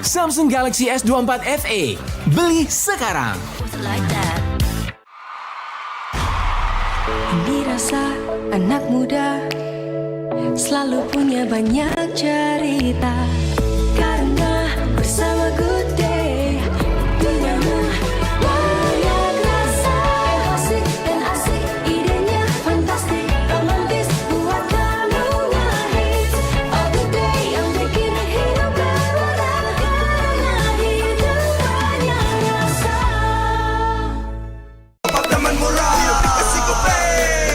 Samsung Galaxy S24 FE. Beli sekarang. Dirasa anak muda selalu punya banyak cerita, karena bersama Good Day duniamu banyak rasa. Asik dan asik, idenya fantastik, romantis buat kamu ngehits. Oh Good Day yang bikin hidup berwarna, karena hidup banyak rasa. Apartemen murah, aplikasi GoPay,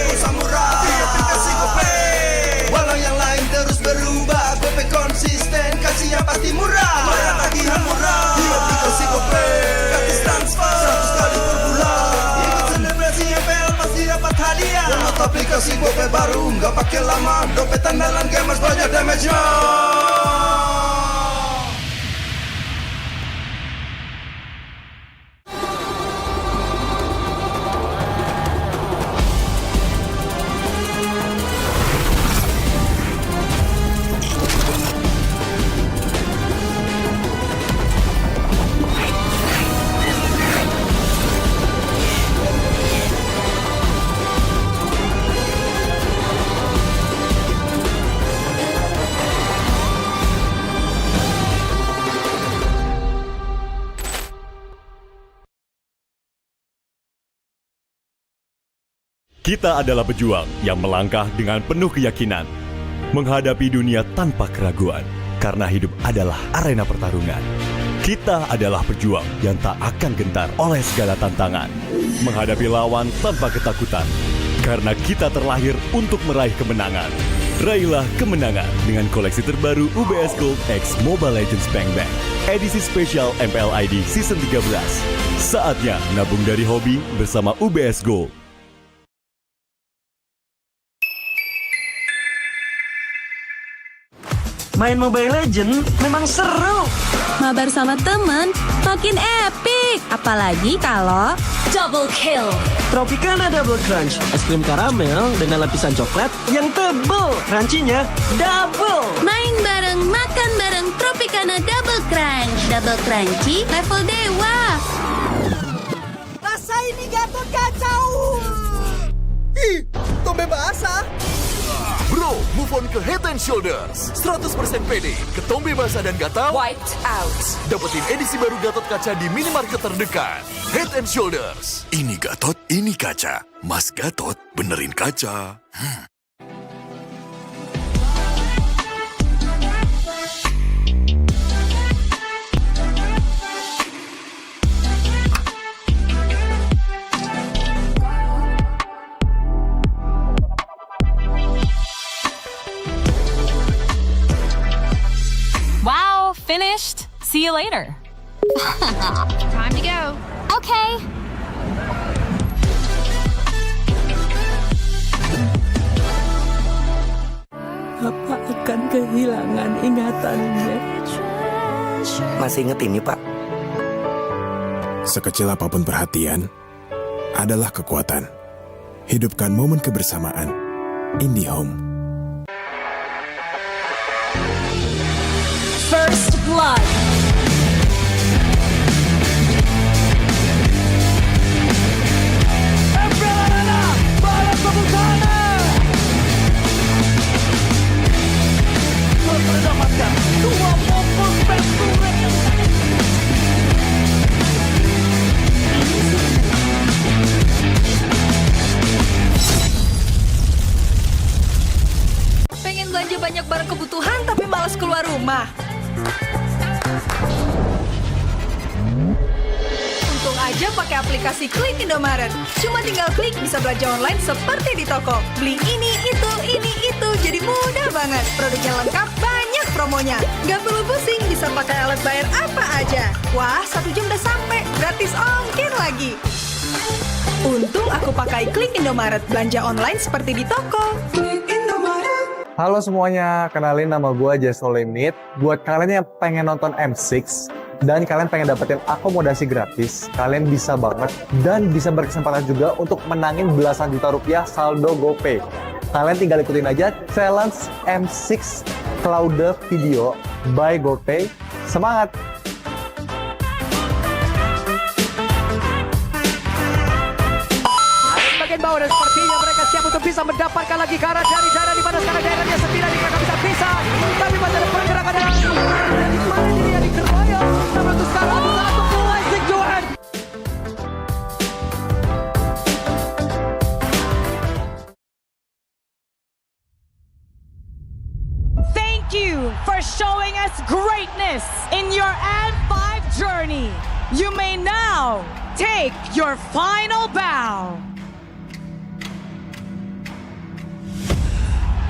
pulsa murah, aplikasi GoPay. Walau yang lain terus berubah, GoPay konsisten, kasih yang pasti murah. Bayar tagihan murah, di aplikasi GoPay, gratis transfer 100 kali per bulan. Ikut selebrasi MPL pasti dapat hadiah. Download aplikasi GoPay baru, nggak pakai lama. Dompet andalan gamers banyak damage-nya. Kita adalah pejuang yang melangkah dengan penuh keyakinan, menghadapi dunia tanpa keraguan, karena hidup adalah arena pertarungan. Kita adalah pejuang yang tak akan gentar oleh segala tantangan, menghadapi lawan tanpa ketakutan, karena kita terlahir untuk meraih kemenangan. Raihlah kemenangan dengan koleksi terbaru UBS Gold X Mobile Legends Bang Bang, edisi spesial MPL ID Season 13. Saatnya nabung dari hobi bersama UBS Gold. Main Mobile Legends memang seru. Mabar sama temen makin epic. Apalagi kalau double kill. Tropicana Double Crunch, es krim karamel dengan lapisan coklat yang tebal. Crunchy-nya double. Main bareng, makan bareng Tropicana Double Crunch. Double crunchy level dewa. Rasa ini Gatot kacau. Ih, tombe basah. Bro, move on ke Head and Shoulders. 100% pede, ketombe basah dan gatal Wiped out. dapetin edisi baru Gatot Kaca di minimarket terdekat. Head and Shoulders. Ini Gatot, ini kaca. Mas Gatot, benerin kaca. Wow, finished. See you later. Time to go. Okay. Apa akan kehilangan ingatannya? Masih inget ini, Pak? Sekecil apapun perhatian adalah kekuatan. Hidupkan momen kebersamaan. IndiHome. First blood. Pengen belanja banyak barang kebutuhan tapi malas keluar rumah. Untung aja pakai aplikasi Klik Indomaret. Cuma tinggal klik bisa belanja online seperti di toko. Beli ini, itu, jadi mudah banget. Produknya lengkap, banyak promonya. Gak perlu pusing, bisa pakai alat bayar apa aja. Wah, 1 jam udah sampai, gratis ongkir lagi. Untung aku pakai Klik Indomaret, belanja online seperti di toko. Klik Indomaret. Halo semuanya, kenalin nama gue Jason Limit. Buat kalian yang pengen nonton M6 dan kalian pengen dapetin akomodasi gratis, kalian bisa banget dan bisa berkesempatan juga untuk menangin belasan juta rupiah saldo GoPay. Kalian tinggal ikutin aja challenge M6 Cloud Video by GoPay. Semangat! jauh dan sepertinya mereka siap untuk bisa mendapatkan lagi ke arah dari daerah di mana sekarang daerahnya 9 mereka bisa pisah. Tapi masih ada pergerakan dari mana dia dikeroyok. Namun untuk sekarang saat memulai kejuaraan. Thank you for showing us greatness in your N5 journey. You may now take your final bow.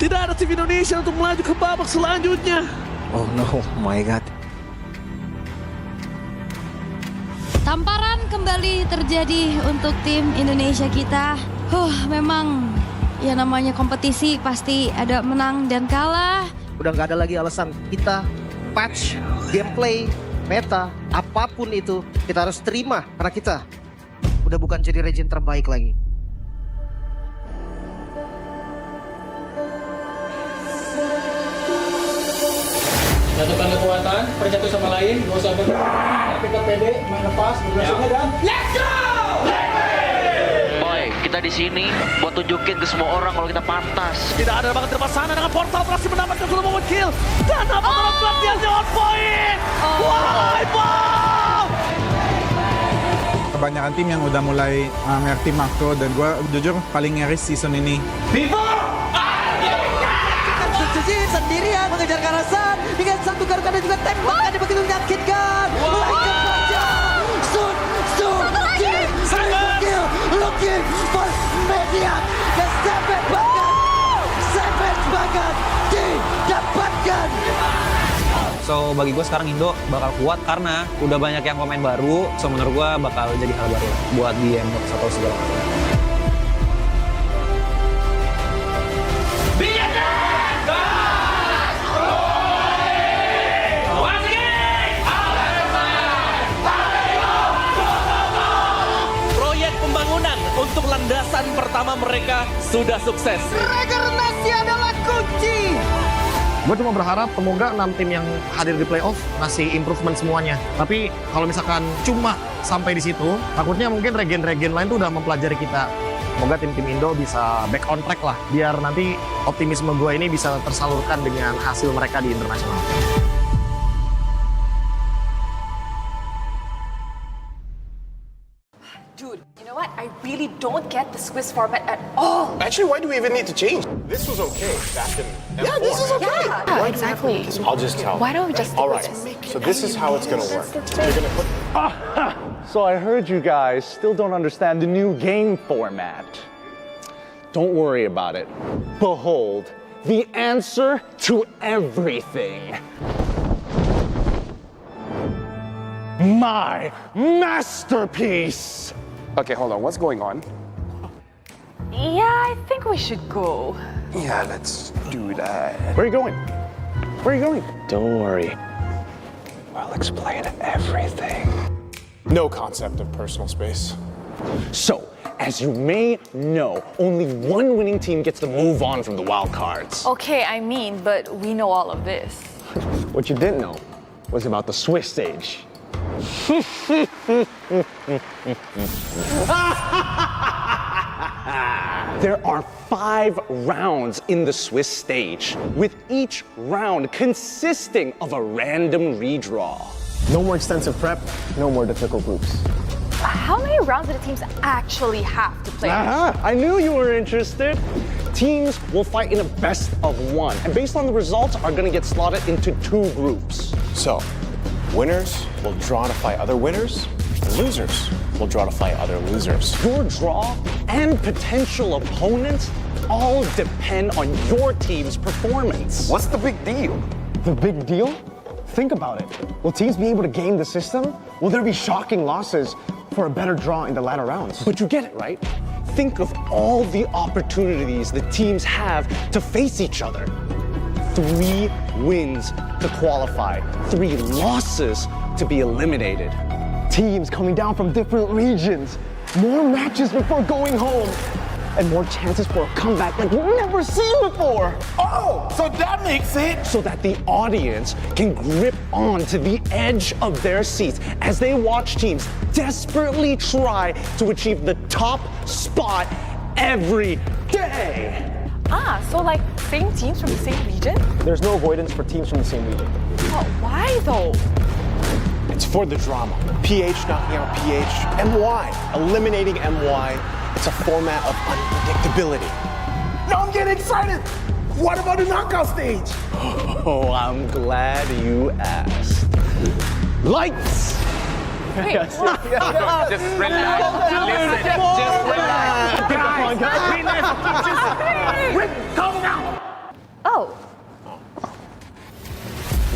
Tidak ada tim Indonesia untuk melaju ke babak selanjutnya. Oh no, my god. Tamparan kembali terjadi untuk tim Indonesia kita. Memang ya namanya kompetisi pasti ada menang dan kalah. Udah nggak ada lagi alasan kita patch, gameplay, meta, apapun itu kita harus terima karena kita udah bukan jadi region terbaik lagi. Satukan kekuatan, bersatu sama lain, gak usah kita pede, main lepas, berhasilnya dan let's go! Boy, kita di sini buat tunjukin ke semua orang kalau kita pantas. Tidak ada banget terlepas sana dengan portal berhasil mendapatkan solo moment kill. Dan apakah pelatihannya on point? Why, wow! Kebanyakan tim yang udah mulai ngerti makro dan gue jujur paling ngeris season ini. Sendirian mengejar Karasan dengan satu garukan dan juga tembakan yang begitu menyakitkan. Melainkan saja kill looking for media dan Seven Bagat didapatkan. So bagi gue sekarang Indo bakal kuat karena udah banyak yang pemain baru. So menurut gue bakal jadi hal baru buat di M-Box atau segala macam. Untuk landasan pertama mereka sudah sukses. Regenerasi adalah kunci. Gue cuma berharap semoga 6 tim yang hadir di playoff ngasih improvement semuanya. Tapi kalau misalkan cuma sampai di situ, takutnya mungkin regen-regen lain tuh udah mempelajari kita. Semoga tim-tim Indo bisa back on track lah, biar nanti optimisme gue ini bisa tersalurkan dengan hasil mereka di internasional. Dude, you know what? I really don't get the Swiss format at all. Actually, why do we even need to change? This was okay back in M4. Yeah, this is okay. Yeah, exactly. I'll just tell. Why don't we just do All right, this? so this is how it's going to work. You're going to put... So I heard you guys still don't understand the new game format. Don't worry about it. Behold, the answer to everything. My masterpiece! Okay, hold on. What's going on? Yeah, I think we should go. Yeah, let's do that. Where are you going? Where are you going? Don't worry. I'll explain everything. No concept of personal space. So, as you may know, only one winning team gets to move on from the wild cards. Okay, I mean, but we know all of this. What you didn't know was about the Swiss stage. There are 5 rounds in the Swiss stage, with each round consisting of a random redraw. No more extensive prep, no more difficult groups. How many rounds do the teams actually have to play? I knew you were interested. Teams will fight in a best of 1, and based on the results, are going to get slotted into 2 groups. So, winners will draw to fight other winners, and losers will draw to fight other losers. Your draw and potential opponents all depend on your team's performance. What's the big deal? The big deal? Think about it. Will teams be able to game the system? Will there be shocking losses for a better draw in the latter rounds? But you get it, right? Think of all the opportunities the teams have to face each other. 3 wins to qualify, 3 losses to be eliminated. Teams coming down from different regions, more matches before going home, and more chances for a comeback like we've never seen before. Oh, so that makes it so that the audience can grip on to the edge of their seats as they watch teams desperately try to achieve the top spot every day. So like same teams from the same region? There's no avoidance for teams from the same region. Oh, why though? It's for the drama. PH knocking out PH. MY eliminating MY. It's a format of unpredictability. Now I'm getting excited! What about the knockout stage? Oh, I'm glad you asked. Lights! Wait, Yes. what? Just relax. Listen, just relax. Calm down. Oh.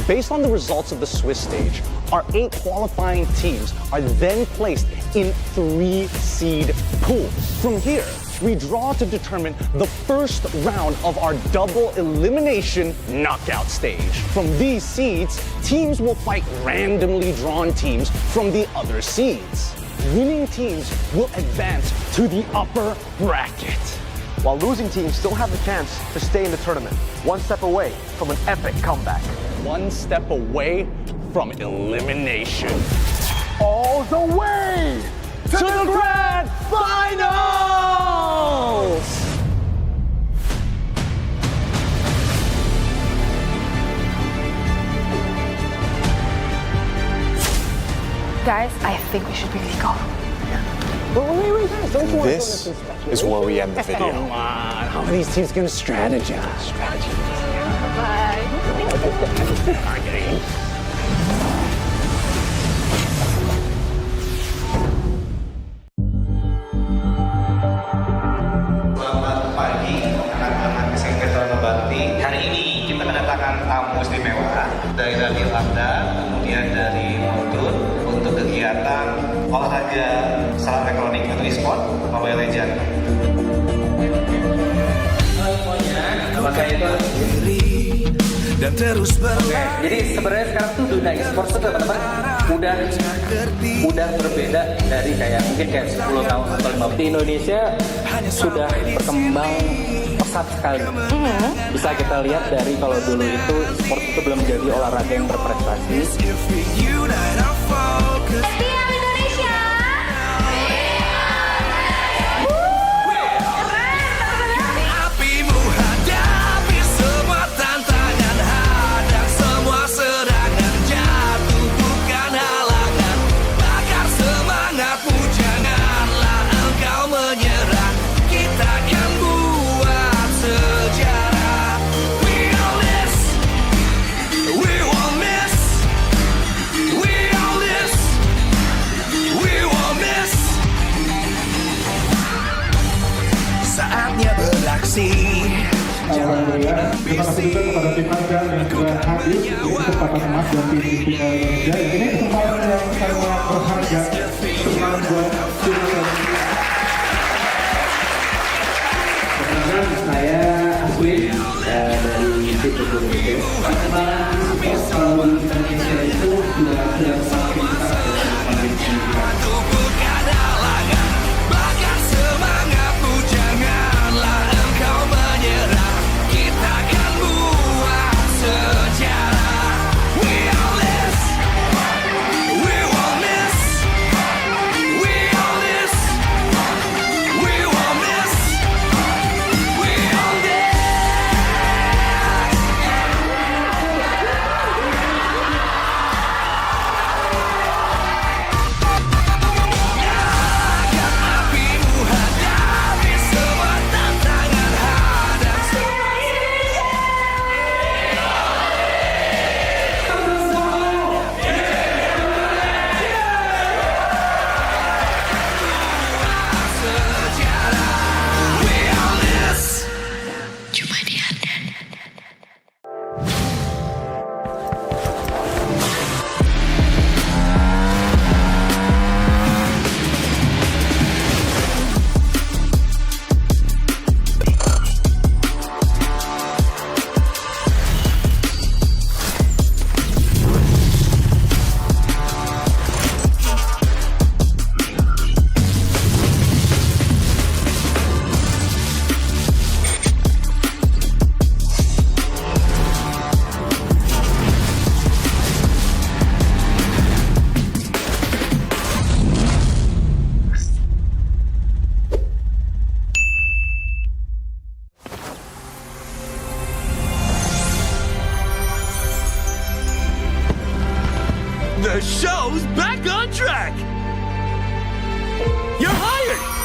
Based on the results of the Swiss stage, our 8 qualifying teams are then placed in 3-seed pool. From here, we draw to determine the first round of our double elimination knockout stage. From these seeds, teams will fight randomly drawn teams from the other seeds. Winning teams will advance to the upper bracket, While losing teams still have the chance to stay in the tournament, one step away from an epic comeback. one step away from elimination. All the way To the grand finals! Guys, I think we should really go. Wait, guys, don't you want This is where we end the video. Come on, how are these teams gonna strategize? Selamat pagi, anak-anak SMP Taruna Bakti. Hari ini kita kedatangan tamu istimewa dari Radio Anda, kemudian dari Motor untuk kegiatan olahraga salam elektronik atau e-sport Mobile Legends. Semuanya, maka itu dan terus jadi sebenarnya sekarang tuh dunia e-sport tuh teman-teman udah berbeda dari kayak mungkin kayak 10 tahun atau 15 tahun. Di Indonesia sudah berkembang pesat sekali. Bisa kita lihat dari kalau dulu itu e-sport itu belum jadi olahraga yang berprestasi. Alhamdulillah, terima kasih juga kepada tim Harga yang sudah hadir di kesempatan emas dan tim MPL Indonesia. Ini kesempatan yang sangat berharga. Semangat buat tim Perkenalkan, saya Aswin dari tim Indonesia. Perkembangan kalau di Indonesia itu sudah semakin ketat dan semakin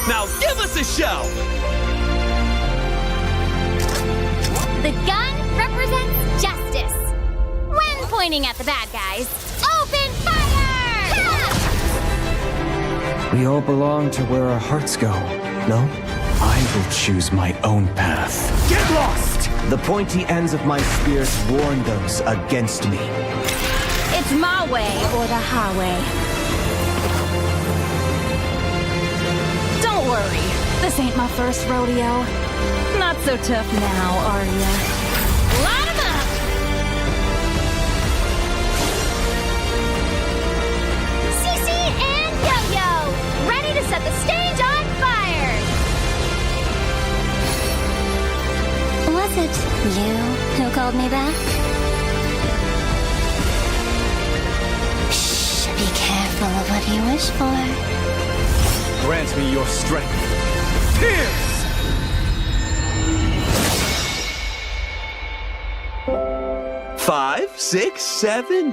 Now give us a show! The gun represents justice. When pointing at the bad guys, open fire! We all belong to where our hearts go, no? I will choose my own path. Get lost! The pointy ends of my spears warn those against me. It's my way or the highway. Don't worry, this ain't my first rodeo. Not so tough now, are ya? Light 'em up! Cece and Yo-Yo, ready to set the stage on fire! Was it you who called me back? Shh, be careful of what you wish for. Grant me your strength. Pierce! Five, 6, 7,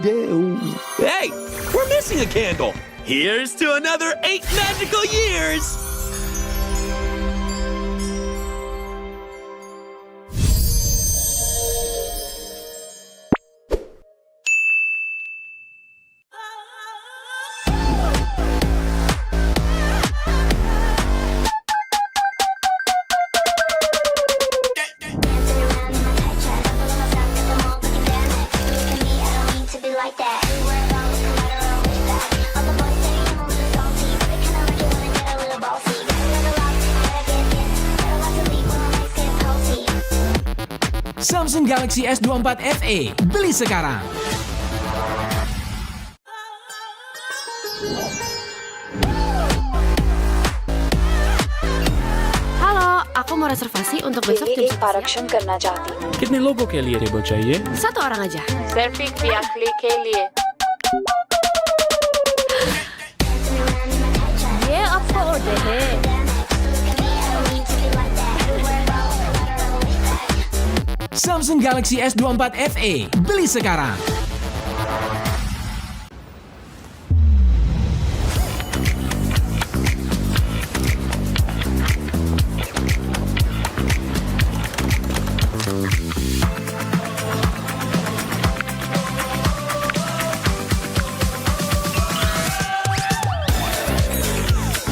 hey, we're missing a candle. Here's to another 8 magical years. Samsung Galaxy S24 FE, beli sekarang. Halo, aku mau reservasi untuk besok jam 11 करना चाहती हूँ। कितने लोगों के लिए table चाहिए? Satu orang aja. सिर्फ एक व्याकली के लिए। ये आपका ऑर्डर है। Samsung Galaxy S24 FE, beli sekarang.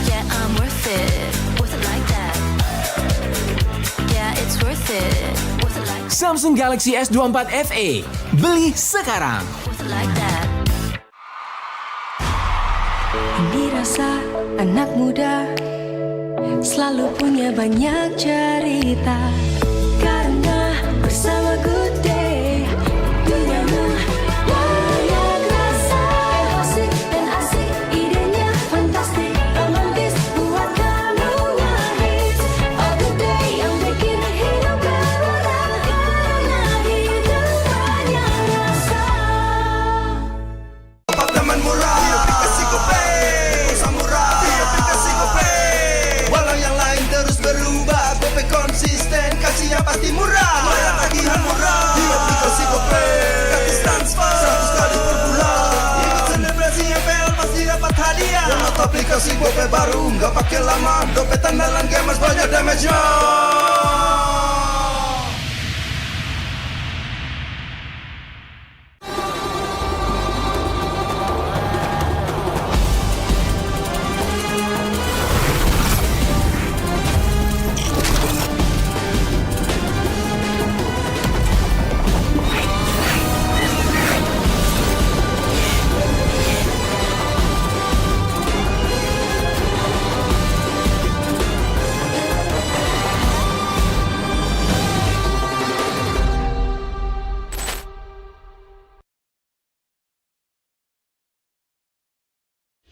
Yeah, I'm worth it. Worth it like that. Yeah, it's worth it. Worth it like Samsung Galaxy S24 FE, beli sekarang. like that. Dirasa anak muda selalu punya banyak cerita, karena bersama Good Day duniamu banyak rasa. Asik dan asik, idenya fantastik, romantis buat kamu ngehits. Oh Good Day yang bikin hidup berwarna, karena hidup banyak rasa. Apartemen murah, di aplikasi GoPay, pulsa murah, di aplikasi GoPay. Walau yang lain terus berubah, GoPay konsisten, kasihnya pasti murah. Bayar tagihan murah, di aplikasi GoPay. Gratis transfer, 100 kali per bulan. Ikut selebrasi MPL pasti dapat hadiah. Download aplikasi GoPay baru, nggak pakai lama. Dompet andalan gamers banyak damage-nya.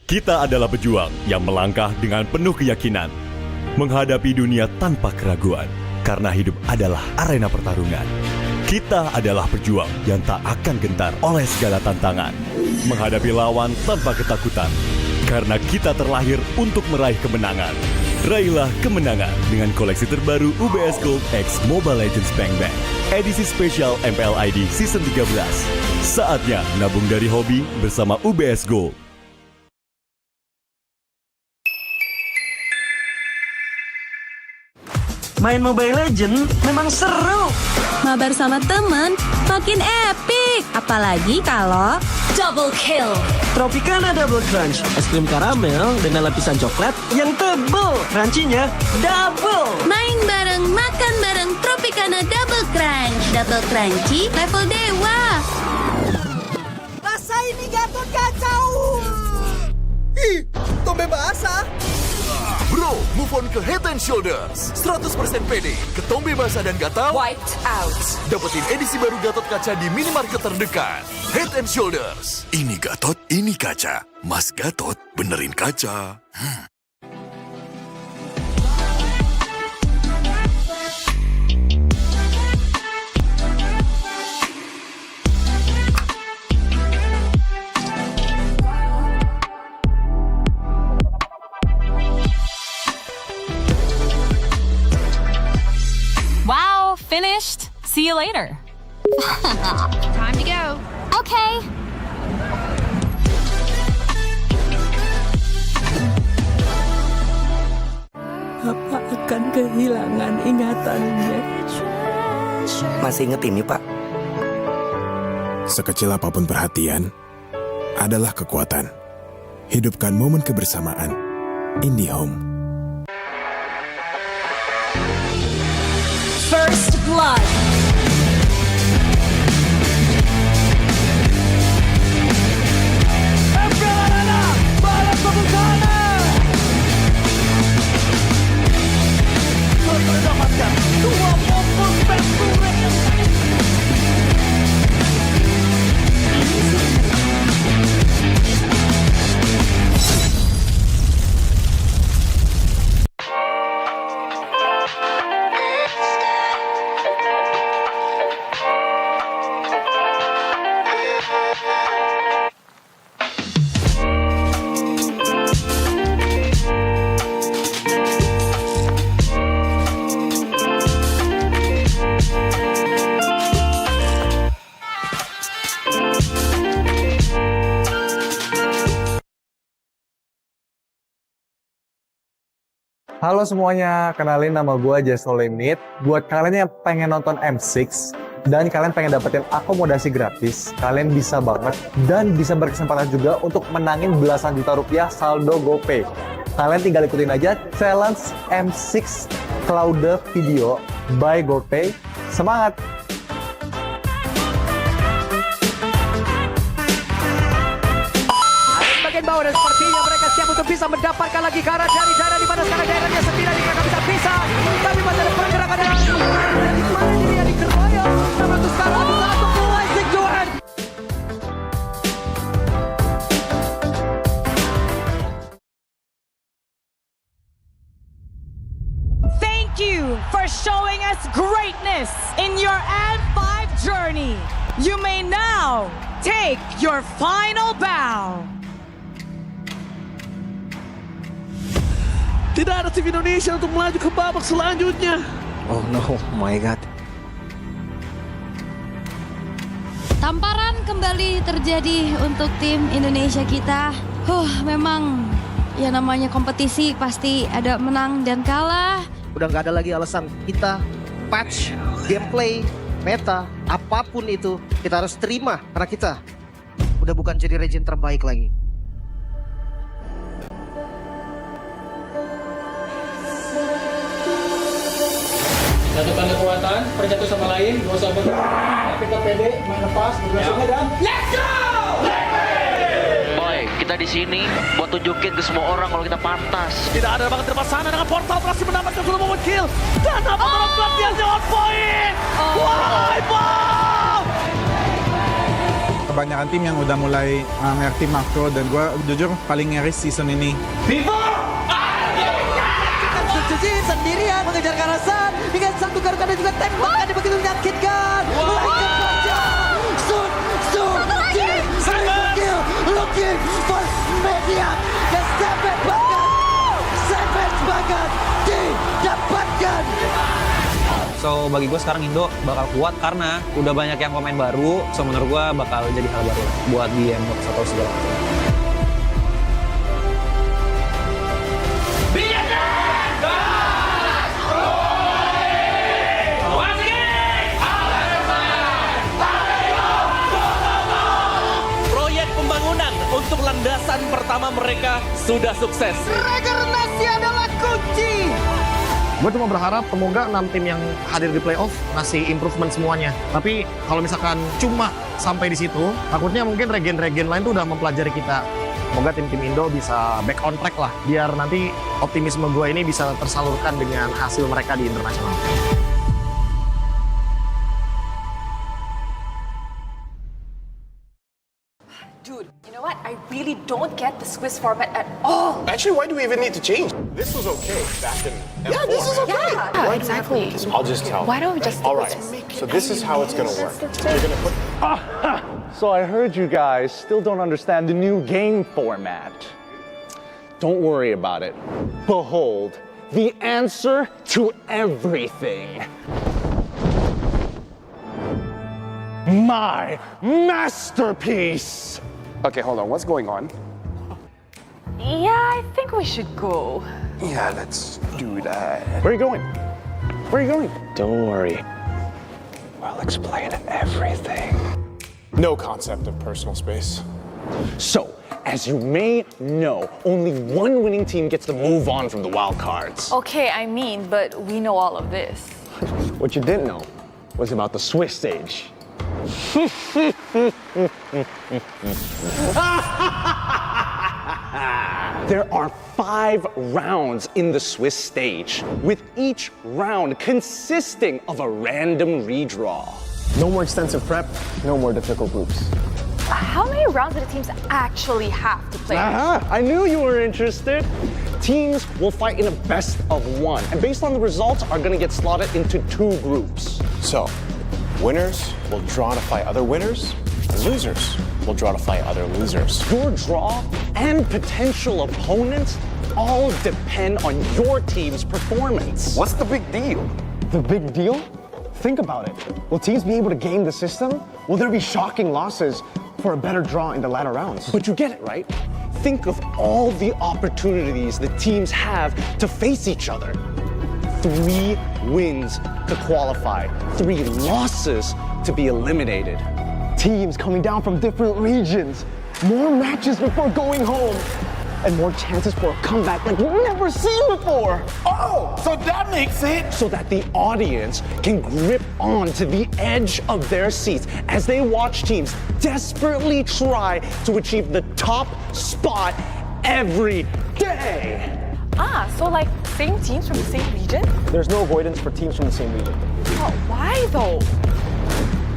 Kita adalah pejuang yang melangkah dengan penuh keyakinan, menghadapi dunia tanpa keraguan, karena hidup adalah arena pertarungan. Kita adalah pejuang yang tak akan gentar oleh segala tantangan, menghadapi lawan tanpa ketakutan, karena kita terlahir untuk meraih kemenangan. Raihlah kemenangan dengan koleksi terbaru UBS Gold X Mobile Legends Bang Bang, edisi spesial MPL ID Season 13. Saatnya nabung dari hobi bersama UBS Gold. Main Mobile Legend memang seru. Mabar sama temen makin epic. Apalagi kalau Double kill. Tropicana Double Crunch, es krim karamel dengan lapisan coklat yang tebal. Crunchy-nya double. main bareng, makan bareng Tropicana Double Crunch. Double crunchy level dewa. Rasa ini Gatot kacau. Ih, tombe basah. Bro, move on ke Head and Shoulders. 100% pede, ketombe basah dan gatal Wiped out. dapetin edisi baru Gatot Kaca di minimarket terdekat. Head and Shoulders. Ini Gatot, ini kaca. Mas Gatot, benerin kaca. Wow, finished. See you later. Time to go. Okay. Apa akan kehilangan ingatannya? Masih inget ini, Pak? Sekecil apapun perhatian adalah kekuatan. Hidupkan momen kebersamaan. IndiHome. First blood. Halo semuanya, kenalin nama gue S14. Buat kalian yang pengen nonton M6 dan kalian pengen dapetin akomodasi gratis, kalian bisa banget dan bisa berkesempatan juga untuk menangin belasan juta rupiah saldo GoPay. Kalian tinggal ikutin aja challenge M6 Cloud Video by GoPay. Semangat! Bagian bawah dan sepertinya mereka siap untuk bisa mendapatkan lagi ke arah dari daerah di mana sekarang daerahnya sendiri mereka bisa pisah. Tapi masih ada pergerakan dari mana dia dikeroyok. Namun untuk sekarang saat memulai kejuaraan. Thank you for showing us greatness in your M5 journey. You may now take your final bow. Tidak ada tim Indonesia untuk melaju ke babak selanjutnya. Oh no, my God. Tamparan kembali terjadi untuk tim Indonesia kita. Memang ya namanya kompetisi pasti ada menang dan kalah. Udah nggak ada lagi alasan kita patch, gameplay, meta, apapun itu kita harus terima karena kita udah bukan jadi region terbaik lagi. Satukan kekuatan, berjatuh sama lain, gak usah kita pede, main lepas, bergeraknya dan let's go! Boy, kita di sini buat tunjukin ke semua orang kalau kita pantas. Tidak ada banget di sana dengan portal berhasil mendapatkan solo moment kill. Dan apa dalam pelatihannya on point? Why, Bob? Kebanyakan tim yang udah mulai ngerti makro dan gue jujur paling ngeris season ini. Suci sendirian mengejar Karasan dengan satu garukan dan juga tembakan yang begitu menyakitkan. Melainkan saja. Looking for media. Dan Savage banget didapatkan. So bagi gue sekarang Indo bakal kuat karena udah banyak yang pemain baru. So menurut gue bakal jadi hal baru buat di M14 atau segala macam. mereka sudah sukses. Regenerasi adalah kunci. Gue cuma berharap semoga 6 tim yang hadir di playoff ngasih improvement semuanya. Tapi kalau misalkan cuma sampai di situ, takutnya mungkin regen-regen lain tuh udah mempelajari kita. Semoga tim-tim Indo bisa back on track lah, biar nanti optimisme gue ini bisa tersalurkan dengan hasil mereka di internasional. Dude, you know what? I really don't get the Swiss format at all. Actually, why do we even need to change? This was okay back in M4. Yeah, this is okay. Yeah, Yeah, exactly. I'll just tell. Why don't we just All do right. it? So this is how it's gonna work. You're gonna put. So I heard you guys still don't understand the new game format. Don't worry about it. Behold, the answer to everything. My masterpiece! Okay, hold on. What's going on? Yeah, I think we should go. Yeah, let's do that. Where are you going? Where are you going? Don't worry. I'll explain everything. No concept of personal space. So, as you may know, only one winning team gets to move on from the wild cards. Okay, I mean, but we know all of this. What you didn't know was about the Swiss stage. There are 5 rounds in the Swiss stage, with each round consisting of a random redraw. No more extensive prep, no more difficult groups. How many rounds do the teams actually have to play? I knew you were interested. Teams will fight in a best of 1, and based on the results, are going to get slotted into 2 groups. So, winners will draw to fight other winners, and losers will draw to fight other losers. Your draw and potential opponents all depend on your team's performance. What's the big deal? The big deal? Think about it. Will teams be able to game the system? Will there be shocking losses for a better draw in the latter rounds? But you get it, right? Think of all the opportunities the teams have to face each other. 3 wins to qualify, 3 losses to be eliminated. Teams coming down from different regions, more matches before going home, and more chances for a comeback like we've never seen before. Oh, so that makes it. So that the audience can grip on to the edge of their seats as they watch teams desperately try to achieve the top spot every day. So like same teams from the same region? There's no avoidance for teams from the same region. Oh, why though?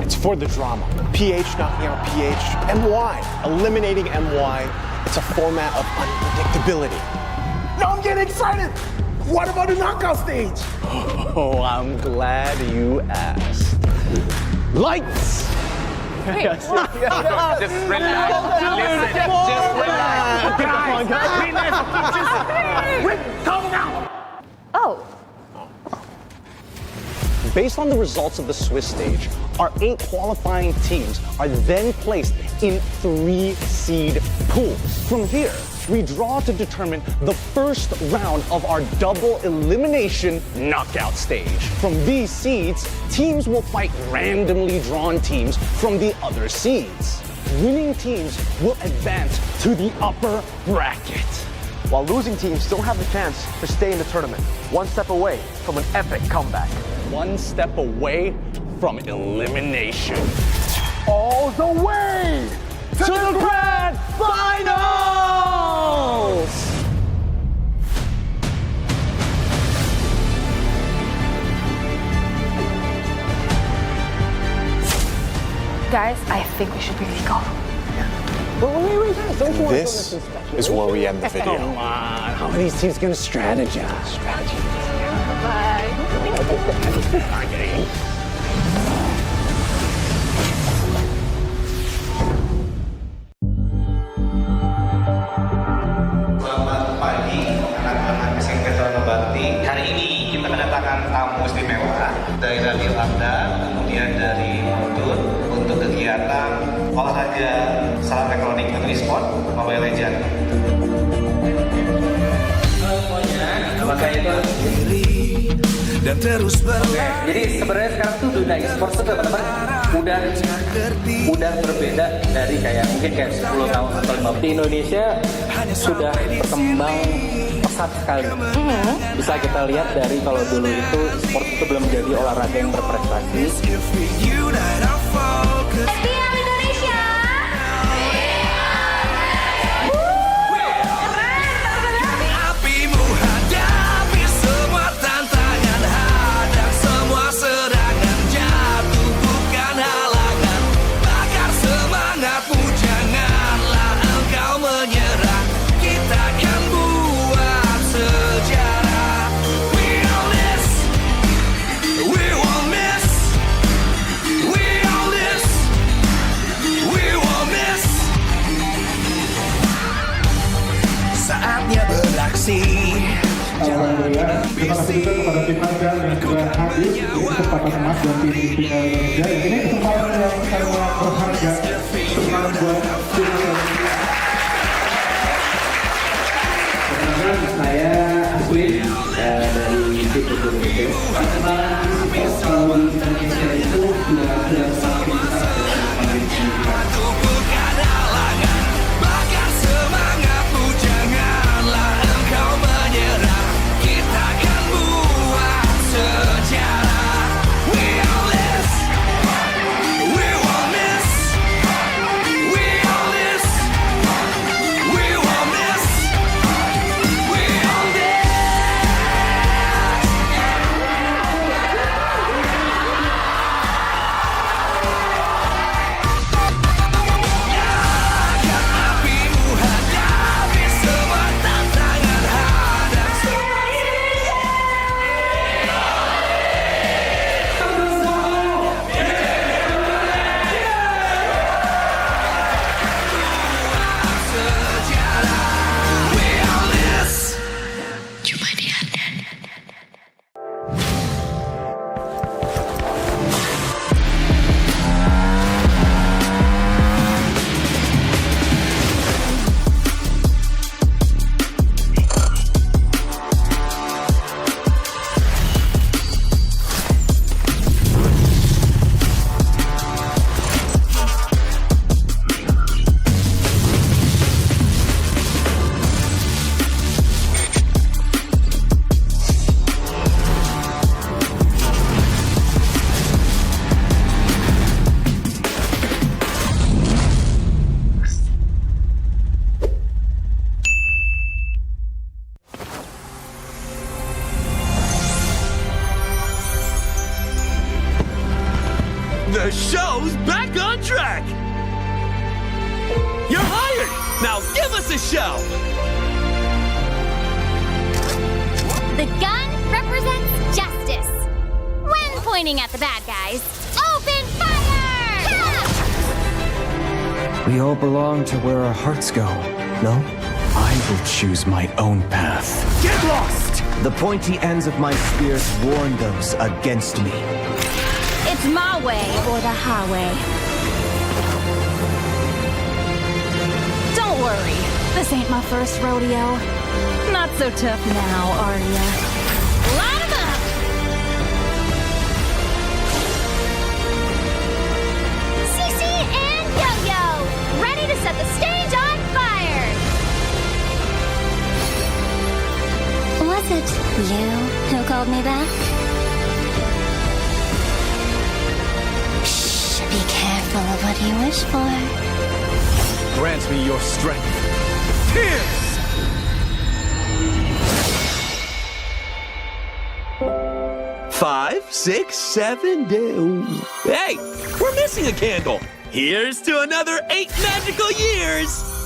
It's for the drama. PH knocking out PH. MY eliminating MY. It's a format of unpredictability. Now I'm getting excited. What about the knockout stage? Oh, I'm glad you asked. Lights! Wait, Just relax. Just relax. Come on, guys. Calm down. Oh. Based on the results of the Swiss stage, our 8 qualifying teams are then placed in 3 seed pools. From here, we draw to determine the first round of our double elimination knockout stage. From these seeds, teams will fight randomly drawn teams from the other seeds. Winning teams will advance to the upper bracket, while losing teams still have the chance to stay in the tournament, 1 step away from an epic comeback. 1 step away from elimination. All the way to the grand finals! Guys, I think we should really go. Wait, don't you want This is where we end the video. Come on, how are these teams gonna strategize? Bye. Selamat pagi anak-anak Singketon Bakti. Hari ini kita kedatangan tamu istimewa dari Radio Anda, kemudian dari Motor untuk kegiatan olahraga salam elektronik atau e-sport Mobile Legends. Semuanya, maka itu dan terus Oke, jadi sebenarnya sekarang tuh dunia e-sport itu benar-benar udah berbeda dari kayak mungkin kayak 10 tahun atau 15 di Indonesia sudah berkembang pesat sekali. Bisa kita lihat dari kalau dulu itu sport itu belum menjadi olahraga yang berprestasi. MPL Indonesia. Apimu hadapi semua tantangan, hadang semua serangan, jatuh bukan halangan, bakar semangatmu, janganlah engkau menyerah, kita akan buat sejarah. We all this, we won't miss, we all this, we won't miss. Saatnya beraksi. Alhamdulillah, terima kasih juga kepada tim Arga yang sudah hadir di kesempatan emas dan tim MPL Indonesia. Ini kesempatan yang sangat berharga. Semangat buat tim Saya Aswin dari tim Indonesia. Kalau Indonesia itu sudah semakin besar dari Bakar semangatmu, janganlah engkau menyerah, kita akan buat sejarah. We all this, we won't miss, we all this, we won't miss, we all this. Apimu hadapi semua tantangan, hadang sejarah. We all this. Cuma di The show's back on track! You're hired! Now give us a show! The gun represents justice. When pointing at the bad guys, open fire! We all belong to where our hearts go, no? I will choose my own path. Get lost! The pointy ends of my spears warn those against me. It's my way or the highway. Don't worry, this ain't my first rodeo. Not so tough now, are ya? Line 'em up! CC and Yo-Yo, ready to set the stage on fire! Was it you who called me back? Be careful of what you wish for. Grant me your strength. Tears! Five, 6, 7, hey, we're missing a candle. Here's to another 8 magical years.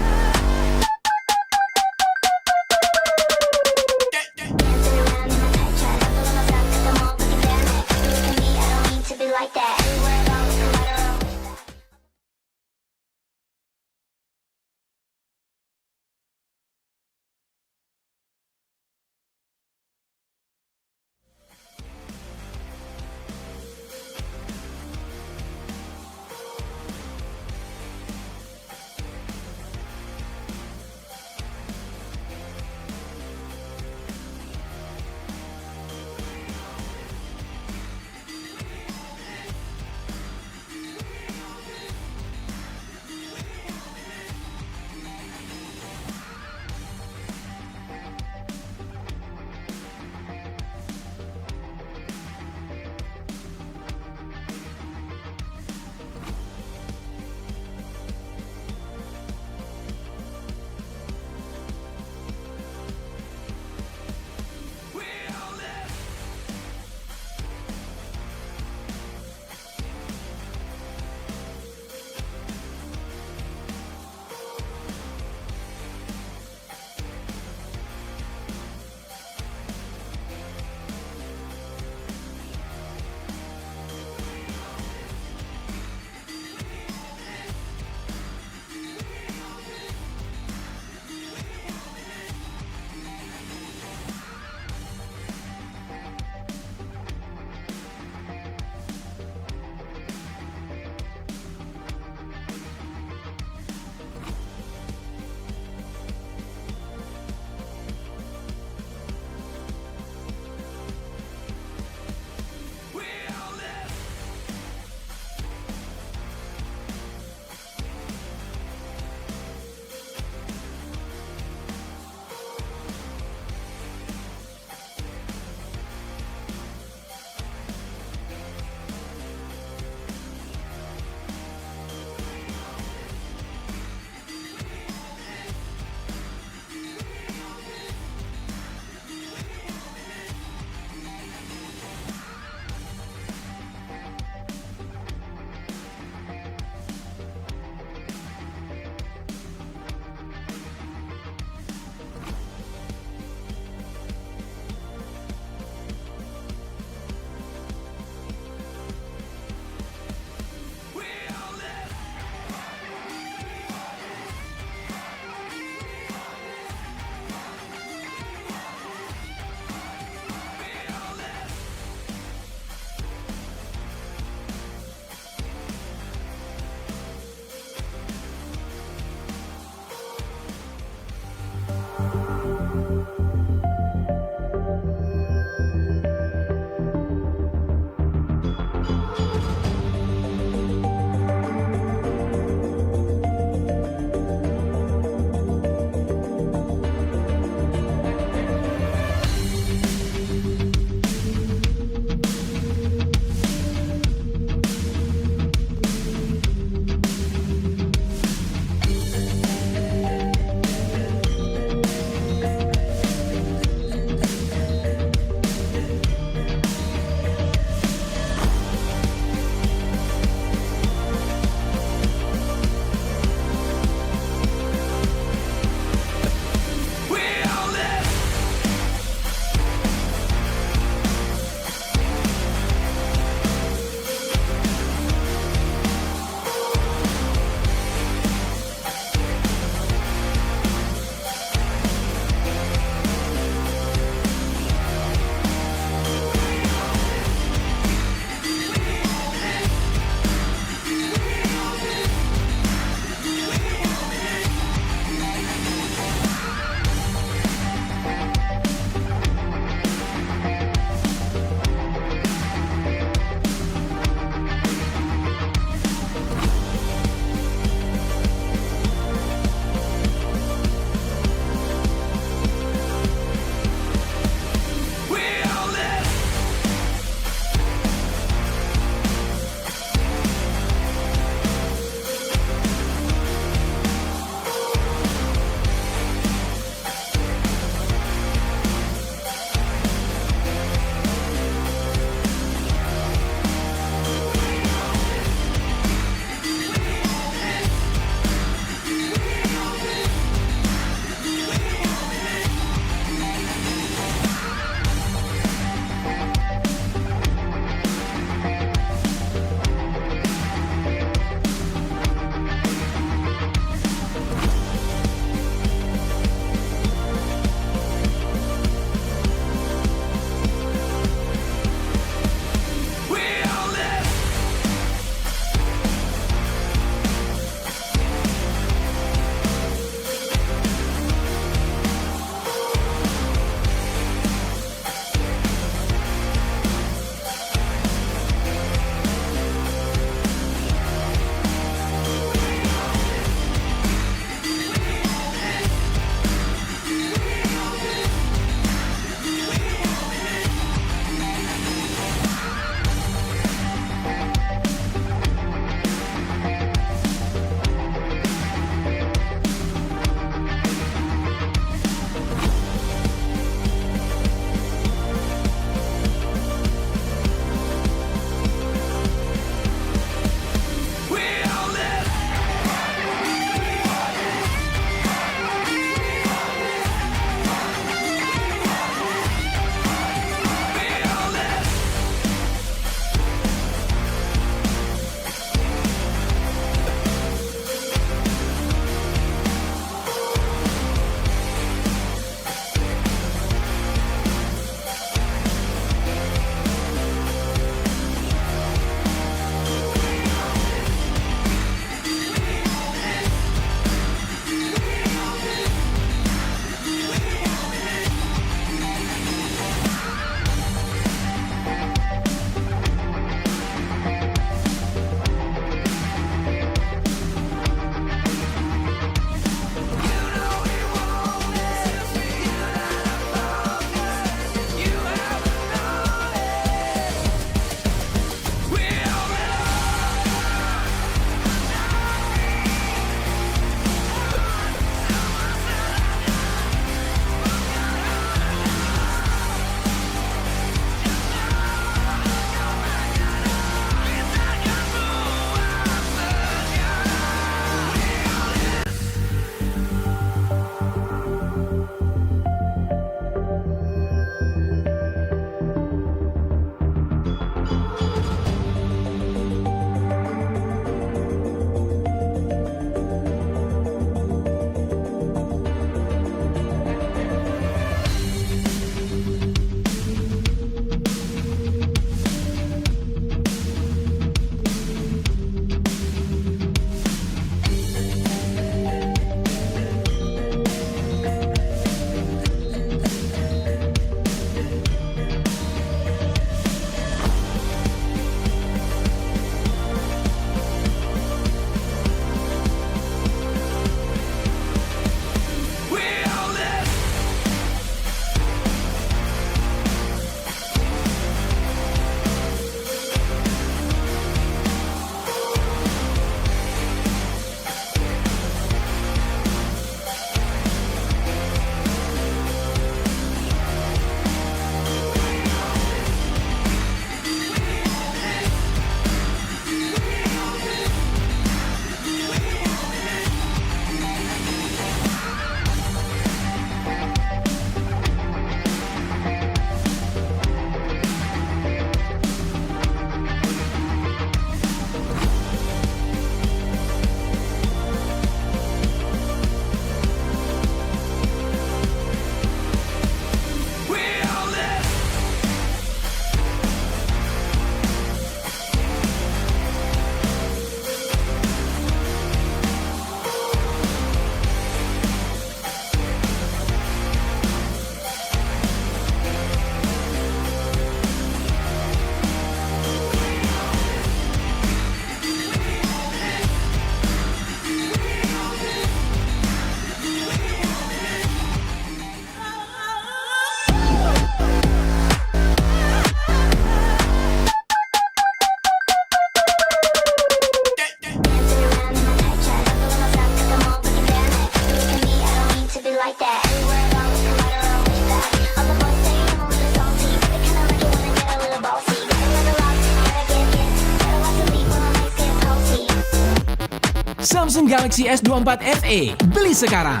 Samsung Galaxy S24 FE, beli sekarang.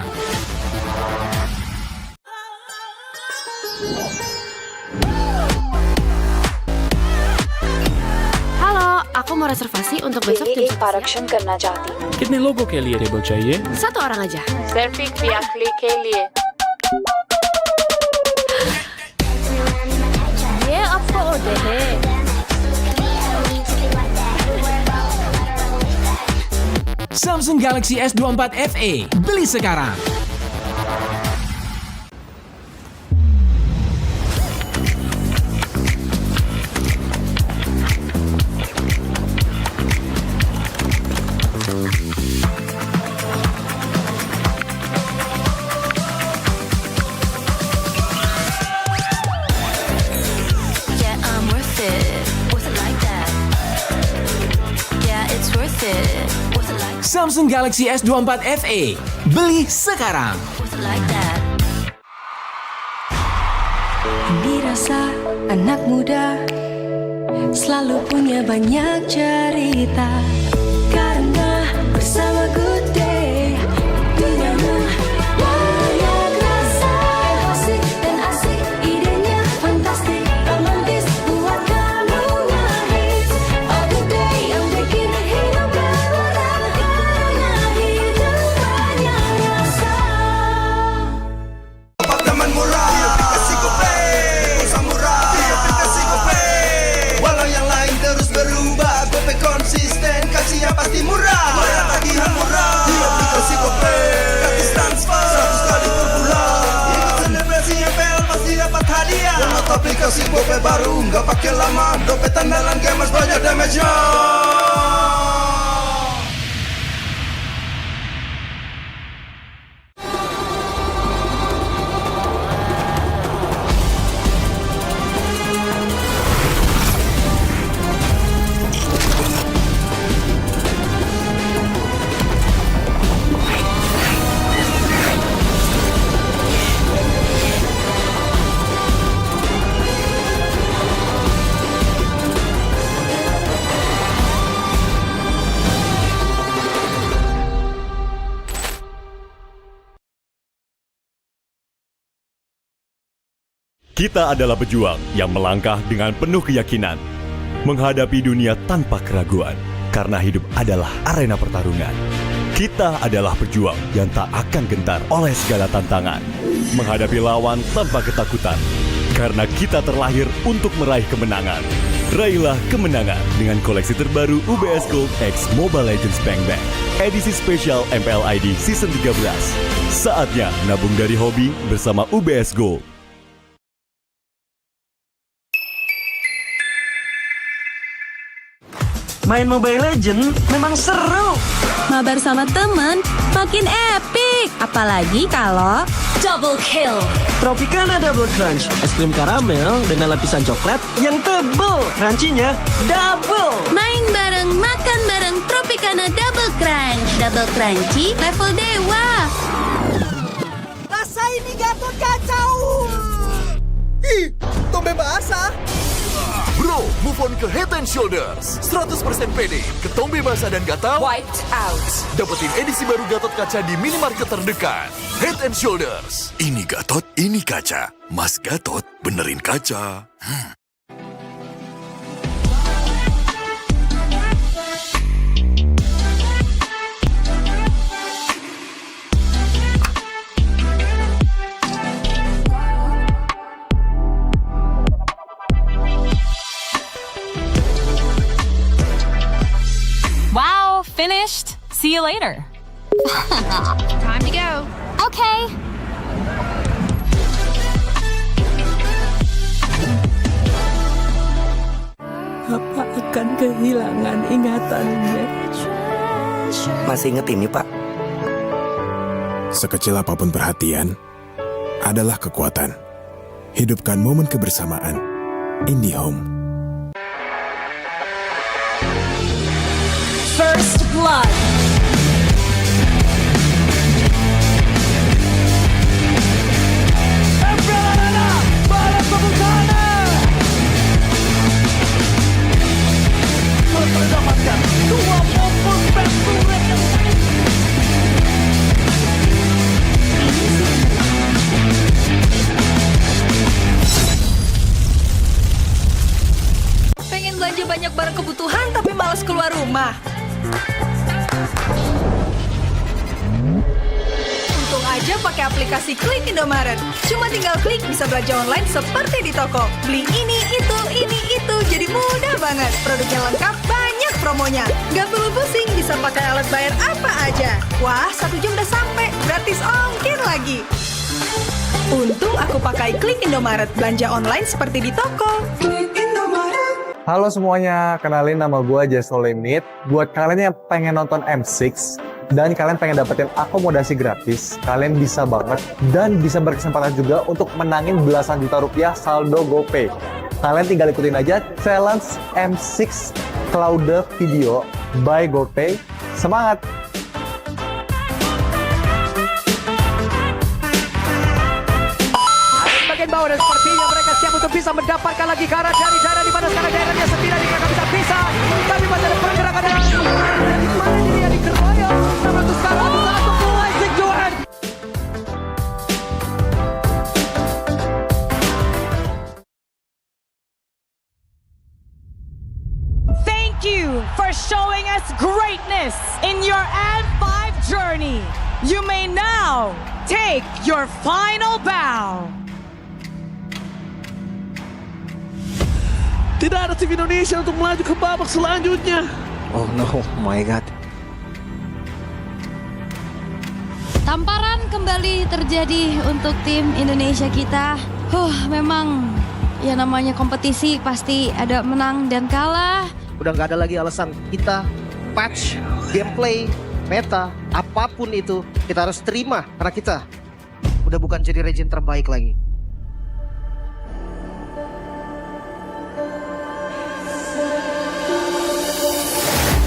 Halo, aku mau reservasi untuk besok jam 1 siang. करना चाहती हूँ। कितने लोगों के लिए table चाहिए? 1 orang aja. सिर्फ एक यात्री के लिए। ये आपको order है. Samsung Galaxy S24 FE, beli sekarang. Samsung Galaxy S24 FE, beli sekarang. Dirasa anak muda selalu punya banyak cerita, karena bersama Good Day duniamu banyak rasa, asik dan asik, idenya fantastik, romantis buat kamu ngehits. Oh Good Day yang bikin hidup berwarna, karena hidup banyak rasa. Apartemen murah, dia kasih GoPay, pulsa murah, dia kasih GoPay. Walau yang lain terus berubah, GoPay konsisten, kasihnya pasti murah. Bayar tagihan murah, dia kasih GoPay. Gratis transfer 100 kali per bulan. Ikut selebrasi MPL pasti dapat hadiah. Download aplikasi GoPay baru, nggak pakai lama. Dompet andalan gamers banyak damage-nya. Kita adalah pejuang yang melangkah dengan penuh keyakinan, menghadapi dunia tanpa keraguan, karena hidup adalah arena pertarungan. Kita adalah pejuang yang tak akan gentar oleh segala tantangan, menghadapi lawan tanpa ketakutan, karena kita terlahir untuk meraih kemenangan. Raihlah kemenangan dengan koleksi terbaru UBS Gold X Mobile Legends Bang Bang, edisi spesial MPL ID Season 13. Saatnya nabung dari hobi bersama UBS Gold. Main Mobile Legends memang seru. Mabar sama temen makin epic. Apalagi kalau double kill. Tropicana Double Crunch, es krim karamel dengan lapisan coklat yang tebal. Crunchy-nya double. Main bareng, makan bareng Tropicana Double Crunch. Double crunchy level dewa. Rasa ini Gatot kacau. Ih, tombe basah. Bro, move on ke Head and Shoulders. 100% pede, ketombe basah dan gatal Wiped out. dapetin edisi baru Gatot kaca di minimarket terdekat. Head and Shoulders. Ini Gatot, ini kaca. Mas Gatot, benerin kaca. Wow, finished. See you later. Time to go. Okay. Apa akan kehilangan ingatannya? Masih inget ini, Pak? Sekecil apapun perhatian adalah kekuatan. Hidupkan momen kebersamaan. IndiHome. First blood. Mendapatkan 2 momen back to pengen belanja banyak barang kebutuhan tapi malas keluar rumah? Untung aja pakai aplikasi Klik Indomaret. Cuma tinggal klik bisa belanja online seperti di toko. Beli ini, itu, jadi mudah banget. Produknya lengkap, banyak promonya. Gak perlu pusing, bisa pakai alat bayar apa aja. Wah, 1 jam udah sampai, gratis ongkir lagi. Untung aku pakai Klik Indomaret, belanja online seperti di toko. Klik Indomaret. Halo semuanya, kenalin nama gue Just No Limit. Buat kalian yang pengen nonton M6 dan kalian pengen dapetin akomodasi gratis, kalian bisa banget dan bisa berkesempatan juga untuk menangin belasan juta rupiah saldo GoPay. Kalian tinggal ikutin aja challenge M6 Cloud Video by GoPay. Semangat! Bagian bawah dan sepertinya mereka siap untuk bisa mendapatkan lagi ke arah dari daerah di mana sekarang daerahnya setidaknya mereka bisa pisah, tapi masih ada pergerakan dari mana diri yang dikeroyok. Namun untuk sekarang satu mulai Johan. Thank you for showing us greatness in your N5 journey. You may now take your final bow. Tidak ada tim Indonesia untuk melaju ke babak selanjutnya. Oh no, my god. Tamparan kembali terjadi untuk tim Indonesia kita. Memang ya namanya kompetisi pasti ada menang dan kalah. Udah nggak ada lagi alasan kita patch, gameplay, meta, apapun itu kita harus terima karena kita udah bukan jadi region terbaik lagi.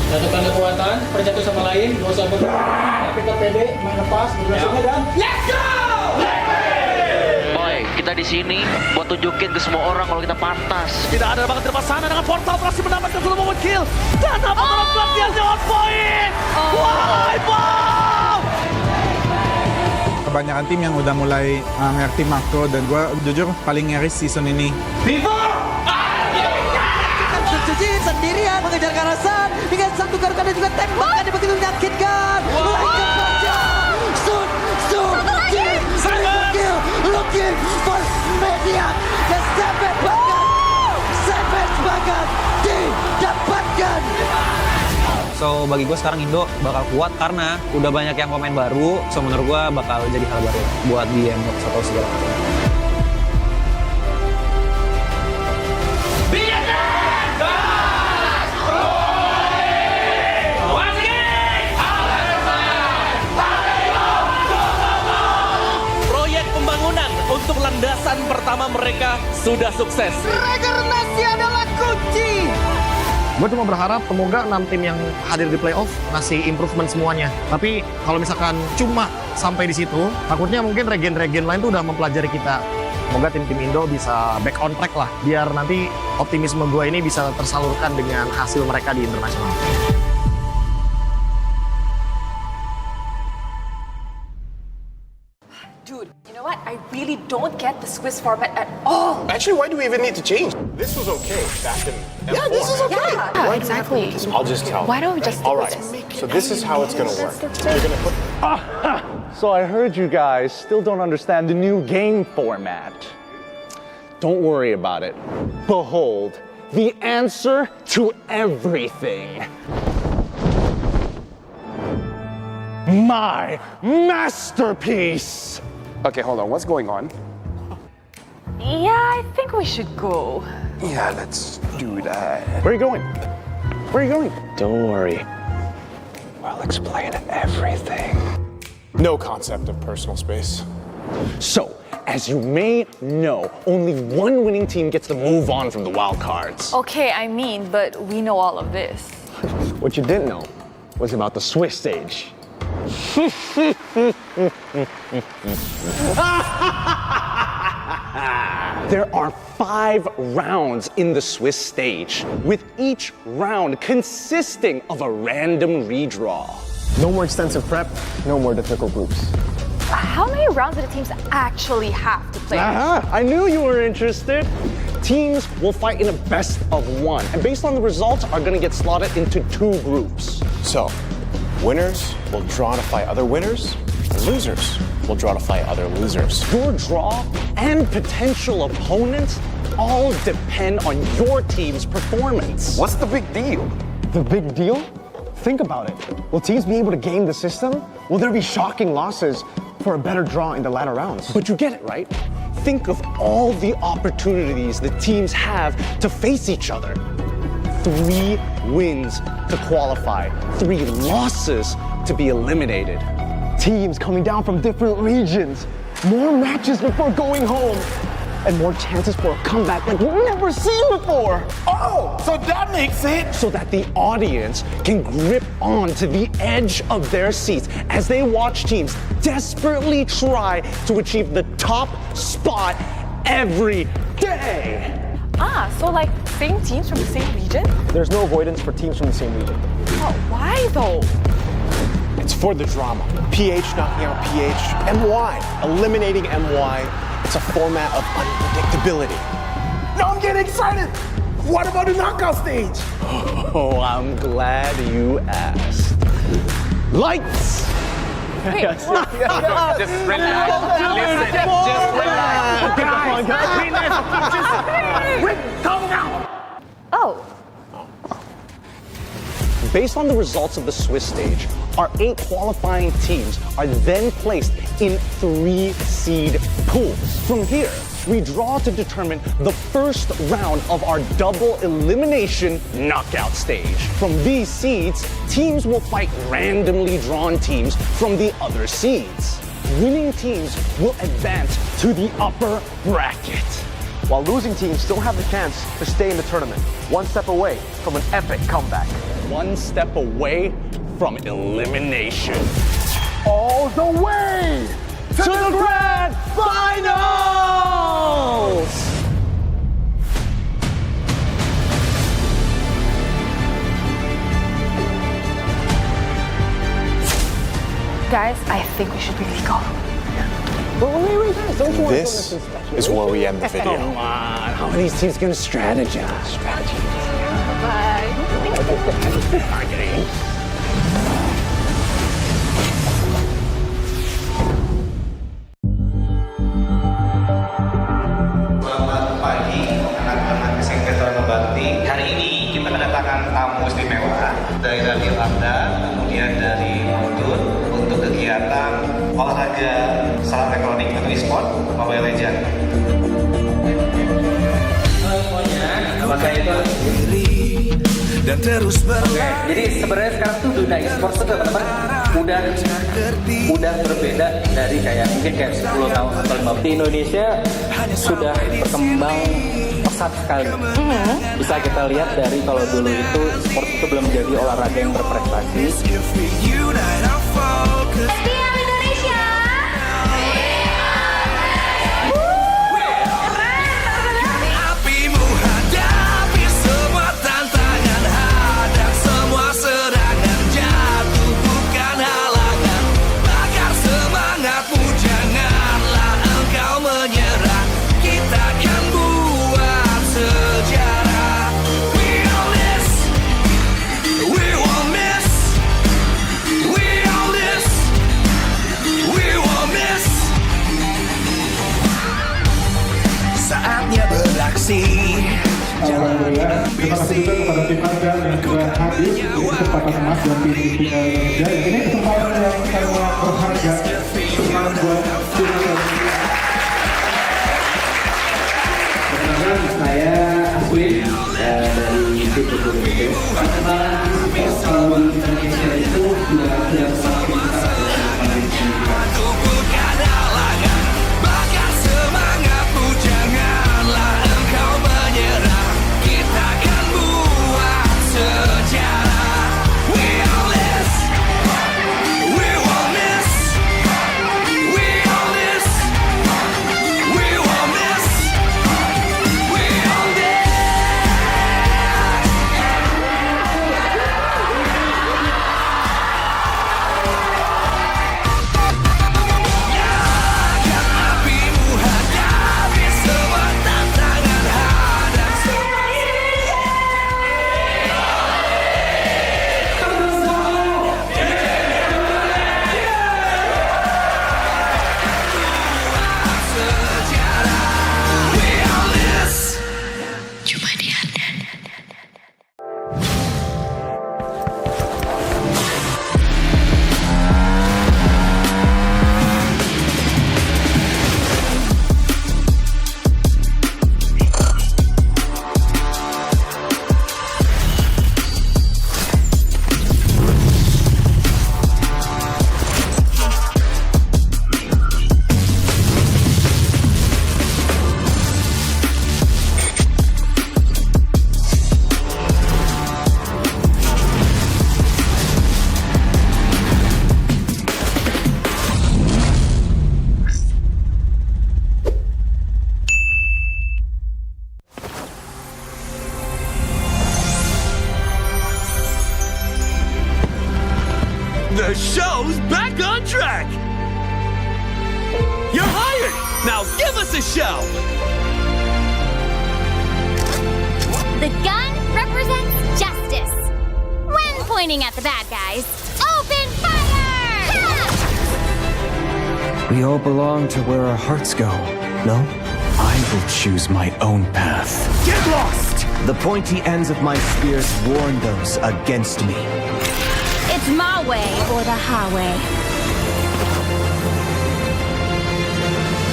Satukan kekuatan, berjatuh sama lain, gak usah bergerak, kita pede, main lepas, berhasilnya dan let's go! Boy, kita di sini buat tunjukin ke semua orang kalau kita pantas. Tidak ada banget di depan sana dengan portal berhasil mendapatkan satu moment kill dan apa pelatihannya on point. Wow! Kebanyakan tim yang udah mulai ngerti makro dan gue jujur paling ngeris season ini. Terjun sendirian mengejar ke arah San dengan satu garuda juga tembakannya begitu menyakitkan. Looking for media. Dan Savage banget didapatkan. So bagi gue sekarang Indo bakal kuat karena udah banyak yang pemain baru. So menurut gue bakal jadi hal baru buat di M14 atau segala macam. Untuk landasan pertama mereka sudah sukses. Regenerasi adalah kunci. Gue cuma berharap semoga 6 tim yang hadir di playoff ngasih improvement semuanya. Tapi kalau misalkan cuma sampai di situ, takutnya mungkin regen-regen lain tuh udah mempelajari kita. Semoga tim-tim Indo bisa back on track lah, biar nanti optimisme gue ini bisa tersalurkan dengan hasil mereka di internasional. Dude, you know what? I really don't get the Swiss format at all. Actually, why do we even need to change? This was okay back in M4. Yeah, this is okay. Yeah, exactly. I'll just tell. Why don't we just All right, so this is how it's gonna work. You're gonna put... So I heard you guys still don't understand the new game format. Don't worry about it. Behold, the answer to everything. My masterpiece! Okay, hold on, what's going on? Yeah, I think we should go. Yeah, let's do that. Where are you going? Where are you going? Don't worry. I'll explain everything. No concept of personal space. So, as you may know, only one winning team gets to move on from the wild cards. Okay, I mean, but we know all of this. What you didn't know was about the Swiss stage. There are 5 rounds in the Swiss stage, with each round consisting of a random redraw. No more extensive prep, no more difficult groups. How many rounds do the teams actually have to play? I knew you were interested. Teams will fight in a best of one, and based on the results, are going to get slotted into 2 groups. So, winners will draw to fight other winners, and losers will draw to fight other losers. Your draw and potential opponents all depend on your team's performance. What's the big deal? The big deal? Think about it. Will teams be able to game the system? Will there be shocking losses for a better draw in the latter rounds? But you get it, right? Think of all the opportunities the teams have to face each other. 3 wins to qualify, 3 losses to be eliminated. Teams coming down from different regions, more matches before going home, and more chances for a comeback like we've never seen before. Oh, so that makes it so that the audience can grip on to the edge of their seats as they watch teams desperately try to achieve the top spot every day. So like same teams from the same region? There's no avoidance for teams from the same region. Oh, why though? It's for the drama. PH knocking out PH, MY eliminating MY. It's a format of unpredictability. Now I'm getting excited! What about the knockout stage? Oh, I'm glad you asked. Lights! Wait, Just relax. Listen, just relax. Guys, calm down! Oh. Based on the results of the Swiss stage, our 8 qualifying teams are then placed in 3 seed pools. From here, we draw to determine the first round of our double elimination knockout stage. From these seeds, teams will fight randomly drawn teams from the other seeds. Winning teams will advance to the upper bracket, while losing teams still have the chance to stay in the tournament, 1 step away from an epic comeback. 1 step away from elimination. All the way to the grand finals! Guys, I think we should really go. Wait, guys, don't you want to This is where we end the video. Come on, how are these teams gonna strategize? Selamat pagi anak-anak SMP Terlalu Bakti. Hari ini kita kedatangan tamu istimewa dari Radio Anda, kemudian dari Mudut untuk kegiatan olahraga salam elektronik atau e-sport Mobile Legends. Maka itu dan terus jadi sebenarnya sekarang tuh dunia e-sport tuh teman-teman udah berbeda dari kayak mungkin kayak 10 tahun atau 15 di Indonesia sudah berkembang pesat sekali. Bisa kita lihat dari kalau dulu itu e-sport itu belum menjadi olahraga yang berprestasi. MPL Indonesia. Alhamdulillah, terima kasih juga kepada tim Anda yang sudah hadir di kesempatan emas dan tim MPL Indonesia. Ini kesempatan yang sangat berharga buat tim Perkenalkan, saya Aswin dari tim Indonesia. Kalau di Indonesia itu sudah semakin besar. The show's back on track! You're hired! Now give us a show! The gun represents justice. When pointing at the bad guys, open fire! We all belong to where our hearts go, no? I will choose my own path. Get lost! The pointy ends of my spears warn those against me. It's my way or the highway.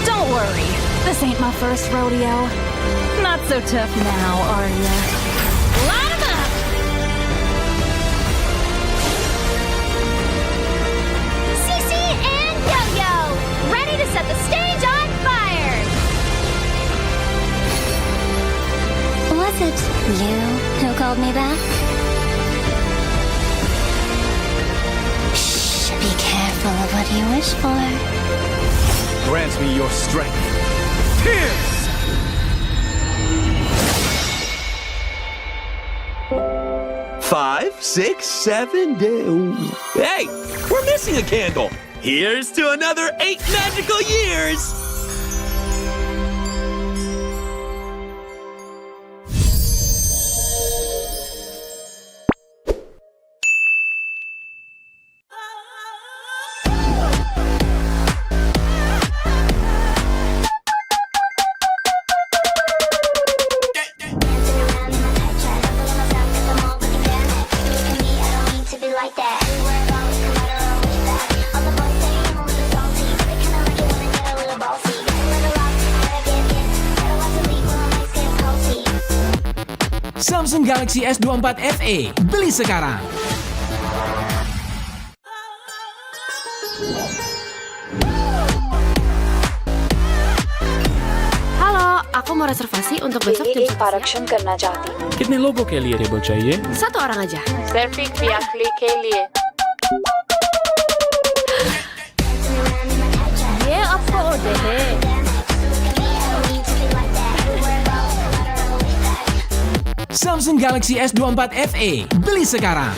Don't worry, this ain't my first rodeo. Not so tough now, are ya? Line 'em up! CC and Yo-Yo, ready to set the stage on fire! Was it you who called me back? Shh, be careful of what you wish for. Grant me your strength. Pierce! Five, 6, 7, hey, we're missing a candle. Here's to another 8 magical years. Samsung Galaxy S24 FE, beli sekarang. Halo, aku mau reservasi untuk besok jam 11 करना चाहती हूँ। कितने लोगों के लिए table चाहिए? Satu orang aja. Surfing या click के लिए। ये आपका ऑर्डर है। Samsung Galaxy S24 FE, beli sekarang.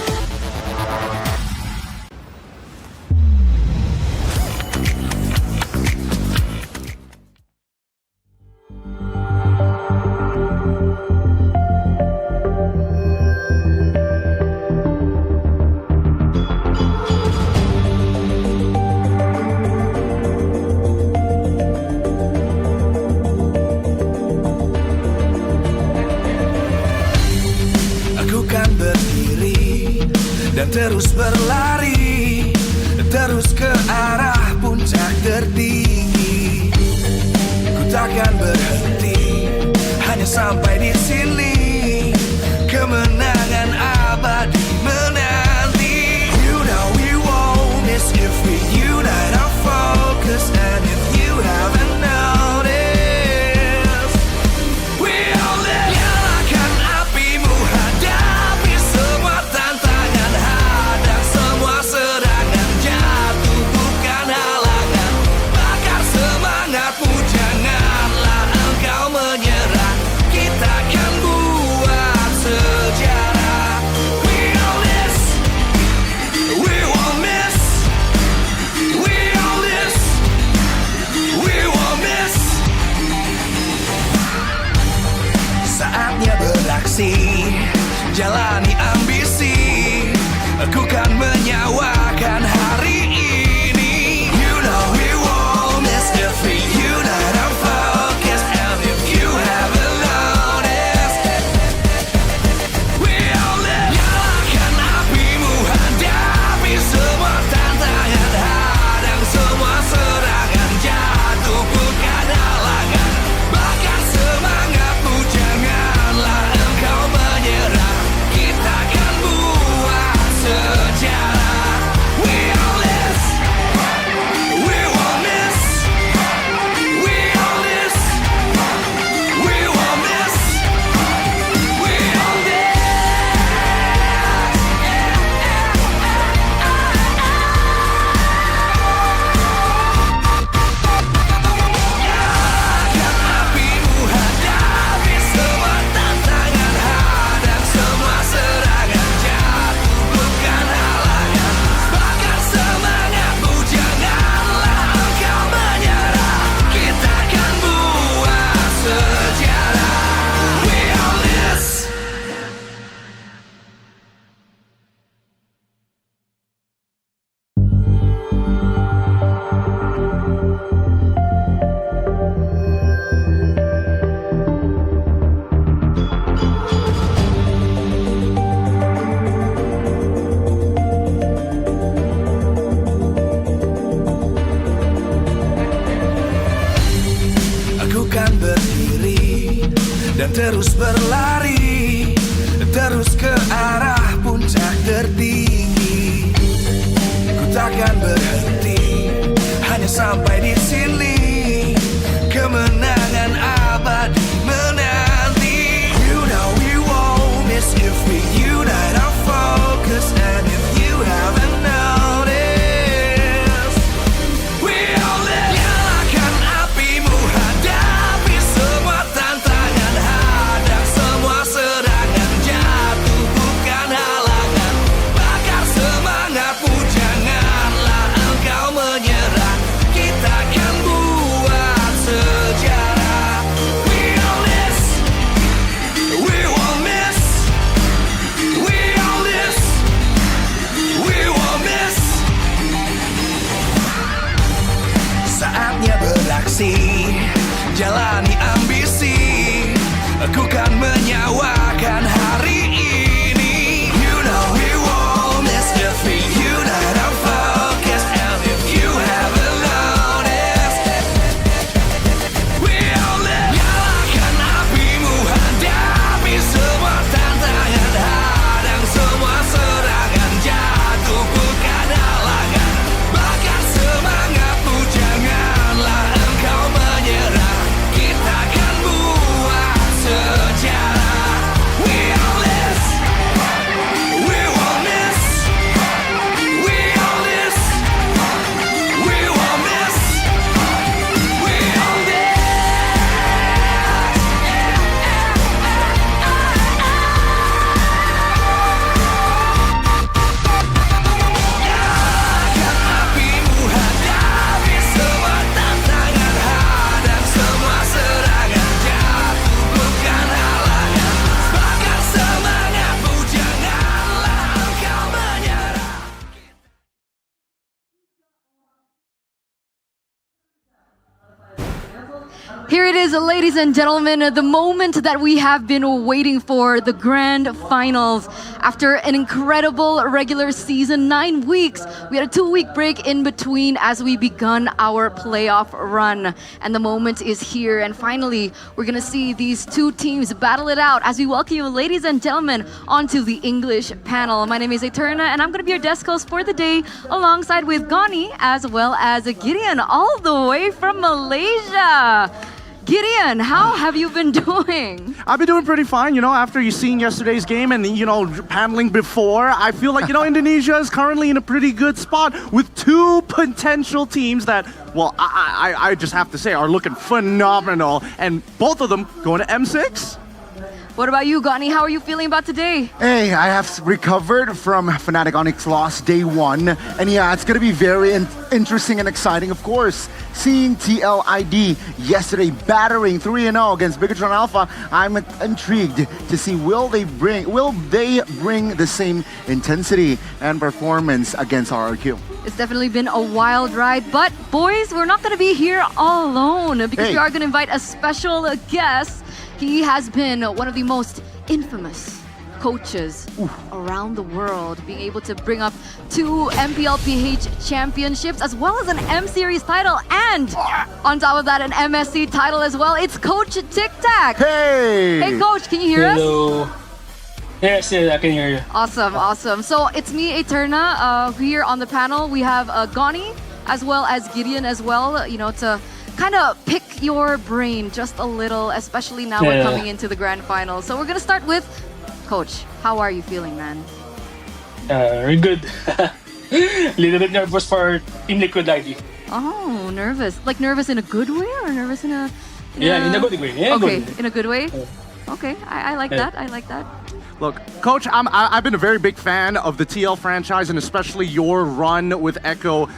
Dan terus berlari, terus ke arah puncak tertinggi. Ku takkan berhenti, hanya sampai di sini. Kemenangan abadi menanti. You know we won't miss if we unite our focus. And if you haven't noticed, we all live. Nyalakan apimu, hadapi semua tantangan. Hadang semua serangan, jatuh bukan halangan. Bakar semangatmu, janganlah engkau menyerah. Kita akan buat sejarah. We all this, we won't miss. We all this, we won't miss. Saatnya beraksi, jalani ambisi. Aku kan menyawakan hari ini. You know we won't miss if we unite our focus. And if you haven't noticed, we all live. Nyalakan apimu, hadapi semua tantangan. Hadang semua serangan, jatuh bukan halangan. Bakar semangatmu, janganlah engkau menyerah. Kita it is, ladies and gentlemen, the moment that we have been waiting for, the grand finals. After an incredible regular season, 9 weeks, we had a 2-week break in between as we begun our playoff run. And the moment is here, and finally, we're gonna see these two teams battle it out as we welcome you, ladies and gentlemen, onto the English panel. My name is Eterna, and I'm gonna be your desk host for the day, alongside with Gani, as well as Gideon, all the way from Malaysia. Gideon, how have you been doing? I've been doing pretty fine, you know, after you seen yesterday's game and, you know, paneling before. I feel like, you know, Indonesia is currently in a pretty good spot with two potential teams that, well, I just have to say are looking phenomenal. And both of them going to M6. What about you, Gani? How are you feeling about today? Hey, I have recovered from Fnatic Onyx loss day 1. And yeah, it's going to be very interesting and exciting, of course. Seeing TLID yesterday battering 3-0 against Bigatron Alpha, I'm intrigued to see will they bring the same intensity and performance against RRQ. It's definitely been a wild ride, but boys, we're not going to be here all alone because we are going to invite a special guest. He has been one of the most infamous coaches around the world, being able to bring up 2 MPLPH championships as well as an M Series title, and on top of that, an MSC title as well. It's Coach Tic Tac. Hey! Hey, Coach, can you hear us? Yes, I can hear you. Awesome, awesome. So it's me, Eterna, here on the panel. We have Gani as well as Gideon as well, you know, to kind of pick your brain just a little, especially now we're coming into the grand final. So we're going to start with Coach. How are you feeling, man? Very good. A little bit nervous for Team Liquid ID. Oh, nervous. Like nervous in a good way or nervous in a... in a good way. Yeah, okay, good way. In a good way? Okay, I like that. I like that. Look, Coach, I've been a very big fan of the TL franchise and especially your run with Echo.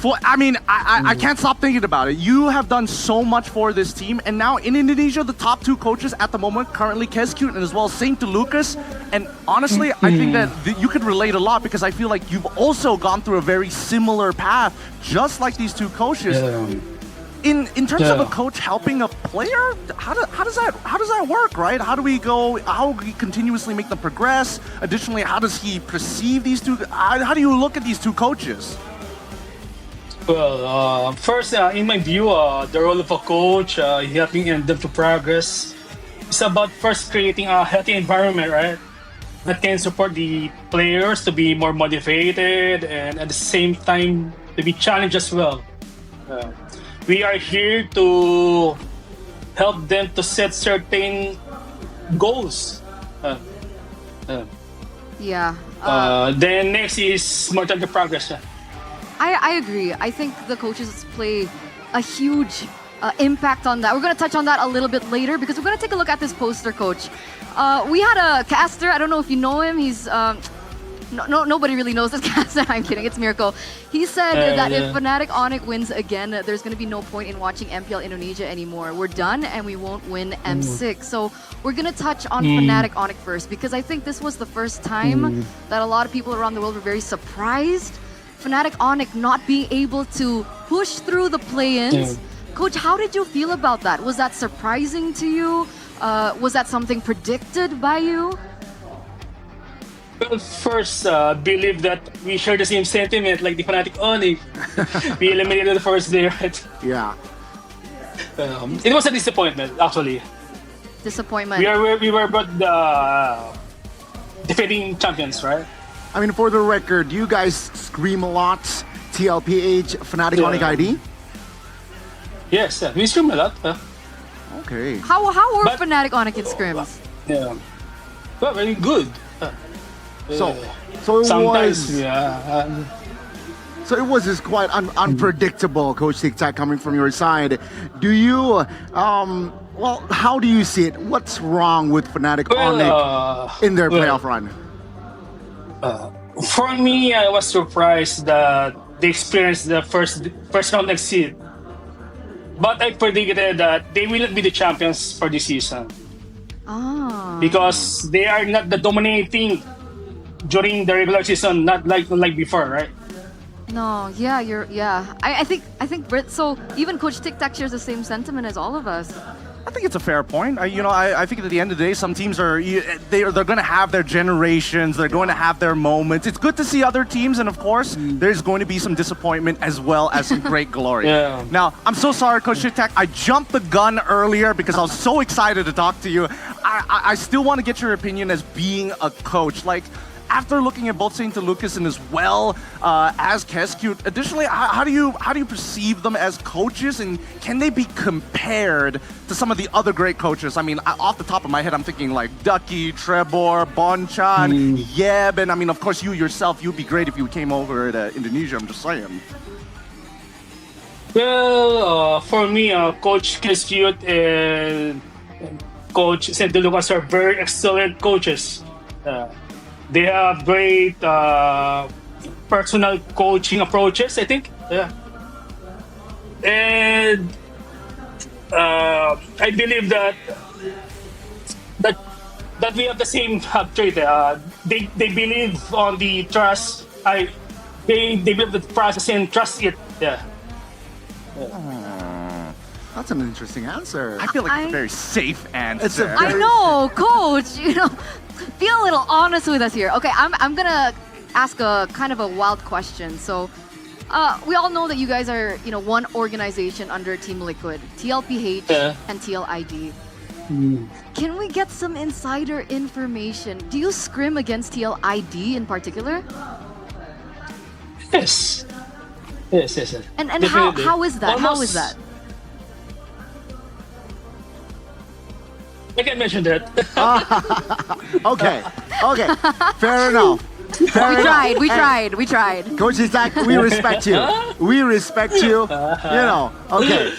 I can't stop thinking about it. You have done so much for this team, and now in Indonesia, the top 2 coaches at the moment, currently Kezcute and as well as Saint Lucas. And honestly, I think that you could relate a lot because I feel like you've also gone through a very similar path, just like these 2 coaches. In terms of a coach helping a player, how does that work, right? How do we continuously make them progress? Additionally, how does he perceive these 2? How do you look at these 2 coaches? Well, first, in my view, the role of a coach, helping them to progress, is about first creating a healthy environment, right? That can support the players to be more motivated and at the same time to be challenged as well. We are here to help them to set certain goals. Then next is more than the progress. I agree. I think the coaches play a huge impact on that. We're going to touch on that a little bit later because we're going to take a look at this poster, Coach. We had a caster. I don't know if you know him. He's nobody really knows this caster. I'm kidding. It's Mirko. He said that if Fnatic Onyx wins again, there's going to be no point in watching MPL Indonesia anymore. We're done and we won't win M6. So we're going to touch on Fnatic Onyx first because I think this was the first time that a lot of people around the world were very surprised Fnatic Onyx not being able to push through the play-ins. Coach, how did you feel about that? Was that surprising to you? Was that something predicted by you? Well, first, believe that we share the same sentiment like the Fnatic Onyx. We eliminated the first day, right? Yeah. It was a disappointment, actually. Disappointment. We were but the defending champions, right? I mean, for the record, you guys scream a lot. TLPH, Fnatic Onyx ID? Yes, we scream a lot. Okay. How were Fnatic Onyx in scrims? Yeah. Well, very good. So it sometimes, was. So it was just quite unpredictable, Coach Tic Tac, coming from your side. Do you, well, how do you see it? What's wrong with Fnatic Onyx in their playoff run? For me, I was surprised that they experienced the first round exit. But I predicted that they will not be the champions for this season. Because they are not the dominating during the regular season, not like before, right? No, yeah, I think so. Even Coach Tic Tac shares the same sentiment as all of us. I think it's a fair point. I think at the end of the day, some teams they're going to have their generations. They're going to have their moments. It's good to see other teams, and of course, there's going to be some disappointment as well as some great glory. Yeah. Now, I'm so sorry, Coach Tic Tac. I jumped the gun earlier because I was so excited to talk to you. I still want to get your opinion as being a coach. Like, after looking at both St. Lucas and as well as Keskut, additionally, how do you perceive them as coaches, and can they be compared to some of the other great coaches? I mean, off the top of my head, I'm thinking like Ducky, Trebor, Bonchan, Yeb, and I mean, of course, you yourself, you'd be great if you came over to Indonesia. I'm just saying. Well, for me, Coach Keskut and Coach St. Lucas are very excellent coaches. They have great personal coaching approaches, I think. Yeah. And I believe that we have the same trait. They believe on the trust. They believe the process and trust it. Yeah. That's an interesting answer. I feel like it's a very safe answer. I know, Coach. Be a little honest with us here. Okay, I'm gonna ask a kind of a wild question. So, we all know that you guys are one organization under Team Liquid, TLPH and TLID. Can we get some insider information? Do you scrim against TLID in particular? Yes. And how is that? How is that? I can mention that. Okay. Fair enough. We tried. Coach Tic, we respect you. Okay.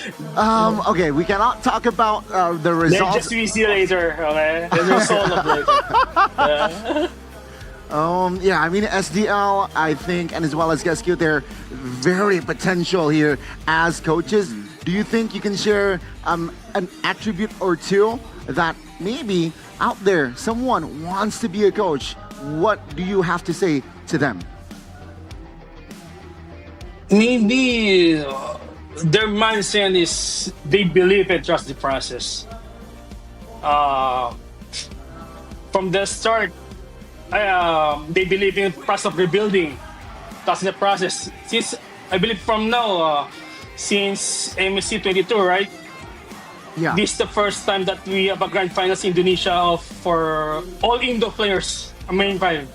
Okay, we cannot talk about the results. Just see later, okay? The result of later. Yeah, I mean, SDL, I think, and as well as Keskut, they're very potential here as coaches. Do you think you can share an attribute or two that maybe out there someone wants to be a coach? What do you have to say to them? Maybe their mindset is they believe and trust the process. From the start, they believe in the process of rebuilding. That's the process. Since I believe from now, since MSC 22, right? Yeah. This is the first time that we have a grand finals in Indonesia for all Indo players, a main five.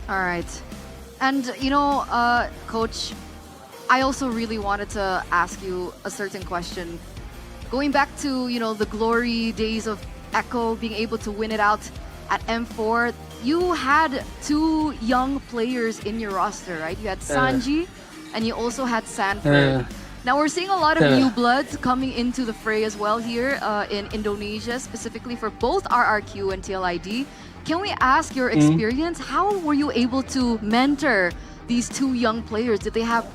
All right. And Coach, I also really wanted to ask you a certain question. Going back to, the glory days of Echo being able to win it out at M4, you had two young players in your roster, right? You had Sanji and you also had Sanford. Now we're seeing a lot of new bloods coming into the fray as well here in Indonesia, specifically for both RRQ and TLID. Can we ask your experience? How were you able to mentor these two young players? Did they have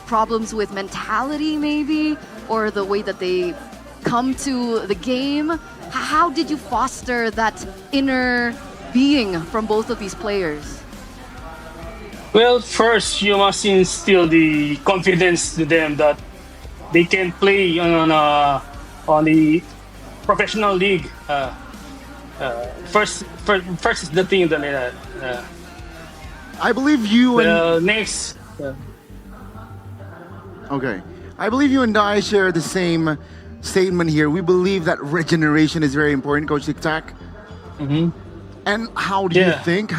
problems with mentality maybe, or the way that they come to the game? How did you foster that inner being from both of these players? Well, first you must instill the confidence to them that they can play on the professional league. First is the thing that I believe you and next. Okay, I believe you and I share the same statement here. We believe that regeneration is very important, Coach Tic Tac. And how do you think,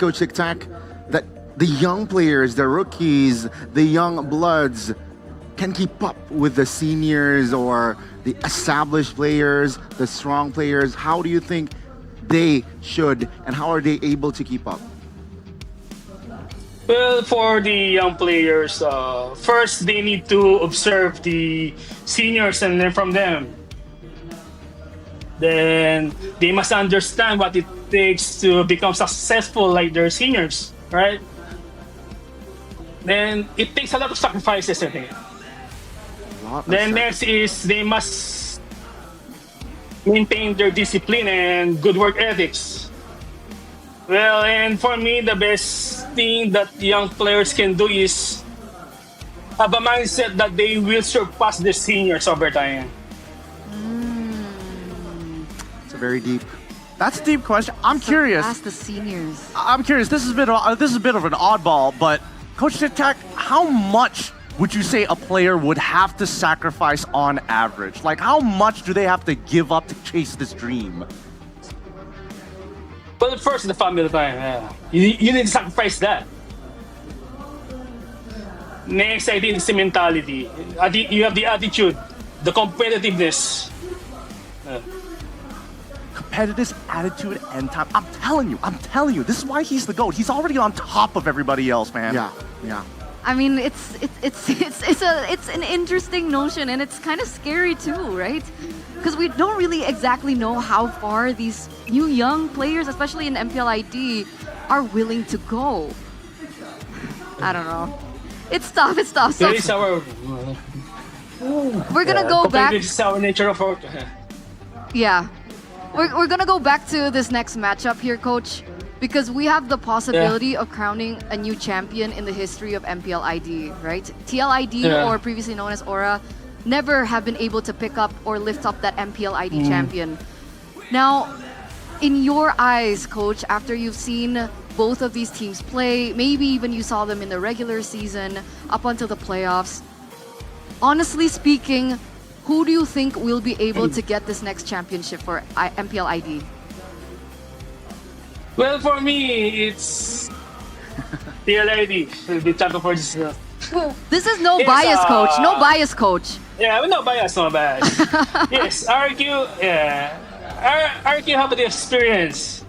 Coach Tic Tac, that the young players, the rookies, the young bloods can keep up with the seniors or the established players, the strong players? How do you think they should, and how are they able to keep up? Well, for the young players, first they need to observe the seniors and learn from them. Then they must understand what it takes to become successful like their seniors, right? Then it takes a lot of sacrifices, I think. Then next is they must maintain their discipline and good work ethics. Well, and for me, the best thing that young players can do is have a mindset that they will surpass the seniors over time. It's a very deep. That's a deep question. I'm curious. Ask the seniors. I'm curious. This is a bit of an oddball, but Coach Tic-Tac, how much would you say a player would have to sacrifice on average? Like, how much do they have to give up to chase this dream? Well, first, the family time. Yeah. You need to sacrifice that. Next, I think it's the mentality. You have the attitude, the competitiveness. Competitive attitude and time. I'm telling you, this is why he's the GOAT. He's already on top of everybody else, man. Yeah. I mean, it's an interesting notion, and it's kind of scary too, right? Because we don't really exactly know how far these new young players, especially in MPL ID, are willing to go. I don't know. It's tough. So That is our. we're gonna go back. This is our nature of our. Yeah. We're gonna go back to this next matchup here, Coach, because we have the possibility of crowning a new champion in the history of MPL ID, right? TLID, or previously known as Aura, never have been able to pick up or lift up that MPL ID champion. Now, in your eyes, Coach, after you've seen both of these teams play, maybe even you saw them in the regular season up until the playoffs, honestly speaking, who do you think will be able to get this next championship for MPL ID? Well, for me, it's TLID. Will be champion for this. This is no bias, Coach. No bias, Coach. Yeah, no bias. Yes, RQ. Yeah, RQ have the experience.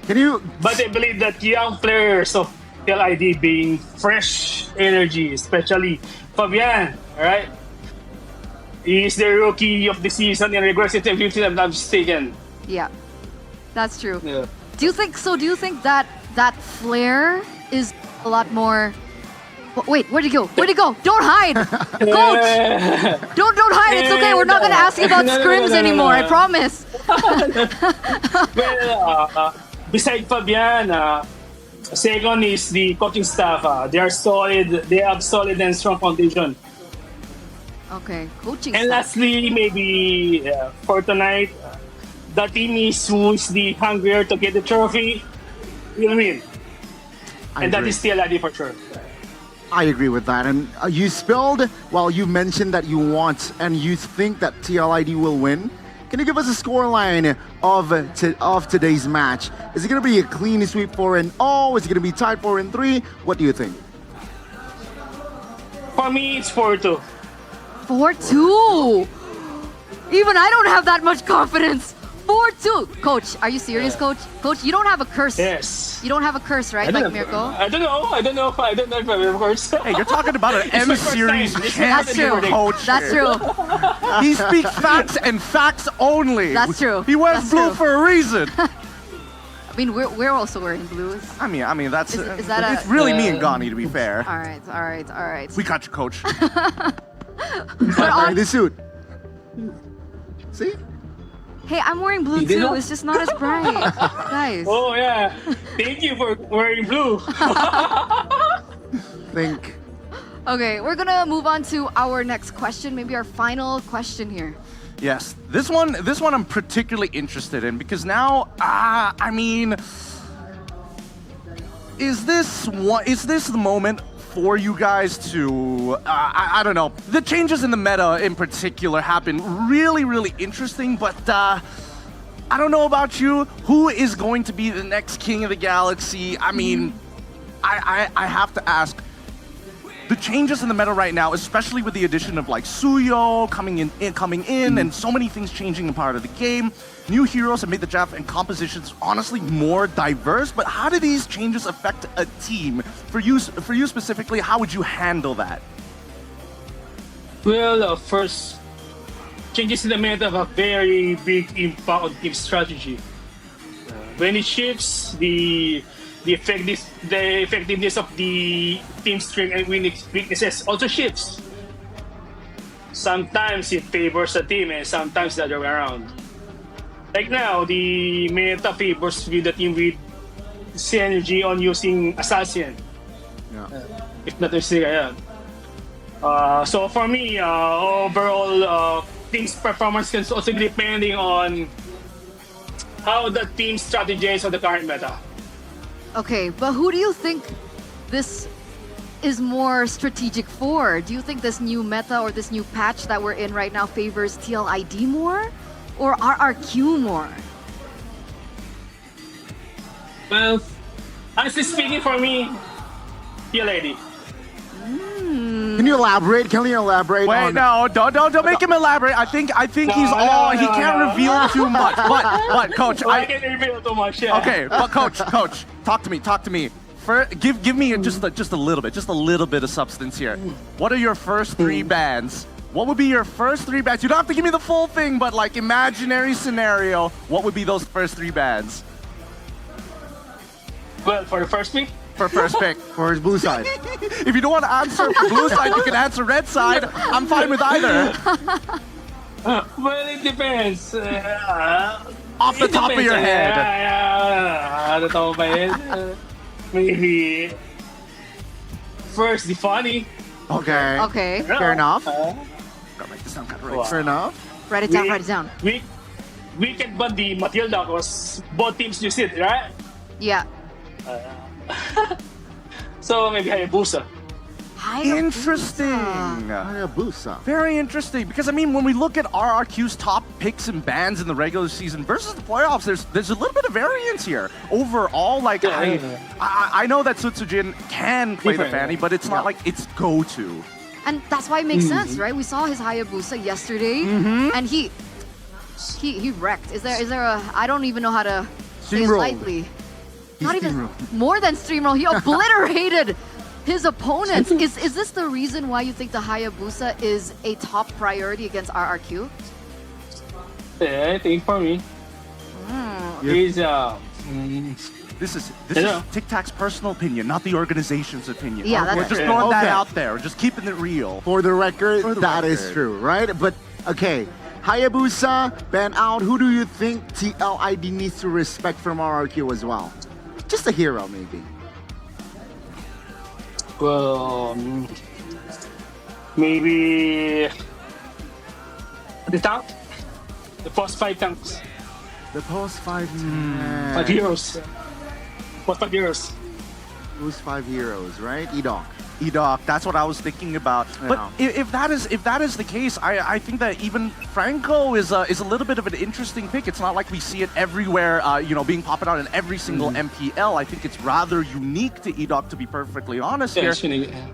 Can you? But I believe that young players of TLID being fresh energy, especially Fabian, right? He's the rookie of the season in regular season, if I'm not mistaken. Yeah, that's true. Yeah. Do you think that flair is a lot more? Wait, where'd he go? Don't hide, Coach. Don't hide. It's okay. We're not gonna ask you about scrims anymore. I promise. Well, besides Fabian, second is the coaching staff. They are solid. They have solid and strong foundation. Okay, coaching And staff. lastly, maybe for tonight, the team who is the hungrier to get the trophy will win. And that is TLID for sure. I agree with that. And you you mentioned that you want and you think that TLID will win. Can you give us a scoreline of today's match? Is it going to be a clean sweep 4-0? Is it going to be tied 4-3? What do you think? For me, it's 4-2. 4-2. Even I don't have that much confidence. 4-2. Coach, are you serious, Coach? Coach, you don't have a curse. Yes. You don't have a curse, right, like Mirko? I don't know if I have a curse. Hey, you're talking about an M Series That's true. coach. That's true. He speaks facts and facts only. That's true. He wears That's blue true. for a reason. I mean, we're also wearing blues. I mean that's Is that it's a- really me and Gani, to be fair. All right. We got you, coach. Wearing the suit. See? Hey, I'm wearing blue You did too. not? It's just not as bright, guys. Oh yeah. Thank you for wearing blue. Think. Okay, we're gonna move on to our next question. Maybe our final question here. Yes, this one I'm particularly interested in because now, I mean, is this the moment for you guys to, I don't know, the changes in the meta in particular have been really interesting, but I don't know about you, who is going to be the next king of the galaxy? I mean, I have to ask, the changes in the meta right now, especially with the addition of like Suyo coming in, and so many things changing in part of the game. New heroes have made the draft and compositions honestly more diverse. But how do these changes affect a team? For you specifically, how would you handle that? Well, first, changes in the meta have a very big impact on team strategy. When it shifts, the effectiveness of the team strength and weaknesses also shifts. Sometimes it favors the team and sometimes the other way around. Like now, the meta favors with the team with synergy on using Assassin. If not mistaken, so for me, overall, team's performance can also be depending on how the team strategies on the current meta. Okay, but who do you think this is more strategic for? Do you think this new meta or this new patch that we're in right now favors TLID more or RRQ more? Well, honestly speaking, for me, TLID. Can you elaborate? Can you elaborate? Wait, no, don't make him elaborate. I think he's all. He can't reveal too much. But coach, I can't reveal too much. Yeah. Okay, but coach, talk to me. Give me just a little bit of substance here. What are your first 3 bans? What would be your first 3 bans? You don't have to give me the full thing, but like imaginary scenario, what would be those first 3 bans? Well, for the first pick. For first pick. For his blue side. If you don't want to answer for blue side, you can answer red side. I'm fine with either. Well, it depends. Off the top of your head. Yeah. The top of my head. Maybe first the funny. Okay. Okay. Fair enough. Gotta make this sound kind of right. Fair enough. Write it down. We can ban the Matilda because both teams use it, right? Yeah. So maybe Hayabusa. Interesting. Hayabusa. Very interesting. Because I mean, when we look at RRQ's top picks and bans in the regular season versus the playoffs, there's a little bit of variance here. Overall, like I know that Sutsujin can play the Fanny, but it's not like it's go-to. And that's why it makes sense, right? We saw his Hayabusa yesterday, and he wrecked. Is there a? I don't even know how to say it lightly. Not even more than streamroll. He obliterated his opponents. Is this the reason why you think the Hayabusa is a top priority against RRQ? Yeah, I think for me, he's This is Tic Tac's personal opinion, not the organization's opinion. Yeah, that's We're just throwing that out there. We're just keeping it real. For the record, that is true, right? But okay, Hayabusa, ban out. Who do you think TLID needs to respect from RRQ as well? Just a hero, maybe. well, maybe the tank, the post 5 tanks, The post 5 5 heroes. Post 5 heroes. Who's 5 heroes, right? Edok. Edok, that's what I was thinking about. But if that is the case, I think that even Franco is a little bit of an interesting pick. It's not like we see it everywhere, being popping out in every single MPL. I think it's rather unique to Edok, to be perfectly honest here.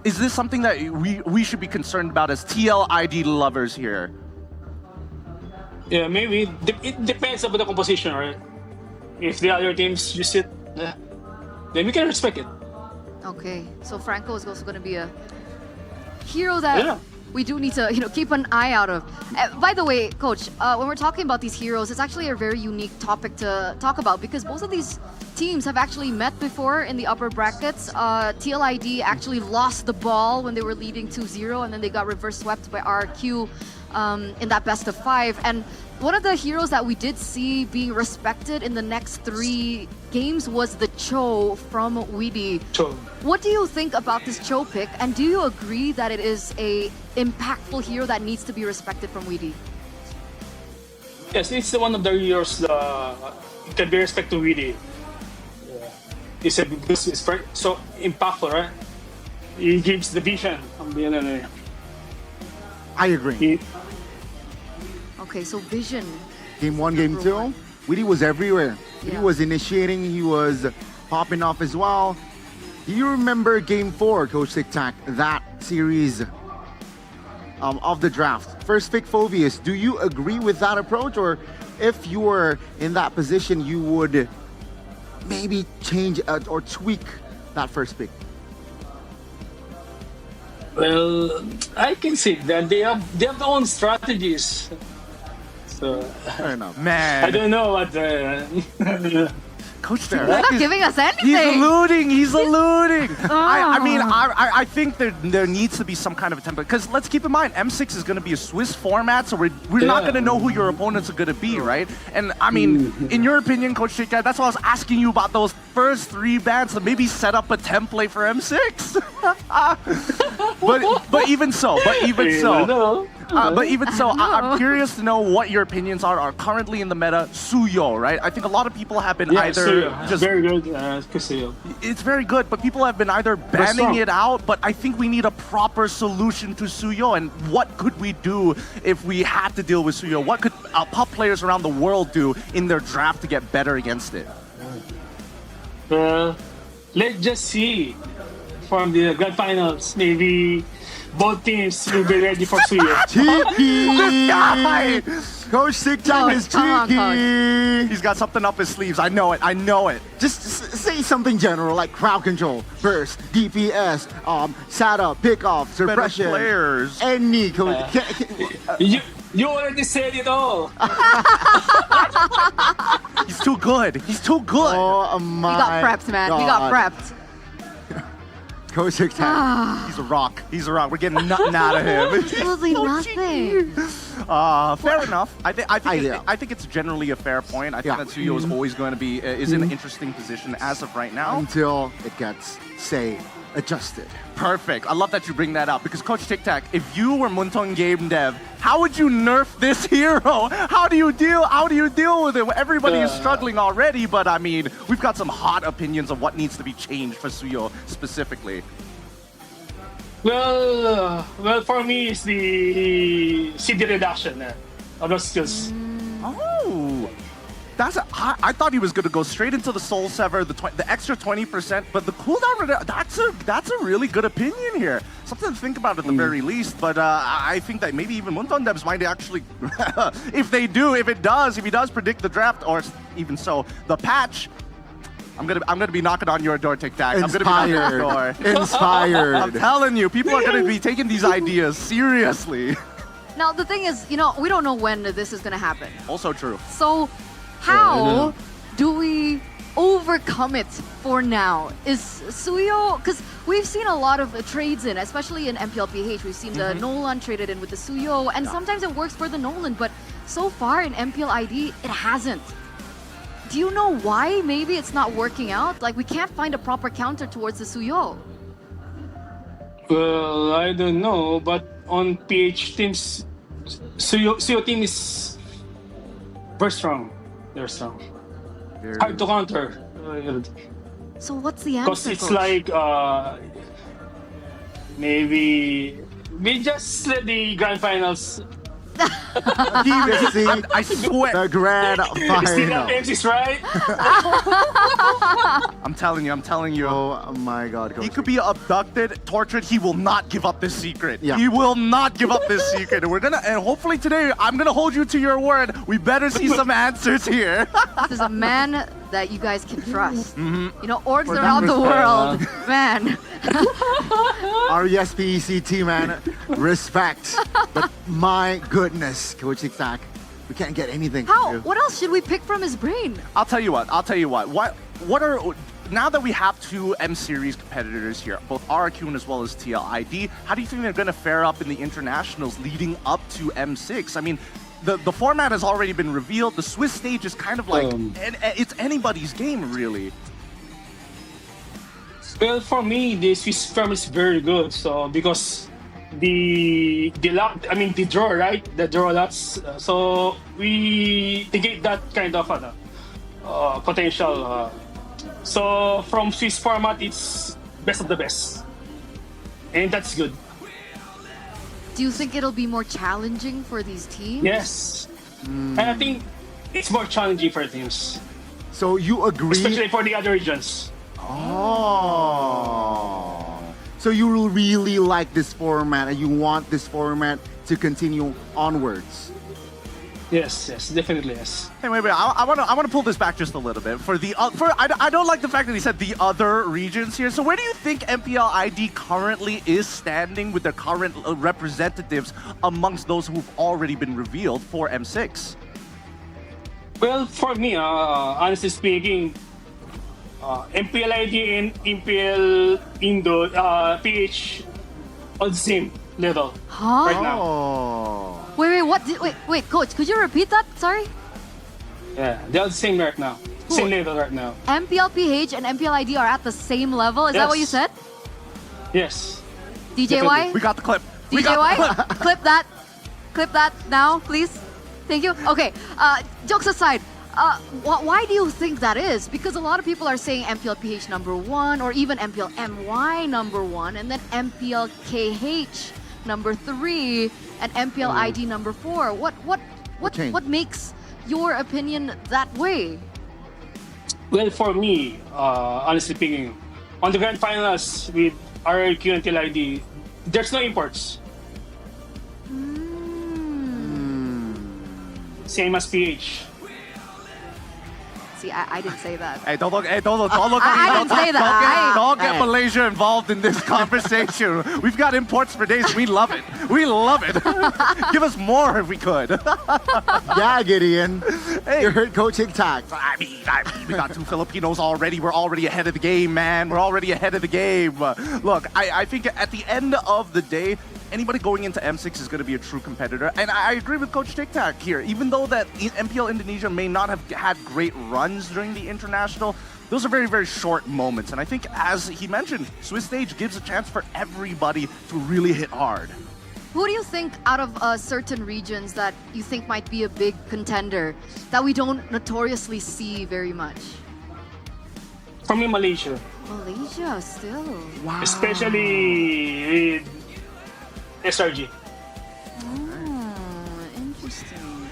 Is this something that we should be concerned about as TLID lovers here? Yeah, maybe it depends on the composition, right? If the other teams use it, then we can respect it. Okay, so Franco is also going to be a hero that we do need to, keep an eye out of. By the way, Coach, when we're talking about these heroes, it's actually a very unique topic to talk about because both of these teams have actually met before in the upper brackets. TLID actually lost the ball when they were leading 2-0, and then they got reverse swept by RQ in that best of 5. And one of the heroes that we did see being respected in the next 3 games was the Cho from Weedy. Cho. What do you think about this Cho pick, and do you agree that it is a impactful hero that needs to be respected from Weedy? Yes, it's one of the heroes that can be respected to Weedy. It's so impactful, right? He gives the vision of the enemy. I agree. Okay, so vision. Game 1, game 2, Weedy was everywhere. He was initiating, he was popping off as well. Do you remember game 4, Coach Tic Tac, that series of the draft? First pick Phoveus, do you agree with that approach? Or if you were in that position, you would maybe change or tweak that first pick? Well, I can see that they have their own strategies. So, fair enough. Man, I don't know what. Coach He's not giving us anything. He's alluding. I mean, Oh. I think there needs to be some kind of a template. Because let's keep in mind, M6 is going to be a Swiss format, so we're not going to know who your opponents are going to be, right? And I mean, in your opinion, Coach Chica, that's why I was asking you about those first 3 bans to maybe set up a template for M6. but even so, I'm curious to know what your opinions are currently in the meta. Suyo, right? I think a lot of people have been either Suyo. just Very good, Suyo. it's very good, but people have been either banning it out, but I think we need a proper solution to Suyo. And what could we do if we had to deal with Suyo? What could pop players around the world do in their draft to get better against it? Let's just see from the grand finals. Maybe both teams will be ready for Suyo. Cheeky! Coach TikTok is come on, cheeky! He's got something up his sleeves. I know it. Just say something general like crowd control, burst, DPS, setup, pickoff, suppression. players. Any coach. You already said it all. He's too good. Oh my We got prepped, man. God. We got prepped. Coach TikTok. He's a rock. We're getting nothing out of him. Absolutely nothing. Fair enough. I think it's generally a fair point. I think that Suyo is always going to be is in an interesting position as of right now. Until it gets, say, adjusted. Perfect. I love that you bring that up because Coach Tic Tac, if you were Muntong game dev, how would you nerf this hero? How do you deal with it? Everybody is struggling already, but I mean, we've got some hot opinions of what needs to be changed for Suyo specifically. Well, for me, it's the CD reduction of those skills. Oh, I thought he was going to go straight into the Soul Sever, the extra 20%, but the cooldown, that's a really good opinion here. Something to think about at the very least, but I think that maybe even Muntong devs might actually, if he does predict the draft, or even so, the patch, I'm gonna be knocking on your door, Tic Tac. I'm gonna be knocking on your door. Inspired. I'm telling you, people are gonna be taking these ideas seriously. Now, the thing is, we don't know when this is going to happen. Also true. So, how do we overcome it for now? Is Suyo, because we've seen a lot of trades in, especially in MPL PH, we've seen the Nolan traded in with the Suyo, and sometimes it works for the Nolan, but so far in MPL ID, it hasn't. Do you know why maybe it's not working out? Like, we can't find a proper counter towards the Suyo. Well, I don't know, but on PH teams, Suyo team is very strong. They're strong. Hard to counter. So what's the answer, Because it's Coach? like, maybe we just let the grand finals. I swear. The grand Still final. MC's right. I'm telling you. Oh my God, Coach. He could be abducted, tortured. He will not give up this secret. Yeah. He will not give up this secret. And hopefully today, I'm gonna hold you to your word. We better see some answers here. This is a man that you guys can trust. Orgs For that around the respect, world. Man. RESPECT, man. Respect. But my goodness, Coach Tic Tac, we can't get anything from How? you. What else should we pick from his brain? I'll tell you what. What are now that we have two M Series competitors here, both RRQ as well as TLID, how do you think they're going to fare up in the internationals leading up to M6? I mean, the format has already been revealed. The Swiss stage is kind of like it's anybody's game, really. Well, for me, the Swiss form is very good. So because the draw, right? The draw lots. So we get that kind of potential. So from Swiss format, it's best of the best, and that's good. Do you think it'll be more challenging for these teams? Yes, and I think it's more challenging for teams. So you agree? Especially for the other regions. Oh. So you really like this format and you want this format to continue onwards? Yes, definitely yes. Hey, wait, I want to pull this back just a little bit. I don't like the fact that he said the other regions here. So where do you think MPL ID currently is standing with their current representatives amongst those who've already been revealed for M6? Well, for me, honestly speaking, MPL ID and MPL Indo PH on the same level Huh? right now. Wait, what? Wait, coach, could you repeat that? Sorry. Yeah, they're the same right now. Same level right now. MPL PH and MPL ID are at the same level. Is that what you said? Yes. DJY? We got the clip. DJY? Clip that. Clip that now, please. Thank you. Okay, jokes aside, why do you think that is? Because a lot of people are saying MPL PH number 1 or even MPL MY number 1 and then MPL KH number 3 and MPL ID number 4. What makes your opinion that way? Well, for me, honestly speaking, on the grand finals with RRQ and TLID, there's no imports. Same as PH. See, I didn't say that. Hey, don't look at me. I didn't say that. Don't get Malaysia involved in this conversation. We've got imports for days. We love it. We love it. Give us more if we could. Yeah, Gideon. Hey. You heard Coach TikTok. I mean, we got 2 Filipinos already. We're already ahead of the game, man. We're already ahead of the game. Look, I think at the end of the day, anybody going into M6 is going to be a true competitor. And I agree with Coach TikTok here. Even though that MPL Indonesia may not have had great runs during the international, those are very, very short moments. And I think, as he mentioned, Swiss stage gives a chance for everybody to really hit hard. Who do you think out of certain regions that you think might be a big contender that we don't notoriously see very much? For me, Malaysia. Malaysia still. Wow. Especially with SRG. Interesting.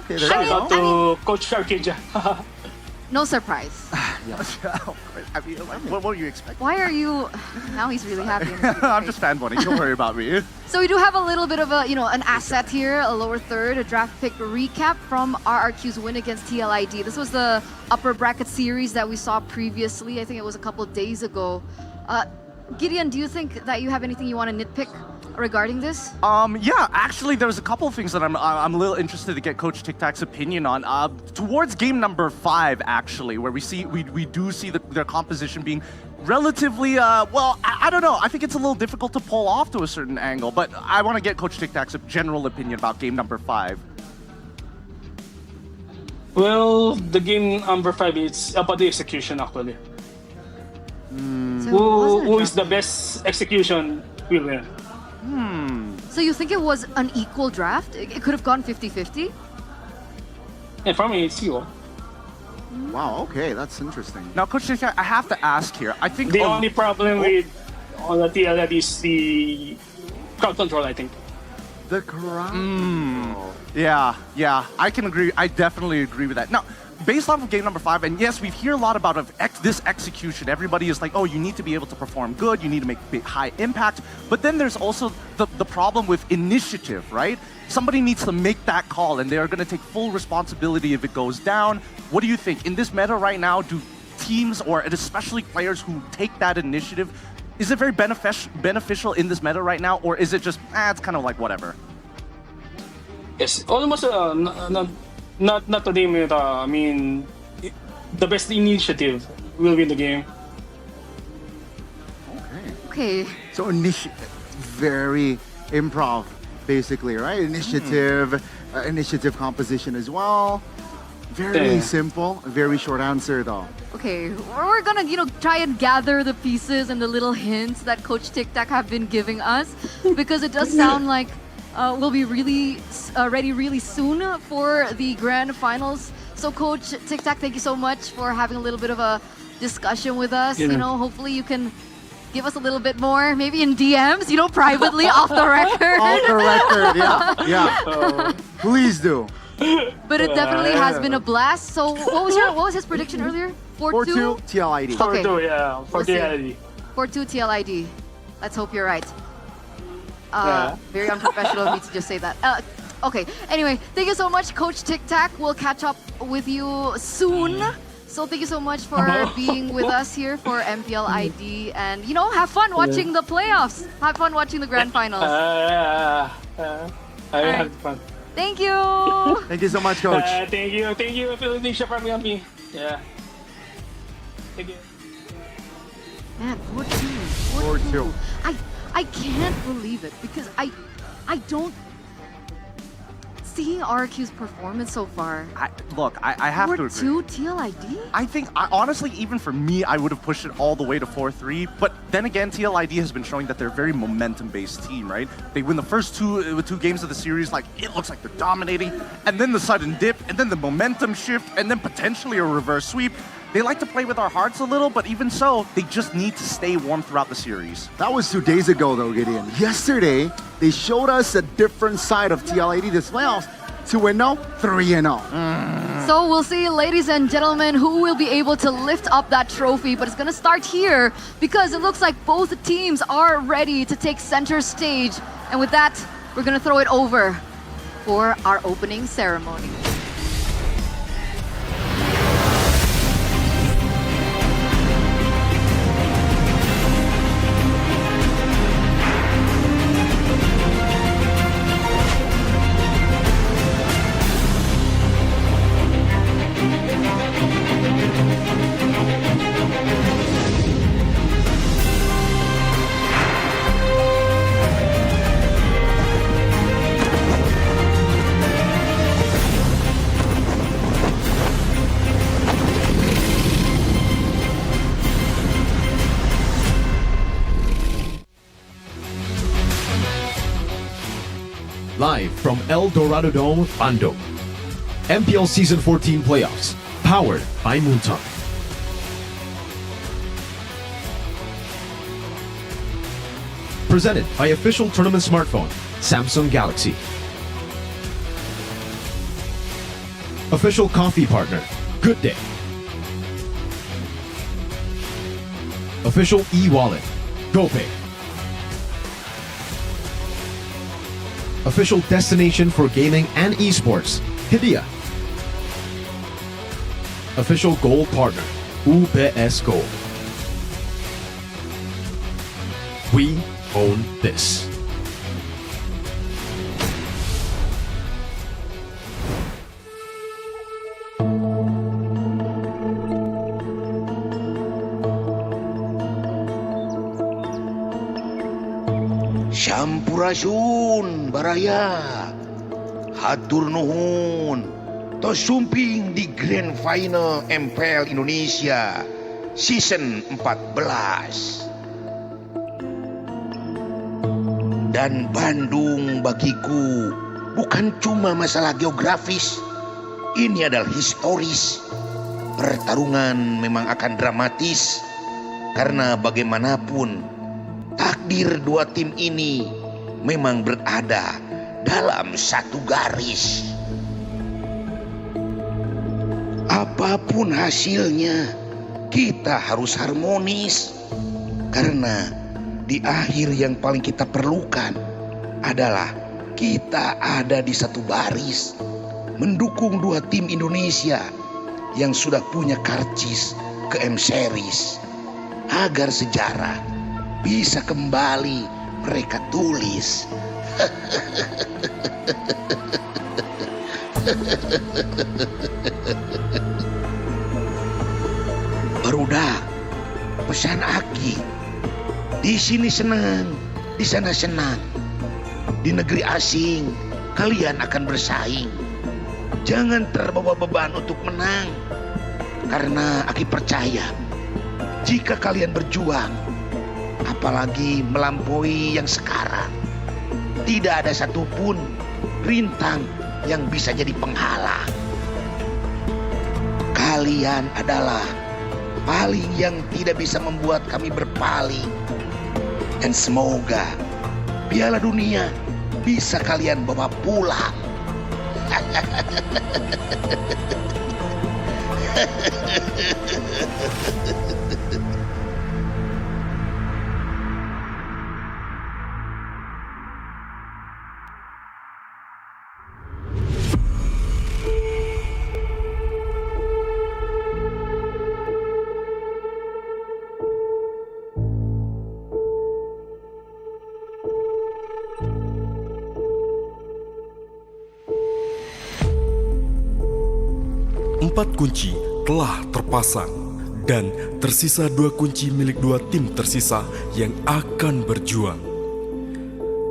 Okay, Shout out to Coach Arcadia. No surprise. I mean, what were you expecting? Why are you... Now he's really happy. I'm just fanboying. Don't worry about me. So we do have a little bit of a, an asset here, a lower third, a draft pick recap from RRQ's win against TLID. This was the upper bracket series that we saw previously. I think it was a couple of days ago. Gideon, do you think that you have anything you want to nitpick regarding this? Yeah, actually, there's a couple of things that I'm a little interested to get Coach TikTok's opinion on. Towards game number 5, actually, where we do see their composition being relatively well, I don't know. I think it's a little difficult to pull off to a certain angle, but I want to get Coach TikTok's general opinion about game number 5. Well, the game number 5 is about the execution actually. Who is the best execution will win. So you think it was an equal draft? It could have gone 50-50? Yeah, for me, it's you. Wow, okay, that's interesting. Now, Coach TikTok, I have to ask here. I think the only problem with on the TLD is the crowd control, I think. The crowd. Yeah, I can agree. I definitely agree with that. Now, based off of game number 5, and yes, we hear a lot about this execution. Everybody is like, oh, you need to be able to perform good, you need to make big, high impact. But then there's also the problem with initiative, right? Somebody needs to make that call, and they're going to take full responsibility if it goes down. What do you think? In this meta right now, do teams, or especially players who take that initiative, is it very beneficial in this meta right now, or is it just, it's kind of like whatever? Yes, almost not today meta. I mean, the best initiative will win the game. Okay. So very improv, basically, right? Initiative, initiative composition as well. Very simple, very short answer though. Okay, we're gonna, try and gather the pieces and the little hints that Coach TikTok have been giving us, because it does sound like we'll be really ready really soon for the grand finals. So Coach TikTok, thank you so much for having a little bit of a discussion with us. Hopefully you can give us a little bit more, maybe in DMs, privately, off the record. Off the record, yeah. Please do. But it definitely has been a blast. So what was his prediction earlier? 4-2 TLID. 4-2, yeah, for TLID. 4-2 TLID. Let's hope you're right. Very unprofessional of me to just say that. Okay, anyway, thank you so much, Coach TikTok. We'll catch up with you soon. So thank you so much for being with us here for MPL ID. And, have fun watching the playoffs. Have fun watching the grand finals. I had fun. Thank you. Thank you so much, Coach. Thank you, Indonesia, for having me. Yeah. Man, 4-2. I can't believe it because I don't. Seeing RQ's performance so far. I have to agree. 4-2 TLID? I think, honestly, even for me, I would have pushed it all the way to 4-3. But then again, TLID has been showing that they're a very momentum-based team, right? They win the first two games of the series, like, it looks like they're dominating. And then the sudden dip, and then the momentum shift, and then potentially a reverse sweep. They like to play with our hearts a little, but even so, they just need to stay warm throughout the series. That was 2 days ago, though, Gideon. Yesterday, they showed us a different side of TLID this playoffs. 2-0, 3-0. So we'll see, ladies and gentlemen, who will be able to lift up that trophy. But it's going to start here because it looks like both teams are ready to take center stage. And with that, we're going to throw it over for our opening ceremony. Live from El Dorado Dome, Bandung. MPL Season 14 Playoffs, powered by Montage. Presented by official tournament smartphone, Samsung Galaxy. Official coffee partner, Good Day. Official e-wallet, GoPay. Official destination for gaming and esports, Hidea. Official gold partner, UBS Gold. We own this. Sampurasun baraya, hatur nuhun, tos sumping di Grand Final MPL Indonesia Season 14. Dan Bandung bagiku bukan cuma masalah geografis, ini adalah historis. Pertarungan memang akan dramatis, karena bagaimanapun takdir dua tim ini memang berada dalam satu garis. Apapun hasilnya, kita harus harmonis, karena di akhir yang paling kita perlukan adalah kita ada di satu baris mendukung dua tim Indonesia yang sudah punya karcis ke M-Series, agar sejarah bisa kembali mereka tulis. Barudak, pesan Aki. Di sini senang, di sana senang. Di negeri asing, kalian akan bersaing. Jangan terbawa beban untuk menang. Karena Aki percaya, jika kalian berjuang, apalagi melampaui yang sekarang, tidak ada satupun rintang yang bisa jadi penghalang. Kalian adalah paling yang tidak bisa membuat kami berpaling. Dan semoga Piala Dunia bisa kalian bawa pulang. Empat kunci telah terpasang Dan tersisa 2 kunci milik 2 tim tersisa yang akan berjuang.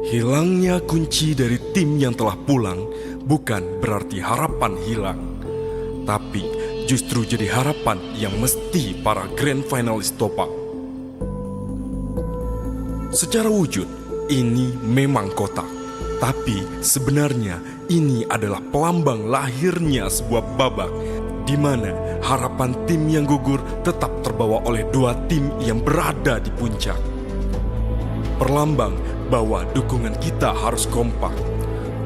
Hilangnya kunci dari tim yang telah pulang bukan berarti harapan hilang, tapi justru jadi harapan yang mesti para grand finalis topang. Secara wujud, ini memang kotak, tapi sebenarnya ini adalah pelambang lahirnya sebuah babak di mana harapan tim yang gugur tetap terbawa oleh 2 tim yang berada di puncak. Perlambang bahwa dukungan kita harus kompak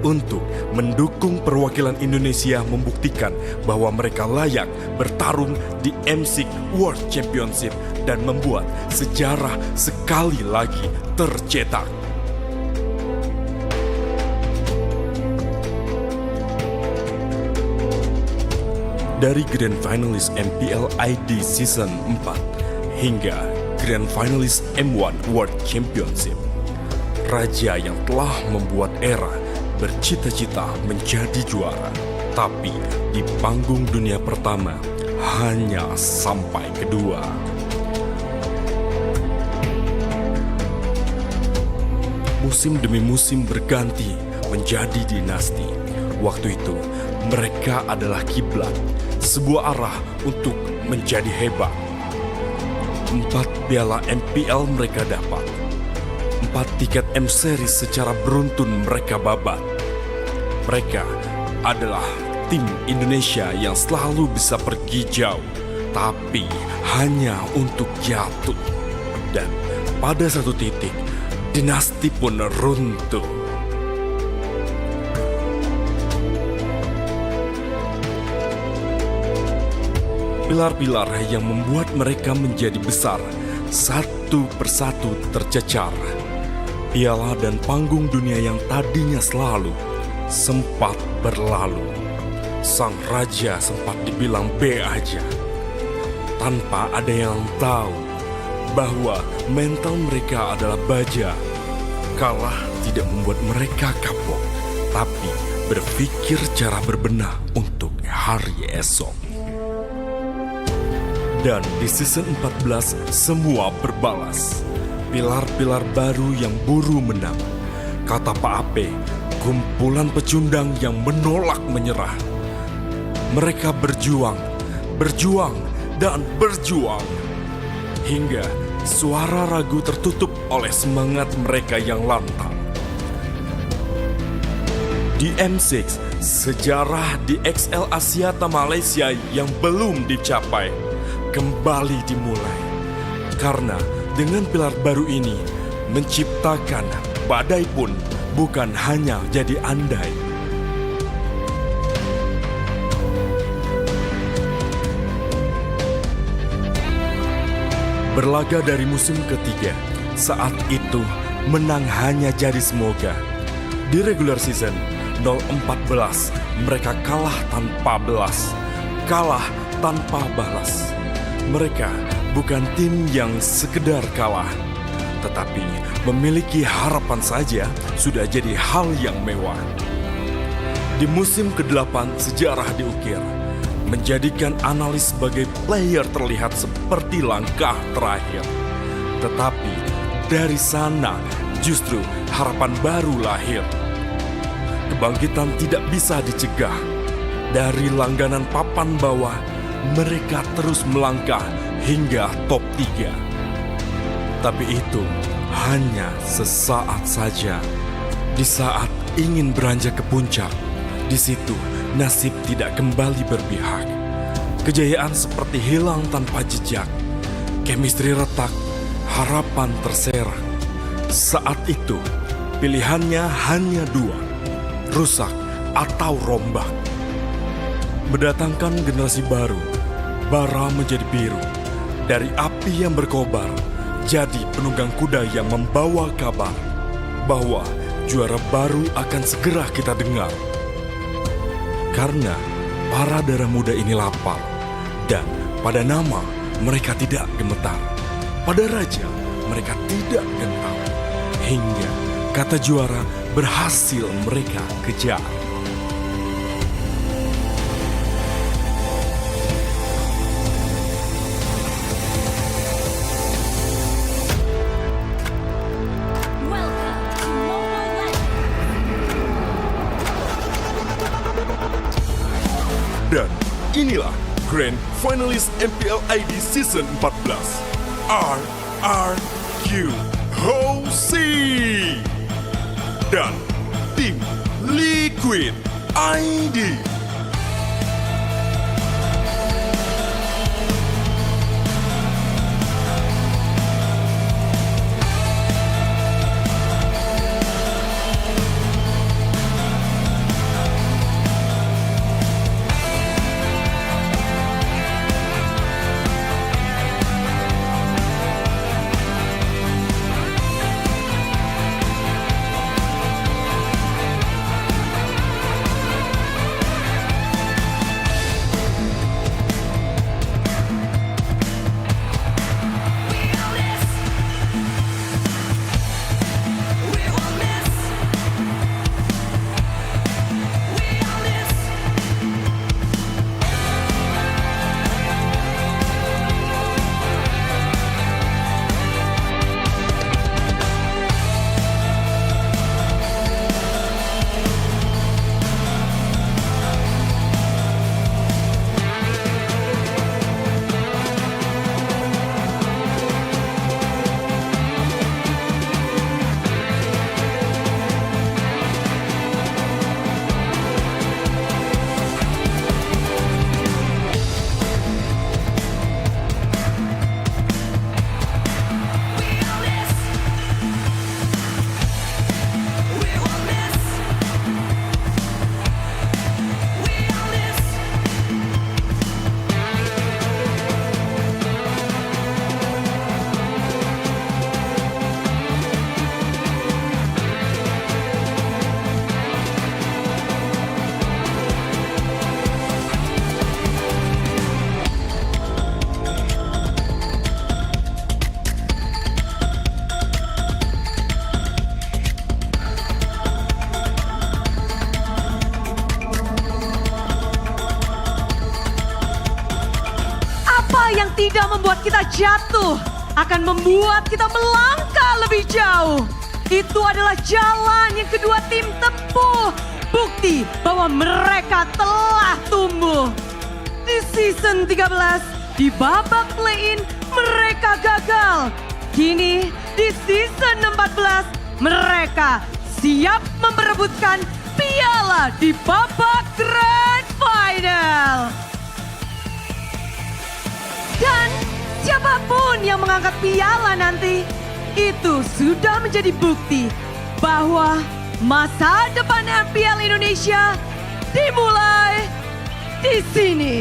untuk mendukung perwakilan Indonesia membuktikan bahwa mereka layak bertarung di M6 World Championship dan membuat sejarah sekali lagi tercetak. Dari Grand Finalis MPL ID Season 4 hingga Grand Finalis M1 World Championship, raja yang telah membuat era bercita-cita menjadi juara, tapi di panggung dunia pertama hanya sampai kedua. Musim demi musim berganti menjadi dinasti. Waktu itu mereka adalah kiblat, sebuah arah untuk menjadi hebat. 4 piala MPL mereka dapat. 4 tiket M-Series secara beruntun mereka babat. Mereka adalah tim Indonesia yang selalu bisa pergi jauh, tapi hanya untuk jatuh. Dan pada satu titik, dinasti pun runtuh. Pilar-pilar yang membuat mereka menjadi besar satu persatu tercecar. Piala dan panggung dunia yang tadinya selalu sempat berlalu. Sang raja sempat dibilang B aja, tanpa ada yang tahu bahwa mental mereka adalah baja. Kalah tidak membuat mereka kapok, tapi berpikir cara berbenah untuk hari esok. Dan di season 14 semua berbalas. Pilar-pilar baru yang buru menang. Kata Pak Ape, kumpulan pecundang yang menolak menyerah. Mereka berjuang, berjuang, dan berjuang. Hingga suara ragu tertutup oleh semangat mereka yang lantang. Di M6, sejarah di XL Asiata Malaysia yang belum dicapai kembali dimulai. Karena dengan pilar baru ini menciptakan badai pun bukan hanya jadi andai. Berlaga dari musim ketiga, saat itu menang hanya jadi semoga. Di regular season 0-14 mereka kalah tanpa belas, kalah tanpa balas. Mereka bukan tim yang sekedar kalah, tetapi memiliki harapan saja sudah jadi hal yang mewah. Di musim ke-8 sejarah diukir, menjadikan analis sebagai player terlihat seperti langkah terakhir. Tetapi dari sana justru harapan baru lahir. Kebangkitan tidak bisa dicegah. Dari langganan papan bawah, mereka terus melangkah hingga top 3. Tapi itu hanya sesaat saja. Di saat ingin beranjak ke puncak, di situ nasib tidak kembali berpihak. Kejayaan seperti hilang tanpa jejak. Chemistry retak, harapan terserak. Saat itu, pilihannya hanya 2, rusak atau rombak. Mendatangkan generasi baru, bara menjadi biru. Dari api yang berkobar, jadi penunggang kuda yang membawa kabar bahwa juara baru akan segera kita dengar. Karena para darah muda ini lapar, dan pada nama mereka tidak gemetar. Pada raja mereka tidak gentar. Hingga kata juara berhasil mereka kejar. Grand Finalist MPL ID Season 14, RRQ Hosi dan tim Liquid ID. Yang tidak membuat kita jatuh akan membuat kita melangkah lebih jauh. Itu adalah jalan yang kedua tim tempuh. Bukti bahwa mereka telah tumbuh. Di season 13, di babak play-in mereka gagal. Kini di season 14 mereka siap memperebutkan piala di babak Grand Final. Dan siapapun yang mengangkat piala nanti, itu sudah menjadi bukti bahwa masa depan MPL Indonesia dimulai di sini.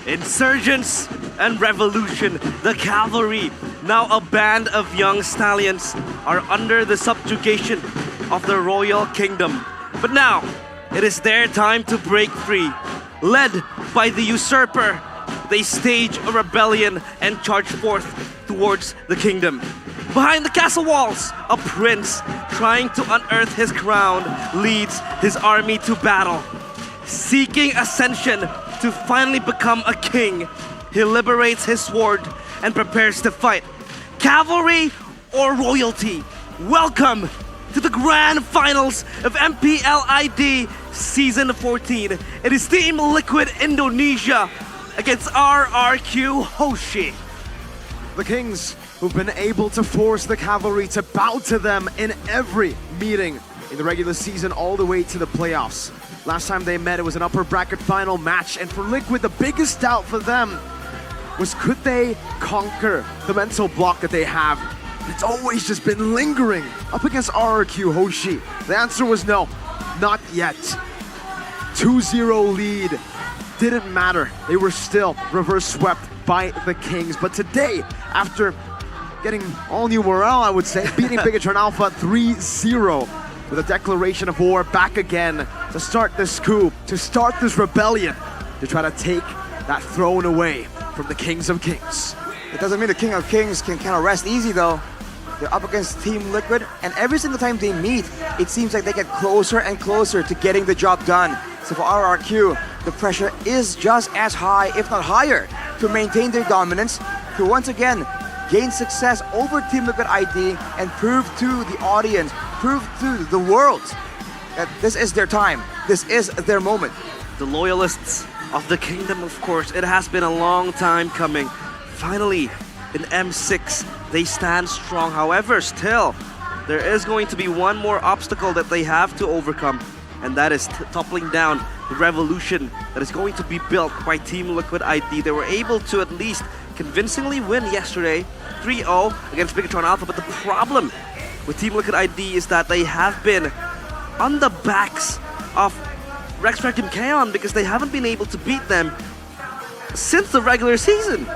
Insurgents and revolution, the cavalry, now a band of young stallions, are under the subjugation of the royal kingdom. But now, it is their time to break free. Led by the usurper, they stage a rebellion and charge forth towards the kingdom. Behind the castle walls, a prince trying to unearth his crown leads his army to battle. Seeking ascension to finally become a king, he liberates his sword and prepares to fight. Cavalry or royalty? Welcome to the grand finals of MPL ID Season 14. It is Team Liquid Indonesia against RRQ Hoshi. The Kings, who've been able to force the cavalry to bow to them in every meeting in the regular season all the way to the playoffs. Last time they met, it was an upper bracket final match, and for Liquid, the biggest doubt for them was could they conquer the mental block that they have? It's always just been lingering up against RRQ Hoshi. The answer was no, not yet. 2-0 lead. Didn't matter. They were still reverse swept by the Kings. But today, after getting all new morale, I would say, beating Bigatron Alpha 3-0 with a declaration of war back again to start this coup, to start this rebellion, to try to take that throne away from the Kings of Kings. It doesn't mean the King of Kings can kind of rest easy though. They're up against Team Liquid, and every single time they meet, it seems like they get closer and closer to getting the job done. So for RRQ, the pressure is just as high, if not higher, to maintain their dominance, to once again gain success over Team Liquid ID and prove to the audience, prove to the world that this is their time, this is their moment. The loyalists of the kingdom, of course, it has been a long time coming. Finally, in M6, they stand strong. However, still, there is going to be one more obstacle that they have to overcome, and that is toppling down the revolution that is going to be built by Team Liquid ID. They were able to at least convincingly win yesterday, 3-0 against Bigatron Alpha, but the problem with Team Liquid ID is that they have been on the backs of Rex Team Kaon because they haven't been able to beat them since the regular season.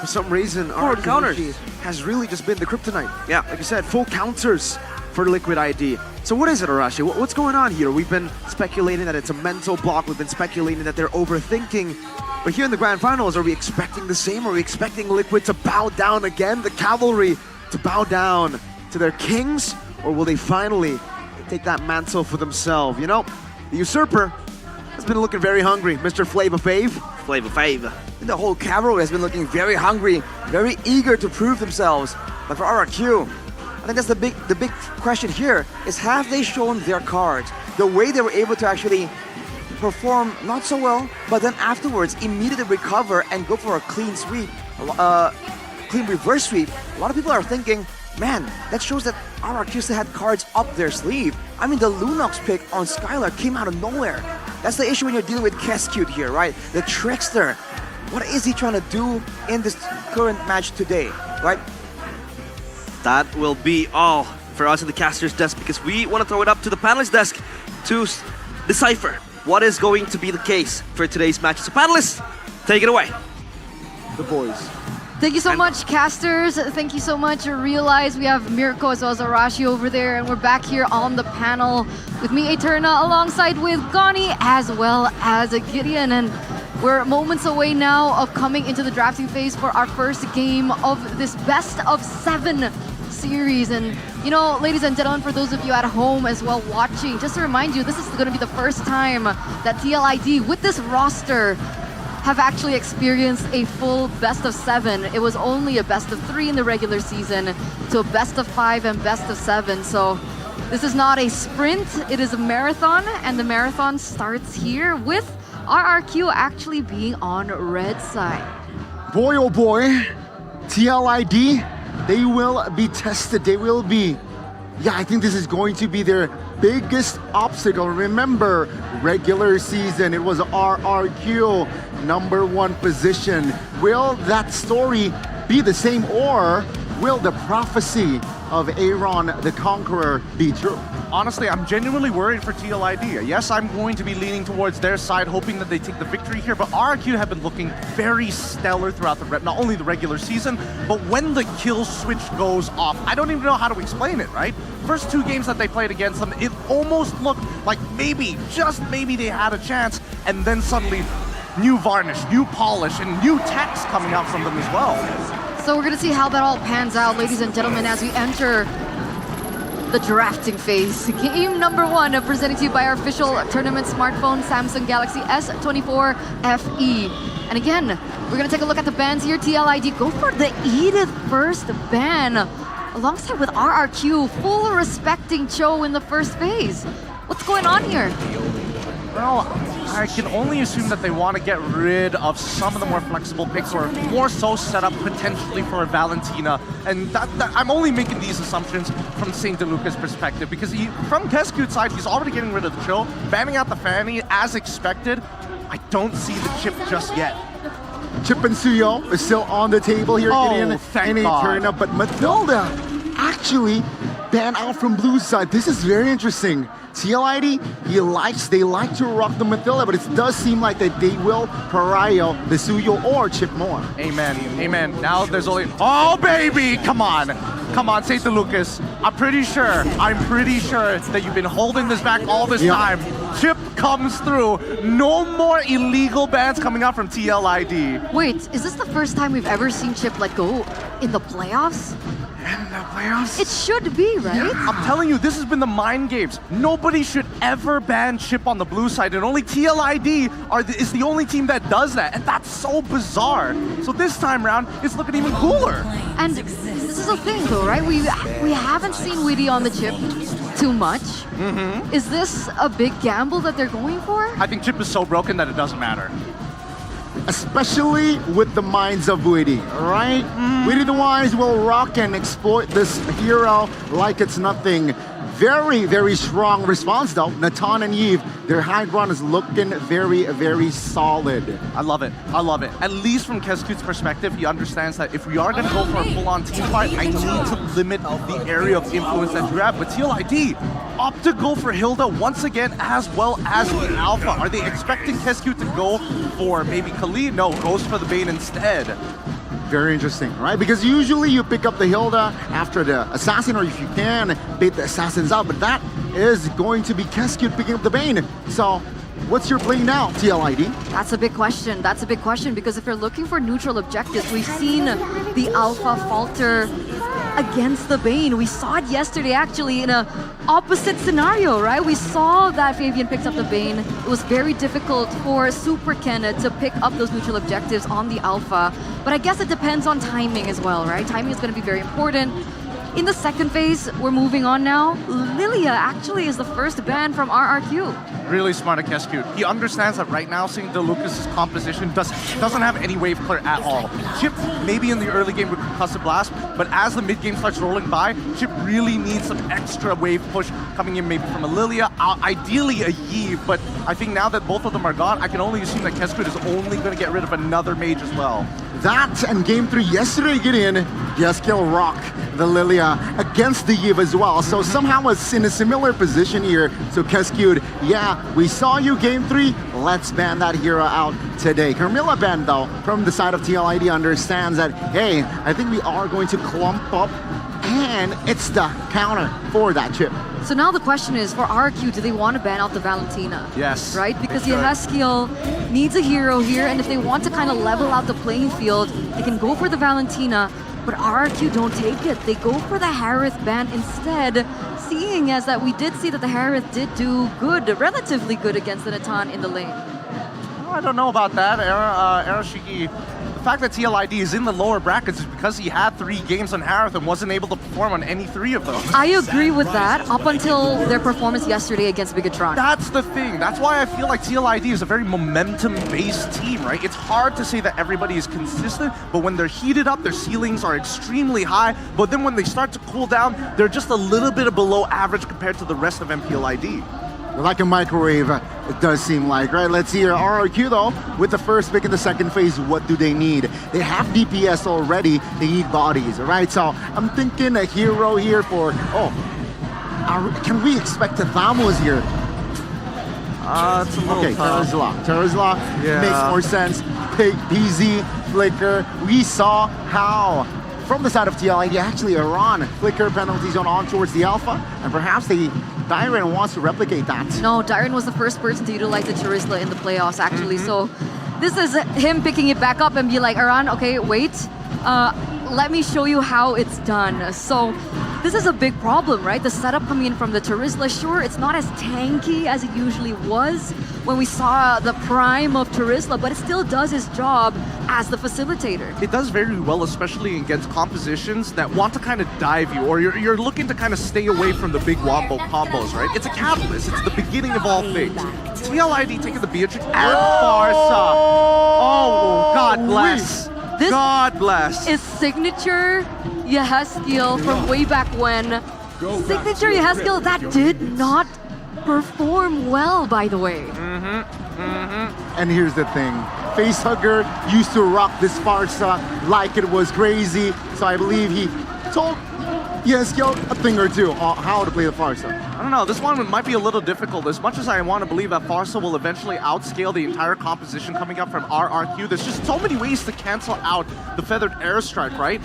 For some reason, Forward counters has really just been the kryptonite. Yeah. Like you said, full counters for Liquid ID. So what is it, Arashi? What's going on here? We've been speculating that it's a mental block. We've been speculating that they're overthinking. But here in the grand finals, are we expecting the same? Are we expecting Liquid to bow down again? The cavalry to bow down to their kings? Or will they finally take that mantle for themselves? You know, the usurper has been looking very hungry. Mr. Flava Fave. Flava Fave. The whole cavalry has been looking very hungry, very eager to prove themselves. But for RRQ, I think that's the big question here, is have they shown their cards? The way they were able to actually perform not so well, but then afterwards immediately recover and go for a clean sweep, clean reverse sweep. A lot of people are thinking, man, that shows that RRQ still had cards up their sleeve. I mean, the Lunox pick on Skylar came out of nowhere. That's the issue when you're dealing with Keskute here, right? The trickster. What is he trying to do in this current match today, right? That will be all for us in the caster's desk because we want to throw it up to the panelist desk to decipher what is going to be the case for today's match. So panelists, take it away. The boys. Thank you so much, casters. Thank you so much. Realize we have Mirko as well as Arashi over there, and we're back here on the panel with me, Eterna, alongside with Gani as well as Gideon. And we're moments away now of coming into the drafting phase for our first game of this best of 7 series. And you know, ladies and gentlemen, for those of you at home as well watching, just to remind you, this is going to be the first time that TLID with this roster have actually experienced a full best of 7. It was only a best of 3 in the regular season to a best of 5 and best of 7. So this is not a sprint, it is a marathon, and the marathon starts here with RRQ actually being on red side. Boy, oh boy, TLID, they will be tested. They will be, I think this is going to be their biggest obstacle. Remember, regular season, it was RRQ #1 position. Will that story be the same, or will the prophecy of Aaron the Conqueror be true? Honestly, I'm genuinely worried for TLID. Yes, I'm going to be leaning towards their side, hoping that they take the victory here, but RRQ have been looking very stellar throughout not only the regular season, but when the kill switch goes off, I don't even know how to explain it, right? First 2 games that they played against them, it almost looked like maybe, just maybe they had a chance, and then suddenly new varnish, new polish, and new text coming out from them as well. So we're gonna see how that all pans out, ladies and gentlemen, as we enter the drafting phase. Game number 1 presented to you by our official tournament smartphone, Samsung Galaxy S24 FE. And again, we're gonna take a look at the bans here. TLID go for the Edith first ban, alongside with RRQ, full respecting Cho in the first phase. What's going on here? Well, I can only assume that they want to get rid of some of the more flexible picks, or more so set up potentially for a Valentina. And I'm only making these assumptions from St. DeLuca's perspective, because from Kescute's side, he's already getting rid of the Cho, banning out the Fanny as expected. I don't see the chip just yet. Chip and Suyo is still on the table here. Oh, thank God. Turn up, but Matilda actually banned out from blue side. This is very interesting. TLID, they like to rock the Matilda, but it does seem like that they will pariah the Suyo or Chip more. Amen, amen. Now there's only, oh baby, come on, St. DeLucas. I'm pretty sure that you've been holding this back all this time. Chip comes through. No more illegal bans coming out from TLID. Wait, is this the first time we've ever seen Chip let go in the playoffs? In the playoffs? It should be, right? Yeah. I'm telling you, this has been the mind games. Nobody should ever ban Chip on the blue side, and only TLID is the only team that does that, and that's so bizarre. So this time around, it's looking even cooler. And this is the thing, though, right? We haven't seen Witty on the Chip too much. Mm-hmm. Is this a big gamble that they're going for? I think Chip is so broken that it doesn't matter. Especially with the minds of Witty, right? Witty the Wise will rock and exploit this hero like it's nothing. Very, very strong response though. Natan and Yves, their high ground is looking very, very solid. I love it. At least from Kescute's perspective, he understands that if we are going to go for a full-on team fight, I need to limit the area of influence that you have. But TLID opt to go for Hilda once again, as well as the Alpha. Are they expecting Kescute to go for maybe Khalid? No, goes for the Bane instead. Very interesting, right? Because usually you pick up the Hilda after the Assassin, or if you can, bait the Assassins out, but that is going to be Kescute picking up the Bane. So, what's your play now, TLID? That's a big question. Because if you're looking for neutral objectives, we've seen the Alpha falter against the Bane. We saw it yesterday, actually, in a opposite scenario, right? We saw that Fabian picks up the Bane. It was very difficult for Super Ken to pick up those neutral objectives on the Alpha. But I guess it depends on timing as well, right? Timing is going to be very important. In the second phase, we're moving on now. Lilia actually is the first ban from RRQ. Really smart at Kescute. He understands that right now, seeing DeLucas' composition doesn't have any wave clear at all. Chip, maybe in the early game with Concussive Blast, but as the mid game starts rolling by, Chip really needs some extra wave push coming in, maybe from a Lilia, ideally a Yves, but I think now that both of them are gone, I can only assume that Kescute is only going to get rid of another mage as well. That and game 3 yesterday, Gideon, Yeskiel rock the Lilia against the Yves as well. So somehow it's in a similar position here. So Kescute, yeah, we saw you game 3. Let's ban that hero out today. Carmilla Ben, though, from the side of TLID understands that, hey, I think we are going to clump up, and it's the counter for that chip. So now the question is, for RRQ, do they want to ban out the Valentina? Yes. Right? Because Yeskiel needs a hero here, and if they want to kind of level out the playing field, they can go for the Valentina, but RRQ don't take it. They go for the Harith ban instead, seeing as that we did see that the Harith did do good, relatively good against the Natan in the lane. Oh, I don't know about that, Arashiki. The fact that TLID is in the lower brackets is because he had 3 games on Harith and wasn't able to perform on any 3 of those. I agree with that, up until their performance yesterday against Bigatron. That's the thing. That's why I feel like TLID is a very momentum-based team, right? It's hard to say that everybody is consistent, but when they're heated up, their ceilings are extremely high, but then when they start to cool down, they're just a little bit below average compared to the rest of MPLID. Like a microwave, it does seem like, right? Let's see here. RRQ, though, with the first pick in the second phase, what do they need? They have DPS already. They need bodies, right? So I'm thinking a hero here for, can we expect a Thamos here? It's a little tough. Terizla makes more sense. PZ, Flicker. We saw how, from the side of TLID, actually Iran, Flicker penalty zone on towards the Alpha, and perhaps Dairen wants to replicate that. No, Dairen was the first person to utilize the Charisla in the playoffs, actually. So this is him picking it back up and be like, Iran, okay, wait. let me show you how it's done. So this is a big problem, right? The setup coming in from the Terizla, sure, it's not as tanky as it usually was when we saw the prime of Terizla, but it still does its job as the facilitator. It does very well, especially against compositions that want to kind of dive you, or you're looking to kind of stay away from the big wombo combos, right? It's a catalyst. It's the beginning of all things. TLID taking the Beatrix and Farsa. Oh, God bless. This God bless. is signature Yehezkiel from way back when. Signature Yehezkiel that did not perform well, by the way. And here's the thing. Facehugger used to rock this Farsa like it was crazy. So I believe he told Yehezkiel a thing or two on how to play the Farsa. I don't know, this one might be a little difficult. As much as I want to believe that Farsa will eventually outscale the entire composition coming up from RRQ, there's just so many ways to cancel out the feathered airstrike, right?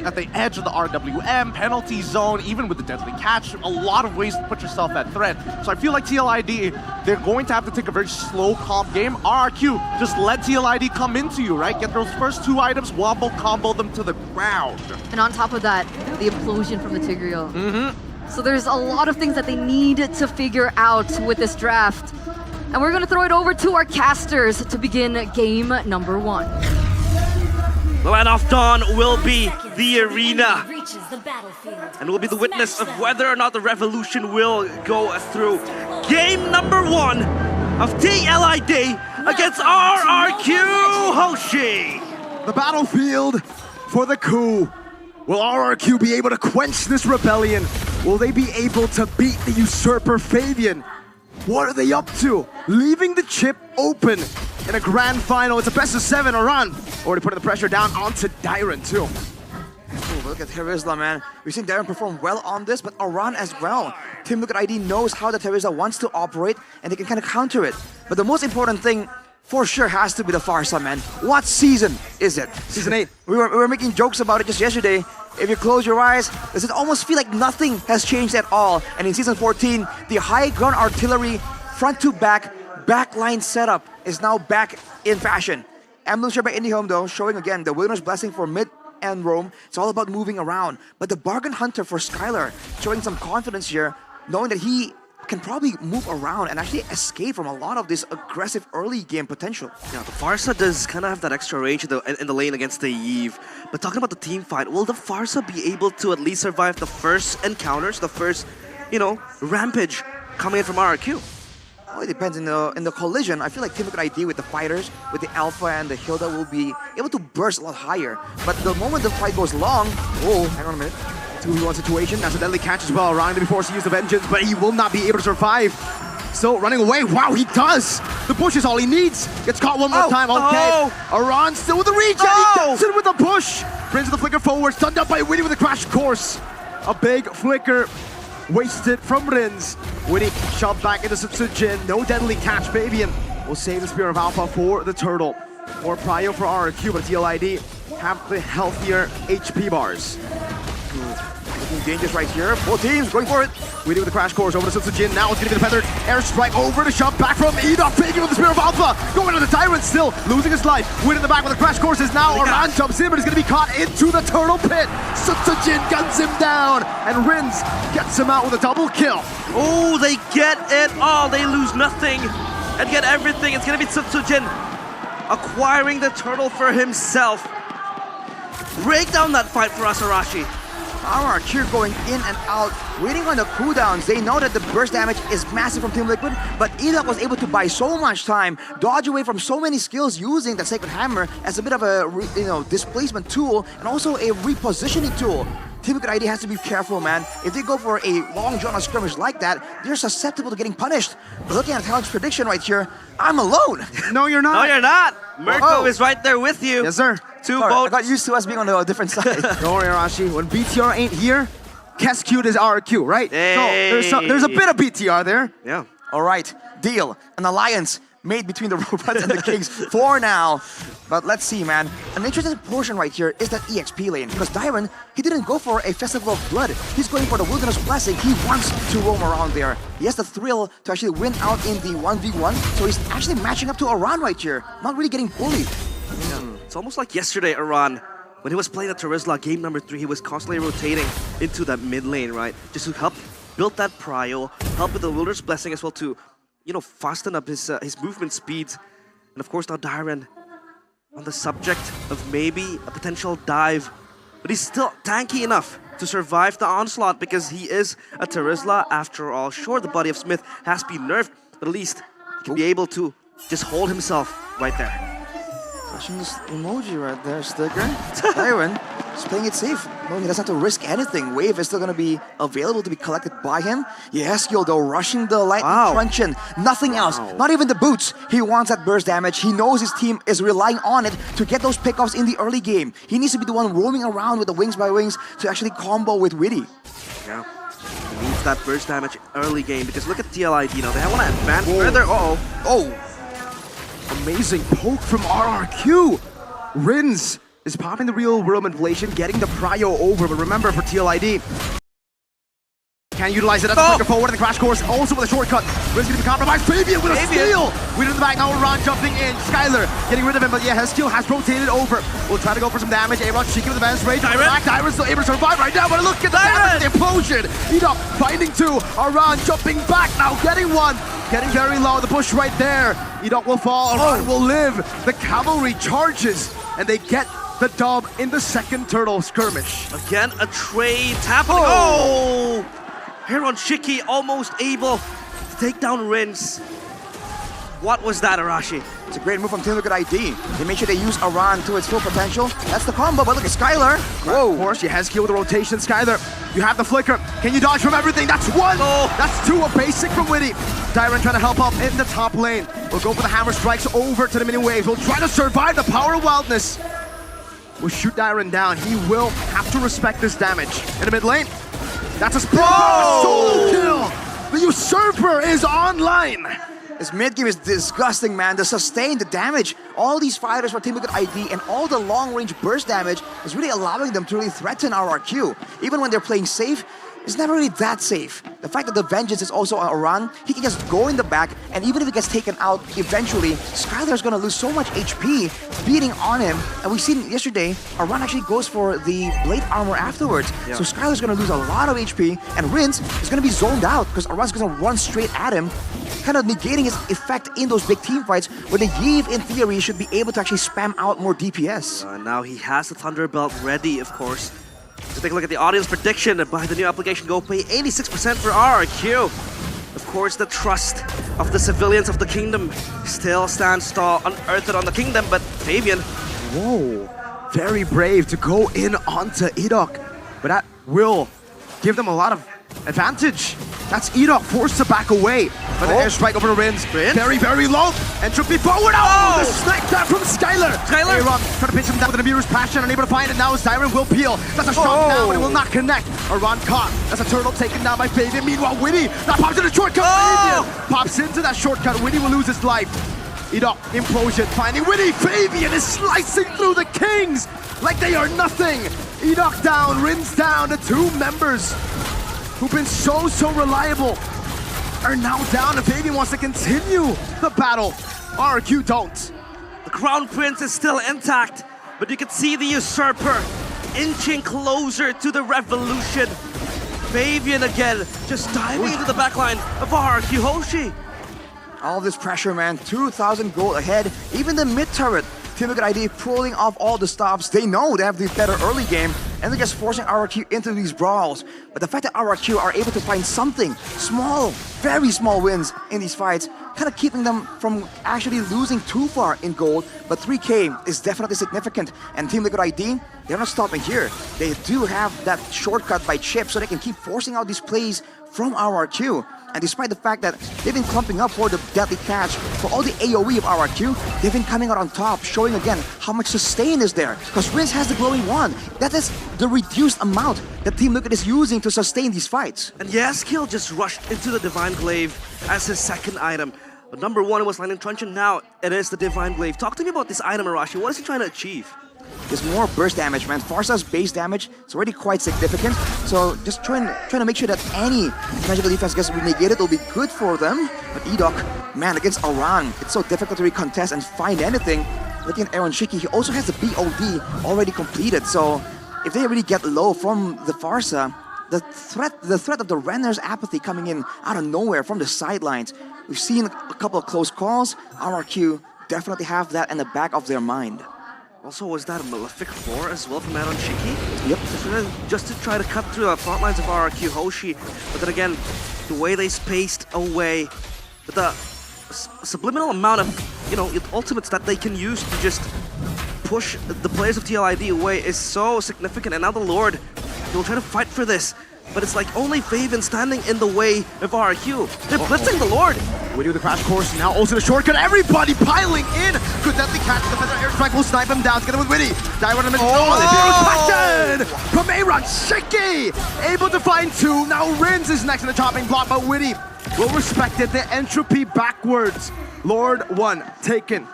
At the edge of the RWM, penalty zone, even with the deadly catch, a lot of ways to put yourself at threat. So I feel like TLID, they're going to have to take a very slow comp game. RRQ, just let TLID come into you, right? Get those first two items, wombo combo them to the ground. And on top of that, the implosion from the Tigreal. So there's a lot of things that they need to figure out with this draft. And we're gonna throw it over to our casters to begin game number 1. The Land of Dawn will be the arena. And will be the witness of whether or not the revolution will go through. Game number 1 of TLID against RRQ Hoshi. The battlefield for the coup. Will RRQ be able to quench this rebellion? Will they be able to beat the usurper Fabian? What are they up to? Leaving the chip open in a grand final. It's a best of 7. Aran already putting the pressure down onto Dairon too. Ooh, look at Terizla, man. We've seen Dairon perform well on this, but Aran as well. Team Liquid ID knows how the Terizla wants to operate, and they can kind of counter it. But the most important thing for sure has to be the Farsa, man. What season is it? Season 8. We were making jokes about it just yesterday. If you close your eyes, does it almost feel like nothing has changed at all? And in Season 14, the high ground artillery, front to back, backline setup is now back in fashion. Emblem share by IndyHome though, showing again the Winner's Blessing for mid and roam. It's all about moving around. But the Bargain Hunter for Skylar, showing some confidence here, knowing that he can probably move around and actually escape from a lot of this aggressive early game potential. Yeah, the Farsa does kind of have that extra range in the lane against the Eve. But talking about the team fight, will the Farsa be able to at least survive the first encounters, the first, rampage coming in from RRQ? Oh, it depends in the collision. I feel like Team Liquid ID with the fighters, with the Alpha and the Hilda will be able to burst a lot higher. But the moment the fight goes long, hang on a minute. 2v1 situation, that's a deadly catch as well. Around to be forced to use the Vengeance, but he will not be able to survive. Still running away. Wow, he does! The push is all he needs. Gets caught one more time. Okay. Aran still with the reach, and he gets it with the push. Brings the flicker forward, stunned up by Winnie with a crash course. A big flicker wasted from Rins. Winnie shoved back into Sutsujin. No deadly catch. Fabian will save the Spear of Alpha for the Turtle. More prio for RRQ, but TLID have the healthier HP bars. Looking dangerous right here. Both teams going for it. We do with the crash course over to Sutsujin. Now it's going to be the feathered airstrike over to shove back from Eda. Fabian with the Spear of Alpha. Going to the Tyrant still. Losing his life. Win in the back with the crash course is now. Aran jumps in, but he's going to be caught into the turtle pit. Sutsujin guns him down. And Rins gets him out with a double kill. Oh, they get it all. They lose nothing and get everything. It's going to be Sutsujin acquiring the turtle for himself. Break down that fight for us, Arashi. RRQ going in and out, waiting on the cooldowns. They know that the burst damage is massive from Team Liquid, but Eda was able to buy so much time, dodge away from so many skills using the Sacred Hammer as a bit of a displacement tool and also a repositioning tool. Team Liquid ID has to be careful, man. If they go for a long drawn scrimmage like that, they're susceptible to getting punished. But looking at Talon's prediction right here, I'm alone. No, you're not. No, you're not. Mirko is right there with you. Yes, sir. Sorry, I got used to us being on a different side. Don't worry, Arashi. When BTR ain't here, Cascute is RRQ, right? Hey. So there's a bit of BTR there. Yeah. All right, deal. An alliance made between the robots and the kings for now. But let's see, man. An interesting portion right here is that EXP lane, because Dairon, he didn't go for a Festival of Blood. He's going for the Wilderness Blessing. He wants to roam around there. He has the thrill to actually win out in the 1v1, so he's actually matching up to Aran right here, not really getting bullied. Yeah. It's almost like yesterday, Aran when he was playing at Terizla game number 3, he was constantly rotating into that mid lane, right? Just to help build that prio, help with the Wilderness Blessing as well to, fasten up his movement speeds. And of course now Dyron on the subject of maybe a potential dive. But he's still tanky enough to survive the onslaught because he is a Terizla after all. Sure, the body of Smith has been nerfed, but at least he can be able to just hold himself right there. Flashing this emoji right there, Sticker. Dyron is playing it safe. No, he doesn't have to risk anything. Wave is still going to be available to be collected by him. Yes, though, rushing the lightning truncheon. Nothing else. Not even the boots. He wants that burst damage. He knows his team is relying on it to get those pickoffs in the early game. He needs to be the one roaming around with the wings by wings to actually combo with Witty. Yeah. He needs that burst damage early game because look at TLID now. They want to advance further. Oh. Amazing poke from RRQ. Rins is popping the real world manipulation, getting the prio over, but remember for TLID, can utilize it as a flicker forward in the crash course, also with a shortcut. Rins gonna be compromised. Fabian with a steal! We in the back now, Ron jumping in. Skylar getting rid of him, but yeah, Heskiel has rotated over. We'll try to go for some damage. A-Rod cheeky with the advanced rage. Dyron's still able to survive right now, but look at the damage, the implosion! Edok finding two. Aran jumping back now, getting one. Getting very low, the push right there. Edok will fall, Aran will live. The cavalry charges, and they get the dub in the second turtle skirmish. Again, a trade happening. Here on Shiki, almost able to take down Rins. What was that, Arashi? It's a great move from Team Liquid ID. They make sure they use Aran to its full potential. That's the combo, but look at Skylar. Whoa. Of course, you has skill with the rotation. Skylar, you have the flicker. Can you dodge from everything? That's one. That's two, a basic from Witty. Dyron trying to help up in the top lane. We'll go for the hammer strikes over to the mini waves. We'll try to survive the power of wildness. We'll shoot Dyron down. He will have to respect this damage. In the mid lane, that's a solo kill. The Usurper is online. This mid game is disgusting, man. The sustain, the damage, all these fighters for Team Liquid ID and all the long-range burst damage is really allowing them to really threaten RRQ. Even when they're playing safe, it's never really that safe. The fact that the Vengeance is also on Aran, he can just go in the back, and even if he gets taken out eventually, Skylar's gonna lose so much HP beating on him. And we've seen yesterday, Aran actually goes for the blade armor afterwards. Yeah. So Skylar's gonna lose a lot of HP, and Rins is gonna be zoned out because Aran's gonna run straight at him, kind of negating his effect in those big team fights where the Yve, in theory, should be able to actually spam out more DPS. Now he has the Thunderbelt ready, of course. To take a look at the audience prediction by the new application GoPay, 86% for RRQ. Of course, the trust of the civilians of the kingdom still stands tall, unearthed on the kingdom, but Fabian. Whoa, very brave to go in onto Edok, but that will give them a lot of advantage. That's Edok forced to back away. But the airstrike over the Rins. Very, very low. Entropy forward. The snake down from Skylar. A-Rob trying to pinch him down with an Amir's passion. Unable to find it now as Dyron will peel. That's a strong down, but it will not connect. Aran caught. That's a turtle taken down by Fabian. Meanwhile, Witty that pops in the shortcut. Fabian pops into that shortcut. Witty will lose his life. Edok, implosion, finding Witty. Fabian is slicing through the Kings like they are nothing. Edok down, Rins down. The two members who've been so reliable are now down, and Fabian wants to continue the battle. RRQ don't. The Crown Prince is still intact, but you can see the Usurper inching closer to the Revolution. Fabian again, just diving into the backline of RRQ Hoshi. All this pressure, man. 2,000 gold ahead. Even the mid turret, Team Liquid ID pulling off all the stops. They know they have the better early game, and they're just forcing RRQ into these brawls. But the fact that RRQ are able to find something small, very small wins in these fights, kind of keeping them from actually losing too far in gold. But 3K is definitely significant, and Team Liquid ID, they're not stopping here. They do have that shortcut by Chip, so they can keep forcing out these plays from RRQ. And despite the fact that they've been clumping up for the deadly catch, for all the AoE of RRQ, they've been coming out on top, showing again how much sustain is there. Because Rins has the glowing wand. That is the reduced amount that Team Liquid is using to sustain these fights. And Yaskill just rushed into the Divine Glaive as his second item. But number one, it was Lightning Truncheon, now it is the Divine Glaive. Talk to me about this item, Arashi. What is he trying to achieve? There's more burst damage, man. Farsa's base damage is already quite significant. So just trying to make sure that any magical defense gets negated will be good for them. But Edok, man, against Aran, it's so difficult to recontest and find anything. looking at Aaron Shiki, he also has the BOD already completed. So if they really get low from the Farsa, the threat of the Renner's apathy coming in out of nowhere from the sidelines. We've seen a couple of close calls. RRQ definitely have that in the back of their mind. Also, was that a Malefic 4 as well from Aaron Shiki? Yep. Just to try to cut through the front lines of RRQ Hoshi. But then again, the way they spaced away, the subliminal amount of, ultimates that they can use to just push the players of TLID away is so significant. And now the Lord, he'll try to fight for this. But it's like only Faven standing in the way of RRQ. They're blitzing the Lord. We do the crash course, now also the shortcut. Everybody piling in. Could definitely catch the feather airstrike. Will snipe him down together with Witty. Dairon in the middle. Oh, the from Aaron Shiki. Able to find two. Now Rins is next in the chopping block, but Witty will respect it. The entropy backwards. Lord 1 taken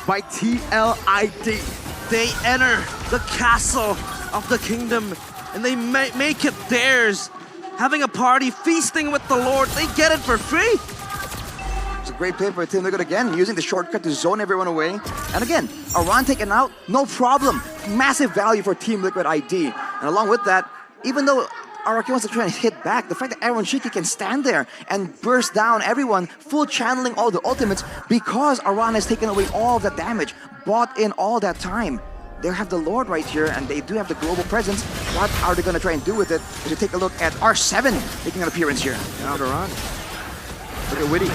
by TLID. They enter the castle of the kingdom and they make it theirs. Having a party, feasting with the Lord, they get it for free. It's a great play for Team Liquid again, using the shortcut to zone everyone away. And again, Aran taken out, no problem. Massive value for Team Liquid ID. And along with that, even though RRQ wants to try and hit back, the fact that Aaron Shiki can stand there and burst down everyone, full channeling all the ultimates, because Aran has taken away all of that damage, bought in all that time. They have the Lord right here, and they do have the global presence. What are they going to try and do with it? If you take a look at R7 making an appearance here. Now they're on. Look at Witty.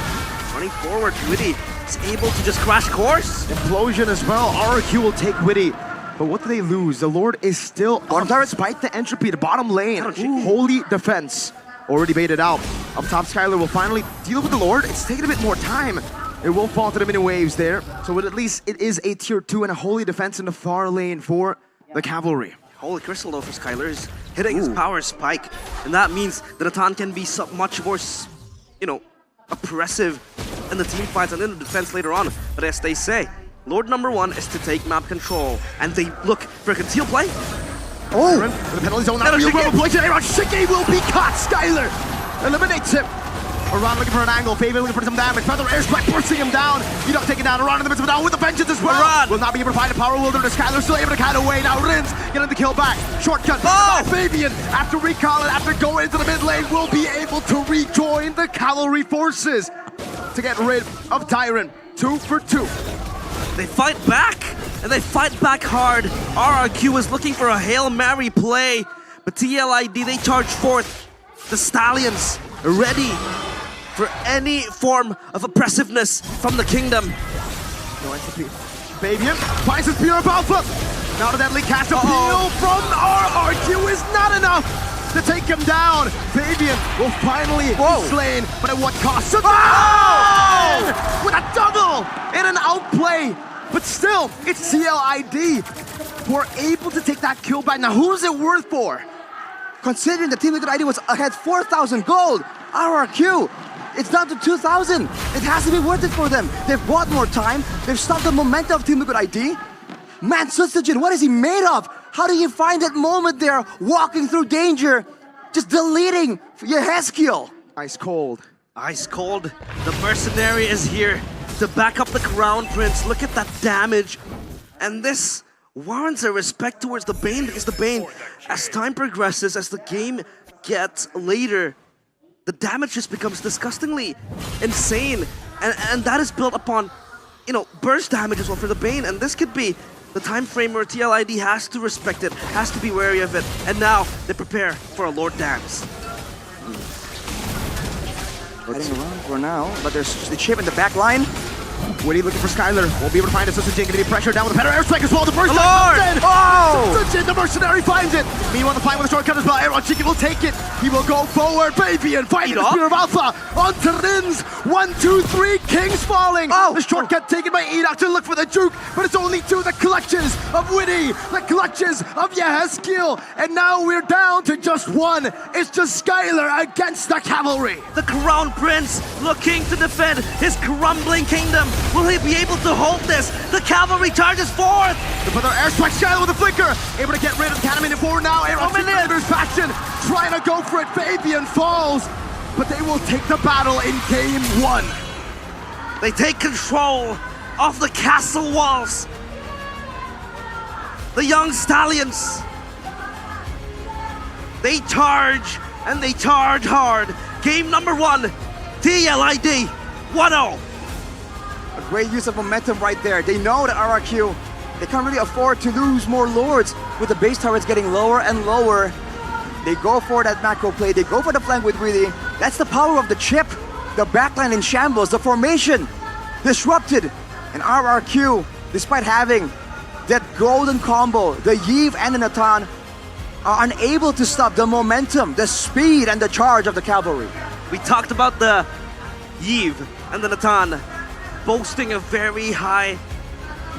Running forward, Witty is able to just crash course. Implosion as well. RRQ will take Witty. But what do they lose? The Lord is still on target despite the entropy, the bottom lane. Holy defense. Already baited out. Up top, Skylar will finally deal with the Lord. It's taking a bit more time. It will fall to the mini waves there. So at least it is a tier 2 and a holy defense in the far lane for the Cavalry. Holy Crystal though for Skylar is hitting his power spike. And that means that Atan can be much more, oppressive in the team fights and in the defense later on. But as they say, Lord number 1 is to take map control. And they look for a conceal play. Oh! The penalty zone now. Aaron Shiki will be caught. Skylar eliminates him. Aran looking for an angle, Faven looking for some damage. Feather airstrike bursting him down. Enoch taking down Aran in the midst of it down with the vengeance as well. Aran will not be able to find a power wilderness. Skylar still able to kite away. Now Rins getting the kill back. Shortcut. Fabian, after recalling, after going into the mid lane, will be able to rejoin the cavalry forces to get rid of Tyron. 2 for 2. They fight back, and they fight back hard. RRQ is looking for a Hail Mary play, but TLID, they charge forth. The Stallions ready for any form of oppressiveness from the kingdom. No entropy. Fabian finds his pure alpha. Now the deadly cast appeal from RRQ is not enough to take him down. Fabian will finally be slain, but at what cost? With a double in an outplay. But still, it's TLID who are able to take that kill back. Now who's it worth for? Considering the Team Liquid ID was ahead 4,000 gold, RRQ, it's down to 2,000. It has to be worth it for them. They've bought more time. They've stopped the momentum of Team Liquid ID. Man, Sutsujin, what is he made of? How do you find that moment there, walking through danger, just deleting Yeheskiel? Ice cold. Ice cold. The mercenary is here to back up the Crown Prince. Look at that damage. And this warrants a respect towards the Bane, because the Bane, as time progresses, as the game gets later, the damage just becomes disgustingly insane. And that is built upon, burst damage as well for the Bane. And this could be the time frame where TLID has to respect it, has to be wary of it. And now they prepare for a Lord Dance. Heading around for now, but there's the chip in the back line. Witty looking for Skylar. Won't be able to find it. Sutsujin going to be pressured down with a better airstrike as well. The first Lord! Sutsujin, the mercenary, finds it. Meanwhile, the fight with a shortcut as well. Aaron Shiki will take it. He will go forward, baby, and find the Spear of Alpha onto Rins. 1, 2, 3, Kings falling. The shortcut taken by Enoch to look for the Duke, but it's only 2. The clutches of Witty, the clutches of Yeheskiel, and now we're down to just 1. It's just Skylar against the Cavalry. The Crown Prince looking to defend his crumbling kingdom. Will he be able to hold this? The Cavalry charges forth! The further airstrike, Skylar with a flicker. Able to get rid of the cannon forward now. Aaron Shiki faction trying to go for it. Fabian falls, but they will take the battle in game 1. They take control of the castle walls. the young stallions. They charge, and they charge hard. Game number 1, TLID 1-0. A great use of momentum right there. They know that RRQ, they can't really afford to lose more lords with the base turrets getting lower and lower. They go for that macro play. They go for the flank with Willy. That's the power of the chip. The backline in shambles, the formation disrupted. And RRQ, despite having that golden combo, the Yves and the Natan, are unable to stop the momentum, the speed, and the charge of the cavalry. We talked about the Yves and the Natan boasting a very high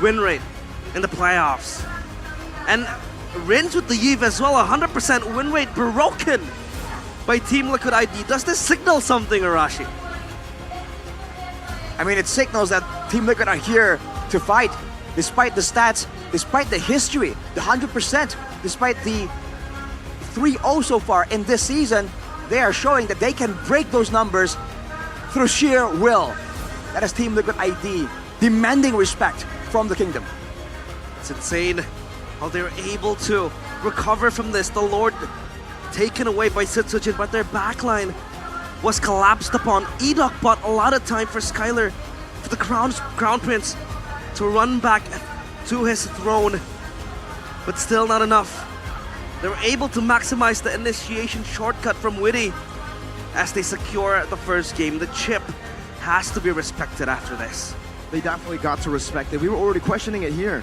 win rate in the playoffs. And Rins with the Yves as well, 100% win rate broken by Team Liquid ID. Does this signal something, Arashi? I mean, it signals that Team Liquid are here to fight, despite the stats, despite the history, the 100%, despite the 3-0 so far in this season. They are showing that they can break those numbers through sheer will. That is Team Liquid ID demanding respect from the Kingdom. It's insane how they're able to recover from this. The Lord taken away by Sitsujin, but their backline was collapsed upon. Edok bought a lot of time for Skylar, for the Crown Prince, to run back to his throne, but still not enough. They were able to maximize the initiation shortcut from Witty as they secure the first game. The chip has to be respected after this. They definitely got to respect it. We were already questioning it here.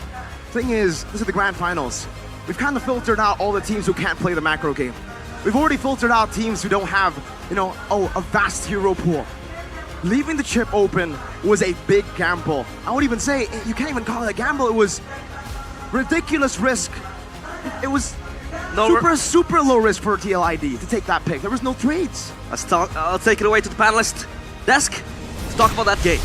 Thing is, this is the grand finals. We've kind of filtered out all the teams who can't play the macro game. We've already filtered out teams who don't have, a vast hero pool. Leaving the chip open was a big gamble. I would even say, you can't even call it a gamble. It was ridiculous risk. It was super low risk for TLID to take that pick. There was no trades. I'll take it away to the panelist desk to talk about that game.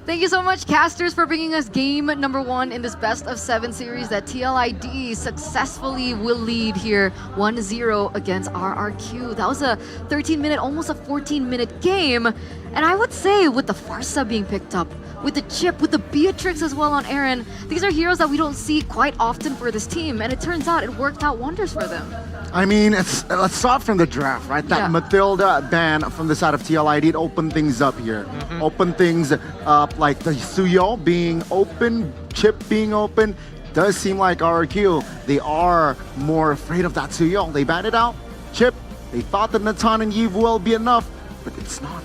Thank you so much, casters, for bringing us game number 1 in this best of 7 series that TLID successfully will lead here 1-0 against RRQ. That was a 13-minute, almost a 14-minute game. And I would say with the Farsa being picked up, with the chip, with the Beatrix as well on Aaron, these are heroes that we don't see quite often for this team. And it turns out it worked out wonders for them. I mean, let's start from the draft, right? That Matilda ban from the side of TLID, it opened things up here. Opened things up, like the Suyo being open, Chip being open. Does seem like RRQ, they are more afraid of that Suyo. They banned it out. Chip, they thought that Natan and Yves will be enough, but it's not.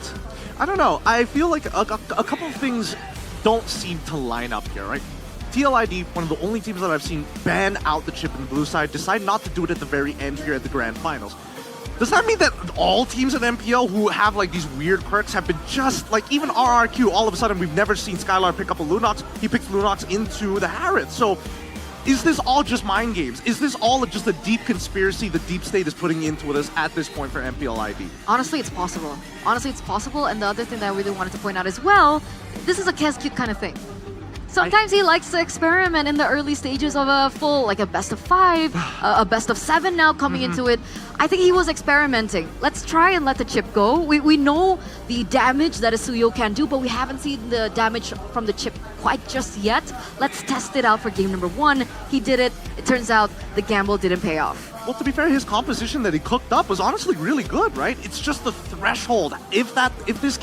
I don't know. I feel like a couple of things don't seem to line up here, right? TLID, one of the only teams that I've seen ban out the chip in the blue side, decide not to do it at the very end here at the grand finals. Does that mean that all teams in MPL who have like these weird quirks have been just like, even RRQ, all of a sudden we've never seen Skylar pick up a Lunox, he picks Lunox into the Harrods. So is this all just mind games? Is this all just a deep conspiracy the deep state is putting into this at this point for MPL ID? Honestly, it's possible. Honestly, it's possible. And the other thing that I really wanted to point out as well, this is a Kes-Cute kind of thing. Sometimes he likes to experiment in the early stages of a full, like a best of 5, a best of 7 now coming into it. I think he was experimenting. Let's try and let the chip go. We know the damage that a Suyo can do, but we haven't seen the damage from the chip quite just yet. Let's test it out for game number 1. He did it. It turns out the gamble didn't pay off. Well, to be fair, his composition that he cooked up was honestly really good, right? It's just the threshold. If this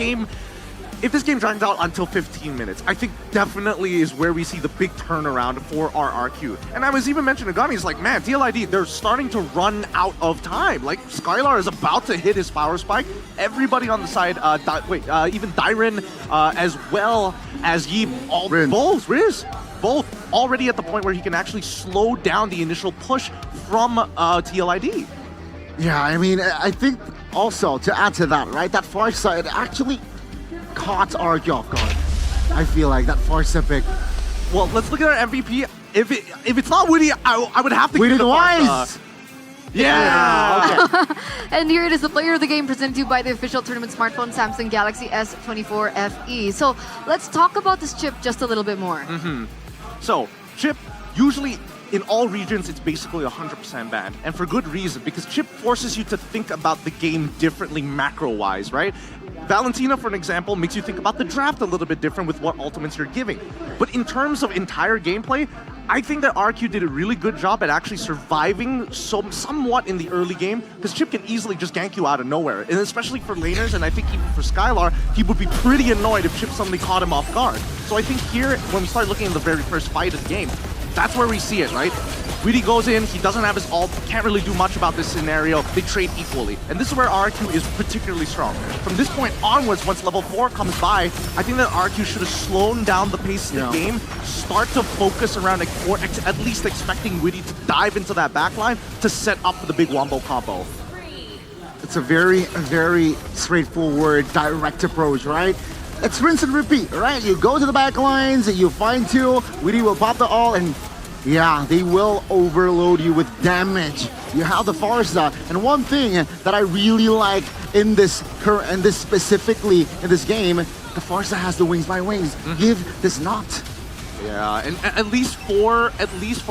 game drags out until 15 minutes, I think definitely is where we see the big turnaround for RRQ. And I was even mentioning to Gunny, it's like, man, TLID, they're starting to run out of time. Like, Skylar is about to hit his power spike. Everybody on the side, even Dyren, as well as Yves, both already at the point where he can actually slow down the initial push from TLID. Yeah, I mean, I think also, to add to that, right, that far side actually caught RRQ off guard. I feel like that Farsa pick. Well, let's look at our MVP. If it's not Witty, I would have to give it to Wise. Yeah. Okay. And here it is, the player of the game presented to you by the official tournament smartphone Samsung Galaxy S14 FE. So let's talk about this chip just a little bit more. So, chip usually in all regions, it's basically 100% banned. And for good reason, because Chip forces you to think about the game differently macro-wise, right? Valentina, for an example, makes you think about the draft a little bit different with what ultimates you're giving. But in terms of entire gameplay, I think that RQ did a really good job at actually surviving somewhat in the early game, because Chip can easily just gank you out of nowhere. And especially for laners, and I think even for Skylar, he would be pretty annoyed if Chip suddenly caught him off guard. So I think here, when we start looking at the very first fight of the game, that's where we see it, right? Weedy goes in, he doesn't have his ult, can't really do much about this scenario, they trade equally. And this is where RQ is particularly strong. From this point onwards, once level 4 comes by, I think that RQ should have slowed down the pace of the game, start to focus around, or at least expecting Weedy to dive into that backline to set up for the big wombo combo. It's a very, very straightforward, direct approach, right? It's rinse and repeat, right? You go to the back lines, you find two, Weedy will pop the ult, and yeah, they will overload you with damage. You have the Farsa, and one thing that I really like in this specifically in this game, the Farsa has the wings by wings. Give does not. Yeah, and at least for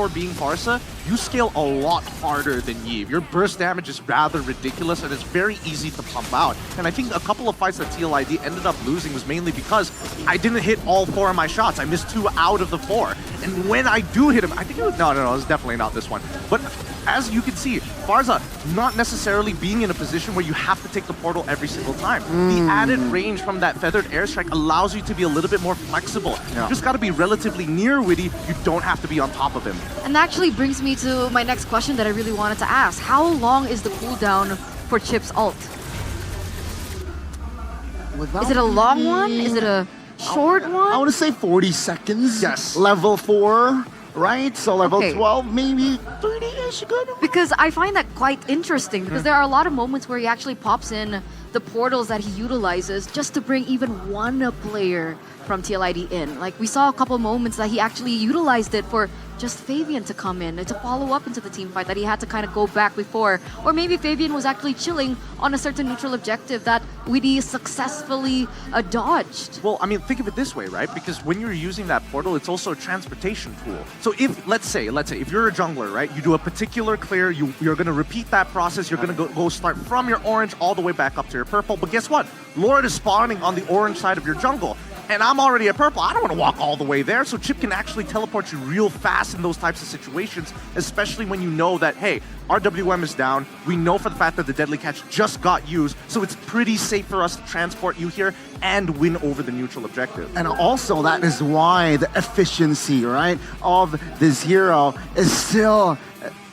being Farsa, you scale a lot harder than Yve. Your burst damage is rather ridiculous, and it's very easy to pump out. And I think a couple of fights that TLID ended up losing was mainly because I didn't hit all 4 of my shots. I missed 2 out of the 4. And when I do hit him, I think it was, no, it was definitely not this one. But as you can see, Farsa not necessarily being in a position where you have to take the portal every single time. The added range from that feathered airstrike allows you to be a little bit more flexible. You just got to be relatively near Weedy. You don't have to be on top of him. And that actually brings me to my next question that I really wanted to ask. How long is the cooldown for Chip's ult? Is it a long one? Is it a short one? I want to say 40 seconds. Yes. Level 4. Right? So level 12, maybe 30-ish, good? Because I find that quite interesting, because there are a lot of moments where he actually pops in the portals that he utilizes just to bring even one player from TLID in. Like, we saw a couple moments that he actually utilized it for just Fabian to come in to follow up into the team fight that he had to kind of go back before. Or maybe Fabian was actually chilling on a certain neutral objective that Weedy successfully dodged. Well, I mean, think of it this way, right? Because when you're using that portal, it's also a transportation tool. So if, let's say, if you're a jungler, right? You do a particular clear, you're going to repeat that process. You're going to go start from your orange all the way back up to your purple. But guess what? Lord is spawning on the orange side of your jungle. And I'm already at purple. I don't want to walk all the way there. So Chip can actually teleport you real fast in those types of situations, especially when you know that, hey, our WM is down. We know for the fact that the Deadly Catch just got used. So it's pretty safe for us to transport you here and win over the neutral objective. And also that is why the efficiency, right, of this hero is still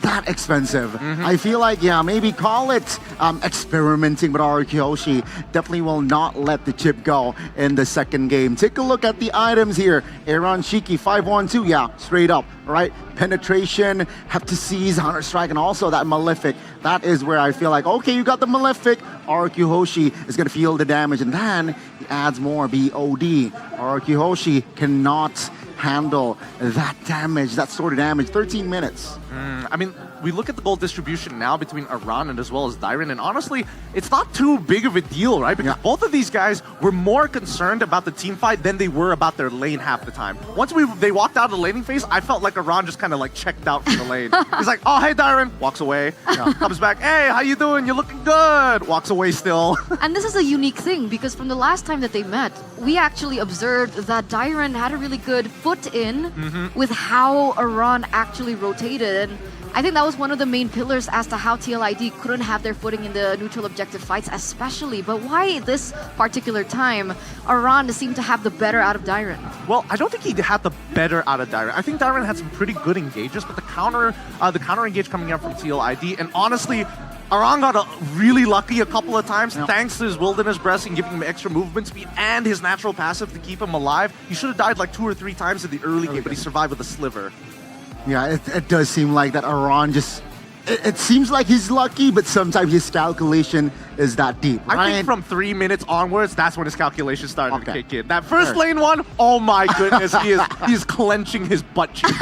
that expensive. I feel like, yeah, maybe call it experimenting with Arkiyoshi. Definitely will not let the chip go in the second game. Take a look at the items here. Aaron Shiki, 512, yeah, straight up, right? Penetration, have to seize, Hunter Strike, and also that Malefic. That is where I feel like, okay, you got the Malefic. Arkiyoshi is going to feel the damage, and then he adds more BOD. Arkiyoshi cannot handle that damage, that sort of damage. 13 minutes. I mean, we look at the gold distribution now between Aran and as well as Dairon, and honestly, it's not too big of a deal, right? Because both of these guys were more concerned about the team fight than they were about their lane half the time. Once they walked out of the laning phase, I felt like Aran just kind of like checked out from the lane. He's like, oh, hey, Dairon. Walks away. Comes back. Hey, how you doing? You're looking good. Walks away still. And this is a unique thing, because from the last time that they met, we actually observed that Dairon had a really good foot in with how Aran actually rotated. And I think that was one of the main pillars as to how TLID couldn't have their footing in the neutral objective fights especially. But why this particular time, Aran seemed to have the better out of Dairon? Well, I don't think he had the better out of Dairon. I think Dairon had some pretty good engages, but the counter engage coming out from TLID, and honestly, Aran got really lucky a couple of times thanks to his Wilderness Breath and giving him extra movement speed and his natural passive to keep him alive. He should have died like 2 or 3 times in the early game, but he survived with a sliver. Yeah, it does seem like that Aran just... It seems like he's lucky, but sometimes his calculation is that deep, right? I think from 3 minutes onwards, that's when his calculation started to kick in. That first lane one, oh my goodness, he's clenching his butt cheeks.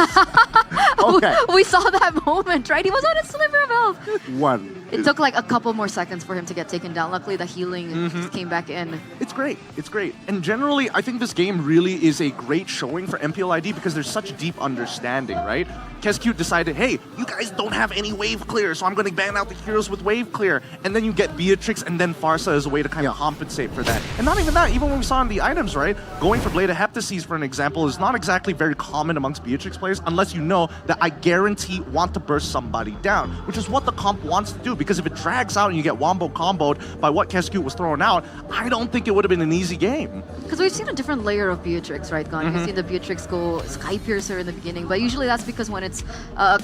We saw that moment, right? He was on a sliver of health. 1, It took like a couple more seconds for him to get taken down. Luckily, the healing just came back in. It's great. It's great. And generally, I think this game really is a great showing for MPL ID because there's such deep understanding, right? Kescute decided, hey, you guys don't have any wave clear, so I'm going to ban out the heroes with wave clear. And then you get Beatrix and then Farsa as a way to kind of compensate for that. And not even that, even when we saw in the items, right? Going for Blade of Heptases, for an example, is not exactly very common amongst Beatrix players unless you know that I guarantee want to burst somebody down, which is what the comp wants to do. Because if it drags out and you get wombo comboed by what Kescute was throwing out, I don't think it would have been an easy game. Because we've seen a different layer of Beatrix, right, Gon? We've seen the Beatrix go Sky Piercer in the beginning, but usually that's because when it's a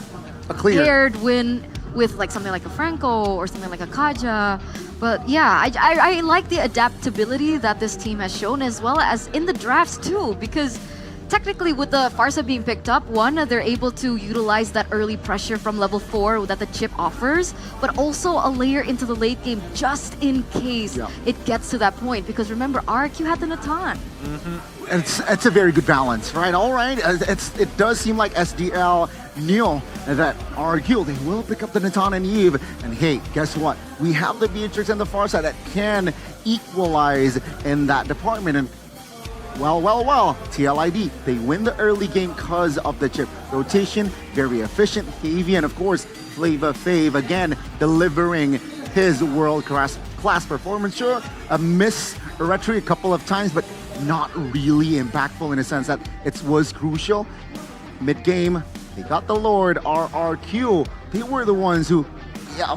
clear paired win with like something like a Franco or something like a Kaja. But yeah, I like the adaptability that this team has shown, as well as in the drafts too, because technically with the Farsa being picked up, one, they're able to utilize that early pressure from level 4 that the chip offers, but also a layer into the late game just in case it gets to that point. Because remember, RQ had the Natan. It's a very good balance, right? All right, it does seem like SDL knew that RQ, they will pick up the Natan and Eve. And hey, guess what? We have the Beatrix and the Farsa that can equalize in that department. And well, TLID, they win the early game because of the chip rotation, very efficient. Heavy, and of course, Flava Fave again delivering his world-class performance. Sure, a miss retry a couple of times, but not really impactful in a sense that it was crucial. Mid-game, they got the Lord, RRQ. They were the ones who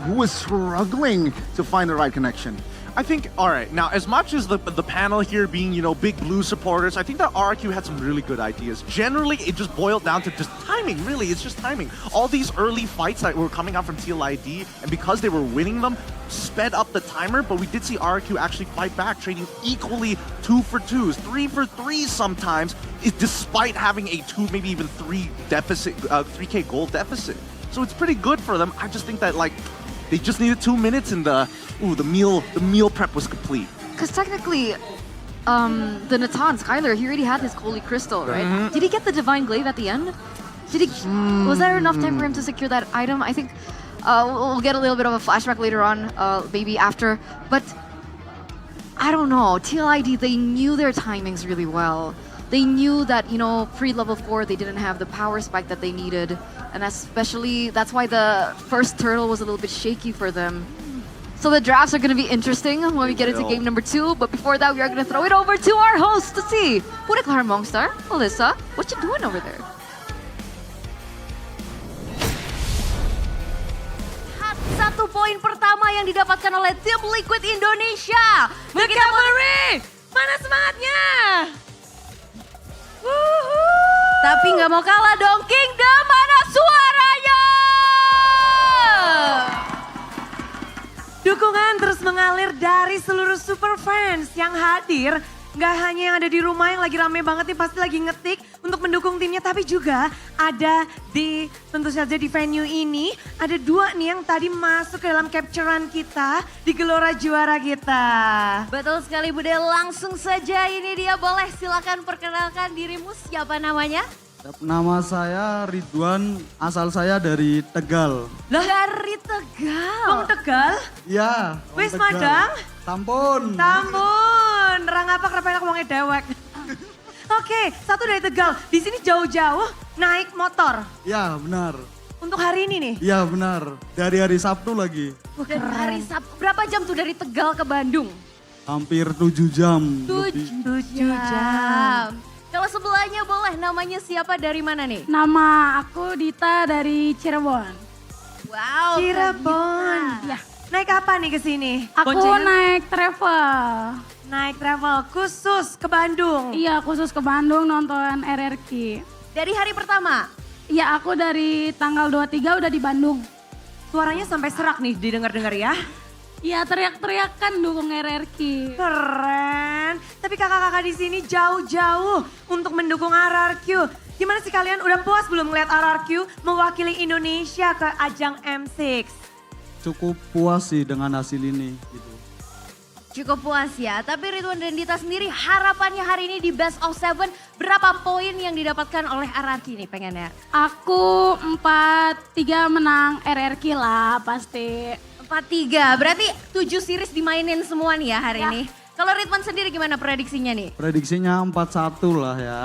was struggling to find the right connection. I think, all right, now as much as the panel here being, big blue supporters, I think that RQ had some really good ideas. Generally, it just boiled down to just timing, really. It's just timing. All these early fights that were coming out from TLID, and because they were winning them, sped up the timer, but we did see RQ actually fight back, trading equally 2 for 2s, 3 for 3s sometimes, despite having a 2, maybe even 3 deficit, 3K gold deficit. So it's pretty good for them. I just think that, they just needed 2 minutes and the meal prep was complete. Because technically, the Natan, Skylar, he already had his Holy Crystal, right? Did he get the Divine Glaive at the end? Was there enough time for him to secure that item? I think we'll get a little bit of a flashback later on, maybe after. But I don't know. TLID, they knew their timings really well. They knew that, pre-level 4, they didn't have the power spike that they needed. And especially, that's why the first turtle was a little bit shaky for them. So the drafts are going to be interesting when we get into game number 2. But before that, we are going to throw it over to our host to see. Huriklar Mongstar, Melissa, what you doing over there? Satu poin pertama yang didapatkan oleh tim Liquid Indonesia. The Cavalry! Mana semangatnya? Tapi nggak mau kalah dong, Kingdom, mana suaranya? Dukungan terus mengalir dari seluruh super fans yang hadir. Nggak hanya yang ada di rumah yang lagi rame banget nih, pasti lagi ngetik untuk mendukung timnya. Tapi juga ada tentu saja di venue ini, ada 2 nih yang tadi masuk ke dalam capturean kita di Gelora Juara kita. Betul sekali Bude, langsung saja ini dia, boleh silakan perkenalkan dirimu, siapa namanya? Nama saya Ridwan, asal saya dari Tegal. Loh, dari Tegal? Bang Tegal? Iya. Wis Madang? Tampun. Tampun, rang apa kenapa enak ngomongnya dewek. Oke, satu dari Tegal. Di sini jauh-jauh naik motor. Iya, benar. Untuk hari ini nih? Iya, benar. Dari hari Sabtu lagi. Dari hari Sabtu. Berapa jam tuh dari Tegal ke Bandung? Hampir 7 jam. 7 jam. Kalau sebelahnya boleh, namanya siapa, dari mana nih? Nama aku Dita dari Cirebon. Wow, Cirebon. Ya. Naik apa nih ke sini? Aku naik travel. Naik travel khusus ke Bandung? Iya, khusus ke Bandung nonton RRQ. Dari hari pertama? Iya, aku dari tanggal 23 udah di Bandung. Suaranya sampai serak nih didengar-dengar ya? Iya, teriak-teriakan dukung RRQ. Keren. Tapi kakak-kakak di sini jauh-jauh untuk mendukung RRQ. Gimana sih kalian, udah puas belum ngeliat RRQ mewakili Indonesia ke ajang M6? Cukup puas sih dengan hasil ini. Gitu. Cukup puas ya, tapi Ridwan dan Dita sendiri harapannya hari ini di Best of 7, berapa poin yang didapatkan oleh RRQ nih pengennya? Aku 4-3 menang RRQ lah pasti. 4-3. Berarti 7 series dimainin semua nih ya hari ini. Kalau Ridwan sendiri gimana prediksinya nih? Prediksinya 4-1 lah ya.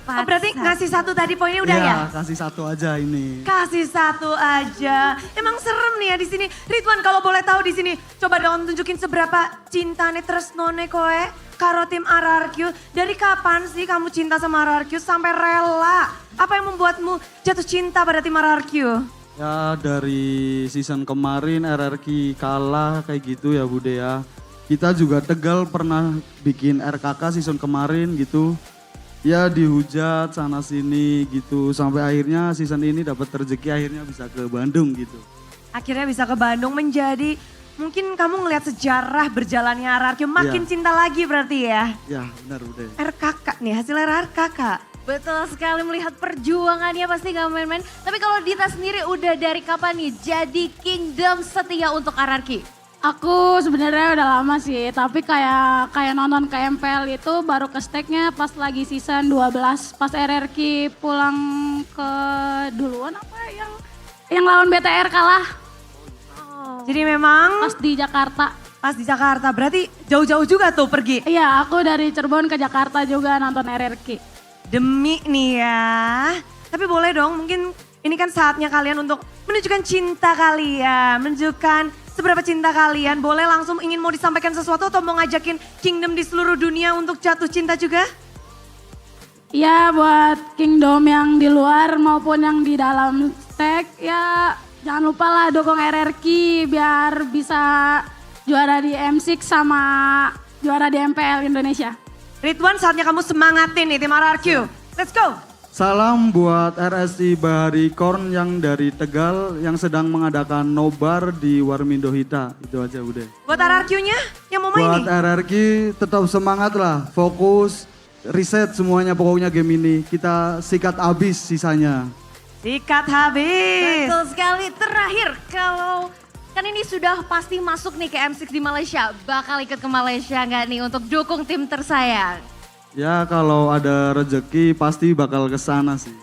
Oh, berarti ngasih 1 tadi poinnya udah ya? Iya, kasih 1 aja ini. Kasih 1 aja. Emang serem nih ya di sini. Ridwan kalau boleh tahu di sini, coba dong tunjukin seberapa cinta nih tresnone koe karo tim RRQ. Dari kapan sih kamu cinta sama RRQ sampai rela? Apa yang membuatmu jatuh cinta pada tim RRQ? Ya dari season kemarin RRQ kalah kayak gitu ya Bude ya. Kita juga Tegal pernah bikin RKK season kemarin gitu. Ya dihujat sana sini gitu. Sampai akhirnya season ini dapat rezeki akhirnya bisa ke Bandung gitu. Akhirnya bisa ke Bandung menjadi, mungkin kamu ngelihat sejarah berjalannya RRQ makin cinta lagi berarti ya? Ya benar Bude. RKK nih, hasil RKK. Betul sekali, melihat perjuangannya pasti gak main-main. Tapi kalau Dita sendiri udah dari kapan nih jadi Kingdom setia untuk RRQ? Aku sebenarnya udah lama sih, tapi kayak nonton ke MPL itu baru ke stake-nya pas lagi season 12, pas RRQ pulang ke duluan apa yang lawan BTR kalah. Jadi memang pas di Jakarta. Pas di Jakarta, berarti jauh-jauh juga tuh pergi? Iya, aku dari Cirebon ke Jakarta juga nonton RRQ. Demi nih ya. Tapi boleh dong, mungkin ini kan saatnya kalian untuk menunjukkan cinta kalian, menunjukkan seberapa cinta kalian. Boleh langsung ingin mau disampaikan sesuatu atau mau ngajakin Kingdom di seluruh dunia untuk jatuh cinta juga? Ya buat Kingdom yang di luar maupun yang di dalam stake, ya jangan lupa lah dukung RRQ biar bisa juara di M6 sama juara di MPL Indonesia. Ridwan, saatnya kamu semangatin nih tim RRQ. Let's go! Salam buat RSI Bahari Korn yang dari Tegal yang sedang mengadakan nobar di Warmindo Hita. Itu aja udah. Buat RRQ-nya yang mau main Buat nih? RRQ tetap semangat lah, fokus, riset semuanya pokoknya game ini. Kita sikat abis sisanya. Sikat habis. Betul sekali. Terakhir, kalau kan ini sudah pasti masuk nih ke M6 di Malaysia. Bakal ikut ke Malaysia nggak nih untuk dukung tim tersayang? Ya kalau ada rezeki pasti bakal ke sana sih.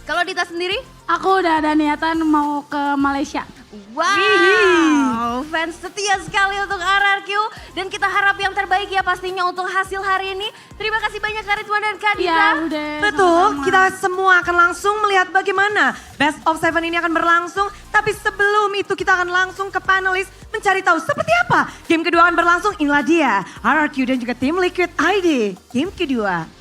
Kalau Dita sendiri? Aku udah ada niatan mau ke Malaysia. Wow, fans setia sekali untuk RRQ. Dan kita harap yang terbaik ya pastinya untuk hasil hari ini. Terima kasih banyak Kak Ridwan dan Kak Dita. Ya, udah, betul, sama-sama. kita semua akan langsung melihat bagaimana Best of 7 ini akan berlangsung. Tapi sebelum itu kita akan langsung ke panelis mencari tahu seperti apa game kedua akan berlangsung. Inilah dia, RRQ dan juga tim Liquid ID. Game kedua.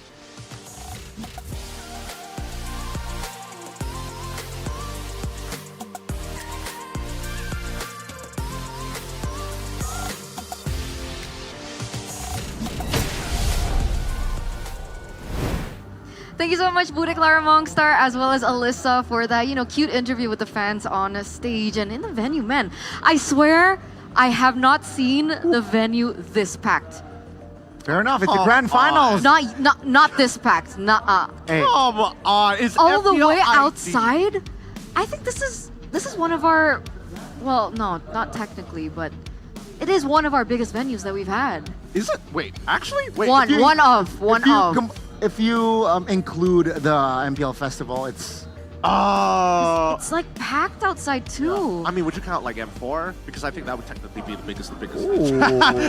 Thank you so much, Bude, Clara Mongstar, as well as Alyssa for that, cute interview with the fans on stage and in the venue. Man, I swear I have not seen the venue this packed. Fair enough, it's the grand finals. Not this packed. Nuh-uh. Hey. Come on, it's All the MPL way ID. outside. I think this is one of our, well, no, not technically, but it is one of our biggest venues that we've had. Is it? Wait, actually? Wait. One of. If you include the MPL festival, it's... It's like packed outside too. I mean, would you count like M4? Because I think that would technically be the biggest.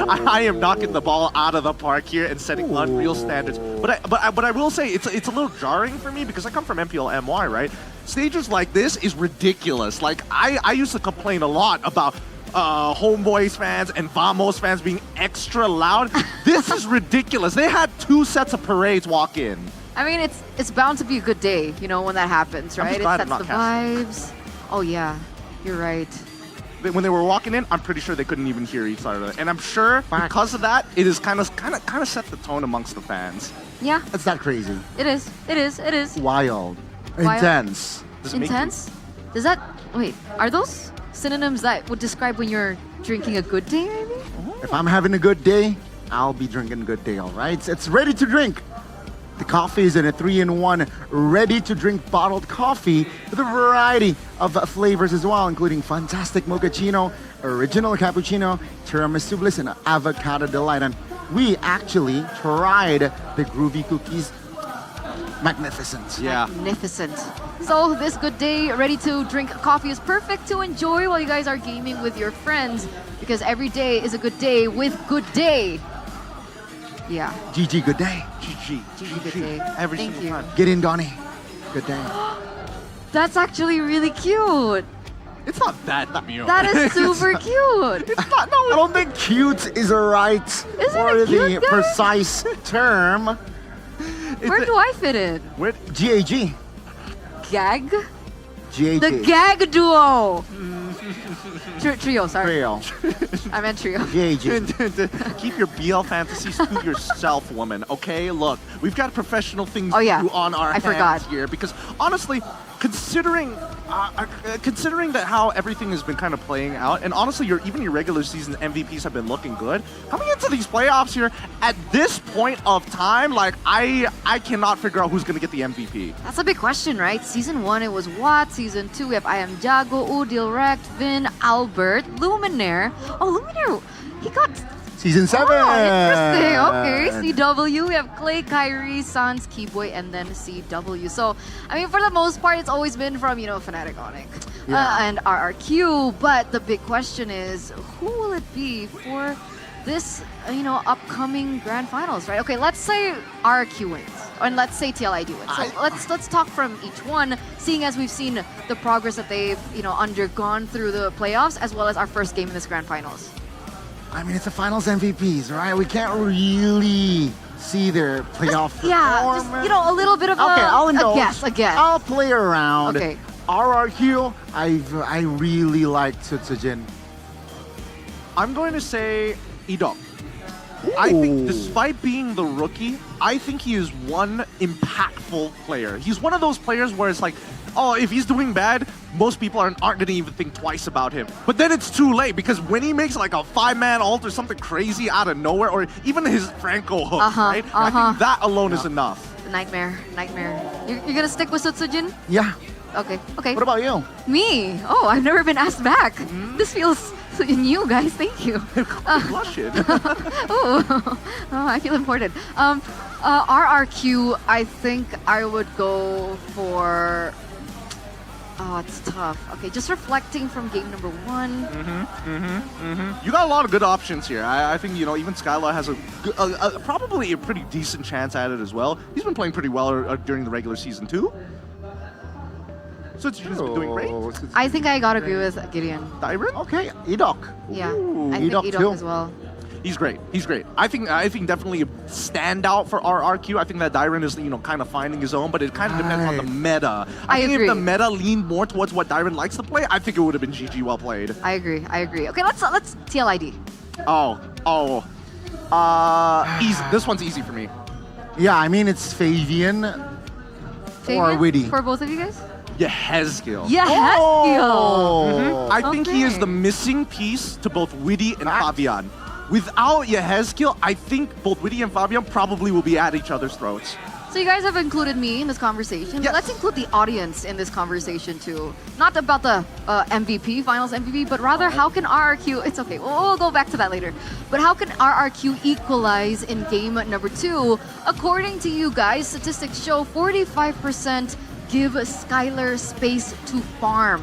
I am knocking the ball out of the park here and setting unreal standards. But I will say it's a little jarring for me because I come from MPL MY, right? Stages like this is ridiculous. Like I used to complain a lot about Homeboys fans and Vamos fans being extra loud. This is ridiculous. They had 2 sets of parades walk in. I mean, it's bound to be a good day, when that happens, right? It sets the vibes. Oh yeah, you're right. When they were walking in, I'm pretty sure they couldn't even hear each other, and I'm sure because of that, it is kind of set the tone amongst the fans. Yeah, It's that crazy. it is. Wild. Wild. Intense. Intense? Does that, wait, are those synonyms that would describe when you're drinking a good day, maybe? If I'm having a good day, I'll be drinking a good day, all right? It's ready to drink. The coffee is in a 3-in-1 ready-to-drink bottled coffee with a variety of flavors as well, including fantastic mochaccino, original cappuccino, tiramisu bliss, and avocado delight. And we actually tried the groovy cookies magnificent. Magnificent. So this good day, ready to drink coffee, is perfect to enjoy while you guys are gaming with your friends, because every day is a good day with good day. Yeah. GG, good day. GG, good day. Every Thank single you. time. Get in, Donnie. Good day. That's actually really cute. It's not that cute. That is super cute. It's not. No, I don't think cute is a right for it cute, the guys? precise term. Where do I fit in? Where? GAG. Gag? GAG. The gag duo. Trio, sorry. Trio. I meant trio. GAG. Keep your BL fantasies to yourself, woman. Okay, look, we've got professional things Oh, yeah. to do on our I hands forgot. here because honestly, considering that how everything has been kind of playing out, and honestly, even your regular season MVPs have been looking good. Coming into these playoffs here, at this point of time, like I cannot figure out who's going to get the MVP. That's a big question, right? Season 1, it was Watt. Season 2, we have I Am Jago, Udil Rect, Vin, Albert, Luminaire. Oh, Luminaire, he got... Season 7. Oh, interesting. Okay, CW, we have Clay, Kyrie, Sans, Keyboy, and then CW. So, I mean, for the most part, it's always been from, Fnatic Onyx and RRQ. But the big question is, who will it be for this, upcoming grand finals, right? Okay, let's say RRQ wins, and let's say TLID wins. So let's talk from each one, seeing as we've seen the progress that they've, undergone through the playoffs, as well as our first game in this grand finals. I mean, it's the finals MVPs, right? We can't really see their playoff Yeah, just, a little bit of a guess. I'll play around. Okay. RRQ, I really like Tsutsujin. I'm going to say Edok. I think despite being the rookie, I think he is one impactful player. He's one of those players where it's like, oh, if he's doing bad, most people aren't going to even think twice about him. But then it's too late because when he makes like a 5-man ult or something crazy out of nowhere, or even his Franco hook, right? I think that alone is enough. Nightmare. You're gonna stick with Tsutsujin? Yeah. Okay. What about you? Me? Oh, I've never been asked back. This feels new, guys. Thank you. Blushing. Oh, I feel important. RRQ, I think I would go for... Oh, it's tough. Okay, just reflecting from game number 1. You got a lot of good options here. I think, even Skylar has probably a pretty decent chance at it as well. He's been playing pretty well during the regular season too. So he's been doing great. I think I gotta agree with Gideon. Dyron? Okay, Edok. Yeah, Ooh, I think Edok as well. He's great. I think definitely a standout for RRQ. I think that Dyron is kind of finding his own, but it kind of depends on the meta. I think agree. if the meta leaned more towards what Dyron likes to play, I think it would have been GG well played. I agree. Okay, let's TLID. Easy. This one's easy for me. Yeah, I mean it's Fabian or Witty. For both of you guys? Yehezkiel. Yehezkiel! I think he is the missing piece to both Witty and Fabian. Without Yehezkiel, I think both Witty and Fabian probably will be at each other's throats. So you guys have included me in this conversation. Yes. Let's include the audience in this conversation too. Not about the MVP, finals MVP, but rather how can RRQ, it's okay, we'll go back to that later. But how can RRQ equalize in game number 2? According to you guys, statistics show 45% give Skylar space to farm.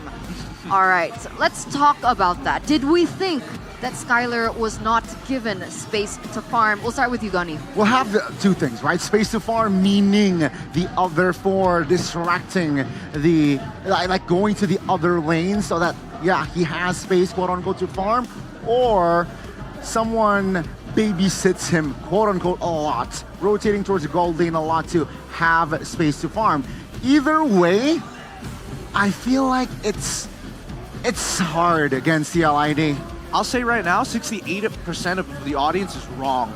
All right, so let's talk about that. Did we think that Skylar was not given space to farm? We'll start with you, Gunny. We'll have two things, right? Space to farm, meaning the other 4 distracting the, like going to the other lane so that, yeah, he has space, quote unquote, to farm, or someone babysits him, quote unquote, a lot, rotating towards the gold lane a lot to have space to farm. Either way, I feel like it's hard against TLID. I'll say right now, 68% of the audience is wrong.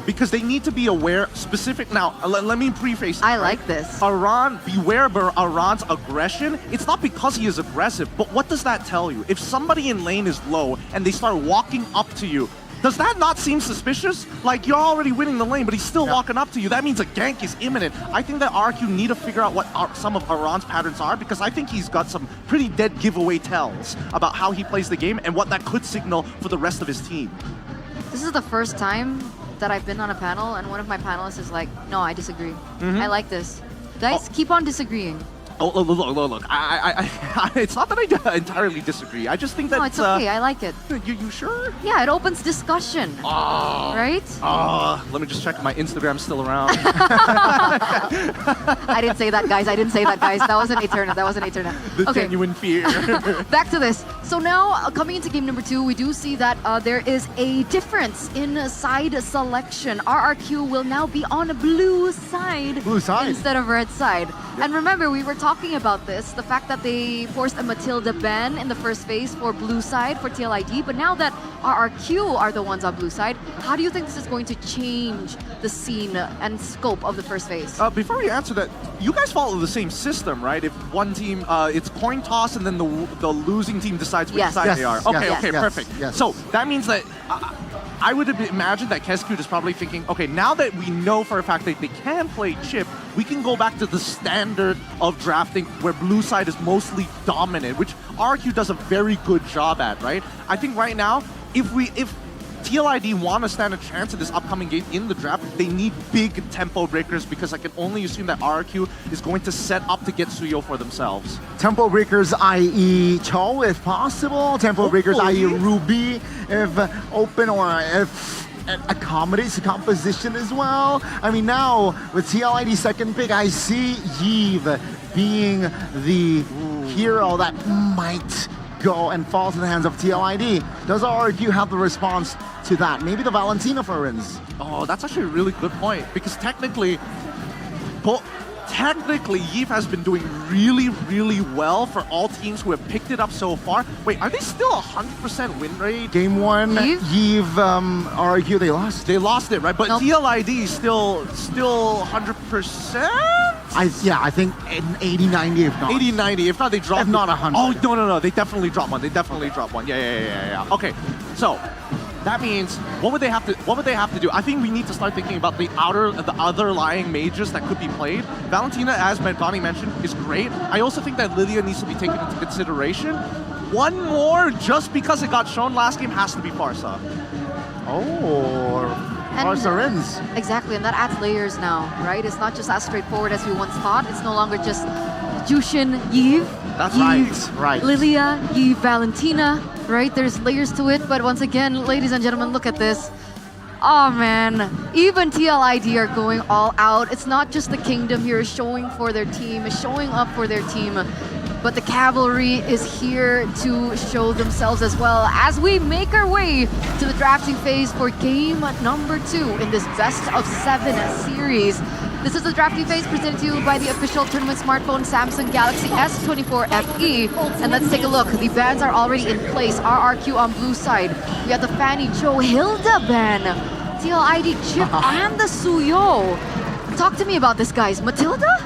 Because they need to be aware, specific. Now, let me preface it. I like this. Aran, beware of Aran's aggression. It's not because he is aggressive, but what does that tell you? If somebody in lane is low and they start walking up to you, does that not seem suspicious? Like, you're already winning the lane, but he's still walking up to you. That means a gank is imminent. I think that RQ need to figure out what some of Aran's patterns are, because I think he's got some pretty dead giveaway tells about how he plays the game and what that could signal for the rest of his team. This is the first time that I've been on a panel and one of my panelists is like, no, I disagree. I like this. Guys, keep on disagreeing. Oh, look. It's not that I entirely disagree. I just think that No, it's okay. I like it. You sure? Yeah, it opens discussion. Right? Let me just check if my Instagram's still around. I didn't say that, guys. That wasn't Eternal. The Okay. genuine fear. Back to this. So now, coming into game number 2, we do see that there is a difference in side selection. RRQ will now be on a blue side instead of red side. And remember, we were talking about this, the fact that they forced a Matilda ban in the first phase for blue side for TLID, but now that RRQ are the ones on blue side, how do you think this is going to change the scene and scope of the first phase? Before we answer that, you guys follow the same system, right? If one team, it's coin toss and then the losing team decides which side they are. Okay, perfect. So that means that I would imagine that Kescute is probably thinking, okay, now that we know for a fact that they can play chip, we can go back to the standard of drafting where blue side is mostly dominant, which RQ does a very good job at, right? I think right now, if TLID want to stand a chance in this upcoming game in the draft, they need big tempo breakers because I can only assume that RQ is going to set up to get Suyo for themselves. Tempo breakers, i.e. Cho, if possible. Tempo breakers, i.e. Ruby, if open, or if it accommodates the composition as well. I mean, now with TLID second pick, I see Yves being the hero that might go and fall to the hands of TLID. Does RRQ have the response to that? Maybe the Valentina for Rins. Oh, that's actually a really good point because technically, Yves has been doing really, really well for all teams who have picked it up so far. Wait, are they still 100% win rate? Game 1, Yves, RRQ, they lost. They lost it, right? But TLID is still 100%? I think 80-90 if not. 80-90, if not they drop. If not 100. Oh, no, they definitely drop one. Yeah. Okay, so that means what would they have to do? I think we need to start thinking about the other lying mages that could be played. Valentina, as Bonnie mentioned, is great. I also think that Lilia needs to be taken into consideration. One more, just because it got shown last game, has to be Farsa. Farsa Rins. Exactly, and that adds layers now, right? It's not just as straightforward as we once thought. It's no longer just Jushin, Yves. That's right. Lilia, Yves, Valentina, right? There's layers to it, but once again, ladies and gentlemen, look at this. Oh man, even TLID are going all out. It's not just the Kingdom here showing up for their team, but the Cavalry is here to show themselves as well as we make our way to the drafting phase for game number 2 in this best of 7 series. This is the drafting phase presented to you by the official tournament smartphone Samsung Galaxy S14 FE. And let's take a look. The bans are already in place. RRQ on blue side. We have the Fanny Joe Hilda ban. TLID Chip and the Suyo. Talk to me about this, guys. Matilda?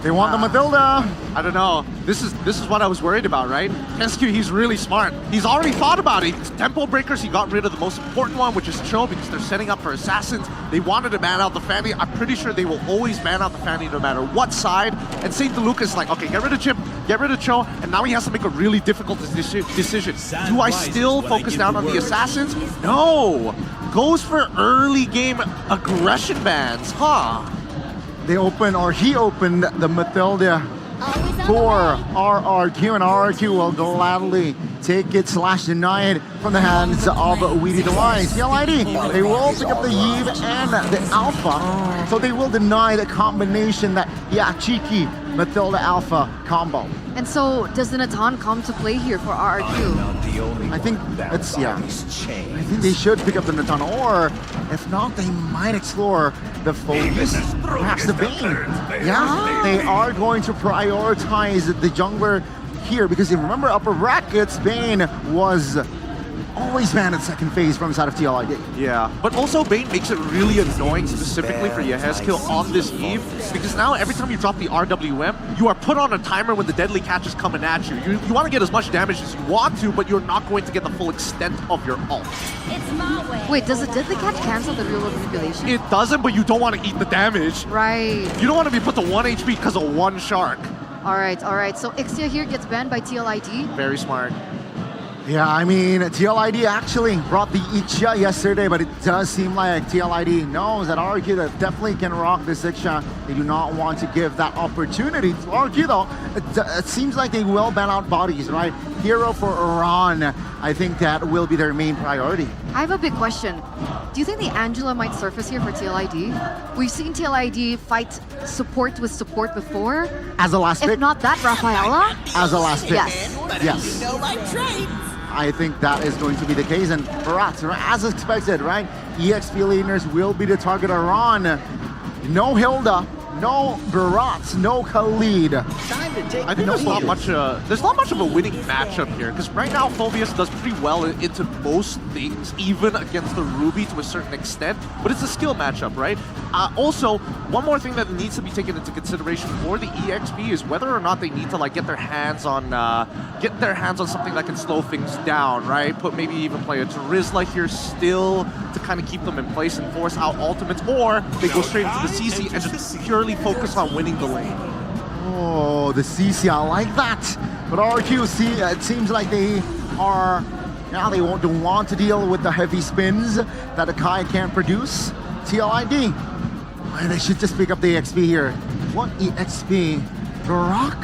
They want the Matilda. I don't know. This is what I was worried about, right? SQ, he's really smart. He's already thought about it. Tempo breakers, he got rid of the most important one, which is Cho, because they're setting up for assassins. They wanted to ban out the Fanny. I'm pretty sure they will always ban out the Fanny no matter what side. And St. DeLuca is like, okay, get rid of Chip, get rid of Cho, and now he has to make a really difficult decision. Do I still focus down on the assassins? No! Goes for early game aggression bans, He opened the Matilda for RRQ, and RRQ will gladly take it / deny it from the hands of Weedy Device. TLID, they will pick up the Yves and the Alpha, so they will deny the combination, that cheeky Matilda Alpha combo. And so, does the Natan come to play here for RRQ? I think I think they should pick up the Natan, or if not, they might explore the Focus, perhaps the Bane. Yeah, they are going to prioritize the jungler here, because if you remember upper brackets, Bane was always banned in second phase from the side of TLID. Yeah, but also Bane makes it really annoying specifically for Yehezkiel on this Eve, because now every time you drop the RWM, you are put on a timer when the deadly catch is coming at you. You want to get as much damage as you want to, but you're not going to get the full extent of your ult. It's my way. Wait, does the deadly catch cancel the real manipulation? It doesn't, but you don't want to eat the damage. Right. You don't want to be put to 1 HP because of one shark. All right. So Ixia here gets banned by TLID. Very smart. Yeah, I mean, TLID actually brought the Ixia yesterday, but it does seem like TLID knows that RRQ that definitely can rock this Ixia They do not want to give that opportunity to RQ though. It seems like they will ban out bodies, right? Hero for Iran, I think that will be their main priority. I have a big question. Do you think the Angela might surface here for TLID? We've seen TLID fight support with support before. As a last pick? If not that, Rafaela? As a last pick. Yes. Yes. I think that is going to be the case. And Barat, as expected, right? EXP laners will be the target. Iran. No Hilda. No Barat, no Khalid. I think there's not much of a winning matchup here, because right now Phobius does pretty well into most things, even against the Ruby to a certain extent, but it's a skill matchup, right? Also, one more thing that needs to be taken into consideration for the EXP is whether or not they need to like get their hands on something that can slow things down, right? Maybe even play a Terizla here still to kind of keep them in place and force out ultimates, or they go straight into the CC and just purely focus on winning the lane. Oh, the CC, I like that. But RQC, it seems like they are, now they don't want to deal with the heavy spins that Akai can't produce. TLID, they should just pick up the EXP here. What EXP? Barak?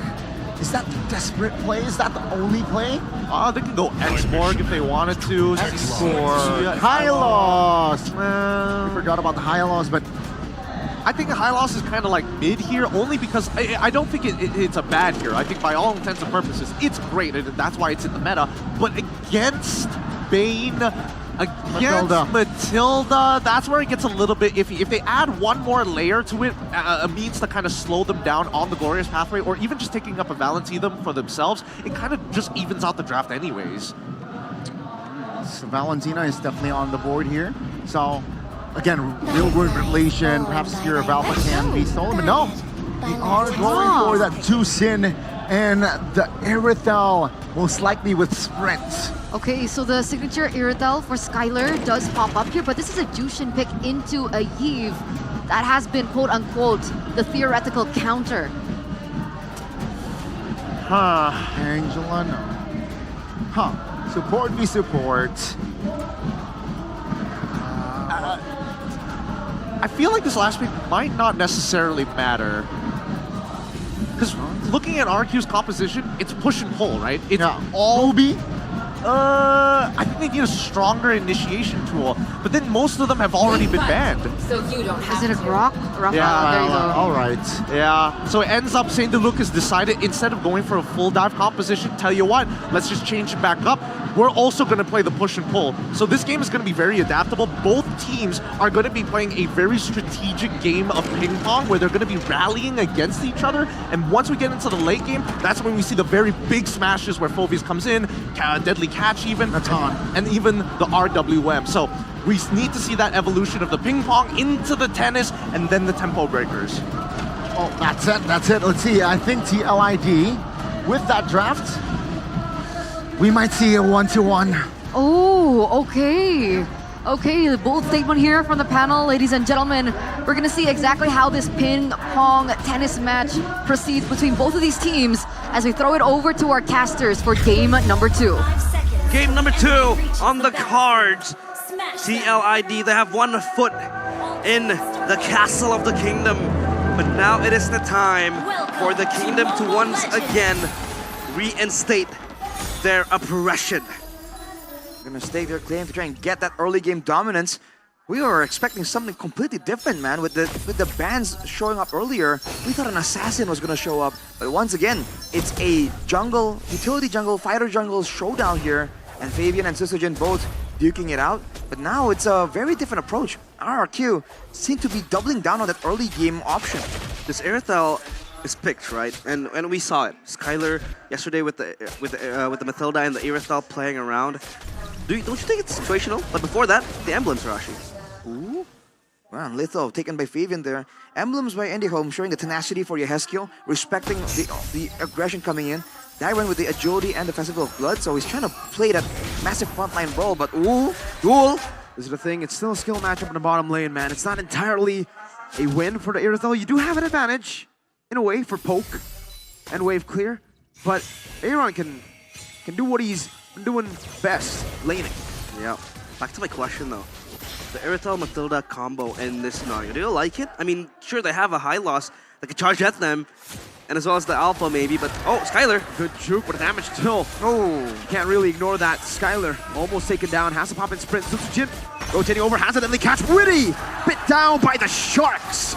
Is that the desperate play? Is that the only play? They can go X-Morg if they wanted to. X-Morg. Hylos! I forgot about the Hylos, but I think Hylos is kind of like mid here, only because I don't think it's a bad hero. I think by all intents and purposes, it's great, and that's why it's in the meta. But against Bane, against Matilda, that's where it gets a little bit iffy. If they add one more layer to it, a means to kind of slow them down on the Glorious Pathway, or even just taking up a Valentina for themselves, it kind of just evens out the draft anyways. So Valentina is definitely on the board here. So again, real world relation, perhaps here of Alpha can be stolen, but no, they are going for that 2-Sin and the Irithel, most likely with Sprint. Okay, so the signature Irithel for Skylar does pop up here, but this is a Jushin pick into a Yves that has been quote-unquote the theoretical counter. Angela, no. Support v support. I feel like this last pick might not necessarily matter. Because looking at RQ's composition, it's push and pull, right? It's all Ruby. I think they need a stronger initiation tool, but then most of them have already been banned. So you don't have. Is it a Grok? Yeah, there you go. All right. Yeah, so it ends up Saint Lucas decided instead of going for a full dive composition, tell you what, let's just change it back up. We're also going to play the push and pull. So this game is going to be very adaptable. Both teams are going to be playing a very strategic game of ping pong where they're going to be rallying against each other. And once we get into the late game, that's when we see the very big smashes where Phobius comes in, Deadly Catch even, and even the RWM. So we need to see that evolution of the ping pong into the tennis and then the tempo breakers. Oh, that's it, that's it. Let's see, I think TLID, with that draft, we might see a 1-1. Oh, okay. Okay, the bold statement here from the panel, ladies and gentlemen. We're gonna see exactly how this ping pong tennis match proceeds between both of these teams as we throw it over to our casters for game number 2. Game number 2 on the cards. TLID, they have 1 foot in the castle of the kingdom. But now it is the time for the kingdom to once again reinstate their oppression. Gonna stake their claim to try and get that early game dominance. We were expecting something completely different, man. With the bans showing up earlier, we thought an assassin was gonna show up. But once again, it's a jungle, utility jungle, fighter jungle showdown here. And Fabian and Susujin both duking it out. But now it's a very different approach. RRQ seem to be doubling down on that early game option. This Irithel is picked, right? And we saw it. Skylar yesterday with the Matilda and the Irithel playing around. Don't you think it's situational? But before that, the emblems, Rashi. Ooh. Well, Litho taken by Fabian there. Emblems by Andy Home showing the tenacity for Yehezkiel, respecting the aggression coming in. Darren with the agility and the Festival of Blood, so he's trying to play that massive frontline role, but ooh, duel. This is the thing, it's still a skill matchup in the bottom lane, man. It's not entirely a win for the Irithel. You do have an advantage, in a way, for poke and wave clear, but Aaron can do what he's doing best, laning. Yeah. Back to my question though. the Irithel Matilda combo in this scenario. Do you like it? I mean, sure, they have a high loss. They can charge at them, and as well as the Alpha maybe, but oh, Skylar. Good juke, but damage still. Oh, can't really ignore that. Skylar almost taken down, has to pop in sprint. Sutsujin rotating over, has a deadly catch. Witty bit down by the Sharks.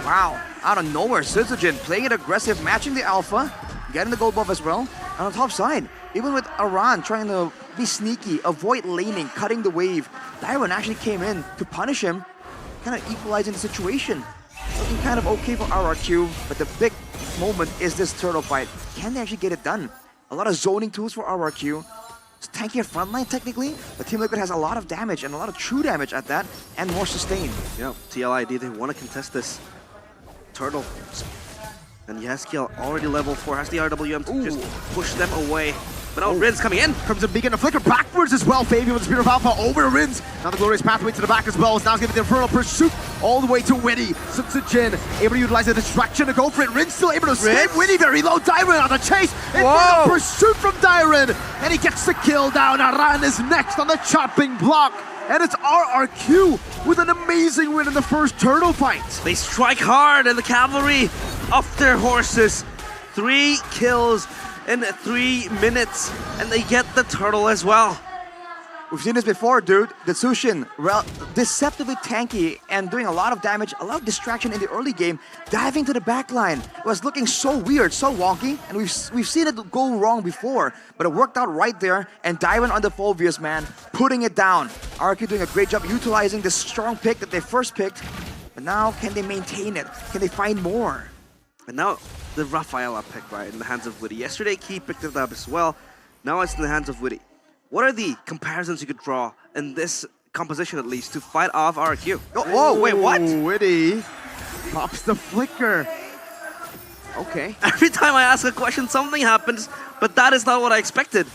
Wow, out of nowhere, Sutsujin playing it aggressive, matching the Alpha, getting the gold buff as well. And on the top side, even with Aran trying to be sneaky, avoid laning, cutting the wave, Dairon actually came in to punish him, kind of equalizing the situation. Looking kind of okay for RRQ, but the big moment is this turtle fight. Can they actually get it done? A lot of zoning tools for RRQ. It's tankier frontline technically, but Team Liquid has a lot of damage and a lot of true damage at that, and more sustain. Yeah, TLID, they want to contest this. Turtle. And Yeskiel already level 4, has the RWM to just push them away. But now Rin's coming in. Crimson Beacon, a flicker backwards as well. Fabian with the Spear of Alpha over to Rins. Now the Glorious Pathway to the back as well. Now he's giving the Infernal Pursuit all the way to Witty. Sutsujin able to utilize the distraction to go for it. Rins still able to escape. Witty very low. Dairon on the chase. Infernal Pursuit from Dairon. And he gets the kill down. Aran is next on the chopping block. And it's RRQ with an amazing win in the first turtle fight. They strike hard and the cavalry off their horses. 3 kills in 3 minutes, and they get the turtle as well. We've seen this before, dude. The Tsushin, deceptively tanky and doing a lot of damage, a lot of distraction in the early game, diving to the back line. It was looking so weird, so wonky, and we've seen it go wrong before, but it worked out right there, and Dairon on the Phobius, man, putting it down. RQ doing a great job utilizing the strong pick that they first picked, but now can they maintain it? Can they find more? And now the Rafaela pick, right, in the hands of Witty. Yesterday, Key picked it up as well. Now it's in the hands of Witty. What are the comparisons you could draw in this composition, at least, to fight off RQ? Oh, wait, what? Witty pops the flicker. Okay. Every time I ask a question, something happens, but that is not what I expected.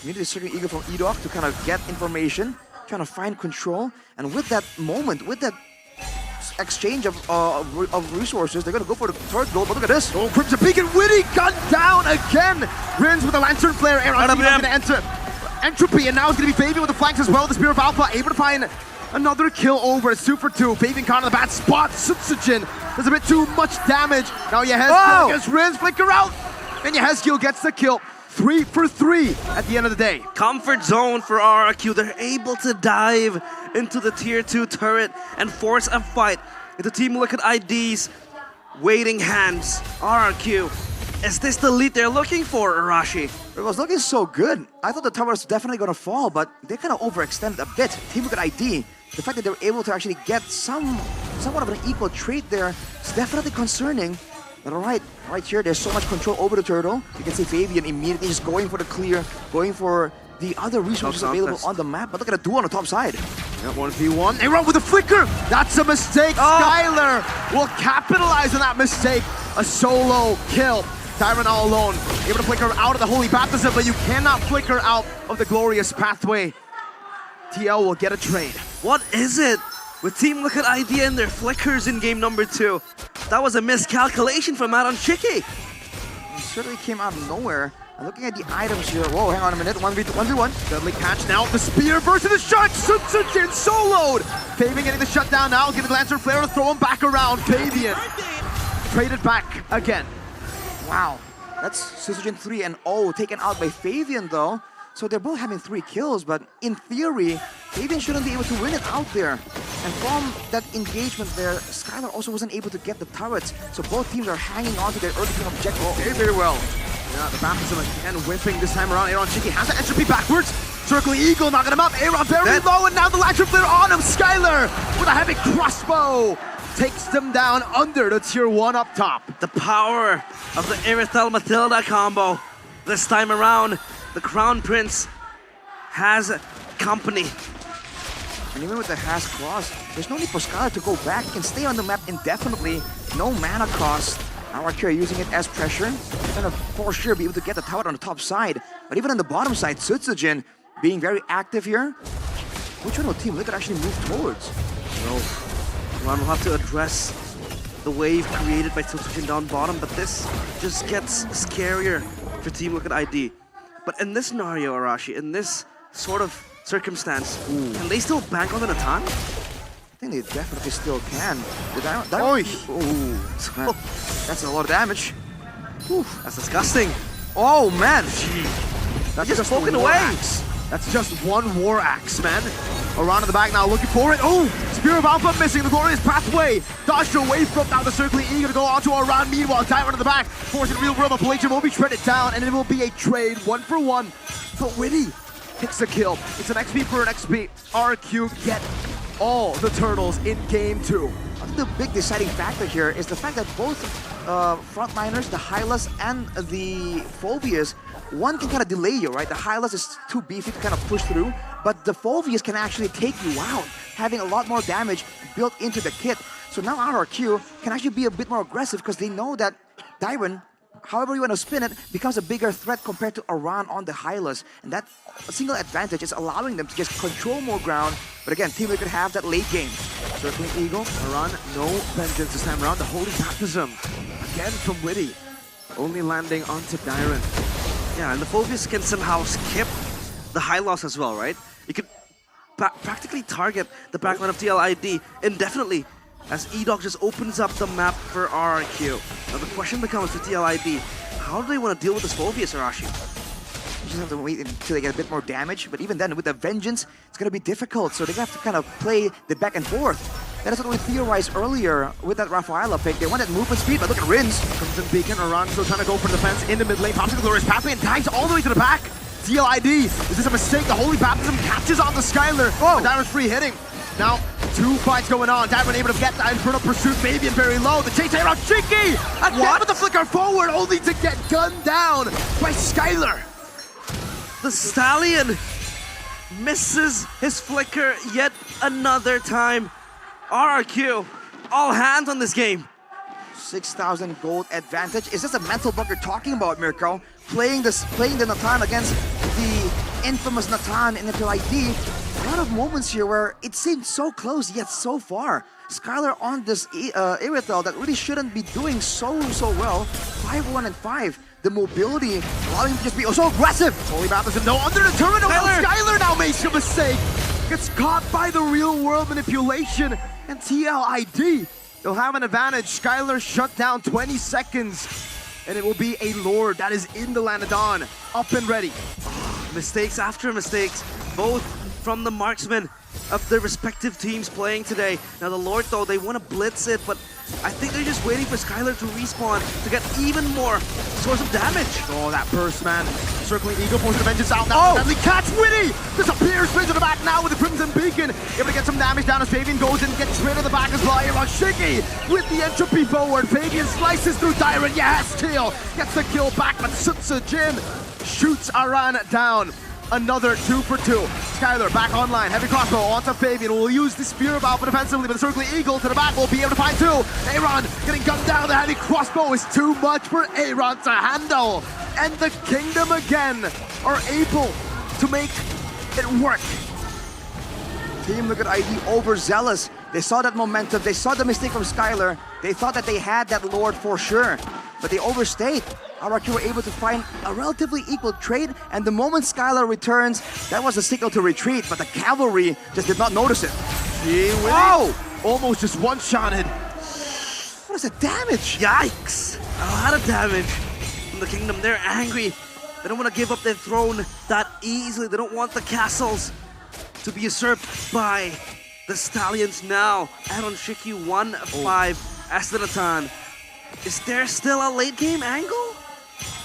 Need a certain ego from Edok to kind of get information, trying to find control, and with that moment, with that exchange of resources, they're gonna go for the third goal, but look at this. Oh, Crimson Beacon, Witty gunned down again. Rins with the Lantern Flare, Aaron gonna enter Entropy, and now it's gonna be Fabian with the flanks as well. The Spear of Alpha able to find another kill over. It's 2 for 2. Fabian caught in the bad spot. Sutsujin does a bit too much damage. Now Yehezkiel against Rins, flicker out, and Yehezkiel gets the kill. 3 for 3 at the end of the day. Comfort zone for RRQ. They're able to dive into the tier 2 turret and force a fight into Team Liquid ID's waiting hands. RRQ, is this the lead they're looking for, Arashi? It was looking so good. I thought the tower was definitely going to fall, but they kind of overextended a bit. Team Liquid ID, the fact that they were able to actually get somewhat of an equal trade there is definitely concerning. But right here, there's so much control over the turtle. You can see Fabian immediately just going for the clear, going for the other resources available on the map. But look at the duo on the top side. Yeah, 1v1. They run with a flicker. That's a mistake. Skylar will capitalize on that mistake. A solo kill. Dairon all alone. Able to flicker out of the Holy Baptism, but you cannot flicker out of the Glorious Pathway. TL will get a trade. What is it with Team Liquid ID and their flickers in game number 2? That was a miscalculation from Adon Chiki. It certainly came out of nowhere. And looking at the items here, whoa, hang on a minute, 1v1. Deadly catch now, the spear versus the shot, Sutsujin soloed! Fabian getting the shutdown now, getting the Lantern Flare to throw him back around. Fabian traded back again. Wow, that's Sutsujin 3 and 0 taken out by Fabian though. So they're both having 3 kills, but in theory, Fabian shouldn't be able to win it out there. And from that engagement there, Skylar also wasn't able to get the turrets. So both teams are hanging on to their early game objective very well. Yeah, the baptism again whipping this time around. Aaron Chiki has the entropy backwards. Circling Eagle, knocking him up. Aaron very low, and now the Lantern Flare on him. Skylar with a heavy crossbow takes them down under the tier 1 up top. The power of the Irithel Matilda combo. This time around, the Crown Prince has company. And even with the Has Claws, there's no need for Skylar to go back. He can stay on the map indefinitely. No mana cost. RRQ using it as pressure. They're gonna for sure be able to get the tower on the top side. But even on the bottom side, Sutsujin being very active here. Which one will Team Liquid actually move towards? No. One will have to address the wave created by Sutsujin down bottom, but this just gets scarier for Team Liquid ID. But in this scenario, Arashi, in this sort of circumstance. Can they still bank on the Natan? I think they definitely still can. That's a lot of damage. That's disgusting. Oh man, That's just spoken a war away. axe. That's just one war axe, man. Around in the back now, looking for it. Oh, Spear of Alpha missing the glorious pathway. Dodged away from now the circling eager to go on to Aran. Meanwhile, Tyrant in the back, forcing real world. Appalachian will be shredded down, and it will be a trade 1-for-1. But Witty picks the kill. It's an XP for an XP. RQ get all the turtles in game 2. I think the big deciding factor here is the fact that both frontliners, the Hylas and the Phobias, one can kind of delay you, right? The Hylas is too beefy to kind of push through, but the Phobias can actually take you out, having a lot more damage built into the kit. So now RRQ can actually be a bit more aggressive because they know that Dairon, however you want to spin it, becomes a bigger threat compared to Aran on the Hylas. And that single advantage is allowing them to just control more ground. But again, Team Liquid have that late game. Circling Eagle, Aran, no vengeance this time around. The Holy Baptism, again from Witty, only landing onto Dairon. Yeah, and the Phobias can somehow skip the high loss as well, right? You could practically target the backline of TLID indefinitely as E-Dog just opens up the map for RRQ. Now the question becomes for TLID, how do they want to deal with this Phobias, Arashi? You just have to wait until they get a bit more damage, but even then, with the Vengeance, it's going to be difficult, so they have to kind of play the back and forth. That is what we theorized earlier with that Rafaela pick. They wanted movement speed, but look at Rins. Crimson Beacon, Aran still trying to go for the defense in the mid lane, pops in the glorious pathway and dives all the way to the back. TLID, is this a mistake? The Holy Baptism catches on the Skylar. Oh, Dairon's free hitting. Now, 2 fights going on. Dairon able to get that Infernal Pursuit. Fabian very low. The chase around Cheeky! Again with the flicker forward, only to get gunned down by Skylar. The Stallion misses his flicker yet another time. RRQ, all hands on this game. 6,000 gold advantage. Is this a mental block you're talking about, Mirko? Playing the Natan against the infamous Natan in the PLID. A lot of moments here where it seemed so close yet so far. Skylar on this Irithel that really shouldn't be doing so well. 5-1 and 5. The mobility allowing him to just be so aggressive. Holy Baptism, no, under the terminal. Skylar now makes a mistake. Gets caught by the real world manipulation. And TLID, they'll have an advantage. Skylar shut down 20 seconds. And it will be a Lord that is in the Lanadon, up and ready. Mistakes after mistakes, both from the marksmen of their respective teams playing today. Now the Lord, though, they want to blitz it, but I think they're just waiting for Skylar to respawn to get even more source of damage. Oh, that burst, man. Circling Eagle, forcing the vengeance out now. Deadly catch, Witty! Disappears straight to the back now with the Crimson Beacon. Able to get some damage down as Fabian goes in, gets rid of the back as well. Here on Shiggy with the entropy forward. Fabian slices through Dairon. Yes, Teal gets the kill back, but Sutsa Jin shoots Aran down. Another 2 for 2. Skylar back online. Heavy crossbow onto Fabian. Will use the Spear of Alpha defensively, but the Circling Eagle to the back will be able to find 2. Aaron getting gunned down. The heavy crossbow is too much for Aaron to handle. And the Kingdom again are able to make it work. Team Liquid ID overzealous. They saw that momentum. They saw the mistake from Skylar. They thought that they had that Lord for sure, but they overstayed. RRQ were able to find a relatively equal trade, and the moment Skylar returns, that was a signal to retreat, but the cavalry just did not notice it. Oh! Almost just one-shotted. What is the damage? Yikes! A lot of damage from the Kingdom. They're angry. They don't want to give up their throne that easily. They don't want the castles to be usurped by the Stallions now. Aaron Shiki 1-5 as the Natan. Is there still a late game angle?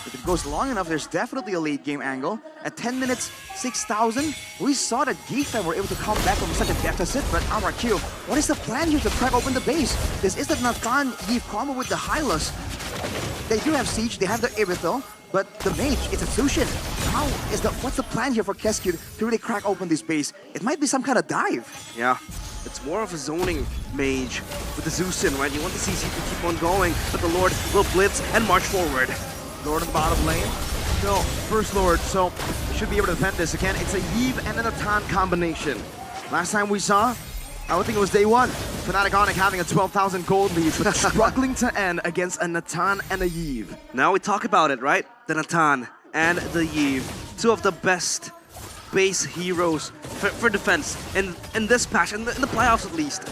If it goes long enough, there's definitely a late game angle. At 10 minutes, 6,000, we saw that Geekfam were able to come back from such a deficit, but RRQ, what is the plan here to crack open the base? This is the Nathan Eve combo with the Hylas. They do have Siege, they have the Irithel, but the Mage, it's a Sushin. What's the plan here for Kescue to really crack open this base? It might be some kind of dive. Yeah, it's more of a zoning mage with the Zeusin, right? You want the CC to keep on going, but the Lord will blitz and march forward. Lord in the bottom lane. No, first Lord, so should be able to defend this again. It's a Yve and a Natan combination. Last time we saw, I would think it was day 1. Fnatic Onic having a 12,000 gold lead, but struggling to end against a Natan and a Yve. Now we talk about it, right? The Natan and the Yve. Two of the best base heroes for defense in this patch, in the playoffs at least.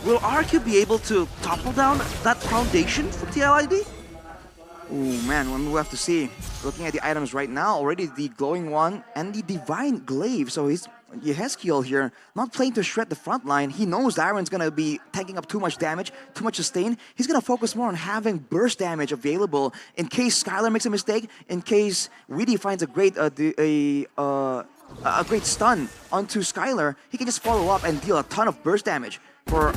Will RQ be able to topple down that foundation for TLID? Ooh, man, we'll have to see. Looking at the items right now, already the Glowing One and the Divine Glaive. So he's Yehezkiel here, not playing to shred the front line. He knows the Iron's gonna be tanking up too much damage, too much sustain. He's gonna focus more on having burst damage available in case Skylar makes a mistake, in case Weedy finds a great stun onto Skylar. He can just follow up and deal a ton of burst damage. For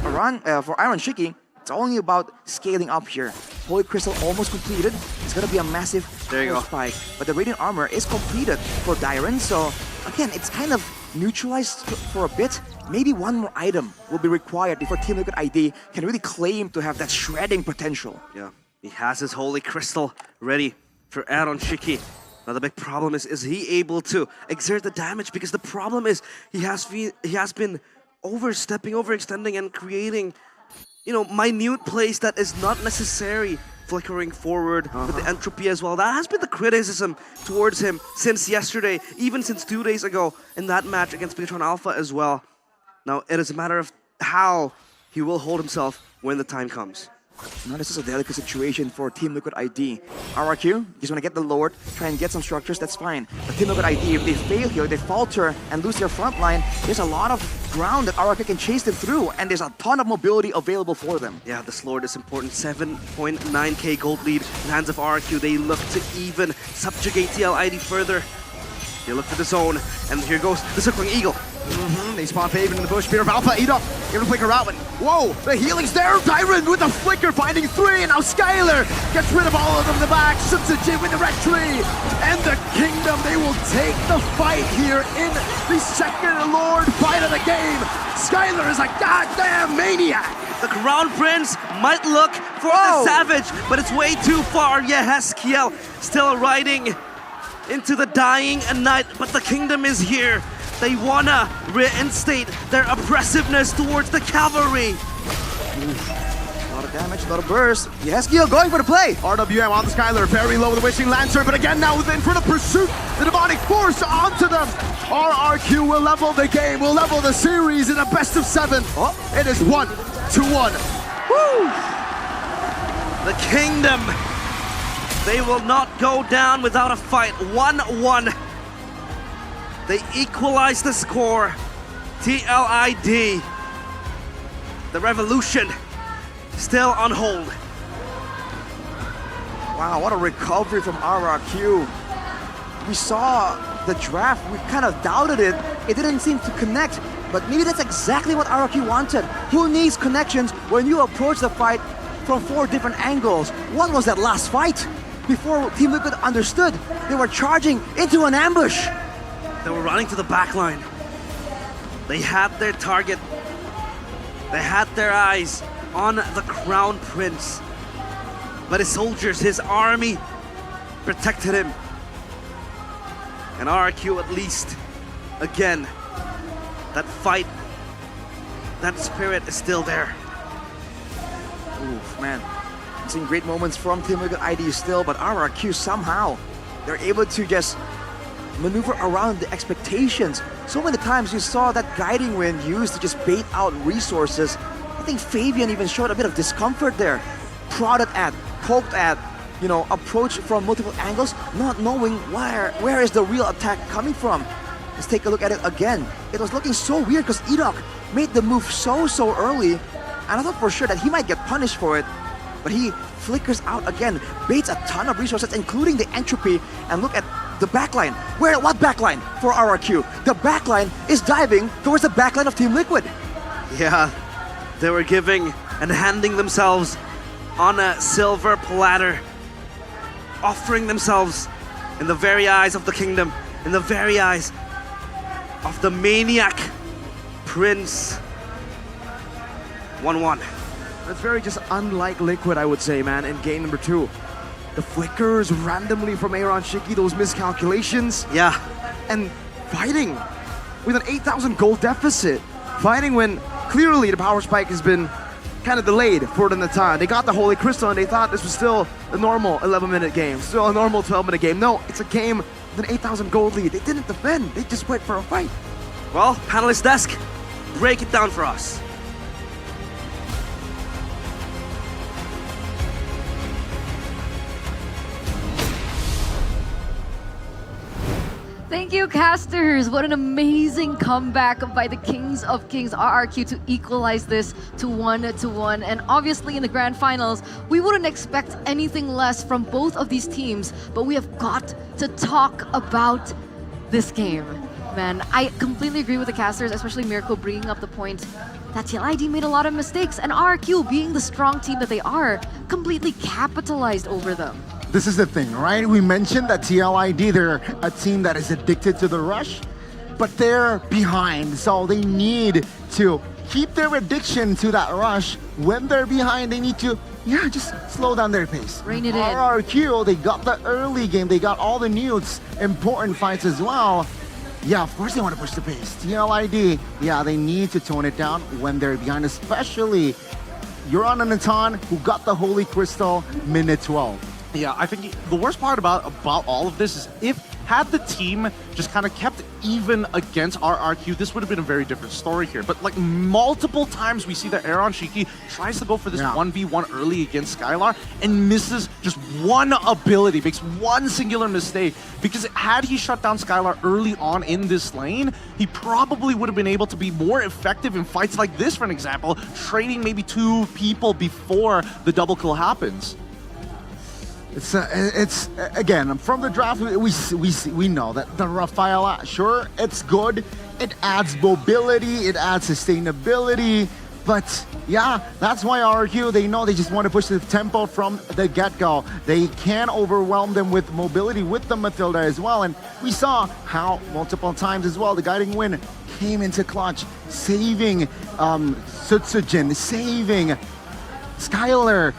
Iron Shiki, it's only about scaling up here. Holy Crystal almost completed. It's gonna be a massive spike. But the Radiant Armor is completed for Dyron, so again, it's kind of neutralized for a bit. Maybe one more item will be required before Team Liquid ID can really claim to have that shredding potential. Yeah, he has his Holy Crystal ready for Aaron Shiki. Now the big problem is he able to exert the damage? Because the problem is he has been overextending and creating, minute plays that is not necessary. Flickering forward with the entropy as well. That has been the criticism towards him since yesterday, even since 2 days ago in that match against Bigatron Alpha as well. Now it is a matter of how he will hold himself when the time comes. Now this is a delicate situation for Team Liquid ID. RRQ, just want to get the Lord, try and get some structures, that's fine. But Team Liquid ID, if they fail here, they falter and lose their front line, there's a lot of ground that RRQ can chase them through, and there's a ton of mobility available for them. Yeah, this Lord is important. 7.9k gold lead in the hands of RRQ. They look to even subjugate TLID further. They look for the zone, and here goes the Circling Eagle. They spawn Faven in the bush. Beer of Alpha, Edok, able to flicker out, but whoa, the healing's there. Dyron with the flicker, finding 3, and now Skylar gets rid of all of them in the back. Substitute with the red tree, and the Kingdom, they will take the fight here in the second Lord fight of the game. Skylar is a goddamn maniac. The Crown Prince might look for the Savage, but it's way too far. Yehezkiel still riding into the dying night, but the Kingdom is here. They wanna reinstate their oppressiveness towards the cavalry. A lot of damage, a lot of burst. Yehezkiel going for the play. RWM on the Skylar, very low with the Wishing Lantern, but again now in front of pursuit. The Demonic Force onto them. RRQ will level the game, will level the series in a best of 7. It is 1-1. Woo! The Kingdom, they will not go down without a fight. 1-1. They equalize the score. TLID. The revolution still on hold. Wow, what a recovery from RRQ. We saw the draft, we kind of doubted it. It didn't seem to connect, but maybe that's exactly what RRQ wanted. Who needs connections when you approach the fight from 4 different angles? What was that last fight? Before Team Liquid understood, they were charging into an ambush. They were running to the back line. They had their target. They had their eyes on the Crown Prince. But his soldiers, his army, protected him. And RRQ at least, again, that fight, that spirit is still there. Oof, man. I'm seeing great moments from Team Liquid ID still, but RRQ somehow, they're able to just maneuver around the expectations. So many times you saw that Guiding Wind used to just bait out resources. I think Fabian even showed a bit of discomfort there. Prodded at, poked at, approached from multiple angles, not knowing where is the real attack coming from. Let's take a look at it again. It was looking so weird because Edok made the move so early, and I thought for sure that he might get punished for it. But he flickers out again, baits a ton of resources, including the entropy, and look at the backline. What backline for RRQ? The backline is diving towards the backline of Team Liquid. Yeah, they were giving and handing themselves on a silver platter, offering themselves in the very eyes of the Kingdom, in the very eyes of the maniac Prince. 1-1. That's very just unlike Liquid, I would say, man, in game number 2. The flickers randomly from Aaron Shiki, those miscalculations. Yeah. And fighting with an 8,000 gold deficit. Fighting when clearly the power spike has been kind of delayed for the time. They got the Holy Crystal and they thought this was still a normal 11-minute game, still a normal 12-minute game. No, it's a game with an 8,000 gold lead. They didn't defend. They just went for a fight. Well, panelist desk, break it down for us. Thank you, casters. What an amazing comeback by the Kings of Kings, RRQ, to equalize this to 1-1. And obviously in the grand finals, we wouldn't expect anything less from both of these teams, but we have got to talk about this game. Man, I completely agree with the casters, especially Mirko bringing up the point that TLID made a lot of mistakes, and RRQ, being the strong team that they are, completely capitalized over them. This is the thing, right? We mentioned that TLID, they're a team that is addicted to the rush, but they're behind, so they need to keep their addiction to that rush. When they're behind, they need to, just slow down their pace. Rein it in. RRQ, they got the early game, they got all the newts, important fights as well. Yeah, of course they want to push the pace. TLID, they need to tone it down when they're behind, especially Euron and Natan, who got the Holy Crystal minute 12. Yeah, I think the worst part about all of this is had the team just kind of kept even against RRQ, this would have been a very different story here. But like multiple times we see that Aaron Shiki tries to go for this 1v1 early against Skylar and misses just one ability, makes one singular mistake. Because had he shut down Skylar early on in this lane, he probably would have been able to be more effective in fights like this, for an example, trading maybe 2 people before the double kill happens. It's again, from the draft, we know that the Rafaela, sure, it's good. It adds mobility, it adds sustainability, but that's why RRQ, they know they just want to push the tempo from the get-go. They can overwhelm them with mobility with the Matilda as well, and we saw how multiple times as well the guiding win came into clutch, saving Sutsujin, saving Skylar,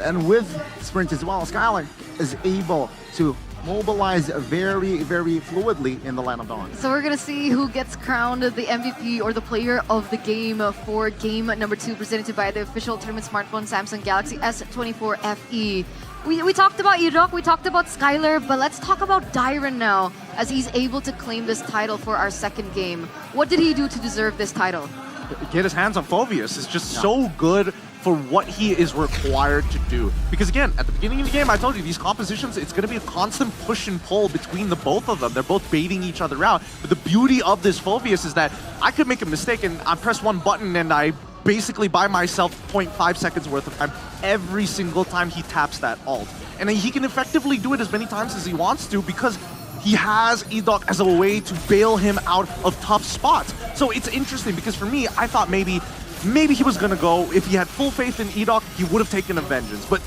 and with Sprint as well, Skylar is able to mobilize very, very fluidly in the Land of Dawn. So we're going to see who gets crowned the MVP or the player of the game for game number 2, presented by the official tournament smartphone Samsung Galaxy S14 FE. We talked about Irok, we talked about Skylar, but let's talk about Dyron now, as he's able to claim this title for our second game. What did he do to deserve this title? Get his hands on Phoveus. It's just so good for what he is required to do. Because again, at the beginning of the game, I told you, these compositions, it's going to be a constant push and pull between the both of them. They're both baiting each other out. But the beauty of this Phoveus is that I could make a mistake and I press one button and I basically buy myself 0.5 seconds worth of time every single time he taps that ult. And he can effectively do it as many times as he wants to because he has Edok as a way to bail him out of tough spots. So it's interesting because for me, I thought maybe he was going to go, if he had full faith in Edok, he would have taken a Vengeance. But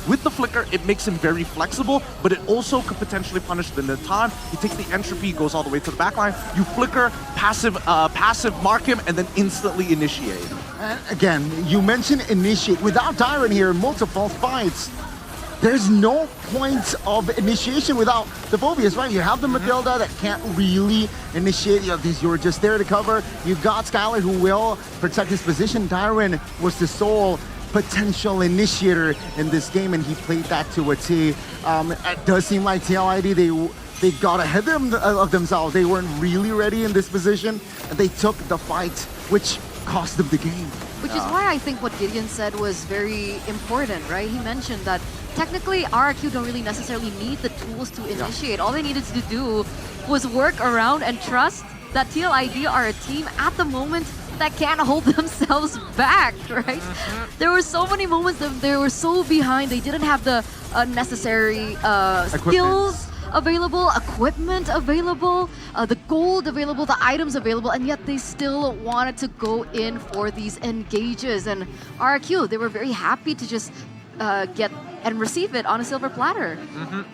with the Flicker, it makes him very flexible, but it also could potentially punish the Natan. He takes the Entropy, goes all the way to the backline. You Flicker, passive mark him, and then instantly initiate. And again, you mentioned initiate. Without Dyron here, multiple fights, there's no point of initiation without the Phoveus, right? You have the Matilda that can't really initiate. You're just there to cover. You got Skylar who will protect his position. Dyron was the sole potential initiator in this game, and he played that to a T. It does seem like TLID, they got ahead of themselves. They weren't really ready in this position, and they took the fight, which cost them the game. Which is why I think what Gideon said was very important, right? He mentioned that technically RRQ don't really necessarily need the tools to initiate. All they needed to do was work around and trust that TLID are a team at the moment that can't hold themselves back, right? There were so many moments that they were so behind, they didn't have the necessary skills available, equipment available, the gold available, the items available, and yet they still wanted to go in for these engages. And RRQ, they were very happy to just get and receive it on a silver platter.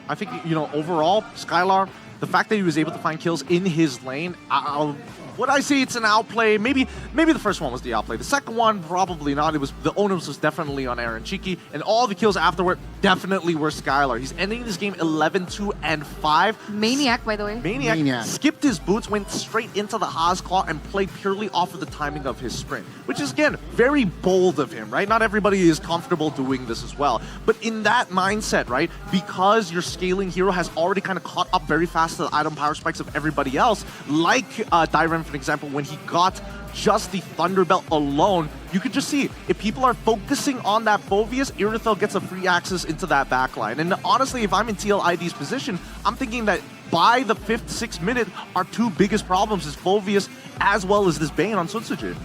I think, overall, Skylar, the fact that he was able to find kills in his lane, Would I say it's an outplay? Maybe the first one was the outplay. The second one, probably not. It was the onus was definitely on Aaron Cheeky, and all the kills afterward definitely were Skylar. He's ending this game 11-2 and 5. Maniac, by the way. Maniac skipped his boots, went straight into the Haas Claw, and played purely off of the timing of his sprint, which is again very bold of him, right? Not everybody is comfortable doing this as well. But in that mindset, right, because your scaling hero has already kind of caught up very fast to the item power spikes of everybody else, like Dairen, for example, when he got just the Thunder Belt alone, you could just see if people are focusing on that Phoveus, Irithel gets a free access into that backline. And honestly, if I'm in TLID's position, I'm thinking that by the 5th, 6th minute, our two biggest problems is Phoveus as well as this Bane on Sutsujin.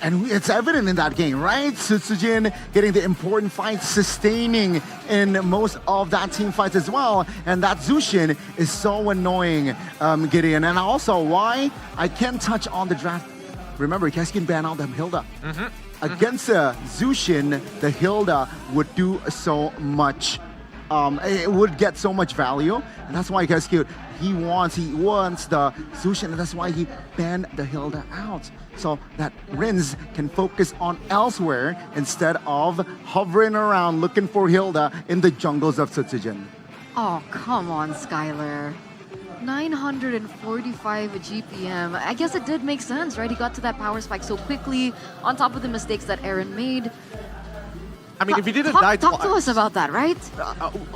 And it's evident in that game, right? Sutsujin getting the important fights, sustaining in most of that team fights as well. And that Zushin is so annoying, Gideon. And also, why? I can't touch on the draft. Remember, Keskian banned out the Hilda. Against Zushin, the Hilda would do so much. It would get so much value. And that's why Keskian, he wants the Zushin, and that's why he banned the Hilda out. So that Rins can focus on elsewhere instead of hovering around looking for Hilda in the jungles of Sutsujin. Oh, come on, Skylar. 945 GPM. I guess it did make sense, right? He got to that power spike so quickly on top of the mistakes that Aaron made. I mean, if he didn't die Talk to us about that, right?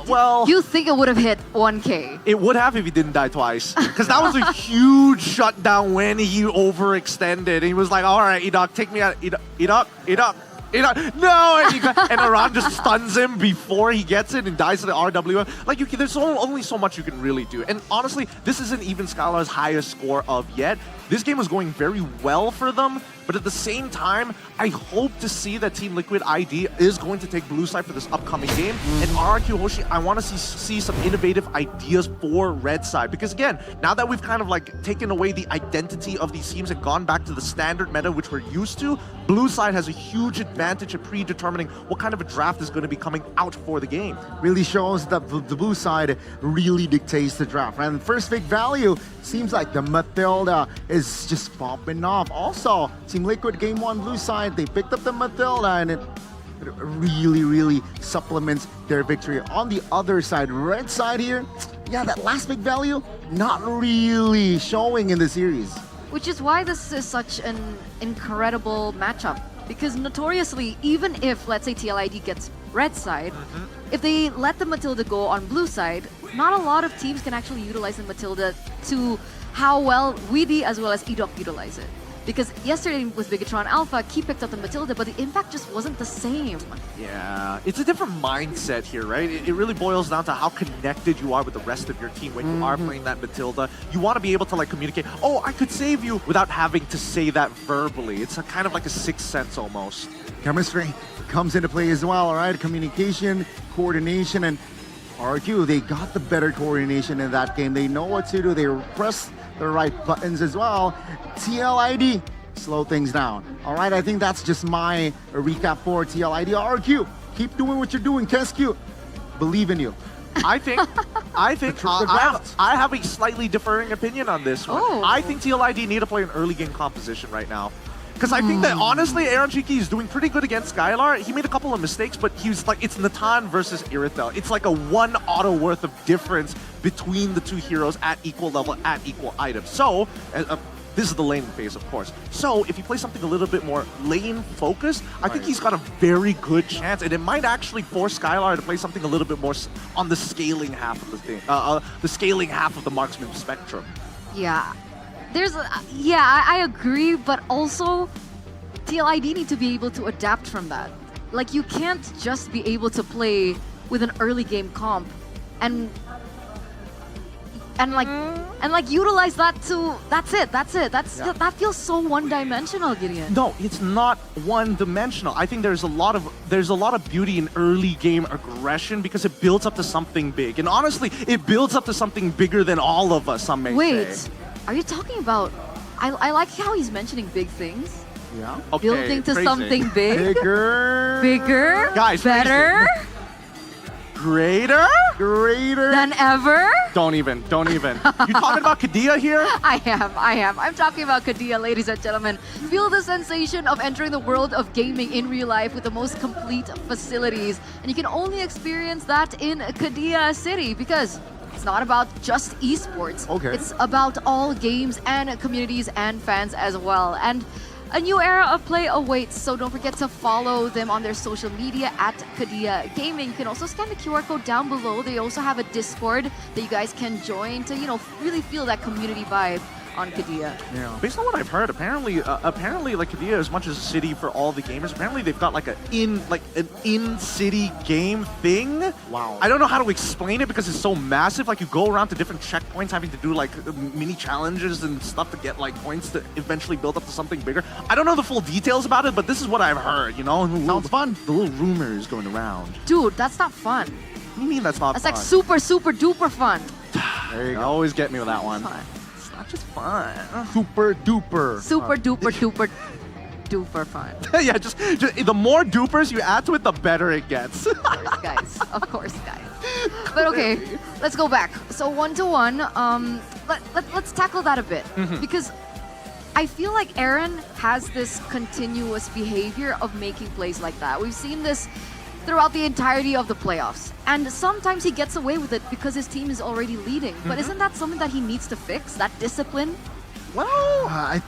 Well, you think it would have hit 1K? It would have if he didn't die twice. Because that was a huge shutdown when he overextended. And he was like, all right, Edok, take me out. Edok. No! And Aran just stuns him before he gets it and dies to the RWM. Like, there's only so much you can really do. And honestly, this isn't even Skylar's highest score of yet. This game was going very well for them, but at the same time, I hope to see that Team Liquid ID is going to take blue side for this upcoming game. And RRQ Hoshi, I want to see some innovative ideas for red side. Because again, now that we've kind of like taken away the identity of these teams and gone back to the standard meta which we're used to, blue side has a huge advantage at predetermining what kind of a draft is going to be coming out for the game. Really shows that the blue side really dictates the draft. And first pick value seems like the Matilda is just popping off. Also, Team Liquid Game 1 blue side, they picked up the Matilda and it really supplements their victory. On the other side, red side here, yeah, that last pick value, not really showing in the series. Which is why this is such an incredible matchup. Because notoriously, even if, let's say, TLID gets red side, if they let the Matilda go on blue side, not a lot of teams can actually utilize the Matilda to how well Weedy as well as Edok utilize it. Because yesterday with Bigatron Alpha, Key picked up the Matilda, but the impact just wasn't the same. Yeah, it's a different mindset here, right? It really boils down to how connected you are with the rest of your team when you are playing that Matilda. You want to be able to like communicate, oh, I could save you, without having to say that verbally. It's a kind of like a sixth sense almost. Chemistry comes into play as well, all right? Communication, coordination, and RQ, they got the better coordination in that game. They know what to do. They press the right buttons as well. TLID, slow things down. All right, I think that's just my recap for TLID. RQ, keep doing what you're doing. KSQ, believe in you. I think I have a slightly differing opinion on this one. Oh. I think TLID need to play an early game composition right now. Because I think that honestly, Aaron Cheeky is doing pretty good against Skylar. He made a couple of mistakes, but he was like, it's Natan versus Irithel. It's like a one auto worth of difference between the two heroes at equal level, at equal items. So, this is the laning phase, of course. So, if you play something a little bit more lane-focused, I think he's got a very good chance, and it might actually force Skylar to play something a little bit more on the scaling half of the thing, the scaling half of the marksman spectrum. Yeah. I agree, but also TLID need to be able to adapt from that. Like, you can't just be able to play with an early game comp and utilize that to that feels so one-dimensional, Gideon. No, it's not one-dimensional. I think there's a lot of beauty in early game aggression because it builds up to something big. And honestly, it builds up to something bigger than all of us, some may say. Wait, are you talking about... I like how he's mentioning big things. Yeah. Okay, building to phrasing. something big. Bigger. Bigger. Guys, better. Greater? Than ever? Don't even. You talking about Kadia here? I am. I'm talking about Kadia, ladies and gentlemen. Feel the sensation of entering the world of gaming in real life with the most complete facilities. And you can only experience that in Kadia City because it's not about just esports. Okay. It's about all games and communities and fans as well. And a new era of play awaits, so don't forget to follow them on their social media at Kadia Gaming. You can also scan the QR code down below. They also have a Discord that you guys can join to, really feel that community vibe on Kadia. Yeah. Based on what I've heard, apparently like Kadia, as much as a city for all the gamers, apparently they've got like an in-city game thing. Wow. I don't know how to explain it because it's so massive. Like you go around to different checkpoints, having to do like mini challenges and stuff to get like points to eventually build up to something bigger. I don't know the full details about it, but this is what I've heard. Sounds fun. The little rumors going around. Dude, that's not fun. What do you mean that's not That's fun? like super, super duper fun. There you go. Always get me with that one. Fun. Not just fun. Super duper. Super duper duper duper fun. Yeah, just the more dupers you add to it, the better it gets. Of course, guys. But okay, let's go back. So 1-to-1, let's tackle that a bit because I feel like Aaron has this continuous behavior of making plays like that. We've seen this throughout the entirety of the playoffs. And sometimes he gets away with it because his team is already leading. But isn't that something that he needs to fix, that discipline? Well, I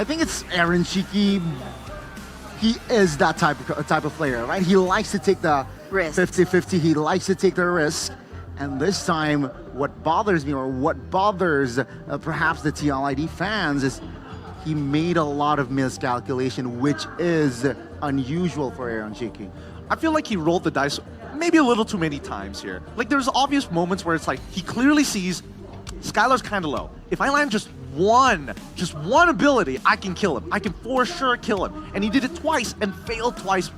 think it's Aaron Cheeky. He is that type of player, right? He likes to take the risk. 50-50. He likes to take the risk. And this time, what bothers me, or what bothers perhaps the TLID fans, is he made a lot of miscalculation, which is unusual for Aaron Cheeky. I feel like he rolled the dice maybe a little too many times here. Like there's obvious moments where it's like he clearly sees Skylar's kind of low. If I land just one ability, I can kill him. I can for sure kill him. And he did it twice and failed twice.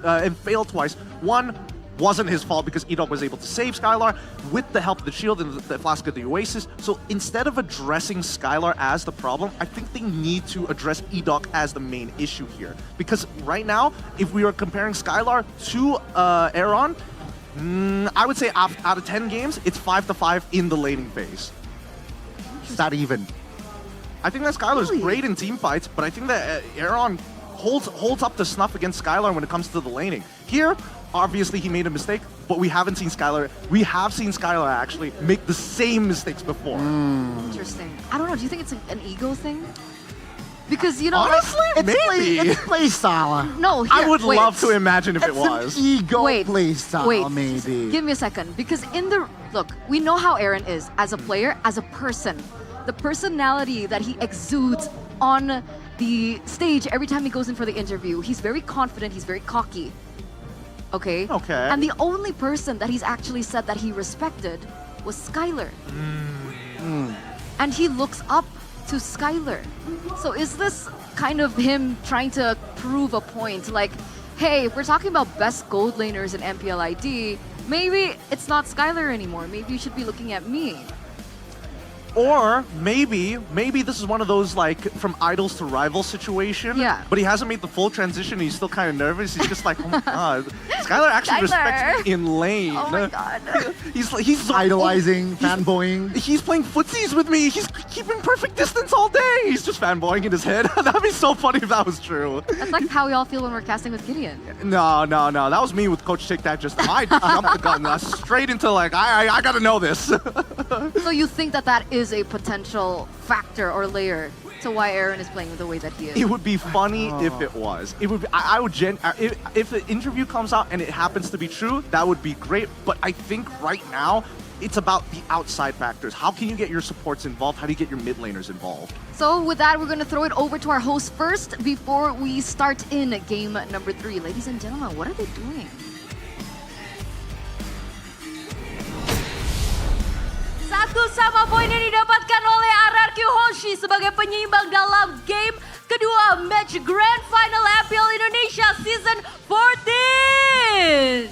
One wasn't his fault because Edog was able to save Skylar with the help of the shield and the Flask of the Oasis. So instead of addressing Skylar as the problem, I think they need to address Edog as the main issue here. Because right now, if we are comparing Skylar to Aaron, I would say out of 10 games, it's 5-5 in the laning phase. It's not even. I think that Skylar's great in team fights, but I think that Aaron holds up the snuff against Skylar when it comes to the laning. Here, obviously he made a mistake, but we haven't seen Skylar. We have seen Skylar actually make the same mistakes before. Interesting. I don't know. Do you think it's an ego thing? Because honestly, maybe It's play style. No, here, I would wait. love to imagine if it was. An ego Wait, play style, wait. maybe. Give me a second. Because look, we know how Aaron is as a player, as a person. The personality that he exudes on the stage every time he goes in for the interview. He's very confident. He's very cocky. Okay? Okay. And the only person that he's actually said that he respected was Skylar. And he looks up to Skylar. So is this kind of him trying to prove a point? Like, hey, if we're talking about best gold laners in MPL ID, maybe it's not Skylar anymore. Maybe you should be looking at me. Or maybe this is one of those like from idols to rival situation. Yeah. But he hasn't made the full transition. And he's still kind of nervous. He's just like, oh my god, Skylar actually respects me in lane. Oh my god. He's idolizing, fanboying. He's playing footsies with me. He's keeping perfect distance all day. He's just fanboying in his head. That'd be so funny if that was true. That's like how we all feel when we're casting with Gideon. No. That was me with Coach Take That. Just I jumped the gun straight into like I gotta know this. So you think that is a potential factor or layer to why Aaron is playing the way that he is? It would be funny if it was. It would. I would. If the interview comes out and it happens to be true, that would be great. But I think right now it's about the outside factors. How can you get your supports involved? How do you get your mid laners involved? So with that, we're going to throw it over to our host first before we start in game number 3. Ladies and gentlemen, what are they doing? Satu sama poin yang didapatkan oleh RRQ Hoshi sebagai penyeimbang dalam game kedua match Grand Final MPL Indonesia Season 14.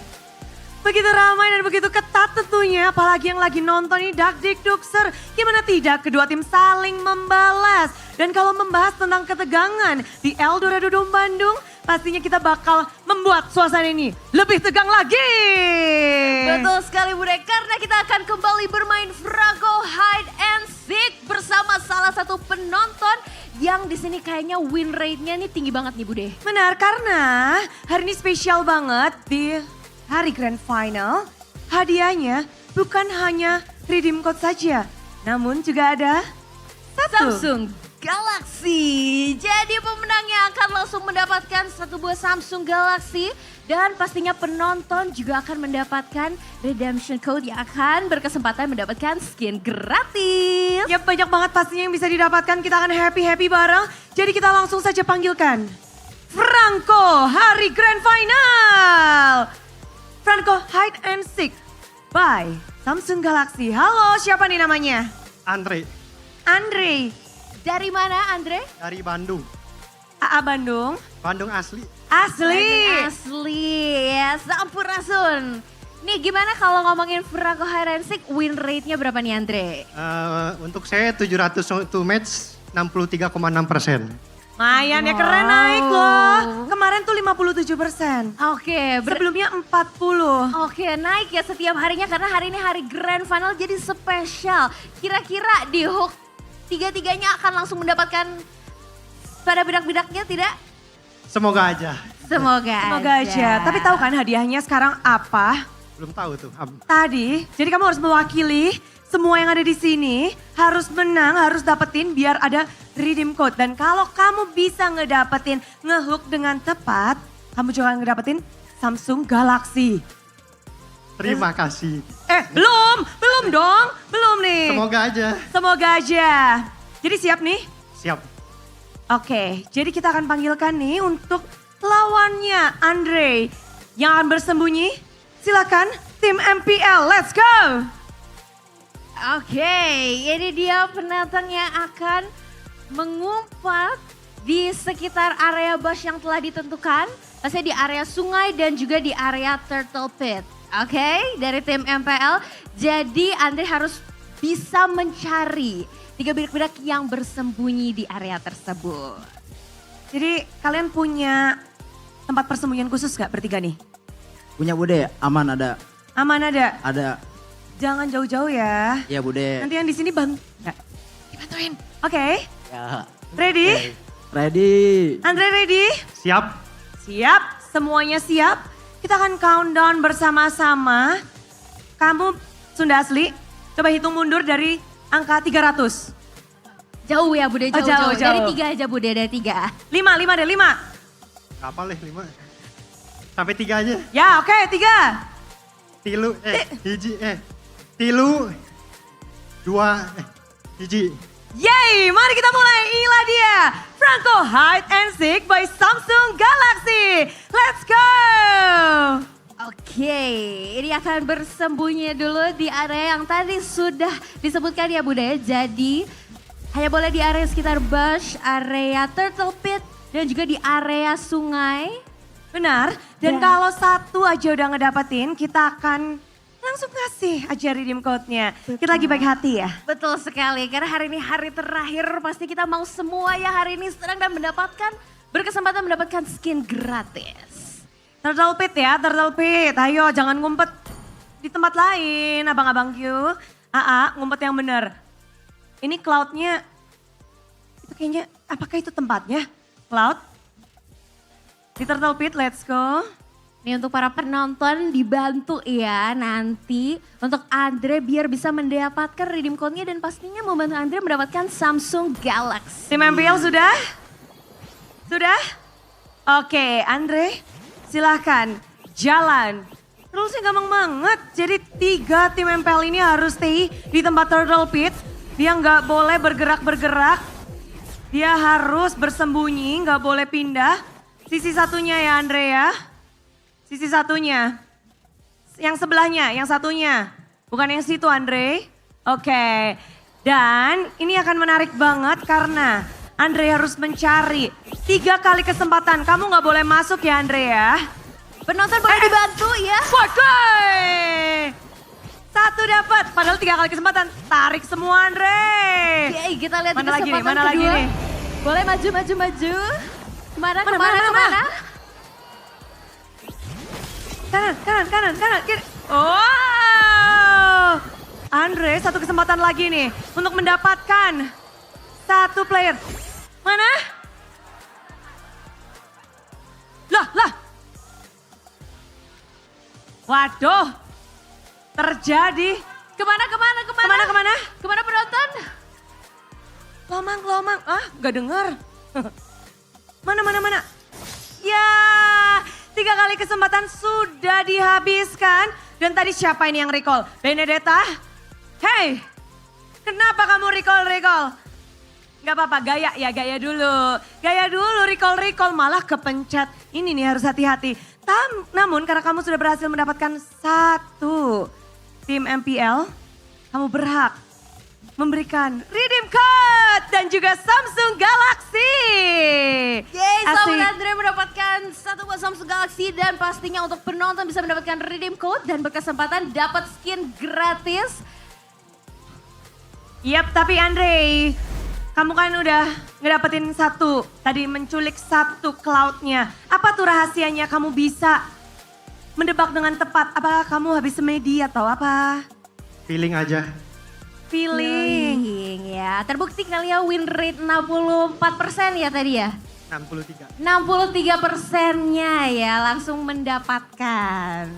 Begitu ramai dan begitu ketat tentunya, apalagi yang lagi nonton ini dakdikdukser. Gimana tidak, kedua tim saling membalas. Dan kalau membahas tentang ketegangan di El Dorado Dome Bandung, pastinya kita bakal membuat suasana ini lebih tegang lagi. Betul sekali Bude, karena kita akan kembali bermain Franco Hide and Seek bersama salah satu penonton yang di sini kayaknya win rate-nya nih tinggi banget nih Bude. Benar, karena hari ini spesial banget di hari Grand Final. Hadiahnya bukan hanya redeem code saja, namun juga ada Samsung Galaxy. Jadi pemenangnya akan langsung mendapatkan satu buah Samsung Galaxy. Dan pastinya penonton juga akan mendapatkan redemption code yang akan berkesempatan mendapatkan skin gratis. Ya banyak banget pastinya yang bisa didapatkan, kita akan happy-happy bareng. Jadi kita langsung saja panggilkan Franco hari Grand Final. Franco Hide and Seek by Samsung Galaxy. Halo, siapa nih namanya? Andre. Andre. Dari mana Andre? Dari Bandung. AA Bandung. Bandung asli. Asli. Asli, ya sampurasun. Nih gimana kalau ngomongin Franco Hide and Seek, win rate-nya berapa nih Andre? Untuk saya 700 to match 63,6%. Lumayan ya, keren naik loh. Kemarin tuh 57%. Oke. Sebelumnya 40. Oke, naik ya setiap harinya karena hari ini hari Grand Final jadi spesial. Kira-kira di hook tiga-tiganya akan langsung mendapatkan pada bidak-bidaknya tidak? Semoga aja. Semoga aja. Tapi tahu kan hadiahnya sekarang apa? Belum tahu tuh. Tadi, jadi kamu harus mewakili semua yang ada di sini, harus menang, harus dapetin biar ada redeem code. Dan kalau kamu bisa ngedapetin ngehook dengan tepat, kamu juga ngedapetin Samsung Galaxy. Terima kasih. Belum dong, belum nih. Semoga aja. Semoga aja. Jadi siap nih? Siap. Oke, jadi kita akan panggilkan nih untuk lawannya Andre yang akan bersembunyi. Silakan tim MPL, let's go! Oke, ini dia penantang yang akan mengumpat di sekitar area bus yang telah ditentukan. Pastinya di area sungai dan juga di area turtle pit. Oke, dari tim MPL. Jadi Andre harus bisa mencari 3 bidak-bidak yang bersembunyi di area tersebut. Jadi kalian punya tempat persembunyian khusus gak bertiga nih? Punya Bude, aman ada. Aman ada? Ada. Jangan jauh-jauh ya. Ya Bude. Nanti yang di sini dibantuin. Oke. Ya. Ready? Ready. Andre ready? Siap. Siap, semuanya siap. Kita akan countdown bersama-sama. Kamu Sunda asli, coba hitung mundur dari angka 300. Jauh ya Bude, jauh. Jauh. Dari 3 aja Bude, dari 3. 5 deh, 5. Apa leh 5? Sampai 3 aja. Ya oke, 3. Tilu, hiji, tilu, 2, hiji. Yeay, mari kita mulai. Inilah dia, Franco Hide and Seek by Samsung Galaxy. Let's go! Oke, ini akan bersembunyi dulu di area yang tadi sudah disebutkan ya Bude. Jadi hanya boleh di area sekitar bush, area turtle pit, dan juga di area sungai. Benar, dan kalau satu aja udah ngedapetin, kita akan langsung kasih aja redeem code-nya. Kita lagi baik hati ya. Betul sekali, karena hari ini hari terakhir pasti kita mau semua ya hari ini senang dan berkesempatan mendapatkan skin gratis. Turtle pit ya, turtle pit. Ayo jangan ngumpet di tempat lain, abang-abang Q. Ngumpet yang bener. Ini cloud-nya, itu kayaknya, apakah itu tempatnya? Cloud? Di turtle pit, let's go. Nih untuk para penonton dibantu ya nanti untuk Andre biar bisa mendapatkan redeem code-nya dan pastinya membantu Andre mendapatkan Samsung Galaxy. Tim MPL sudah? Sudah? Oke, Andre silahkan jalan. Rulesnya gampang banget, jadi 3 tim MPL ini harus stay di tempat turtle pit. Dia nggak boleh bergerak-bergerak, dia harus bersembunyi, nggak boleh pindah. Sisi satunya ya Andre ya. Sisi satunya. Yang sebelahnya, yang satunya. Bukan yang situ Andre. Oke. Dan ini akan menarik banget karena Andre harus mencari 3 kali kesempatan. Kamu gak boleh masuk ya Andre ya. Penonton boleh dibantu ya. Waduh. Satu dapat, padahal 3 kali kesempatan. Tarik semua Andre. Oke, kita lihat Mana lagi nih, kesempatan mana lagi kedua. nih? Boleh maju. Kemana? Kanan, kiri. Oh, Andre satu kesempatan lagi nih untuk mendapatkan satu player. Mana? Lah. Waduh, terjadi. Kemana? Kemana penonton? Lomang. Gak denger. Mana? Ya, 3 kali kesempatan sudah dihabiskan. Dan tadi siapa ini yang recall? Benedetta? Hey, kenapa kamu recall? Gak apa-apa, gaya dulu. Recall, malah kepencet. Ini nih harus hati-hati. Namun karena kamu sudah berhasil mendapatkan 1 tim MPL, kamu berhak memberikan redeem code dan juga Samsung Galaxy. Yeay, selamat Asik. Andre mendapatkan 1 buah Samsung Galaxy dan pastinya untuk penonton bisa mendapatkan redeem code dan berkesempatan dapat skin gratis. Yap, tapi Andre, kamu kan udah ngedapetin 1, tadi menculik 1 cloud-nya. Apa tuh rahasianya kamu bisa mendebak dengan tepat? Apakah kamu habis semedi atau apa? Feeling aja. Feeling. Ya, terbukti kali ya win rate 64% ya tadi ya? 63. 63%-nya ya langsung mendapatkan.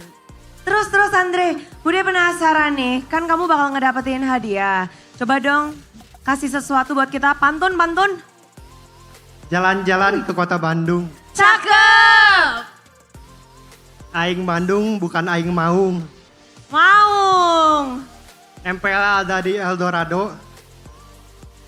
Terus Andre, Bude penasaran nih, kan kamu bakal ngedapetin hadiah. Coba dong kasih sesuatu buat kita, pantun. Jalan-jalan ke kota Bandung. Cakep! Aing Bandung bukan aing maung. Maung! MPL ada di Eldorado.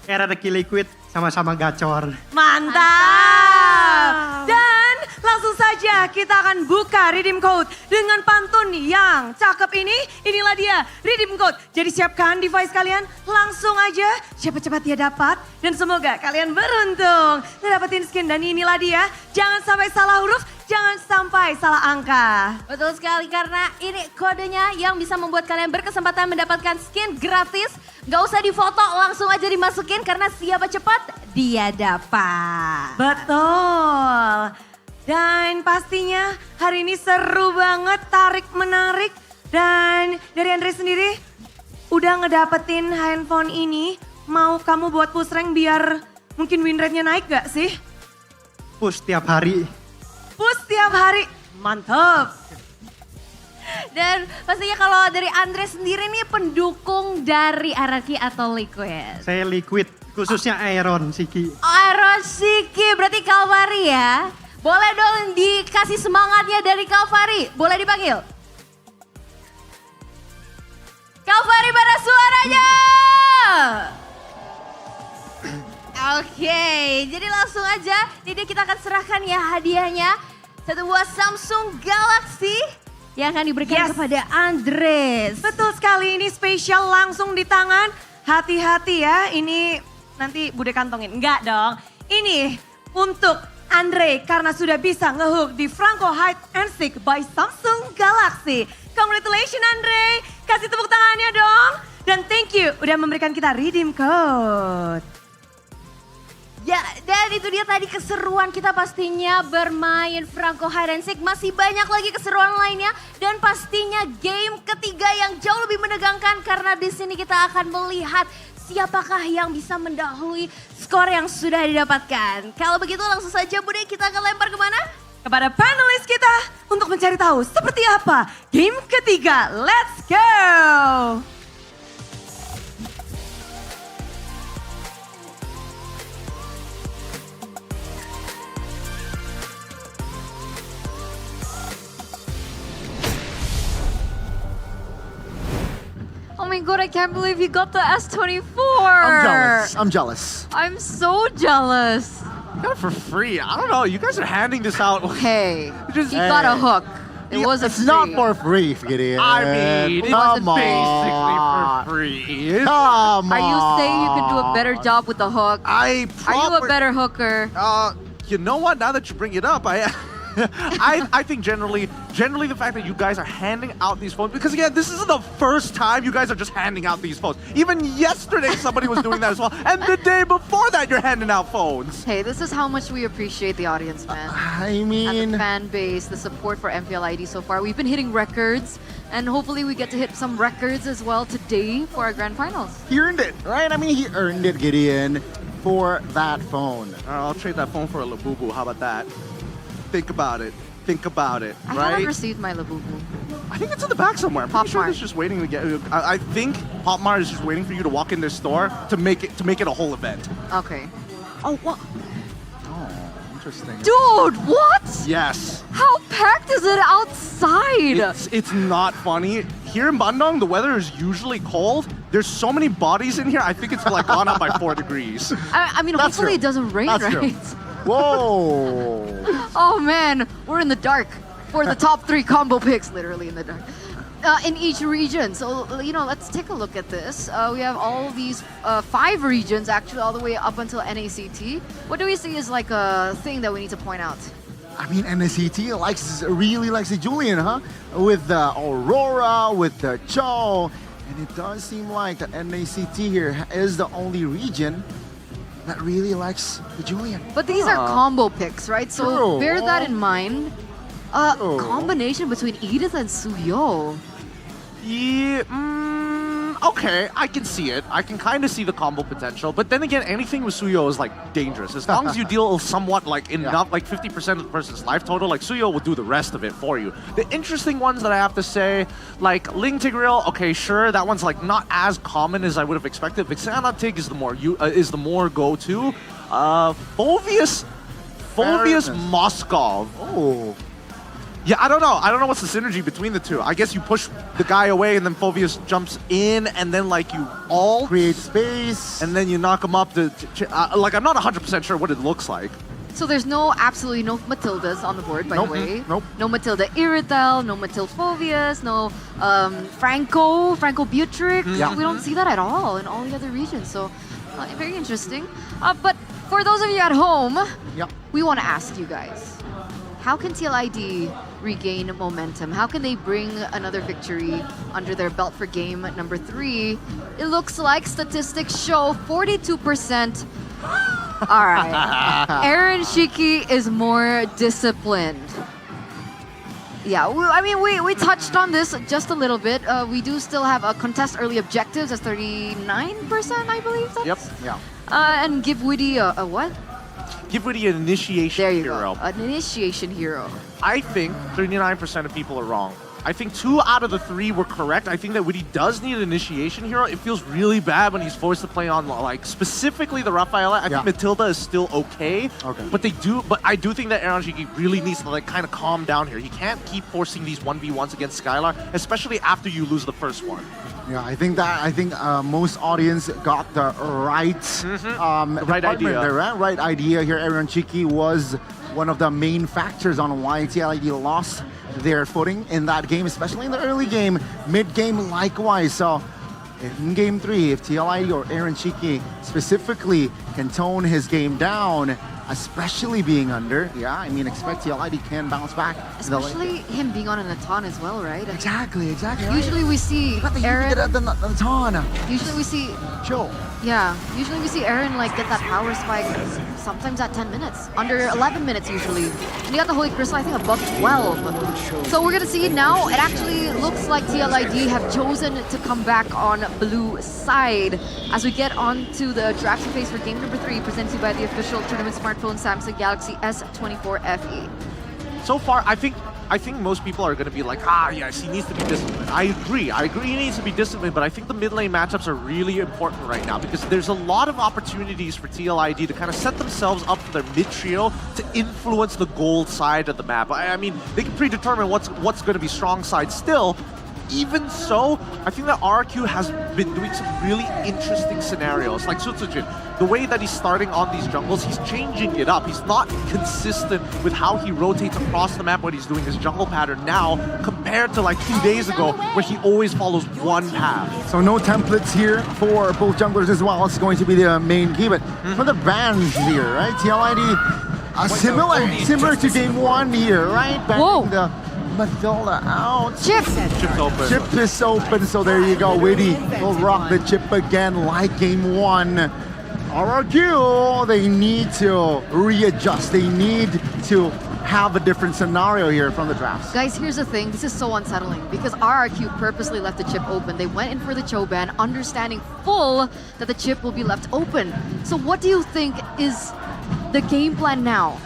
RRQ Liquid sama-sama gacor. Mantap! Dan langsung saja kita akan buka redeem code dengan pantun yang cakep ini. Inilah dia redeem code. Jadi siapkan device kalian, langsung aja cepat-cepat dia dapat. Dan semoga kalian beruntung ngedapetin skin. Dan inilah dia, jangan sampai salah huruf, jangan sampai salah angka. Betul sekali karena ini kodenya yang bisa membuat kalian berkesempatan mendapatkan skin gratis. Gak usah difoto, langsung aja dimasukin karena siapa cepat dia dapat. Betul. Dan pastinya hari ini seru banget, tarik-menarik. Dan dari Andre sendiri udah ngedapetin handphone ini. Mau kamu buat push rank biar mungkin win rate-nya naik gak sih? Push tiap hari. Push tiap hari, mantap. Dan pastinya kalau dari Andre sendiri nih pendukung dari RRQ atau Liquid? Saya Liquid, khususnya Iron Siki. Iron Siki, berarti Kalvari ya? Boleh dong dikasih semangatnya dari Kalvari, boleh dipanggil? Kalvari mana suaranya? Oke, jadi langsung aja ini kita akan serahkan ya hadiahnya. 1 buah Samsung Galaxy yang akan diberikan kepada Andres. Betul sekali, ini spesial langsung di tangan. Hati-hati ya, ini nanti Bude kantongin. Enggak dong, ini untuk Andre karena sudah bisa ngehook di Franco Hide and Seek by Samsung Galaxy. Congratulations Andre, kasih tepuk tangannya dong. Dan thank you udah memberikan kita redeem code. Ya, dan itu dia tadi keseruan kita pastinya bermain Franco Hide and Seek. Masih banyak lagi keseruan lainnya dan pastinya game ketiga yang jauh lebih menegangkan karena di sini kita akan melihat siapakah yang bisa mendahului skor yang sudah didapatkan. Kalau begitu langsung saja Bude kita akan lempar kemana? Kepada panelis kita untuk mencari tahu seperti apa game ketiga. Let's go! Oh my god, I can't believe you got the S14. I'm jealous. I'm so jealous. You got it for free. I don't know. You guys are handing this out. Hey, Just- he got a hook. It wasn't It's not free. for free, Gideon. I mean, it's come basically for on. free. Come Are you saying you could do a on. better job with the hook? I Are you a better hooker? You know what? Now that you bring it up, I I think generally the fact that you guys are handing out these phones, because again, this isn't the first time you guys are just handing out these phones. Even yesterday somebody was doing that as well, and the day before that you're handing out phones. Hey, this is how much we appreciate the audience, man. I mean, and the fan base, the support for MPL ID so far. We've been hitting records, and hopefully we get to hit some records as well today for our grand finals. He earned it, right? I mean, he earned it, Gideon, for that phone. I'll trade that phone for a Labubu. How about that? Think about it. Think about it, I right? haven't received my Labubu. I think it's in the back somewhere. I'm pretty sure it's just waiting to get. I think Pop Mart is just waiting for you to walk in their store to make it a whole event. Okay. Oh, what? Oh, interesting. Dude, what? Yes. How packed is it outside? It's not funny. Here in Bandung, the weather is usually cold. There's so many bodies in here. I think it's like gone up by 4 degrees. I mean, That's hopefully true. it doesn't rain, That's right? true. Whoa. Oh man, we're in the dark for the top 3 combo picks, literally in the dark. In each region. So, let's take a look at this. We have all these 5 regions, actually, all the way up until NACT. What do we see as like a thing that we need to point out? I mean, NACT really likes the Julian, huh? With the Aurora, with the Cho. And it does seem like that NACT here is the only region that really likes the Julian. But these are combo picks, right? So True. bear that in mind. Combination between Edith and Suyo. Yeah, okay, I can see it. I can kind of see the combo potential. But then again, anything with Suyo is like dangerous. As long as you deal somewhat like enough, like 50% of the person's life total, like Suyo will do the rest of it for you. The interesting ones that I have to say, like Ling Tigreal, okay, sure, that one's like not as common as I would have expected. Vixana Tig is the more go-to. Phoveus Moskov. Oh. Yeah, I don't know. I don't know what's the synergy between the two. I guess you push the guy away and then Phoveus jumps in and then like you all create space and then you knock him up. Like I'm not 100% sure what it looks like. So there's absolutely no Matildas on the board, by the way. Nope. No Matilda Iritel, no Matilda Phoveus, no Franco Butrick. Yeah. We don't see that at all in all the other regions. So very interesting. But for those of you at home, we want to ask you guys, how can TLID regain momentum? How can they bring another victory under their belt for game number 3? It looks like statistics show 42%. All right. Aaron Shiki is more disciplined. Yeah, we touched on this just a little bit. We do still have a contest early objectives as 39%, I believe. Yep. Yeah. And give Woody a what? Give Woody an initiation hero. Go. An initiation hero. I think 39% of people are wrong. I think 2 out of the 3 were correct. I think that Woody does need an initiation hero. It feels really bad when he's forced to play on like specifically the Rafaela. I think Matilda is still okay. But I do think that Aaron Shiki really needs to like kind of calm down here. He can't keep forcing these 1v1s against Skylar, especially after you lose the first one. Yeah, I think most audience got the right right idea. There, right idea here. Aaron Chiki was one of the main factors on why TLID lost their footing in that game, especially in the early game, mid-game likewise. So in game 3, if TLID or Aaron Chiki specifically can tone his game down, especially being under, expect TLID can bounce back. Especially him being on an Natan as well, right? Exactly. Usually we see Aaron. Natan. Usually we see. Chill. Yeah. Usually we see Aaron like get that power spike sometimes at 10 minutes, under 11 minutes usually. And he got the Holy Crystal, I think above 12. So we're gonna see now. It actually looks like TLID have chosen to come back on blue side as we get on to the interaction phase for game number 3, presented to you by the official tournament smartphone Samsung Galaxy S14 FE. So far, I think most people are going to be like, yes, he needs to be disciplined. I agree he needs to be disciplined, but I think the mid lane matchups are really important right now because there's a lot of opportunities for TLID to kind of set themselves up for their mid trio to influence the gold side of the map. I mean, they can predetermine what's going to be strong side still. Even so, I think that RQ has been doing some really interesting scenarios, like Sutsujin. The way that he's starting on these jungles, he's changing it up. He's not consistent with how he rotates across the map when he's doing his jungle pattern now, compared to like 2 days ago, where he always follows one path. So no templates here for both junglers as well. It's going to be the main key, but for the bans here, right? TLID Similar to game one here, right? Backing the Mathilda out. Chip's open. Chip is open, so there you go. Witty will rock the chip again like game one. RRQ, they need to readjust. They need to have a different scenario here from the drafts. Guys, here's the thing. This is so unsettling because RRQ purposely left the chip open. They went in for the Choban, understanding full that the chip will be left open. So what do you think is the game plan now?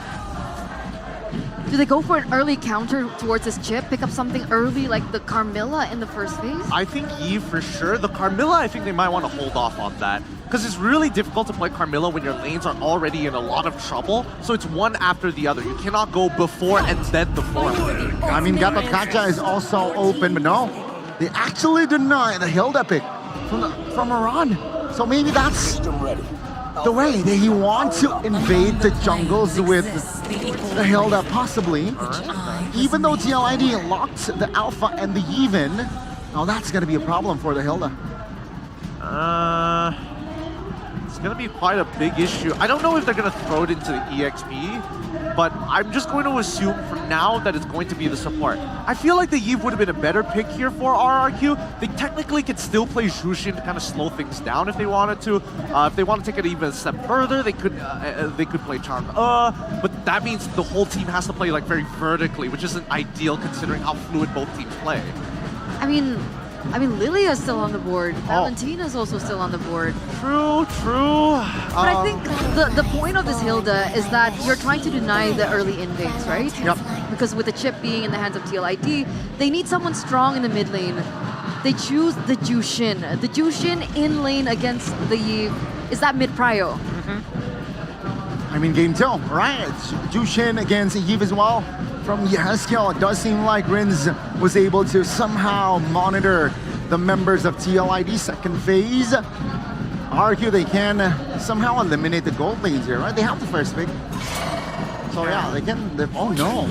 Do they go for an early counter towards this chip, pick up something early like the Carmilla in the first phase? I think Eve for sure. The Carmilla, I think they might want to hold off on that. Because it's really difficult to play Carmilla when your lanes are already in a lot of trouble. So it's one after the other. You cannot go before and then before. I mean, Gatot Kacha is also open, but no. They actually deny the Hilda pick from Iran. So maybe that's the way they want to invade the jungles with the Hilda, possibly. Even though TLID locked the Alpha and the Even, now that's going to be a problem for the Hilda. It's going to be quite a big issue. I don't know if they're going to throw it into the EXP, but I'm just going to assume for now that it's going to be the support. I feel like the Eve would have been a better pick here for RRQ. They technically could still play Jushin to kind of slow things down if they wanted to. If they want to take it even a step further, they could play Charm. But that means the whole team has to play like very vertically, which isn't ideal considering how fluid both teams play. I mean, Lilia's still on the board. Valentina's also still on the board. True. But I think the point of this Hilda is that you're trying to deny the early invades, right? Yep. Because with the chip being in the hands of TLID, they need someone strong in the mid lane. They choose the Jushin. The Jushin in lane against the Eve is that mid prio. I mean, game two, right? Jushin against Eve as well. From Yeskel, it does seem like Rins was able to somehow monitor the members of TLID second phase. RQ, they can somehow eliminate the gold lanes here, right? They have the first pick. So yeah, they can, oh no.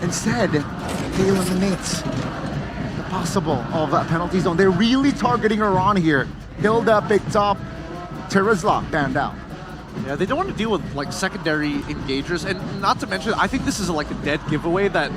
Instead, they eliminate the possible of that penalty zone. They're really targeting Iran here. Hilda picked up, Terizla banned out. Yeah, they don't want to deal with like secondary engagers, and not to mention, I think this is like a dead giveaway that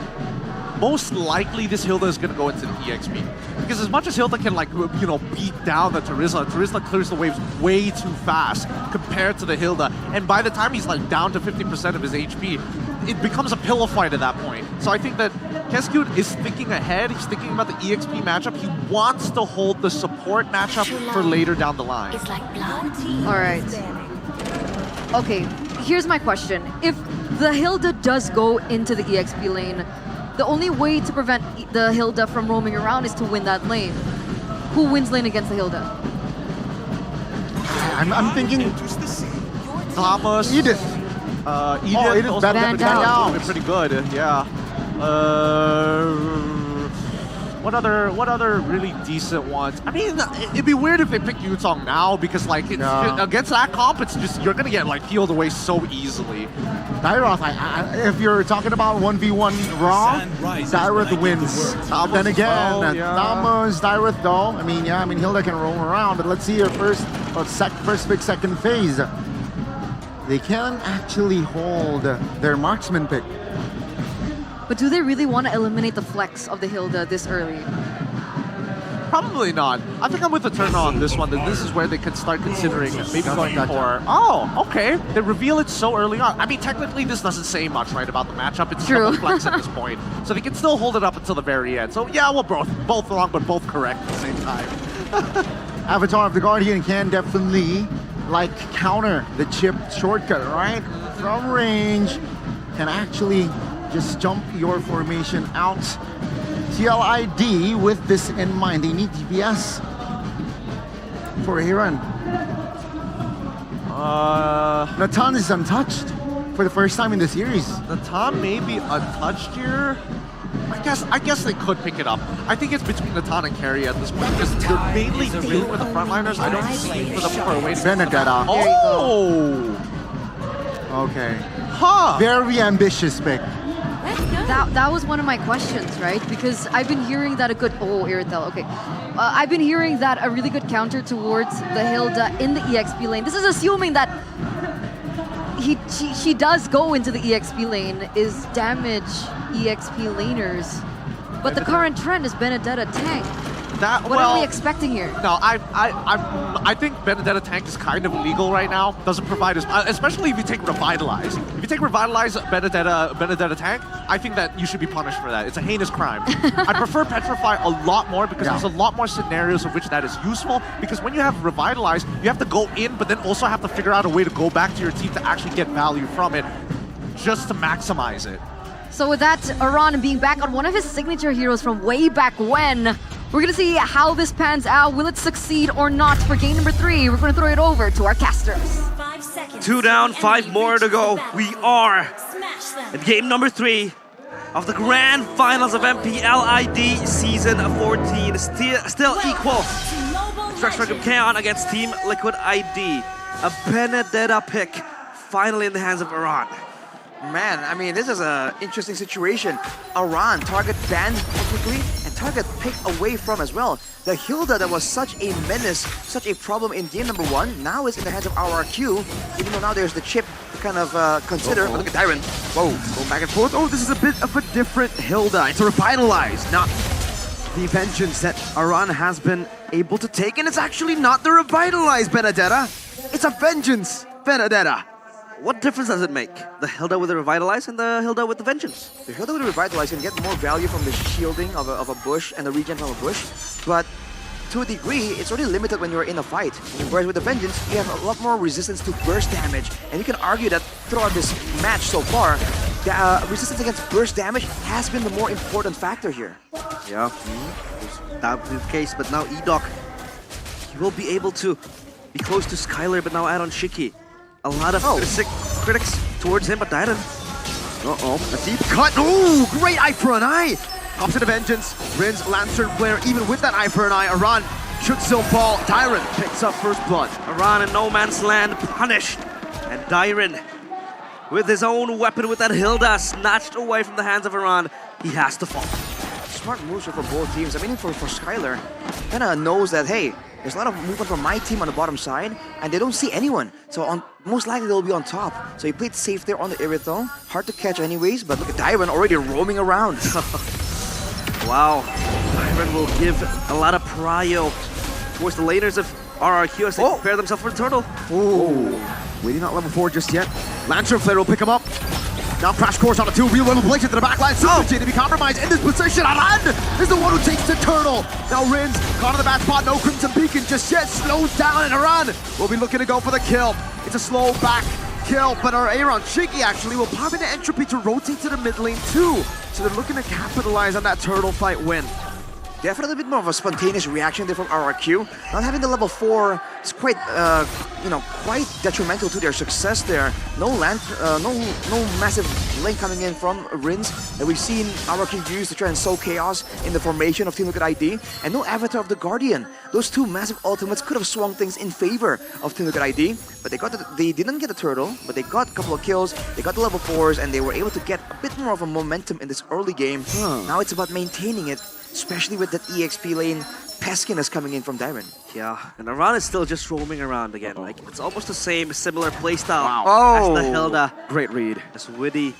most likely this Hilda is going to go into the EXP. Because as much as Hilda can like, you know, beat down the Terizla clears the waves way too fast compared to the Hilda. And by the time he's like down to 50% of his HP, it becomes a pillow fight at that point. So I think that Keskut is thinking ahead. He's thinking about the EXP matchup. He wants to hold the support matchup for later down the line. It's like blood. All right. Okay, here's my question. If the Hilda does go into the EXP lane, the only way to prevent the Hilda from roaming around is to win that lane. Who wins lane against the Hilda? I'm thinking Thomas. Edith. Edith banned out. Pretty good, yeah. What other really decent ones? I mean, it'd be weird if they pick Yutong now because like against that comp, it's just you're gonna get like peeled away so easily. Dairoth, if you're talking about 1v1 Raw, Dairoth wins. Then again, Thomas, Dairoth though, I mean Hilda can roam around, but let's see her first pick, second phase. They can actually hold their marksman pick. But do they really want to eliminate the flex of the Hilda this early? Probably not. I think I'm with the turn on this one. That this is where they could start considering maybe going for. Oh, okay. They reveal it so early on. I mean, technically, this doesn't say much, right, about the matchup. It's triple flex at this point, so they can still hold it up until the very end. So yeah, we're both wrong, but both correct at the same time. Avatar of the Guardian can definitely like counter the chip shortcut, right? From range, can actually just jump your formation out. TLID with this in mind. They need DPS for Aaron. Natan is untouched for the first time in the series. Natan may be untouched here. I guess they could pick it up. I think it's between Natan and Carrie at this point because they're mainly dealing with the frontliners. I don't see for them for a way to Benedetta. Oh! Okay. Huh! Very ambitious pick. That was one of my questions, right? Because I've been hearing that Iritel, okay. I've been hearing that a really good counter towards the Hilda in the EXP lane. This is assuming that she does go into the EXP lane, is damage EXP laners. But the current trend is Benedetta tank. What are we expecting here? No, I think Benedetta tank is kind of illegal right now. Doesn't provide as, especially if you take Revitalize. If you take Revitalize Benedetta tank, I think that you should be punished for that. It's a heinous crime. I prefer Petrify a lot more because there's a lot more scenarios of which that is useful. Because when you have Revitalize, you have to go in, but then also have to figure out a way to go back to your team to actually get value from it, just to maximize it. So with that, Aran being back on one of his signature heroes from way back when, we're gonna see how this pans out. Will it succeed or not for game number 3? We're gonna throw it over to our casters. 2 down, 5 more to go. We are at game number 3 of the grand finals of MPL ID Season 14. Still equal. Structure from Kaon against Team Liquid ID. A Benedetta pick finally in the hands of Aran. Man, I mean, this is an interesting situation. Aran, target banned technically, and target picked away from as well. The Hilda that was such a menace, such a problem in game number 1, now is in the hands of RRQ, even though now there's the chip to kind of consider. But look at Tyron. Whoa, going back and forth. Oh, this is a bit of a different Hilda. It's a Revitalize, not the Vengeance that Aran has been able to take, and it's actually not the Revitalize Benedetta. It's a Vengeance Benedetta. What difference does it make? The Hilda with the Revitalize and the Hilda with the Vengeance? The Hilda with the Revitalize can get more value from the shielding of a bush and the regen from a bush, but to a degree, it's already limited when you're in a fight. Whereas with the Vengeance, you have a lot more resistance to burst damage, and you can argue that throughout this match so far, the resistance against burst damage has been the more important factor here. Yeah, that would be the case, but now Edok, he will be able to be close to Skylar, but now add on Shiki. A lot of critics towards him, but Dyron. A deep cut. Ooh, great eye for an eye. Pops in a Vengeance. Rin's Lantern Flare. Even with that eye for an eye, Aran should still fall. Dyron picks up first blood. Aran in no man's land, punished. And Dyron, with his own weapon, with that Hilda snatched away from the hands of Aran, he has to fall. Smart moves for both teams. I mean, for Skylar, kind of knows that, hey, there's a lot of movement from my team on the bottom side, and they don't see anyone. So most likely they'll be on top. So he played safe there on the Irithel. Hard to catch anyways, but look at Dyron already roaming around. Wow. Dyron will give a lot of prio towards the laners of RRQ as they prepare themselves for the turtle. Ooh. Waiting not level 4 just yet. Lantern Flare will pick him up. Now Crash Course on a 2, real level place into the backline. Super J to be compromised in this position. Aran is the one who takes the turtle. Now Rin's caught in the bad spot. No Crimson Beacon just yet. Slows down, and Aran will be looking to go for the kill. It's a slow back kill, but our Aaron Shiki actually will pop into Entropy to rotate to the mid lane too. So they're looking to capitalize on that turtle fight win. Definitely a bit more of a spontaneous reaction there from RRQ. Not having the level 4 is quite, quite detrimental to their success there. No massive lane coming in from Rins that we've seen RRQ use to try and sow chaos in the formation of Team Liquid ID, and no Avatar of the Guardian. Those two massive ultimates could have swung things in favor of Team Liquid ID, but they didn't get a turtle, but they got a couple of kills, they got the level 4s, and they were able to get a bit more of a momentum in this early game. Now it's about maintaining it, especially with that EXP lane peskiness coming in from Dyron. Yeah, and Aran is still just roaming around again. Like, it's almost the same, similar playstyle as the Hilda. Great read. As Witty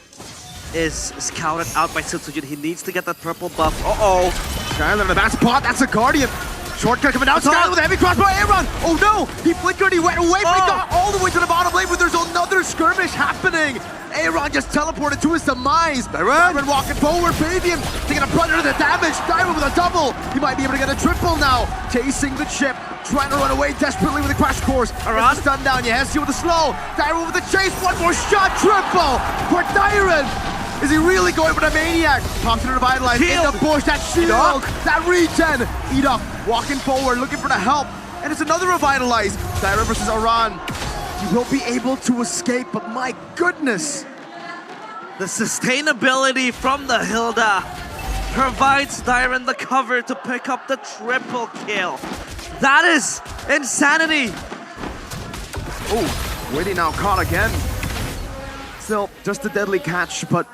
is scouted out by Setsujin. He needs to get that purple buff. Uh-oh. Skylar in the bad spot, that's a Guardian. Shortcut coming down, Skylar with a heavy crossbow, Aaron! Oh no! He flickered, he went away, but he got all the way to the bottom lane, but there's another skirmish happening! Aaron just teleported to his demise! Dyron walking forward, Fabian taking a brunt of the damage, Dyron with a double! He might be able to get a triple now! Chasing the chip, trying to run away desperately with a crash course. Aran stun down, Yehesi with a slow, Dyron with a chase, one more shot, triple for Dyron! Is he really going for the Maniac? Pops into the Vitalize, in the bush, that shield, that regen! Edok walking forward, looking for the help, and it's another Revitalize. Dyron versus Aran. He will be able to escape, but my goodness! The sustainability from the Hilda provides Dyron the cover to pick up the triple kill. That is insanity! Oh, Witty now caught again. Still, just a deadly catch, but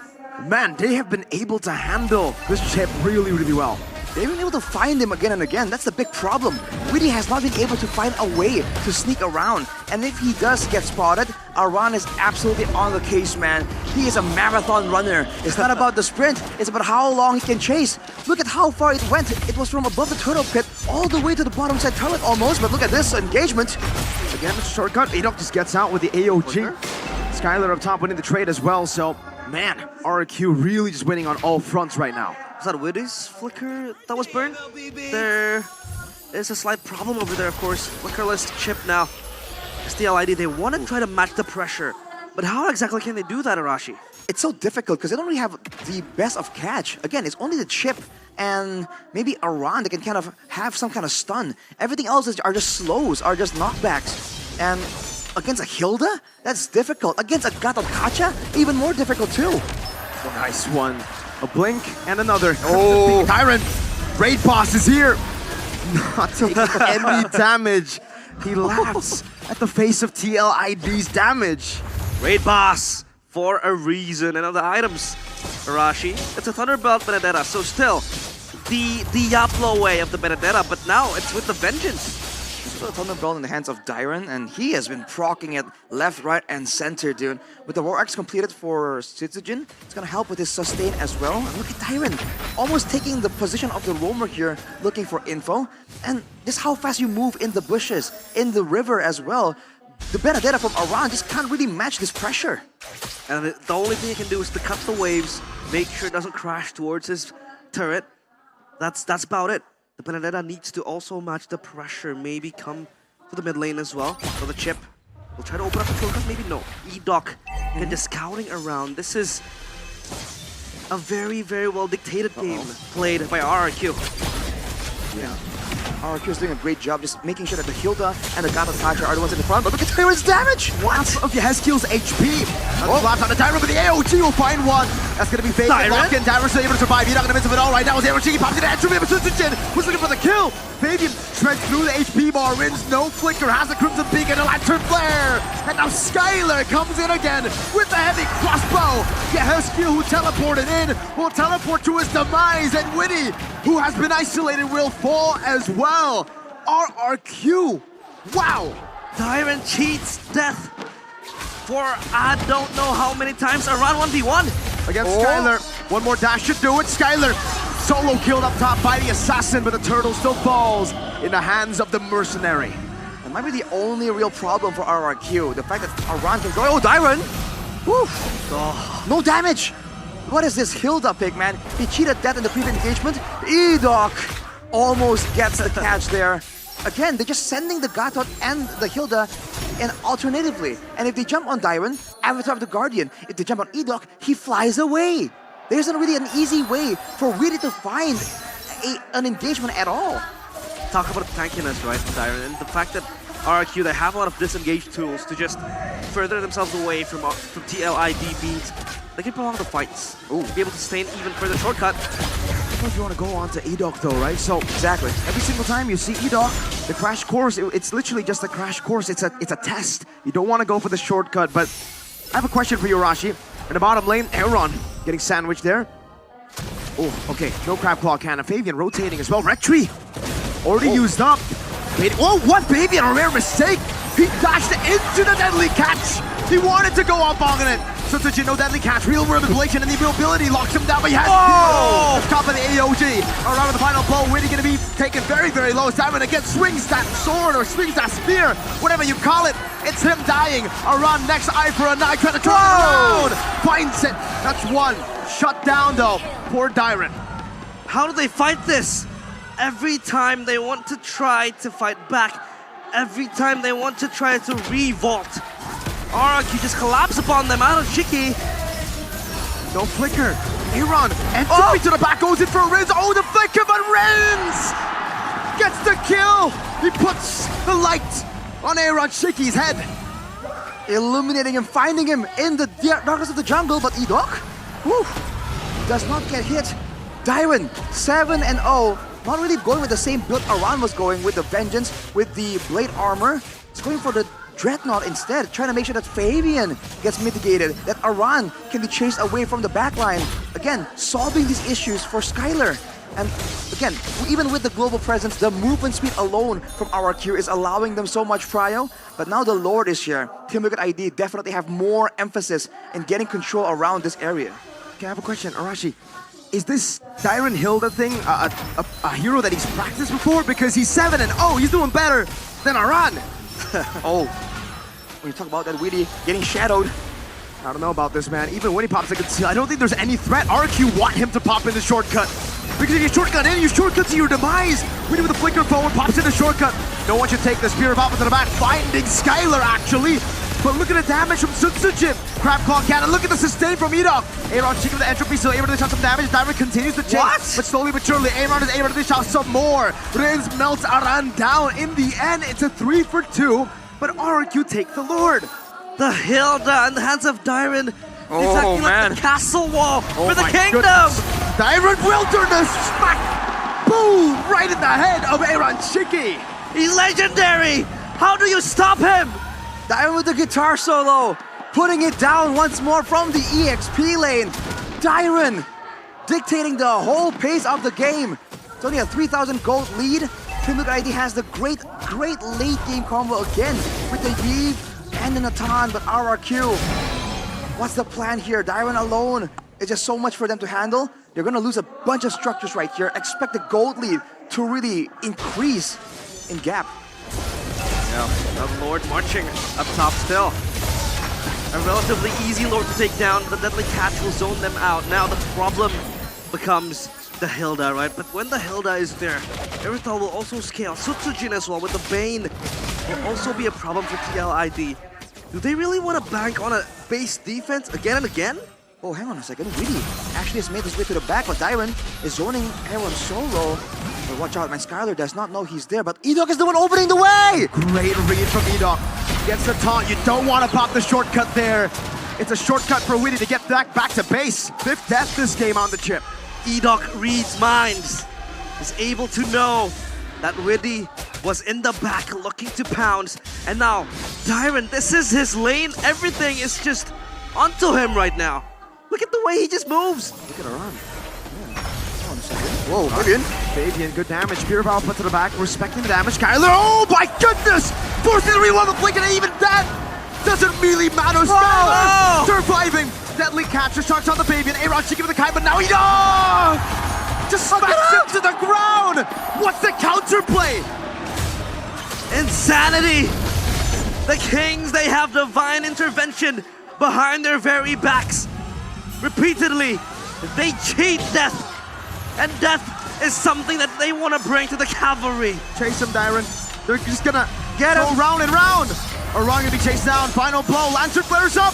man, they have been able to handle this chip really, really well. They've been able to find him again and again. That's the big problem. Witty has not been able to find a way to sneak around. And if he does get spotted, Aran is absolutely on the case, man. He is a marathon runner. It's not about the sprint, it's about how long he can chase. Look at how far it went. It was from above the turtle pit all the way to the bottom side turret almost, but look at this engagement. Again, it's a shortcut. Adok just gets out with the AOG. Skylar up top winning the trade as well, so man, RRQ really just winning on all fronts right now. Was that Witty's flicker that was burned? There is a slight problem over there, of course. Flickerless chip now. STLID, they want to try to match the pressure, but how exactly can they do that, Arashi? It's so difficult because they don't really have the best of catch. Again, it's only the chip and maybe Aran that can kind of have some kind of stun. Everything else are just slows, are just knockbacks. And against a Hilda, that's difficult. Against a Gatot Kacha, even more difficult too. Oh, nice one. A blink and another. Oh, Tyrant, Raid Boss is here. Not taking any damage. He laughs at the face of TLID's damage. Raid Boss for a reason. And other items, Arashi. It's a Thunderbelt Benedetta, so still the Diablo way of the Benedetta, but now it's with the Vengeance. This is a Thunderbelt in the hands of Dyron, and he has been proccing it left, right, and center, dude. With the War Axe completed for Citizen, it's gonna help with his sustain as well. And look at Dyron, almost taking the position of the roamer here, looking for info. And just how fast you move in the bushes, in the river as well. The Benedetta from Aran just can't really match this pressure. And the only thing he can do is to cut the waves, make sure it doesn't crash towards his turret. That's about it. The Benedetta needs to also match the pressure, maybe come to the mid lane as well. So the chip will try to open up the focus, maybe no. Edok and just scouting around. This is a very, very well dictated game played by RRQ. Yeah. RRQ is doing a great job just making sure that the Hilda and the Gatot Kacha are the ones in the front, but look at Tyron's damage! What? Of Yehezkiel's HP! Slaps on the Tyron, but the AOG will find one! That's gonna be fake and locked in. Tyron's still able to survive. He's not gonna miss him at all right now as AOG. He pops in the entry, but Suzuki was looking for the kill! Fabian shreds through the HP bar, wins no flicker, has a Crimson Peak and a Lantern Flare! And now Skylar comes in again with the heavy crossbow! Yehezkiel, who teleported in, will teleport to his demise, and Witty, who has been isolated, will fall as well! RRQ! Wow! Tyron cheats death for I don't know how many times around 1v1. Against Skylar. One more dash should do it. Skylar solo killed up top by the assassin, but the turtle still falls in the hands of the mercenary. That might be the only real problem for RRQ. The fact that Aran can go. Oh, Dyron! Woo! Oh, no damage! What is this Hilda pick, man? He cheated death in the previous engagement. Edok almost gets the catch there. Again, they're just sending the Gatot and the Hilda in alternatively. And if they jump on Dyron, Avatar of the Guardian, if they jump on Edok, he flies away. There isn't really an easy way for Witty to find an engagement at all. Talk about tankiness, right, Dyron, and the fact that RRQ, they have a lot of disengaged tools to just further themselves away from TLID beats. They can prolong the fights. Ooh. Be able to sustain even further shortcut. I don't know if you want to go on to Edok though, right? So exactly. Every single time you see Edok, the crash course, it's literally just a crash course. It's a test. You don't want to go for the shortcut, but I have a question for you, Arashi. In the bottom lane, Aaron getting sandwiched there. Oh, okay. No Crab Claw Cannon. Fabian rotating as well. Red Tree already used up. Oh, what? Fabian, a rare mistake. He dashed into the deadly catch. He wanted to go up on it. So Tsuchi, no deadly catch, real world manipulation, and the ability locks him down, but he has top of the AOG. Around with the final blow, Witty gonna be taken very, very low. Simon again swings that sword or swings that spear, whatever you call it. It's him dying. Around next eye for a knife, trying to turn around. Finds it. That's one. Shut down though. Poor Dyron. How do they fight this? Every time they want to try to fight back, every time they want to try to revolt, RRQ just collapse upon them out of Shiki. No flicker. Aaron entry to the back, goes in for a Riz. Oh, the flicker, but Riz gets the kill. He puts the light on Aaron Shiki's head. Illuminating him, finding him in the darkness of the jungle, but Edok does not get hit. Dyron, 7-0. Not really going with the same build Aran was going with the Vengeance, with the Blade Armor. He's going for the Dreadnought instead, trying to make sure that Fabian gets mitigated, that Aran can be chased away from the backline. Again, solving these issues for Skylar. And again, even with the global presence, the movement speed alone from RRQ is allowing them so much prio. But now the Lord is here. Team Liquid ID definitely have more emphasis in getting control around this area. Okay, I have a question, Arashi. Is this Dyron Hilda thing a hero that he's practiced before? Because he's 7-0, he's doing better than Aran. Oh, when you talk about that Witty getting shadowed, I don't know about this, man. Even when he pops a conceal, I don't think there's any threat. RQ want him to pop in the shortcut. Because if you shortcut in, you shortcut to your demise. Witty with a flicker forward, pops in the shortcut. No one should take the Spear of Alpha to the back, finding Skylar actually. But look at the damage from Sutsujin. Crab Claw Cannon, look at the sustain from Edok. Aaron cheeking with the entropy, still able to shot some damage. Diamond continues to chase, but slowly but surely, Aaron is able to shot some more. Renz melts Aran down. In the end, it's a 3-for-2, but RRQ take the Lord. The Hilda in the hands of Dyron. Oh, It's acting man. like the castle wall for the my kingdom. goodness. Dyron Wilderness smack! Boom! Right in the head of Aaron Shiki. He's legendary. How do you stop him? Dyron with the guitar solo, putting it down once more from the EXP lane. Dyron dictating the whole pace of the game. It's only a 3,000 gold lead. Team Liquid ID has the great late game combo again with the Yves and the Natan, but RRQ. What's the plan here? Dyron alone is just so much for them to handle. They're gonna lose a bunch of structures right here. Expect the gold lead to really increase in gap. Yeah, the Lord marching up top still. A relatively easy Lord to take down. The Deadly Catch will zone them out. Now the problem becomes the Hilda, right? But when the Hilda is there, Erythal will also scale. Sutsujin as well with the Bane will also be a problem for TLID. Do they really want to bank on a base defense again and again? Oh, hang on a second. Witty actually has made his way to the back, but Dyron is zoning Aaron solo. But watch out, man. Skylar does not know he's there, but Edok is the one opening the way! Great read from Edok. Gets the taunt. You don't want to pop the shortcut there. It's a shortcut for Witty to get back to base. 5th death this game on the chip. Edok reads minds. Is able to know that Witty was in the back looking to pounce. And now, Dyron, this is his lane. Everything is just onto him right now. Look at the way he just moves. Look at Aran. Whoa, Fabian. Fabian, good damage. Spear of Alpha to the back, respecting the damage. Skylar, oh my goodness! Forcing the reload, the blink, and even that doesn't really matter. Skylar surviving. Deadly catch, the shots on the Fabian. Aaron shaking with the kite, but now he just smacks him to the ground. What's the counterplay? Insanity. The Kings, they have divine intervention behind their very backs. Repeatedly, they cheat death. And death is something that they want to bring to the cavalry. Chase him, Dyron. They're just gonna get him round and round. Aran gonna be chased down. Final blow. Lantern flares up.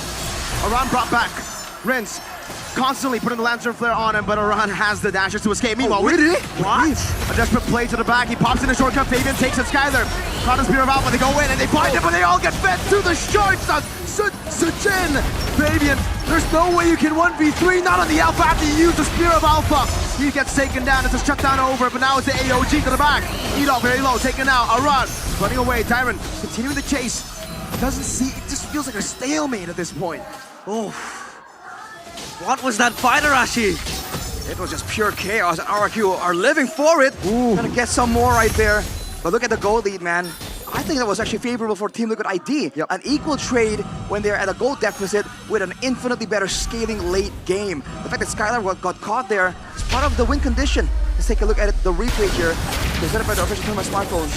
Aran brought back. Rinse constantly putting the Lantern flare on him, but Aran has the dashes to escape. Meanwhile, really? What? A desperate play to the back. He pops in a shortcut. Fabian takes it. Skylar. Caught a Spear of Alpha. They go in and they find him, but they all get fed to the sharks on Sujin. Fabian, there's no way you can 1v3, not on the Alpha after you use the Spear of Alpha. He gets taken down. It's a shutdown over, but now it's the AOG to the back. Edok very low, taken out. Aran running away. Dyron continuing the chase. Doesn't see, it just feels like a stalemate at this point. Oh. What was that fight, Arashi? It was just pure chaos, and RRQ are living for it. Gonna get some more right there. But look at the gold lead, man. I think that was actually favorable for Team Liquid ID. An equal trade when they're at a gold deficit with an infinitely better scaling late game. The fact that Skylar got caught there is part of the win condition. Let's take a look at it, the replay here. Presented by the official team on my smartphone.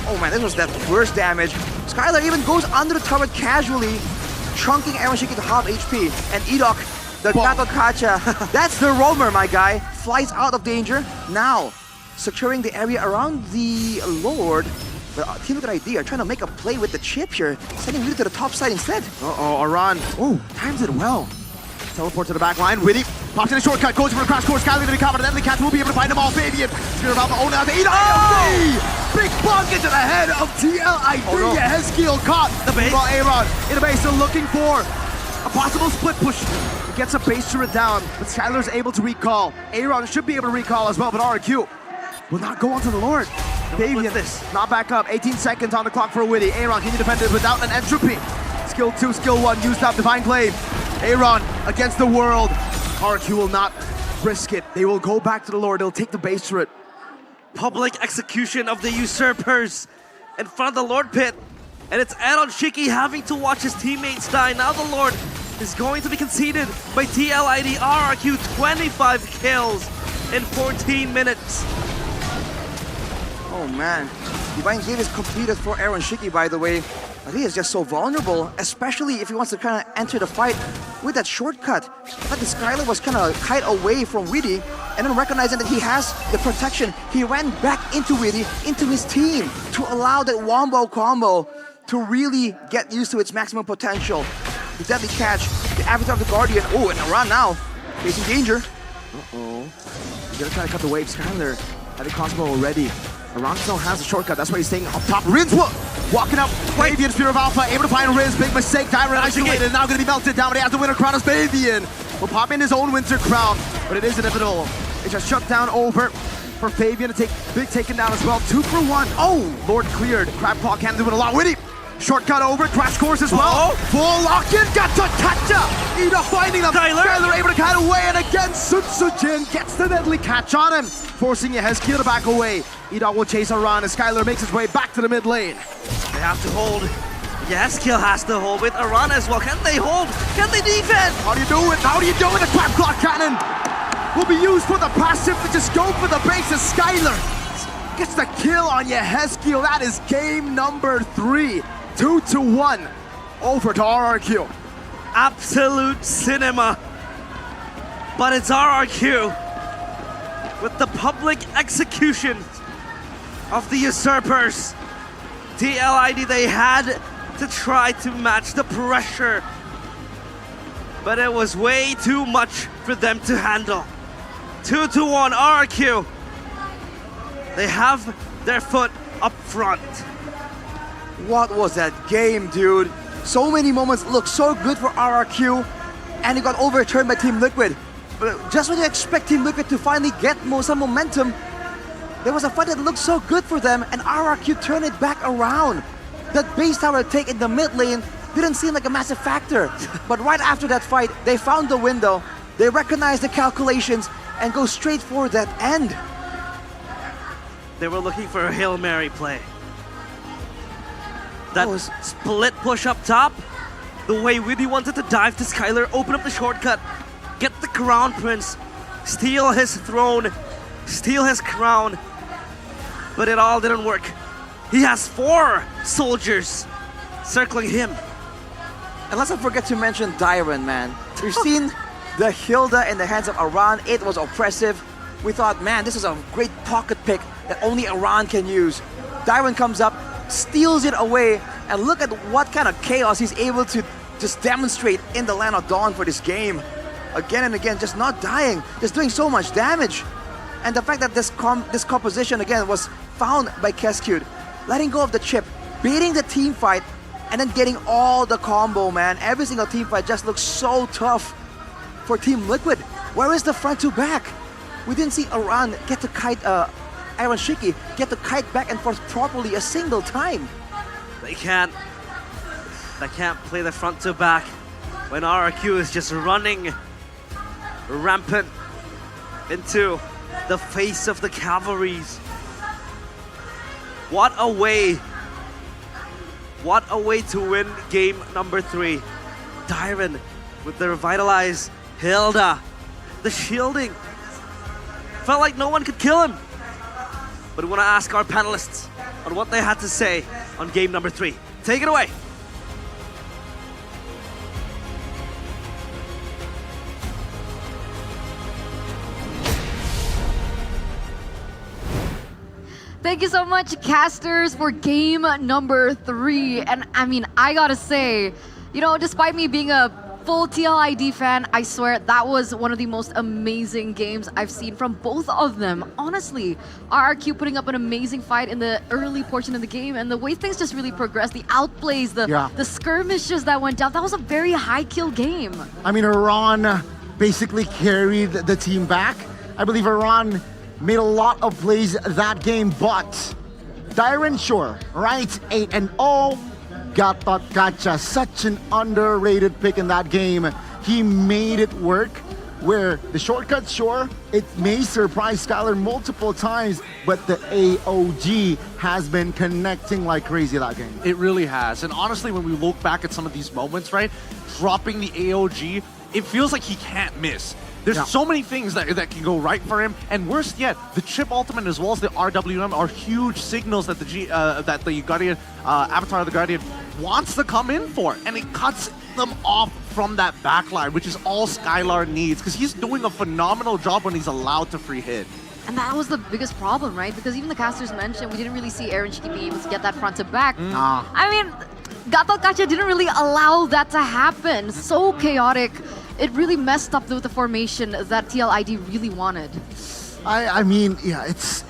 Oh man, this was that burst damage. Skylar even goes under the turret casually, chunking Aaron Shiki to half HP. And Edok, the Gato Kacha, that's the roamer, my guy. Flies out of danger. Now, securing the area around the Lord. But Team Liquid ID are trying to make a play with the chip here, sending Witty to the top side instead. Uh-oh, Aran. Oh, times it well. Teleport to the back line. Witty pops in a shortcut, goes for the crash course. Skylar to be covered. Deadly Catch will be able to find them all. Fabian. Spear of Alpha. Oh, now the AOC! Big bunk into the head of TLID. Oh, no. Hezkiel caught. The base. Meanwhile, Aaron in the base, still looking for a possible split push. He gets a base turret down, but Skylar's able to recall. Aaron should be able to recall as well, but RQ will not go onto the Lord. Fabian, not back up. 18 seconds on the clock for Witty. Aaron, can you defend it without an entropy? Skill 2, skill 1, used up. Divine Glaive. Aaron against the world. RQ will not risk it. They will go back to the Lord. They'll take the base turret. Public execution of the usurpers in front of the Lord pit. And it's Aaron Shiki having to watch his teammates die. Now the Lord is going to be conceded by TLID RRQ. 25 kills in 14 minutes. Oh man, Divine Gate is completed for Aaron Shiki, by the way. But he is just so vulnerable, especially if he wants to kind of enter the fight with that shortcut. But the Skylar was kind of kite away from Widdy, and then recognizing that he has the protection, he ran back into Widdy, into his team, to allow that wombo combo to really get used to its maximum potential. The deadly catch, the avatar of the Guardian. Oh, and a run now, facing danger. Uh-oh. He's gonna try to cut the wave. Skylar had a crossbow already. Around still has a shortcut, that's why he's staying up top. Rin's walking up. Fabian, Spear of Alpha, able to find Riz. Big mistake. Dyron isolated, now gonna be melted down, but he has the winter crown as Fabian. Will pop in his own winter crown, but it is inevitable. It's just shut down over for Fabian to take big taken down as well. 2 for 1. Oh, Lord cleared. Crab Claw can't do it a lot. Witty. Shortcut over, crash course as well. Full lock-in, got to catch up. Ida finding them. Skylar able to cut away, and again, Sutsujin gets the deadly catch on him, forcing Yehezkiel to back away. Ida will chase Aran as Skylar makes his way back to the mid lane. They have to hold. Yehezkiel has to hold with Aran as well. Can they hold? Can they defend? How do you do it? How do you do it? The Crab Claw cannon will be used for the passive to just go for the base as Skylar gets the kill on Yehezkiel. That is game number 3. 2-1 over to RRQ. Absolute cinema. But it's RRQ with the public execution of the usurpers. TLID, they had to try to match the pressure, but it was way too much for them to handle. 2-1 RRQ. They have their foot up front. What was that game, dude? So many moments looked so good for RRQ, and it got overturned by Team Liquid. But just when you expect Team Liquid to finally get some momentum, there was a fight that looked so good for them, and RRQ turned it back around. That base tower take in the mid lane didn't seem like a massive factor. But right after that fight, they found the window, they recognized the calculations, and go straight for that end. They were looking for a Hail Mary play. That was split push up top. The way Widdy wanted to dive to Skylar, open up the shortcut, get the Crown Prince, steal his throne, steal his crown. But it all didn't work. He has 4 soldiers circling him. And let's not forget to mention Dyron, man. We've seen the Hilda in the hands of Aran. It was oppressive. We thought, man, this is a great pocket pick that only Aran can use. Dyron comes up, steals it away, and look at what kind of chaos he's able to just demonstrate in the Land of Dawn for this game. Again and again, just not dying, just doing so much damage. And the fact that this composition again was found by Keskute, letting go of the chip, beating the team fight, and then getting all the combo, man. Every single team fight just looks so tough for Team Liquid. Where is the front to back? We didn't see Aran get to kite Aaron Shiki get to kite back and forth properly a single time. They can't play the front to back when RRQ is just running rampant into the face of the cavalries. What a way to win game number 3. Dyron with the revitalized Hilda, the shielding. Felt like no one could kill him. But we want to ask our panelists on what they had to say on game number 3. Take it away. Thank you so much, casters, for game number 3. And I mean, I gotta say, you know, despite me being a full TLID fan, I swear that was one of the most amazing games I've seen from both of them. Honestly, RRQ putting up an amazing fight in the early portion of the game, and the way things just really progressed, the outplays, the skirmishes that went down, that was a very high kill game. I mean, Iran basically carried the team back. I believe Iran made a lot of plays that game, but Dyron, sure, right? 8-0. Gatot Gacha, such an underrated pick in that game. He made it work. where the shortcut, sure, it may surprise Skylar multiple times, but the AOG has been connecting like crazy that game. It really has. And honestly, when we look back at some of these moments, right, dropping the AOG, it feels like he can't miss. There's so many things that can go right for him, and worse yet, the chip ultimate as well as the RWM are huge signals that the Guardian, Avatar of the Guardian, wants to come in for, and it cuts them off from that backline, which is all Skylar needs, because he's doing a phenomenal job when he's allowed to free hit. And that was the biggest problem, right? Because even the casters mentioned we didn't really see Aaron Shiki being able to get that front to back. I mean, Gatot Kaca didn't really allow that to happen. So chaotic. It really messed up with the formation that TLID really wanted. I mean, yeah, it's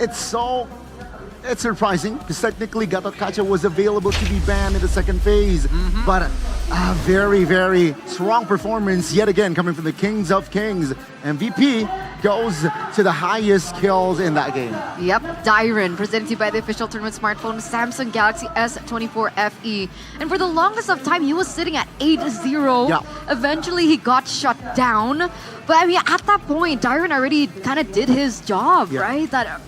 surprising because technically Gatot Kaca was available to be banned in the second phase, but a very, very strong performance yet again coming from the Kings of Kings. MVP goes to the highest kills in that game. Yep, Dyron, presented to you by the official tournament smartphone Samsung Galaxy S14 FE. And for the longest of time, he was sitting at 8-0. Yeah. Eventually, he got shut down. But I mean, at that point, Dyron already kind of did his job, right? That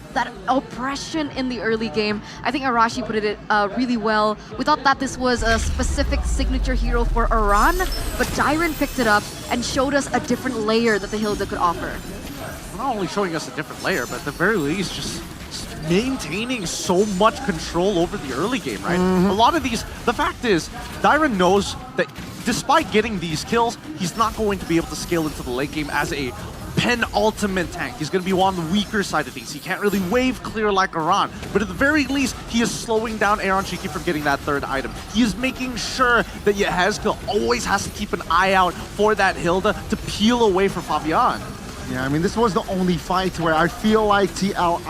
oppression in the early game. I think Arashi put it really well. We thought that this was a specific signature hero for Iran, but Dyron picked it up and showed us a different layer that the Hilda could offer. Not only showing us a different layer, but at the very least, just maintaining so much control over the early game, right? A lot of these, the fact is, Dyron knows that despite getting these kills, he's not going to be able to scale into the late game as a penultimate tank. He's going to be on the weaker side of things. He can't really wave clear like Iran, but at the very least, he is slowing down Aaron Shiki from getting that third item. He is making sure that Yehezkel always has to keep an eye out for that Hilda to peel away from Fabian. Yeah, I mean, this was the only fight where I feel like TL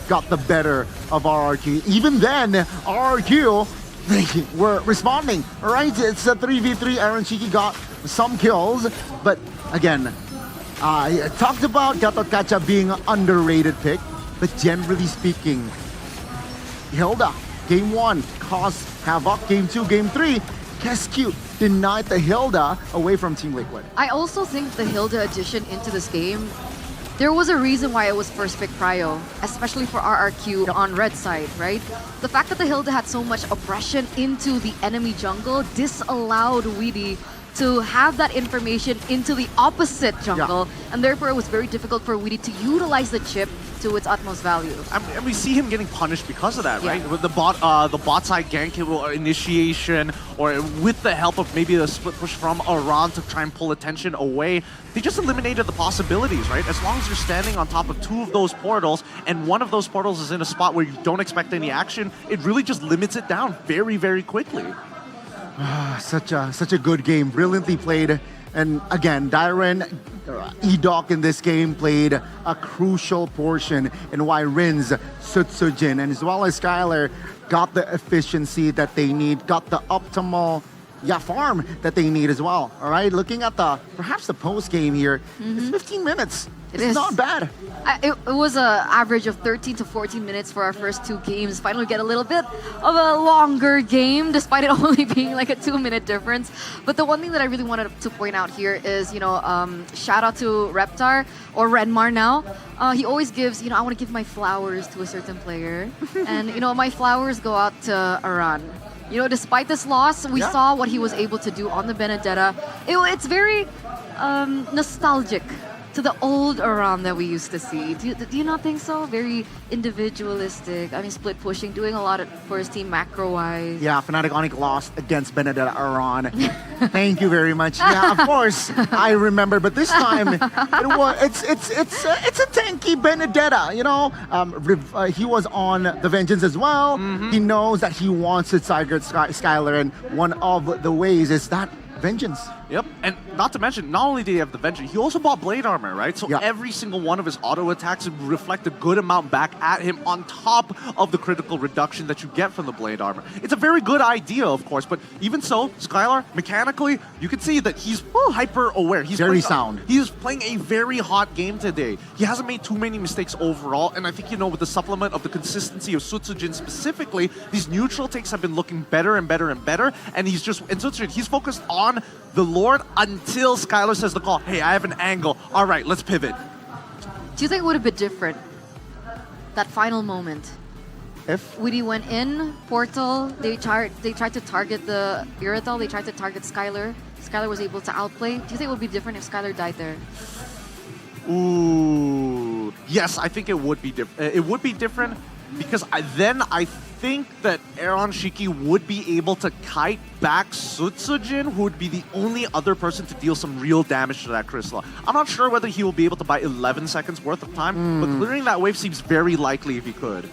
got the better of RRQ. Even then, RRQ, they were responding, right? It's a 3v3. Aaron Shiki got some kills, but again, I talked about Gatot Kaca being an underrated pick, but generally speaking, Hilda, game 1, caused havoc. Game 2, game 3, Kescue denied the Hilda away from Team Liquid. I also think the Hilda addition into this game, there was a reason why it was first pick prio, especially for RRQ on red side, right? The fact that the Hilda had so much oppression into the enemy jungle disallowed Weedy to have that information into the opposite jungle, and therefore it was very difficult for Weedy to utilize the chip to its utmost value. And we see him getting punished because of that, right? With the bot side gank initiation, or with the help of maybe a split push from Iran to try and pull attention away, they just eliminated the possibilities, right? As long as you're standing on top of 2 of those portals, and one of those portals is in a spot where you don't expect any action, it really just limits it down very, very quickly. Such a good game, brilliantly played. And again, Dyron, Edok in this game played a crucial portion in why Rin's, Sutsujin, and as well as Skylar got the efficiency that they need, got the optimal farm that they need as well. All right, looking at perhaps the post game here, it's 15 minutes. It's not bad. It was an average of 13 to 14 minutes for our first 2 games. Finally get a little bit of a longer game, despite it only being like a 2-minute difference. But the one thing that I really wanted to point out here is, shout out to Reptar, or Renmar now. He always gives, I want to give my flowers to a certain player. And, my flowers go out to Aran. Despite this loss, we saw what he was able to do on the Benedetta. It's very nostalgic to the old Aram that we used to see. Do you not think so? Very individualistic. I mean, split pushing, doing a lot for his team macro-wise. Yeah, Fnatic Onyx lost against Benedetta Aran. Thank you very much. Yeah, of course, I remember. But this time, it's a tanky Benedetta. He was on the Vengeance as well. He knows that he wants to target Skylar, and one of the ways is that Vengeance. Yep, and not to mention, not only did he have the Vengeance, he also bought Blade Armor, right? So every single one of his auto attacks reflect a good amount back at him on top of the critical reduction that you get from the Blade Armor. It's a very good idea, of course, but even so, Skylar, mechanically, you can see that he's hyper-aware. He's very sound. He is playing a very hot game today. He hasn't made too many mistakes overall, and I think, with the supplement of the consistency of Sutsujin specifically, these neutral takes have been looking better and better and better, and Sutsujin, he's focused on the Lord until Skylar says the call. Hey, I have an angle. All right, let's pivot. Do you think it would have been different? That final moment. If Woody went in, portal, they tried to target the Irithel, they tried to target Skylar. Skylar was able to outplay. Do you think it would be different if Skylar died there? Ooh, yes, I think it would be different. It would be different because I think that Aaron Shiki would be able to kite back Sutsujin, who would be the only other person to deal some real damage to that crystal. I'm not sure whether he will be able to buy 11 seconds worth of time, but clearing that wave seems very likely if he could.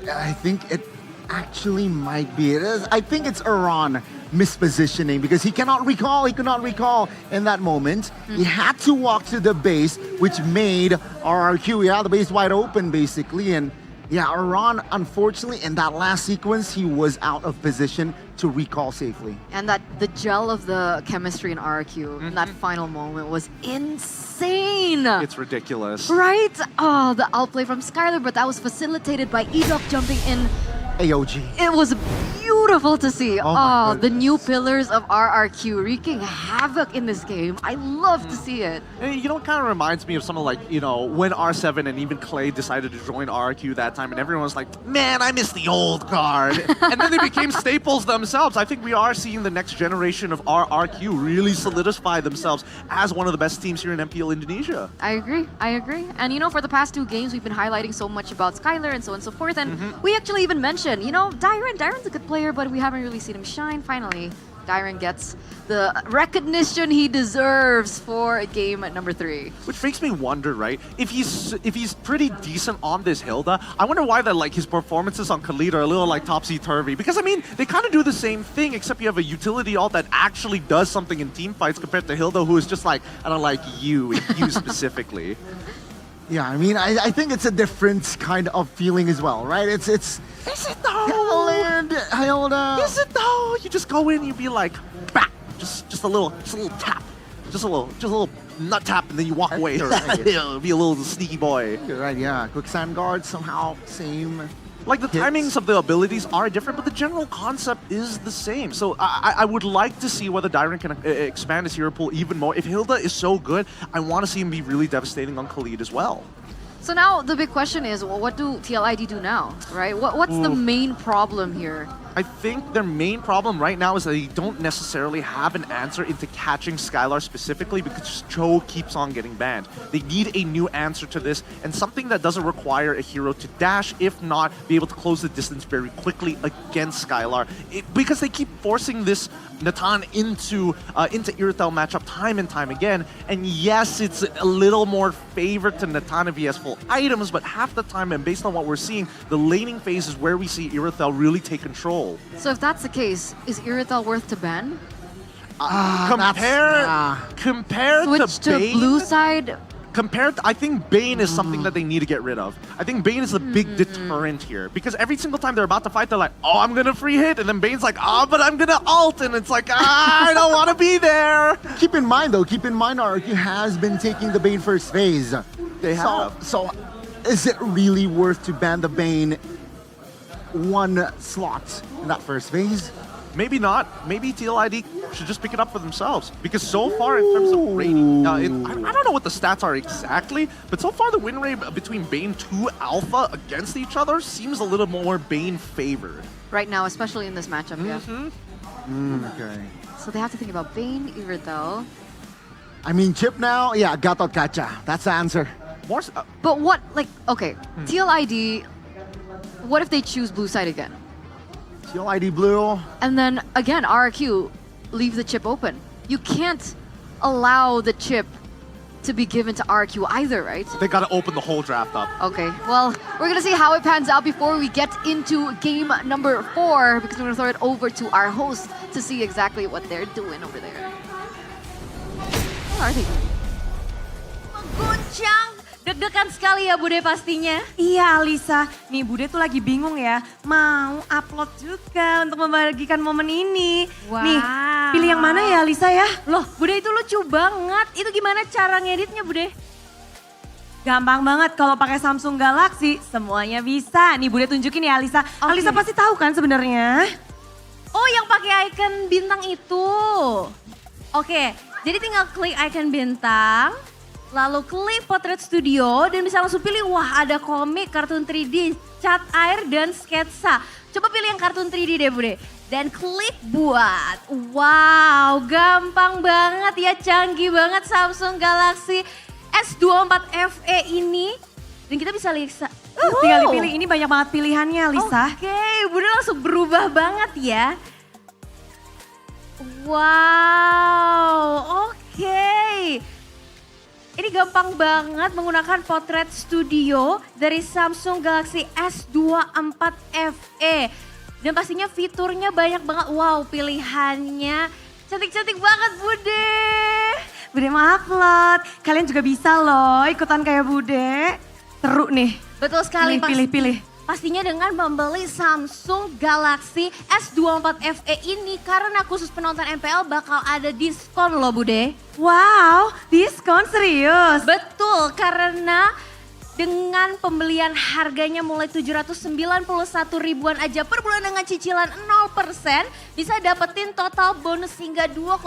I think it actually might be. I think it's Iran mispositioning because he could not recall in that moment. He had to walk to the base, which made RRQ, the base wide open basically. And yeah, Iran, unfortunately, in that last sequence, he was out of position to recall safely. And that the gel of the chemistry in RRQ in that final moment was insane. It's ridiculous. Right? Oh, the outplay from Skylar, but that was facilitated by Edok jumping in. AOG. It was beautiful to see. Oh The new pillars of RRQ wreaking havoc in this game. I love to see it. And you know, it kind of reminds me of something like, when R7 and even Clay decided to join RRQ that time, and everyone was like, man, I miss the old guard. And then they became staples themselves. I think we are seeing the next generation of RRQ really solidify themselves as one of the best teams here in MPL Indonesia. I agree. And for the past 2 games, we've been highlighting so much about Skylar and so on and so forth. And we actually even mentioned, Dyron's a good player, but we haven't really seen him shine. Finally, Dyron gets the recognition he deserves for game number 3. Which makes me wonder, right? If he's pretty decent on this Hilda, I wonder why his performances on Khalid are a little topsy-turvy. Because they kind of do the same thing, except you have a utility ult that actually does something in team fights compared to Hilda, who is just I don't like you, and you specifically. Yeah, I think it's a different kind of feeling as well, right? It's Is it though? Hilda. Is it though? You just go in, you be like, bah! Just a little tap, just a little nut tap, and then you walk away. Right. Be a little sneaky boy. You're right, yeah. Quicksand guard somehow same. The timings of the abilities are different, but the general concept is the same. So I would like to see whether Dyron can expand his hero pool even more. If Hilda is so good, I want to see him be really devastating on Khalid as well. So now the big question is, what do TLID do now, right? What's the main problem here? I think their main problem right now is that they don't necessarily have an answer into catching Skylar specifically because Cho keeps on getting banned. They need a new answer to this and something that doesn't require a hero to dash, if not be able to close the distance very quickly against Skylar. Because they keep forcing this Natan into Irithel matchup time and time again. And yes, it's a little more favored to Natan if he has full items, but half the time, and based on what we're seeing, the laning phase is where we see Irithel really take control. So if that's the case, is Irithel worth to ban? Compared Switch to Bane, blue side? I think Bane is something that they need to get rid of. I think Bane is the big deterrent here. Because every single time they're about to fight, they're like, oh, I'm going to free hit. And then Bane's like, but I'm going to ult. And it's like, I don't want to be there. Keep in mind, RRQ has been taking the Bane first phase. They have. So is it really worth to ban the Bane 1 slot in that first phase? Maybe not. Maybe TLID should just pick it up for themselves. Because so far, in terms of rating, I don't know what the stats are exactly, but so far the win rate between Bane 2 Alpha against each other seems a little more Bane favored. Right now, especially in this matchup, yeah. Okay. So they have to think about Bane, Irithel. Chip now, Gatot Kacha. That's the answer. But what, TLID, what if they choose blue side again? TLID blue. And then, again, RRQ, leave the chip open. You can't allow the chip to be given to RRQ either, right? They gotta open the whole draft up. Okay, well, we're gonna see how it pans out before we get into game number 4, because we're gonna throw it over to our host to see exactly what they're doing over there. What are they doing? Guncang, deg-degan sekali ya Bude pastinya. Iya Alisa, nih Bude tuh lagi bingung ya, mau upload juga untuk membagikan momen ini. Wow. Nih, pilih yang mana ya Alisa ya? Loh, Bude itu lucu banget. Itu gimana cara ngeditnya Bude? Gampang banget kalau pakai Samsung Galaxy, semuanya bisa. Nih Bude tunjukin ya Alisa. Okay. Alisa pasti tahu kan sebenarnya? Oh, yang pakai icon bintang itu. Oke, jadi tinggal klik icon bintang, lalu klik potret studio dan bisa langsung pilih, wah ada komik, kartun 3D, cat air dan sketsa. Coba pilih yang kartun 3D deh Bude. Dan klik buat. Wow, gampang banget ya, canggih banget Samsung Galaxy S24 FE ini. Dan kita bisa lihat, tinggal dipilih, ini banyak banget pilihannya Lisa. Oke, Bude langsung berubah banget ya. Wow, oke. Ini gampang banget menggunakan potret studio dari Samsung Galaxy S24 FE. Dan pastinya fiturnya banyak banget. Wow, pilihannya cantik-cantik banget Bude. Bude ma-upload. Kalian juga bisa loh ikutan kayak Bude. Seru nih. Betul sekali. Pilih. Pastinya dengan membeli Samsung Galaxy S24 FE ini karena khusus penonton MPL bakal ada diskon loh Bude. Wow, diskon serius? Betul, karena dengan pembelian harganya mulai 791 ribuan aja per bulan dengan cicilan 0%, bisa dapetin total bonus hingga 2,8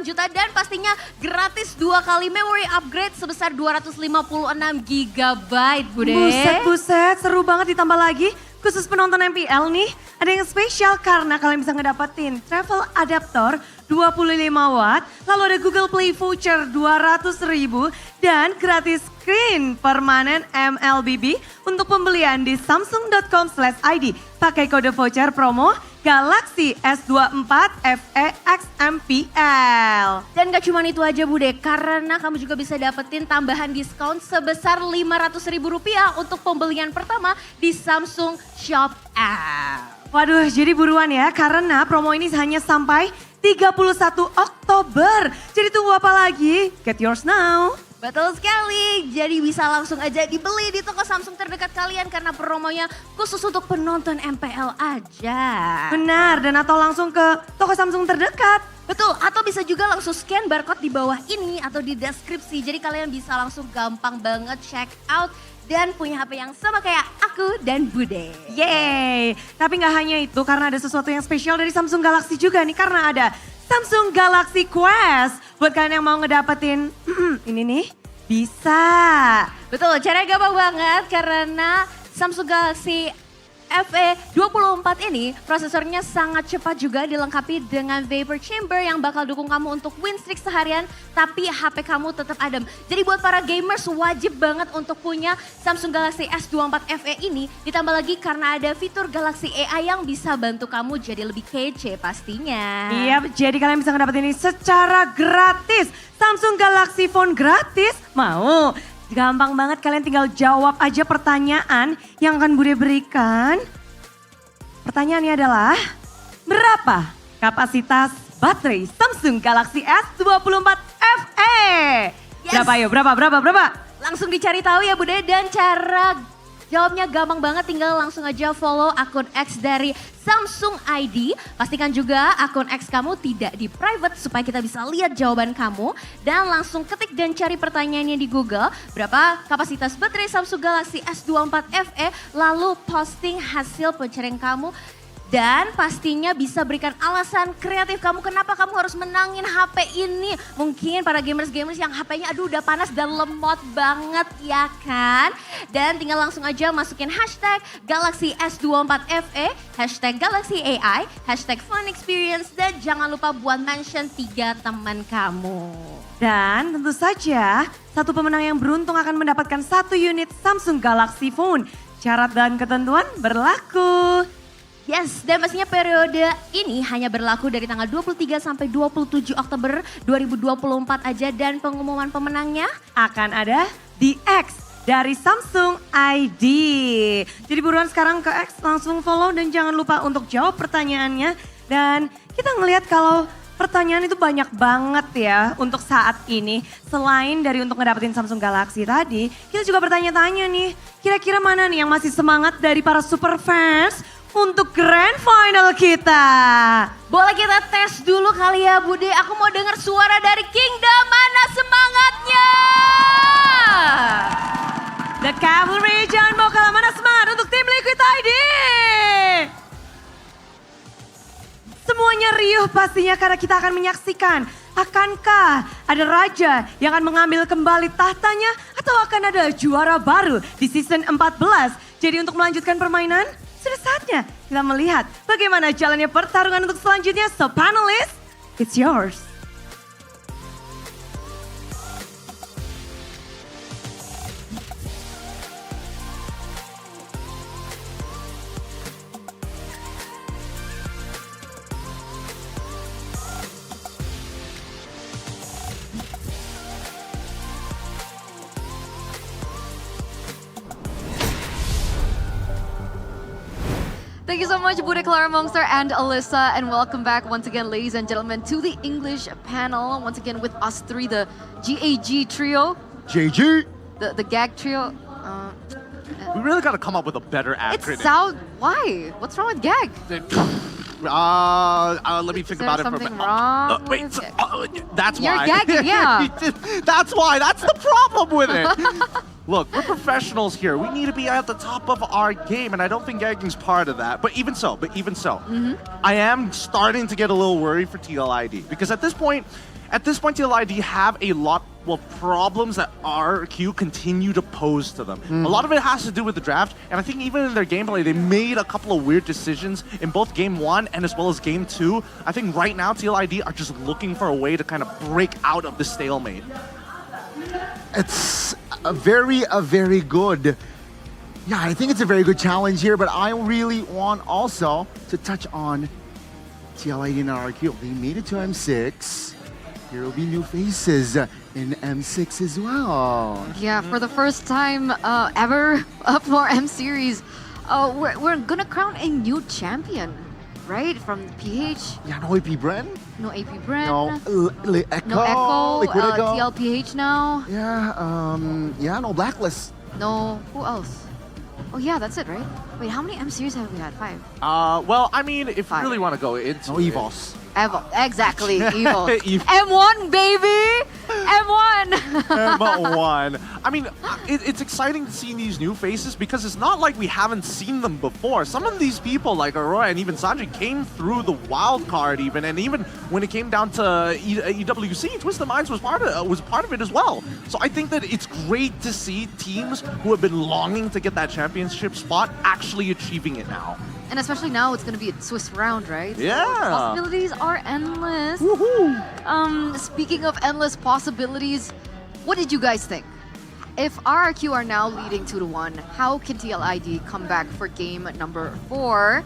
juta dan pastinya gratis 2 kali memory upgrade sebesar 256 GB, Bude. Buset, seru banget ditambah lagi. Khusus penonton MPL nih, ada yang spesial karena kalian bisa ngedapetin travel adaptor 25 watt, lalu ada Google Play voucher 200 ribu, dan gratis screen permanen MLBB untuk pembelian di samsung.com/id. Pakai kode voucher promo Galaxy S24 FE X MPL. Dan gak cuma itu aja Bude, karena kamu juga bisa dapetin tambahan diskon sebesar Rp500.000 untuk pembelian pertama di Samsung Shop App. Waduh, jadi buruan ya, karena promo ini hanya sampai 31 Oktober. Jadi tunggu apa lagi? Get yours now. Betul sekali, jadi bisa langsung aja dibeli di toko Samsung terdekat kalian karena promonya khusus untuk penonton MPL aja. Benar, dan atau langsung ke toko Samsung terdekat. Betul, atau bisa juga langsung scan barcode di bawah ini atau di deskripsi. Jadi kalian bisa langsung gampang banget check out dan punya HP yang sama kayak aku dan Bude. Yeay, tapi gak hanya itu karena ada sesuatu yang spesial dari Samsung Galaxy juga nih. Karena ada Samsung Galaxy Quest. Buat kalian yang mau ngedapetin ini nih, bisa. Betul, caranya gampang banget karena Samsung Galaxy FE24 ini prosesornya sangat cepat juga dilengkapi dengan vapor chamber yang bakal dukung kamu untuk win streak seharian tapi HP kamu tetap adem. Jadi buat para gamers wajib banget untuk punya Samsung Galaxy S24 FE ini, ditambah lagi karena ada fitur Galaxy AI yang bisa bantu kamu jadi lebih kece pastinya. Iya, jadi kalian bisa ngedapetin ini secara gratis. Samsung Galaxy Phone gratis, mau? Gampang banget, kalian tinggal jawab aja pertanyaan yang akan Bude berikan. Pertanyaannya adalah, berapa kapasitas baterai Samsung Galaxy S24 FE? Yes. Berapa yuk, berapa? Langsung dicari tahu ya Bude, dan cara jawabnya gampang banget, tinggal langsung aja follow akun X dari Samsung ID. Pastikan juga akun X kamu tidak di private supaya kita bisa lihat jawaban kamu. Dan langsung ketik dan cari pertanyaannya di Google. Berapa kapasitas baterai Samsung Galaxy S24 FE. Lalu posting hasil pencarian kamu. Dan pastinya bisa berikan alasan kreatif kamu kenapa kamu harus menangin HP ini. Mungkin para gamers-gamers yang HP-nya aduh udah panas dan lemot banget ya kan. Dan tinggal langsung aja masukin hashtag Galaxy S24 FE, hashtag Galaxy AI, hashtag Fun Experience, dan jangan lupa buat mention 3 teman kamu. Dan tentu saja satu pemenang yang beruntung akan mendapatkan 1 unit Samsung Galaxy Phone. Syarat dan ketentuan berlaku. Yes, dan pastinya periode ini hanya berlaku dari tanggal 23 sampai 27 Oktober 2024 aja, dan pengumuman pemenangnya akan ada di X dari Samsung ID. Jadi buruan sekarang ke X, langsung follow dan jangan lupa untuk jawab pertanyaannya. Dan kita ngelihat kalau pertanyaan itu banyak banget ya untuk saat ini. Selain dari untuk ngedapetin Samsung Galaxy tadi, kita juga bertanya-tanya nih, kira-kira mana nih yang masih semangat dari para super fans untuk grand final kita? Boleh kita tes dulu kali ya Bude, aku mau dengar suara dari Kingdom, mana semangatnya? The Cavalry, jangan mau kalah, mana semangat untuk tim Liquid ID? Semuanya riuh pastinya karena kita akan menyaksikan Akankah ada raja yang akan mengambil kembali tahtanya atau akan ada juara baru di season 14? Jadi untuk melanjutkan permainan, sudah saatnya kita melihat bagaimana jalannya pertarungan untuk selanjutnya. So panelists, it's yours. Thank you so much, Bude Clara Monster and Alyssa, and welcome back once again, ladies and gentlemen, to the English panel. Once again with us three, the GAG trio. JG. The gag trio. We really got to come up with a better acronym. Why? What's wrong with gag? Let me think about it for a minute. Something wrong? Wait, that's You're why. gagging, yeah. That's why. That's the problem with it. Look, we're professionals here. We need to be at the top of our game, and I don't think gagging's part of that. But even so, I am starting to get a little worried for TLID because at this point, TLID have a lot of problems that RQ continue to pose to them. A lot of it has to do with the draft, and I think even in their gameplay, they made a couple of weird decisions in both Game 1 and as well as Game 2. I think right now, TLID are just looking for a way to kind of break out of the stalemate. It's a very good. Yeah, I think it's a very good challenge here, but I really want also to touch on TLID and RQ. They made it to M6. There will be new faces in M6 as well. Yeah, for the first time ever for M Series, we're gonna crown a new champion, right? From PH. Yeah, no AP Bren. No AP Bren. No Echo. No Echo. Liquid Echo. TLPH now. Yeah, no Blacklist. No, who else? Oh yeah, that's it, right? Wait, how many M Series have we had? 5. Well, I mean, if you really want to go into EVOS. Exactly, Evo. Evo. M1, baby! M1! M1. I mean, it's exciting to see these new faces because it's not like we haven't seen them before. Some of these people, like Aurora and even Sanji, came through the wild card even, and even when it came down to EWC, Twisted Minds was part of it as well. So I think that it's great to see teams who have been longing to get that championship spot actually achieving it now. And especially now, it's going to be a Swiss round, right? Yeah. So the possibilities are endless. Speaking of endless possibilities, what did you guys think? If RRQ are now leading 2-1, how can TLID come back for game number 4?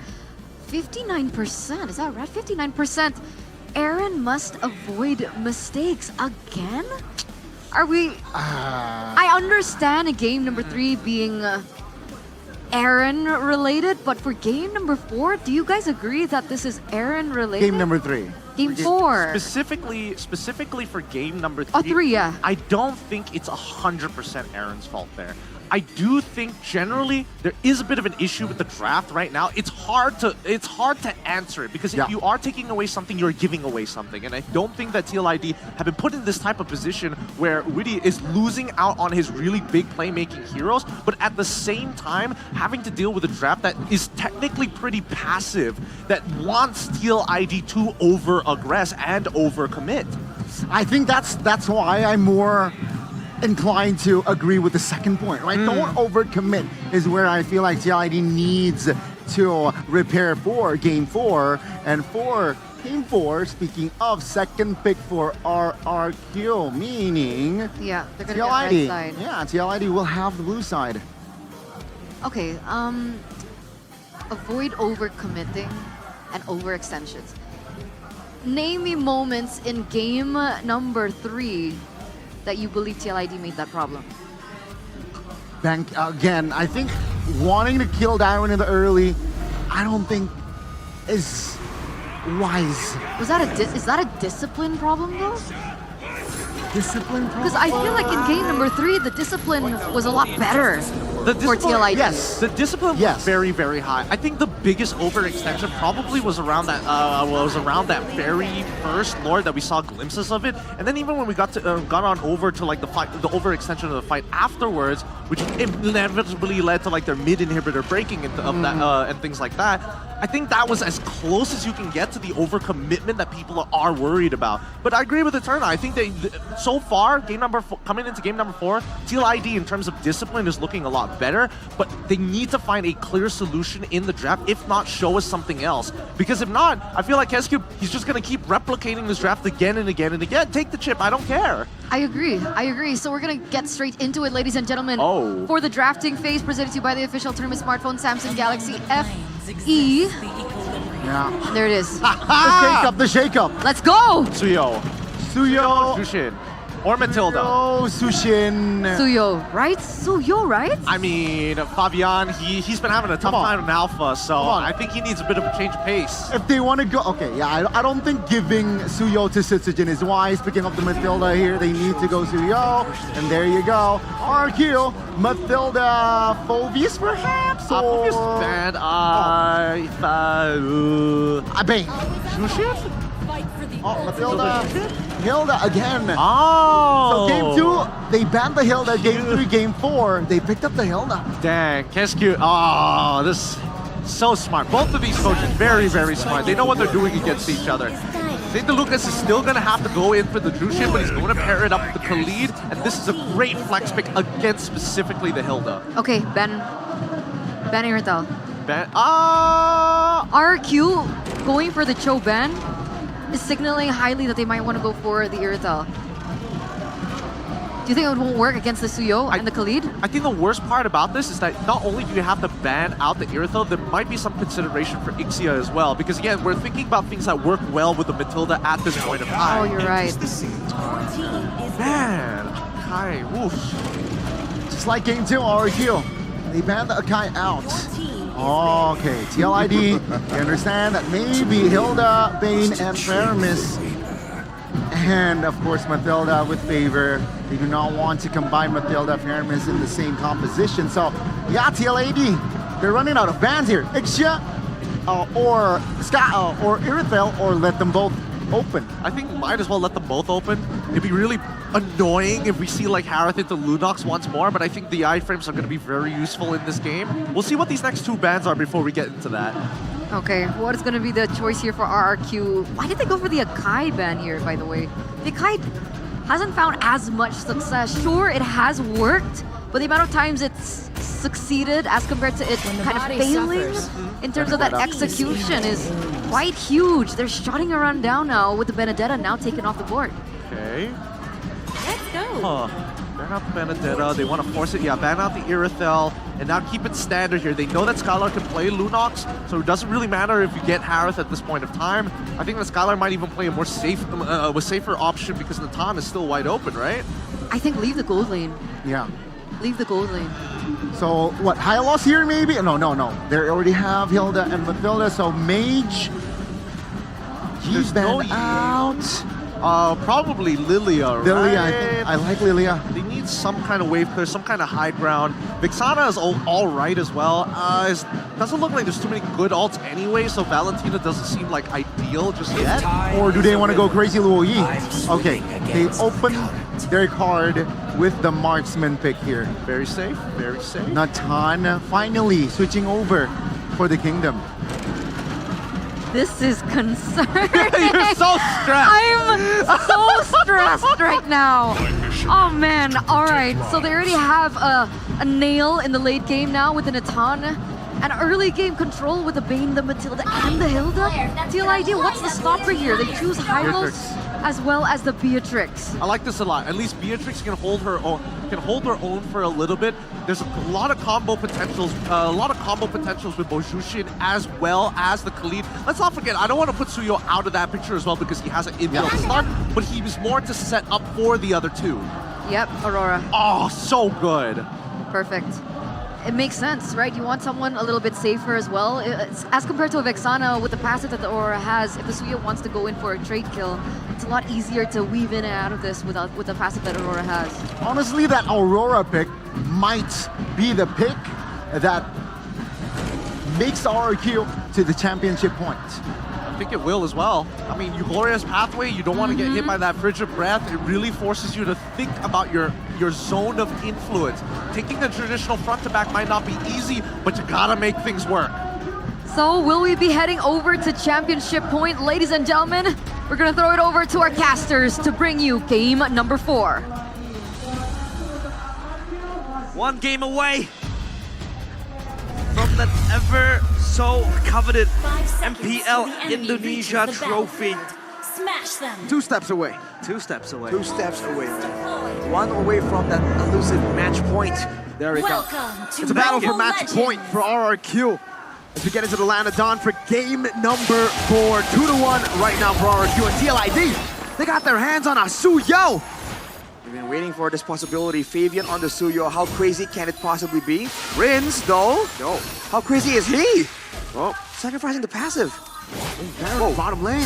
59%, is that right? 59%. Aaron must avoid mistakes again? Are we... I understand a game number 3 being... Aaron related, but for game number 4, do you guys agree that this is Aaron related? Game number 3. Game 4. Specifically for game number 3. Oh, 3, yeah. I don't think it's 100% Aaron's fault there. I do think generally there is a bit of an issue with the draft right now. It's hard to answer it because if you are taking away something, you're giving away something. And I don't think that TLID have been put in this type of position where Witty is losing out on his really big playmaking heroes, but at the same time having to deal with a draft that is technically pretty passive, that wants TLID to over-aggress and over-commit. I think that's why I'm more inclined to agree with the second point, right? Don't overcommit is where I feel like TLID needs to repair for game 4. And for game 4, speaking of second pick for RRQ, meaning they're gonna TLID, get red side. yeah, TLID will have the blue side. Okay, avoid overcommitting and overextensions. Name me moments in game number 3 that you believe TLID made that problem. Bank again, I think wanting to kill Darwin in the early, I don't think is wise. Is that a discipline problem though? Discipline problem? Because I feel like in game number 3, the discipline was a lot better for TLID. Yes, the discipline was very, very high. I think the biggest overextension probably was around that very first Lord that we saw glimpses of it, and then even when we got on over to like the fight, the overextension of the fight afterwards, which inevitably led to like their mid inhibitor breaking and things like that. I think that was as close as you can get to the overcommitment that people are worried about. But I agree with Eterna. I think that so far, coming into game number 4, Teal ID in terms of discipline is looking a lot better, but they need to find a clear solution in the draft, if not show us something else. Because if not, I feel like Kescube, he's just going to keep replicating this draft again and again and again. Take the chip, I don't care. I agree. So we're gonna get straight into it, ladies and gentlemen. Oh. For the drafting phase, presented to you by the official tournament smartphone Samsung Galaxy FE. Yeah. There it is. The shake-up. Let's go! Suyo, Jushin, or Matilda. Sushin. Suyo, right? I mean, Fabian, he's been having a tough time in Alpha, so I think he needs a bit of a change of pace. If they want to go, okay, yeah, I don't think giving Suyo to Sitsujin is wise. Picking up the Matilda here, they need to go Suyo, and there you go. RQ, Matilda, Phobius perhaps? Or... Phobius bad, Bane. Jushin? Oh, Matilda. Hilda again. Oh. So game 2, they banned the Hilda. Game 3, game 4, they picked up the Hilda. Dang, Kescube. Oh, this so smart. Both of these coaches, very, very smart. They know what they're doing against each other. I think the Lucas is still going to have to go in for the Jushin, but he's going to pair it up with the Khalid, and this is a great flex pick against specifically the Hilda. Okay, Ben Irrital. Ah. RQ going for the Cho ban is signaling highly that they might want to go for the Irrital. Do you think it won't work against the Suyo and the Khalid? I think the worst part about this is that not only do you have to ban out the Irithel, there might be some consideration for Ixia as well. Because again, we're thinking about things that work well with the Matilda at this point of time. Oh, you're right. Man, Kai, woof. Just like game 2, RQ, they banned the Akai out. Okay, TLID, you understand that maybe Hilda, Bane, and Paramis, and of course Matilda with Favor. They do not want to combine Matilda, Paramis in the same composition. So, yeah, TLAD, they're running out of bans here. Ixia, or Ska, or Irithel, or let them both open. I think might as well let them both open. It'd be really annoying if we see like Harith into Lunox once more, but I think the iframes are going to be very useful in this game. We'll see what these next 2 bans are before we get into that. Okay, what is going to be the choice here for RRQ? Why did they go for the Akai ban here, by the way? The Akai hasn't found as much success. Sure, it has worked, but the amount of times it's succeeded as compared to it kind of failing in terms of that execution is quite huge. They're shutting a run down now with the Benedetta now taken off the board. Okay. Let's go. Ban out the Benedetta, they want to force it. Yeah, ban out the Irithel, and now keep it standard here. They know that Skylar can play Lunox, so it doesn't really matter if you get Harith at this point of time. I think that Skylar might even play a more safer option because Natan is still wide open, right? I think leave the gold lane. Yeah. Leave the gold lane. So, what, high loss here maybe? No. They already have Hilda and Matilda, so Mage, he's banned out. Probably Lilia, right? Lilia, I like Lilia. They need some kind of wave clear, some kind of high ground. Vixana is all right as well. Doesn't look like there's too many good alts anyway, so Valentina doesn't seem like ideal just yet. Or do they want to go crazy Luo Yi? Okay, they open their card with the marksman pick here. Very safe, very safe. Natan finally switching over for the Kingdom. This is concerning. You're so stressed. I'm so stressed right now. Oh man, all right. So they already have a nail in the late game now with the Natan. An early game control with the Bane, the Matilda, and the Hilda. TLID, what's the stopper here? They choose Hylos as well as the Beatrix. I like this a lot. At least Beatrix can hold her own for a little bit. There's a lot of combo potentials, with Bojushin as well as the Khalid. Let's not forget, I don't want to put Suyo out of that picture as well because he has an inbuilt start, but he was more to set up for the other 2. Yep, Aurora. Oh, so good. Perfect. It makes sense, right? You want someone a little bit safer as well. As compared to a Vexana with the passive that the Aurora has, if the Suyo wants to go in for a trade kill, it's a lot easier to weave in and out of this with the passive that Aurora has. Honestly, that Aurora pick might be the pick that makes RRQ to the championship point. I think it will as well. I mean, Eugloria's pathway, you don't want to get hit by that frigid breath. It really forces you to think about your zone of influence. Taking the traditional front to back might not be easy, but you gotta make things work. So, will we be heading over to championship point, ladies and gentlemen? We're gonna throw it over to our casters to bring you game number 4. One game away from that ever so coveted MPL Indonesia trophy. Smash them. 2 steps away. 2 steps away. 2 steps away. 1 away from that elusive match point. There we go. Welcome to It's a battle for Mobile match Legends. point for RRQ. As we get into the land of dawn for game number 4. 2-1 right now for RRQ and TLID. They got their hands on a Suyo. We've been waiting for this possibility. Fabian on the Suyo. How crazy can it possibly be? Rins, though. No. How crazy is he? Well, sacrificing the passive. Whoa. Bottom lane.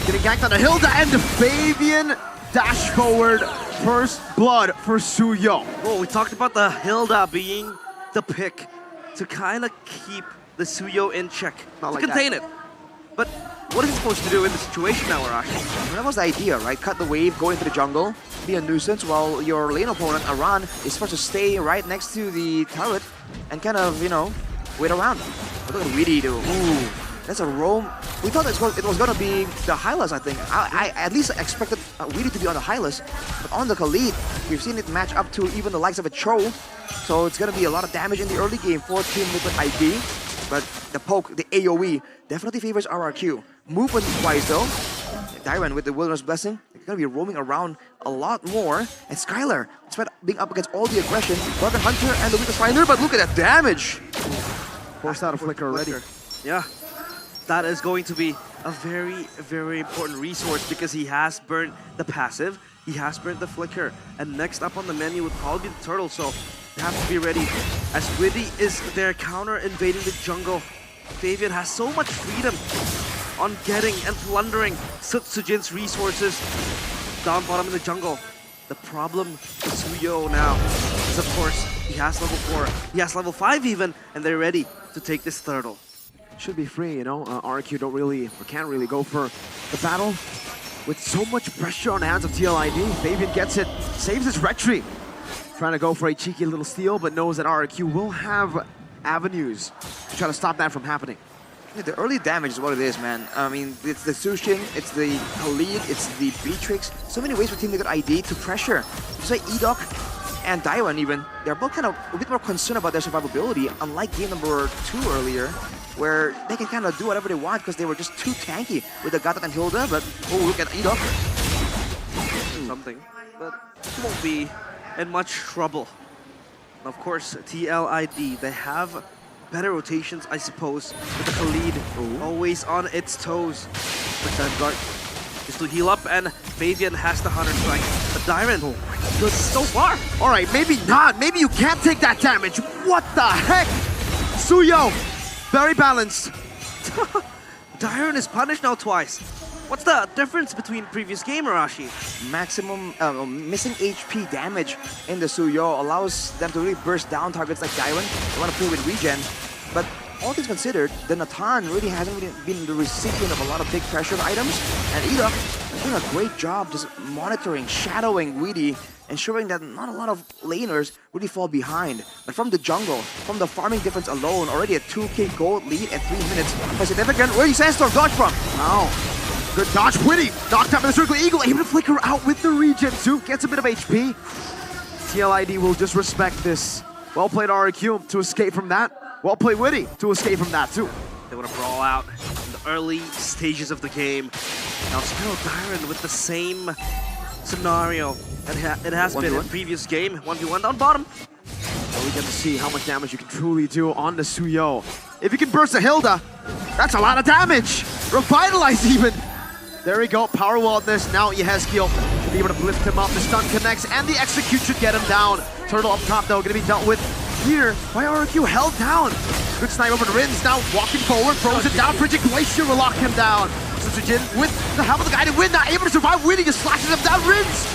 Getting ganked on the Hilda and the Fabian dash forward. First blood for Suyo. Well, we talked about the Hilda being the pick to kind of keep the Suyo in check, Not to like contain that. it. But what is it supposed to do in the situation now, Arashi? Well, that was the idea, right? Cut the wave, go into the jungle, be a nuisance while your lane opponent, Aran, is supposed to stay right next to the turret and kind of, you know, wait around. But look at Weedy do. Ooh, that's a roam. We thought it was going to be the Hylas, I think. I at least expected Weedy to be on the Hylas, but on the Khalid, we've seen it match up to even the likes of a Cho. So it's going to be a lot of damage in the early game for Team Liquid ID. But the poke, the AoE, definitely favors RRQ. Movement-wise though, Dyran with the Wilderness Blessing, they're going to be roaming around a lot more. And Skylar, despite being up against all the aggression, Bargain Hunter and the weakest Finder, but look at that damage! Forced out a flicker already. Yeah, that is going to be a very, very important resource because he has burnt the passive, he has burnt the flicker, and next up on the menu would probably be the turtle, so they have to be ready. As Widdy is there counter invading the jungle, Fabian has so much freedom on getting and plundering Sujin's resources down bottom in the jungle. The problem with Suyo now is, of course, he has level 4, he has level 5 even, and they're ready to take this turtle. Should be free, you know. RRQ don't really, or can't really go for the battle. With so much pressure on the hands of TLID, Fabian gets it, saves his retreat. Trying to go for a cheeky little steal, but knows that RRQ will have avenues to try to stop that from happening. Yeah, the early damage is what it is, man. I mean, it's the Sushin, it's the Khalid, it's the Beatrix. So many ways for Team Liquid ID to pressure. Just like Edok and Daiwan even, they're both kind of a bit more concerned about their survivability, unlike game number 2 earlier, where they can kind of do whatever they want because they were just too tanky with the Gatot and Hilda, but oh, look at Edok. Something, but won't be in much trouble. Of course, TLID, they have better rotations, I suppose, with the Khalid always on its toes. But Vanguard is to heal up, and Fabian has the Hunter Strike. But Dyran, good so far. All right, maybe not. Maybe you can't take that damage. What the heck? Suyo, very balanced. Dyran is punished now twice. What's the difference between previous game, Arashi? Maximum missing HP damage in the Suyo allows them to really burst down targets like Daiwan. They want to play with regen, but all things considered, the Natan really hasn't really been the recipient of a lot of big pressure items, and Edok is doing a great job just monitoring, shadowing Weedy, ensuring that not a lot of laners really fall behind. But from the jungle, from the farming difference alone, already a 2k gold lead in 3 minutes. Quite significant. Where did Sandstorm dodge from? Wow. Good dodge, Witty. Knocked out by the Circle Eagle, able to flicker out with the regen too. Gets a bit of HP. TLID will just respect this. Well played RRQ to escape from that. Well played Witty to escape from that too. They want to brawl out in the early stages of the game. Now still Dyran with the same scenario that it has been in previous game. 1v1 down bottom. So we get to see how much damage you can truly do on the Suyo. If you can burst a Hilda, that's a lot of damage. Revitalize even. There we go, power wall this. Now Yehezkiel should be able to lift him up. The stun connects and the execute should get him down. Turtle up top though, gonna be dealt with here by RRQ, held down. Good snipe over to Rins, now walking forward, throws it down. Frigid Glacier will lock him down. So Sujin with the help of the guided wind, not able to survive. Winning, just slashes him down. Rins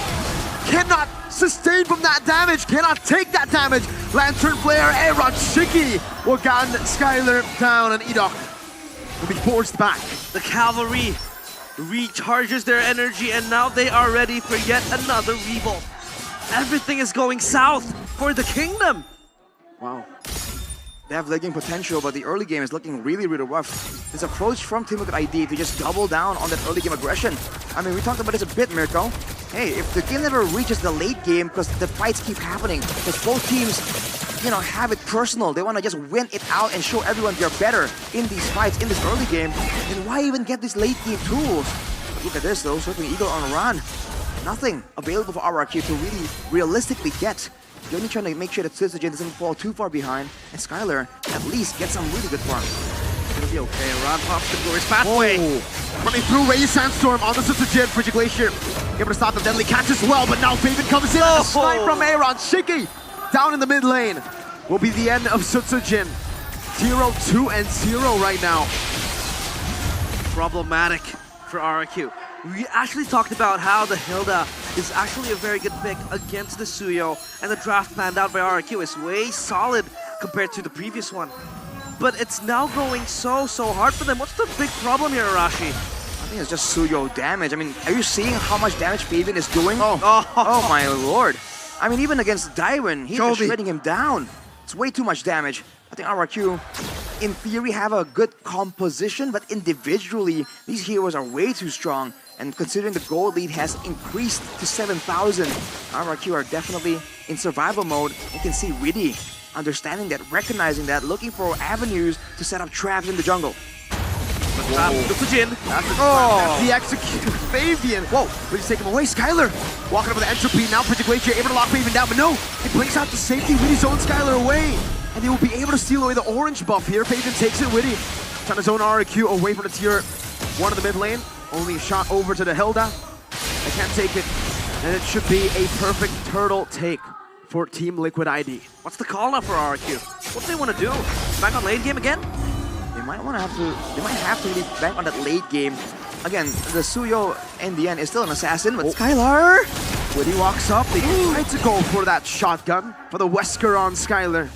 cannot sustain from that damage, cannot take that damage. Lantern Flare, Aaron Shiki will gun Skylar down, and Edok will be forced back. The cavalry recharges their energy, and now they are ready for yet another revolt. Everything is going south for the kingdom. Wow. They have late game potential, but the early game is looking really, really rough. This approach from Team Liquid ID to just double down on that early game aggression. I mean, we talked about this a bit, Mirko. Hey, if the game never reaches the late game, because the fights keep happening, because both teams, you know, have it personal. They want to just win it out and show everyone they're better in these fights, in this early game. Then why even get these late game tools? But look at this, though. Circling Eagle on a run. Nothing available for RRQ to really realistically get. You're only trying to make sure that Syzygy doesn't fall too far behind, and Skylar at least gets some really good farm. It's gonna be okay. Ron pops the glorious pathway. Running through Ray Sandstorm on the Syzygy. Frigid Glacier able to stop the deadly catch as well, but now Faven comes in. A snipe from Aaron. Shiki down in the mid lane. Will be the end of Syzygy. 0-2-0 right now. Problematic for RRQ. We actually talked about how the Hilda is actually a very good pick against the Suyo, and the draft planned out by RRQ is way solid compared to the previous one. But it's now going so hard for them. What's the big problem here, Arashi? I think it's just Suyo damage. I mean, are you seeing how much damage Faven is doing? Oh my lord. I mean, even against Dairon, he's just shredding him down. It's way too much damage. I think RRQ, in theory, have a good composition, but individually, these heroes are way too strong. And considering the gold lead has increased to 7,000, RRQ are definitely in survival mode. You can see Widdy understanding that, recognizing that, looking for avenues to set up traps in the jungle. That's the execute. Fabian. Whoa, but he's taking him away. Skylar walking over the entropy. Now Frigid Glacier able to lock Fabian down, but no, it brings out the safety. Widdy zones Skylar away. And they will be able to steal away the orange buff here. Fabian takes it. Widdy trying to zone RRQ away from the tier 1 of the mid lane. Only a shot over to the Hilda. They can't take it. And it should be a perfect turtle take for Team Liquid ID. What's the call now for RRQ? What do they want to do? Back on late game again? They might have to really bank on that late game. Again, the Suyo in the end is still an assassin, but Skylar! Widdy walks up, they try to go for that shotgun for the Wesker on Skylar,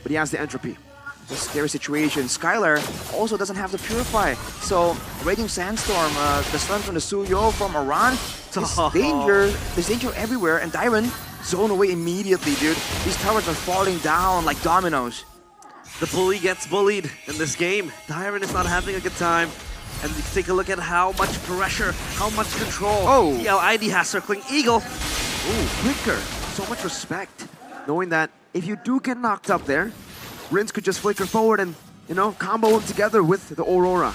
but he has the entropy. It's a scary situation. Skylar also doesn't have the Purify, so Raging Sandstorm, the stun from the Suyo from Aran, there's danger everywhere, and Dairon zone away immediately, dude. These towers are falling down like dominoes. The bully gets bullied in this game. Dairon is not having a good time. And you take a look at how much pressure, how much control TLID has circling Eagle. Ooh, quicker. So much respect. Knowing that if you do get knocked up there, Rince could just flicker forward and, you know, combo them together with the Aurora.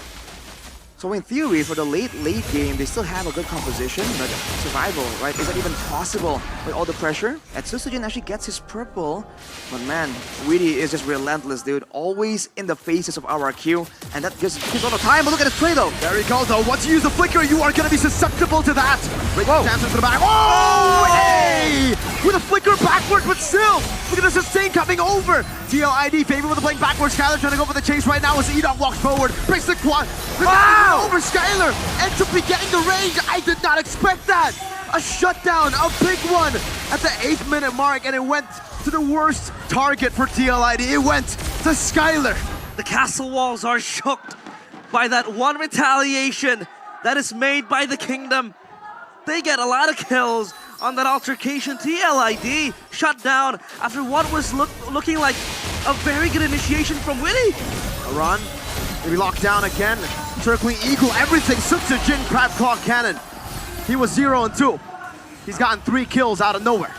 So in theory, for the late game, they still have a good composition, but survival, right? Is that even possible with all the pressure? And Syzygy actually gets his purple, but man, Widdy is just relentless, dude. Always in the faces of RRQ, and that gives all the time. But look at his play, though. There he goes, though. Once you use the flicker, you are going to be susceptible to that. Chances to the back. Oh, hey! With a flicker backwards, but still, look at the sustain coming over. TLID Faven with the plane backwards. Skylar trying to go for the chase right now as Edok walks forward. Breaks the quad. Over Skylar. Entropy getting the range. I did not expect that. A shutdown, a big one at the 8th minute mark, and it went to the worst target for TLID. It went to Skylar. The castle walls are shook by that one retaliation that is made by the Kingdom. They get a lot of kills on that altercation. TLID shut down after what was looking like a very good initiation from Widdy. A run, maybe locked down again. Circling Eagle, everything. Syzygy Crab Claw Cannon. He was 0-2. He's gotten 3 kills out of nowhere.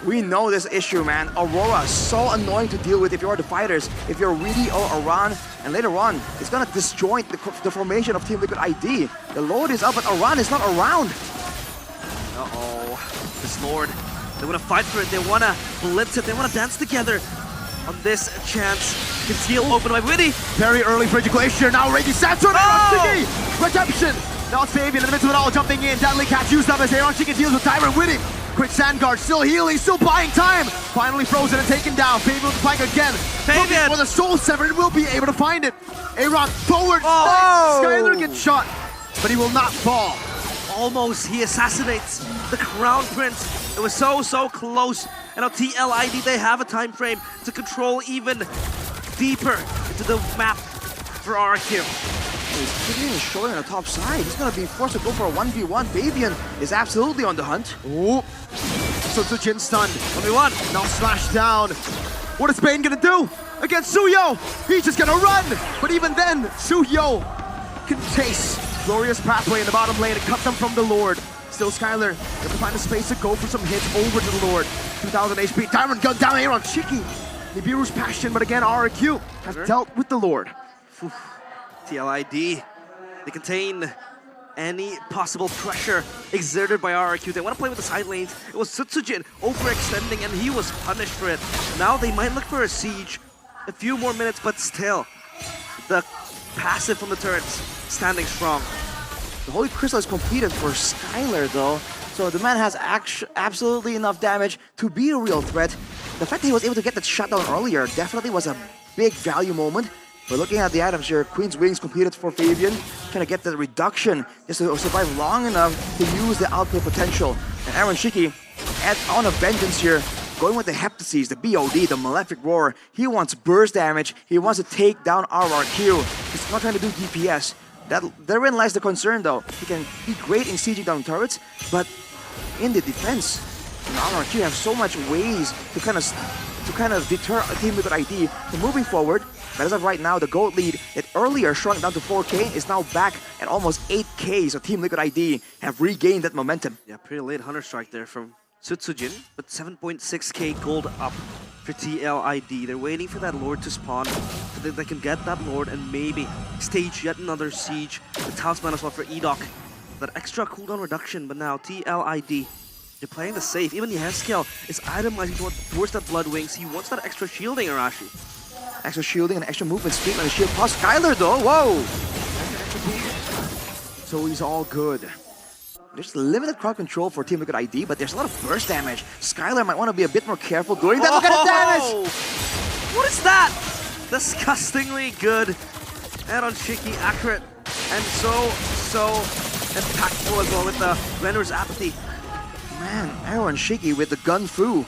We know this issue, man. Aurora is so annoying to deal with if you're the fighters. If you're Widdy or Aran, and later on, it's gonna disjoint the formation of Team Liquid ID. The load is up, but Aran is not around. This Lord, they want to fight for it, they want to blitz it, they want to dance together on this chance. Conceal open by Widdy. Very early Frigid Glacier, now Raging Sandstorm, Redemption! Now it's Fabian in the midst of it all, jumping in. Deadly catch used up as Aaron Chicken deals with Dairon. Widdy. Quick Sandguard, still healing, still buying time. Finally frozen and taken down. Fabian with the flank again. Fabian with a Soul Severed will be able to find it. Aaron forward. Skylar gets shot, but he will not fall. Almost, he assassinates the Crown Prince. It was so close. And now TLID, they have a time frame to control even deeper into the map for RRQ. He's putting his shoulder on the top side. He's gonna be forced to go for a 1v1. Fabian is absolutely on the hunt. Ooh. So Jin stunned. 1v1. Now slash down. What is Bane gonna do? against Suyo. He's just gonna run. But even then, Suyo can chase. Glorious pathway in the bottom lane. It cuts them from the Lord. Still Skylar, able to find a space to go for some hits over to the Lord. 2,000 HP. Diamond gun down here on Chicky. Nibiru's passion, but again, RRQ has dealt with the Lord. TLID, they contain any possible pressure exerted by RRQ. They want to play with the side lanes. It was Sutsujin overextending and he was punished for it. Now they might look for a siege. A few more minutes, but still, the passive from the turrets standing strong. The Holy Crystal is completed for Skylar though, so the man has absolutely enough damage to be a real threat. The fact that he was able to get that shutdown earlier definitely was a big value moment. But looking at the items here, Queen's Wings completed for Fabian, trying to get the reduction just to survive long enough to use the outplay potential. And Aaron Shiki on a vengeance here, going with the Heptases, the BOD, the Malefic Roar. He wants burst damage, he wants to take down RRQ. He's not trying to do DPS. Therein lies the concern though. He can be great in sieging down turrets, but in the defense, RRQ have so much ways to kind of deter Team Liquid ID from moving forward. But as of right now, the gold lead that earlier shrunk down to 4K is now back at almost 8K, so Team Liquid ID have regained that momentum. Yeah, pretty late Hunter Strike there from Sutsujin, but 7.6k gold up for TLID. They're waiting for that Lord to spawn so that they can get that Lord and maybe stage yet another siege. The talisman as well for Edok. That extra cooldown reduction, but now TLID, they're playing the safe. Even Yeskel is itemizing towards that Blood Wings. He wants that extra shielding, Arashi. Extra shielding and extra movement speed on the shield plus Skylar though, whoa! So he's all good. There's limited crowd control for Team Liquid ID, but there's a lot of burst damage. Skylar might want to be a bit more careful doing that. Look at the damage! What is that? Disgustingly good. And on Shiki, accurate. And so impactful as well with the Renner's Apathy. Man, Aaron Shiki with the gun through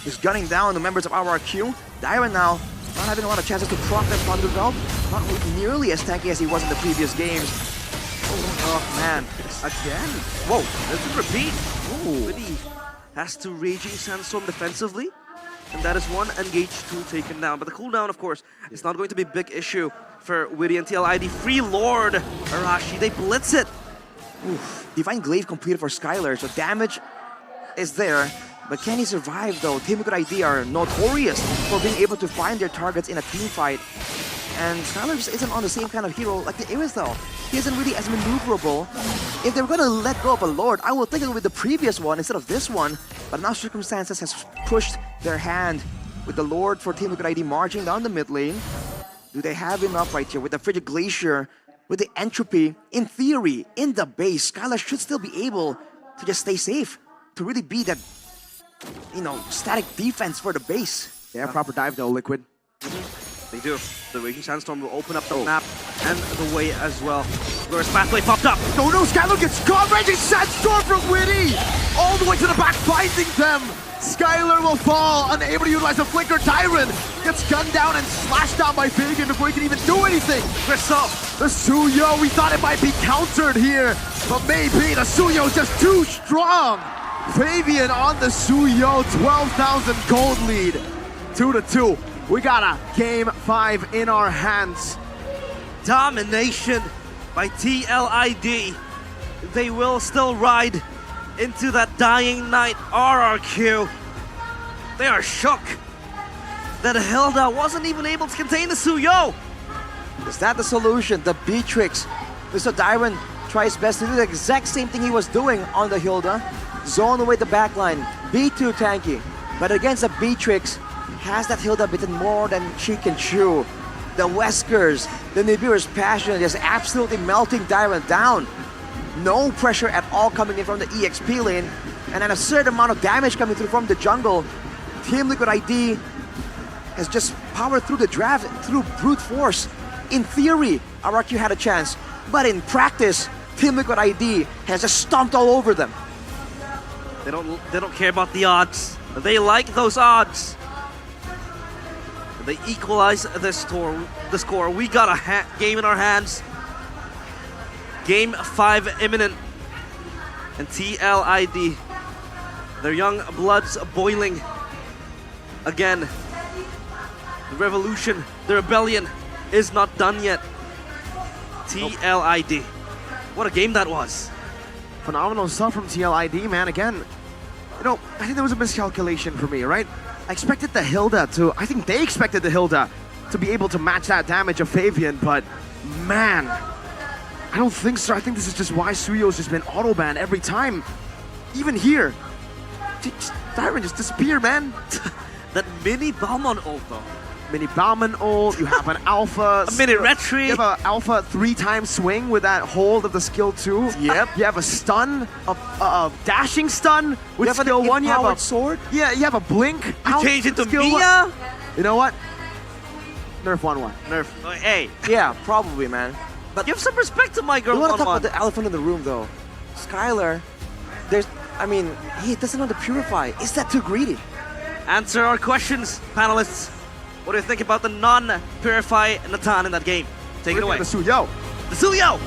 is gunning down the members of RRQ. Dyron now not having a lot of chances to proc that Thunder Belt. Not nearly as tanky as he was in the previous games. Oh man, again. Whoa, let's repeat. Witty has to Raging Sandstorm defensively. And that is one engage 2 taken down. But the cooldown, of course, is not going to be a big issue for Witty and TLID. Free Lord Arashi, they blitz it. Oof. Divine Glaive completed for Skylar, so damage is there. But can he survive though? Team Liquid ID are notorious for being able to find their targets in a team fight. And Skylar just isn't on the same kind of hero like the Iris though. He isn't really as maneuverable. If they're gonna let go of a Lord, I would think it would be the previous one instead of this one. But now circumstances has pushed their hand with the Lord for Team Liquid ID marching down the mid lane. Do they have enough right here with the Frigid Glacier, with the Entropy? In theory, in the base, Skylar should still be able to just stay safe, to really be that, you know, static defense for the base. They have proper dive though, Liquid. They do. The Raging Sandstorm will open up the map and the way as well. Glorious Pathway popped up. No, Skylar gets caught. Raging Sandstorm from Witty! All the way to the back, finding them. Skylar will fall, unable to utilize the flicker. Tyron gets gunned down and slashed down by Fabian before he can even do anything. Crystal, the Suyo, we thought it might be countered here, but maybe the Suyo is just too strong. Fabian on the Suyo, 12,000 gold lead, 2-2. We got a game 5 in our hands. Domination by TLID. They will still ride into that dying night. RRQ, they are shook that Hilda wasn't even able to contain the Suyo. Is that the solution? The Beatrix. Mr. Dyron tries best to do the exact same thing he was doing on the Hilda. Zone away the backline, be too tanky. But against the Beatrix, has that Hilda bitten more than she can chew. The Weskers, the Nibiru's passion is absolutely melting Dyron down. No pressure at all coming in from the EXP lane, and an absurd amount of damage coming through from the jungle. Team Liquid ID has just powered through the draft through brute force. In theory, RRQ had a chance, but in practice, Team Liquid ID has just stomped all over them. They don't care about the odds. They like those odds. They equalize the score. We got a game in our hands. Game 5 imminent. And TLID, their young bloods boiling again. The revolution, the rebellion is not done yet. TLID. What a game that was. Phenomenal stuff from TLID, man. Again, you know, I think there was a miscalculation for me, right? I expected the Hilda to, I think they expected the Hilda to be able to match that damage of Fabian, but man, I don't think so. I think this is just why Suyo's just been auto-banned every time. Even here. Tyron just disappear, man. That mini Balmon ult though. Mini Balmon ult, you have an alpha. A mini retry. You have an alpha 3-time swing with that hold of the skill 2. Yep. You have a stun, a dashing stun with you have skill an 1. You have a sword. Yeah, you have a blink. You change it to skill Mia. 1. You know what? Nerf 1-1. Nerf. Hey. Yeah, probably, man. But give some respect to my girl. You want to talk about the elephant in the room, though? Skylar, he doesn't know how to purify. Is that too greedy? Answer our questions, panelists. What do you think about the non-purify Natan in that game? Take it away. The Suyo. The Suyo!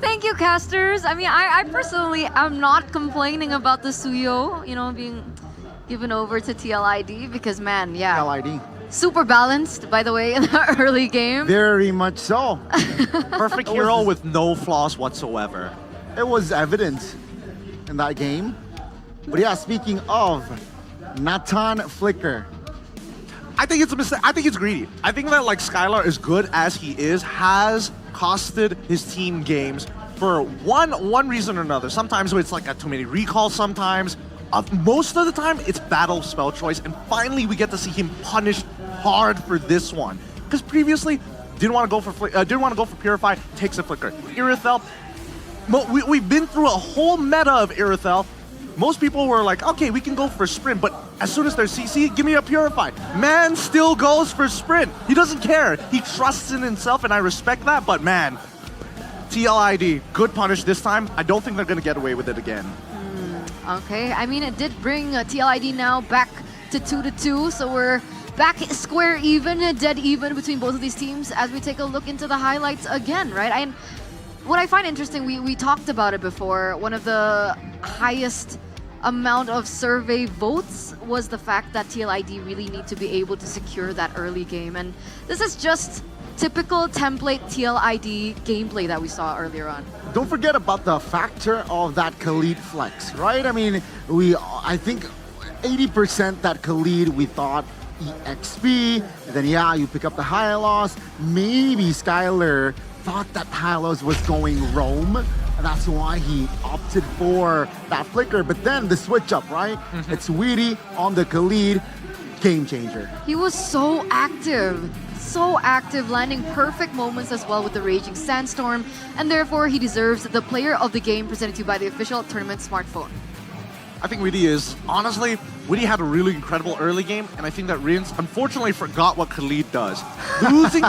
Thank you, casters. I mean, I personally am not complaining about the Suyo, you know, being given over to TLID because, man, yeah. TLID. Super balanced, by the way, in the early game. Very much so. Perfect hero with no flaws whatsoever. It was evident in that game. But yeah, speaking of Natan Flicker. I think it's a mistake. I think it's greedy. I think that like Skylar, as good as he is, has costed his team games for one reason or another. Sometimes it's like a too many recalls. Sometimes, most of the time, it's battle spell choice. And finally, we get to see him punished hard for this one. Because previously, didn't want to go for Purify. Takes a Flicker. Irithel. We've been through a whole meta of Irithel. Most people were like, okay, we can go for Sprint, but as soon as there's CC, give me a Purify. Man still goes for Sprint. He doesn't care. He trusts in himself, and I respect that, but man, TLID, good punish this time. I don't think they're going to get away with it again. Okay, I mean, it did bring TLID now back to 2-2, so we're back square even, dead even between both of these teams as we take a look into the highlights again, right? And what I find interesting, we talked about it before, one of the highest amount of survey votes was the fact that TLID really need to be able to secure that early game. And this is just typical template TLID gameplay that we saw earlier on. Don't forget about the factor of that Khalid flex, right? I mean, I think 80% that Khalid we thought EXP, then yeah, you pick up the high loss. Maybe Skylar thought that Hylos was going roam. That's why he opted for that Flicker. But then the switch up, right? It's Weedy on the Khalid, game changer. He was so active, landing perfect moments as well with the Raging Sandstorm, and therefore he deserves the player of the game presented to you by the official tournament smartphone. I think Weedy is, honestly, Weedy had a really incredible early game, and I think that Rins unfortunately forgot what Khalid does. Losing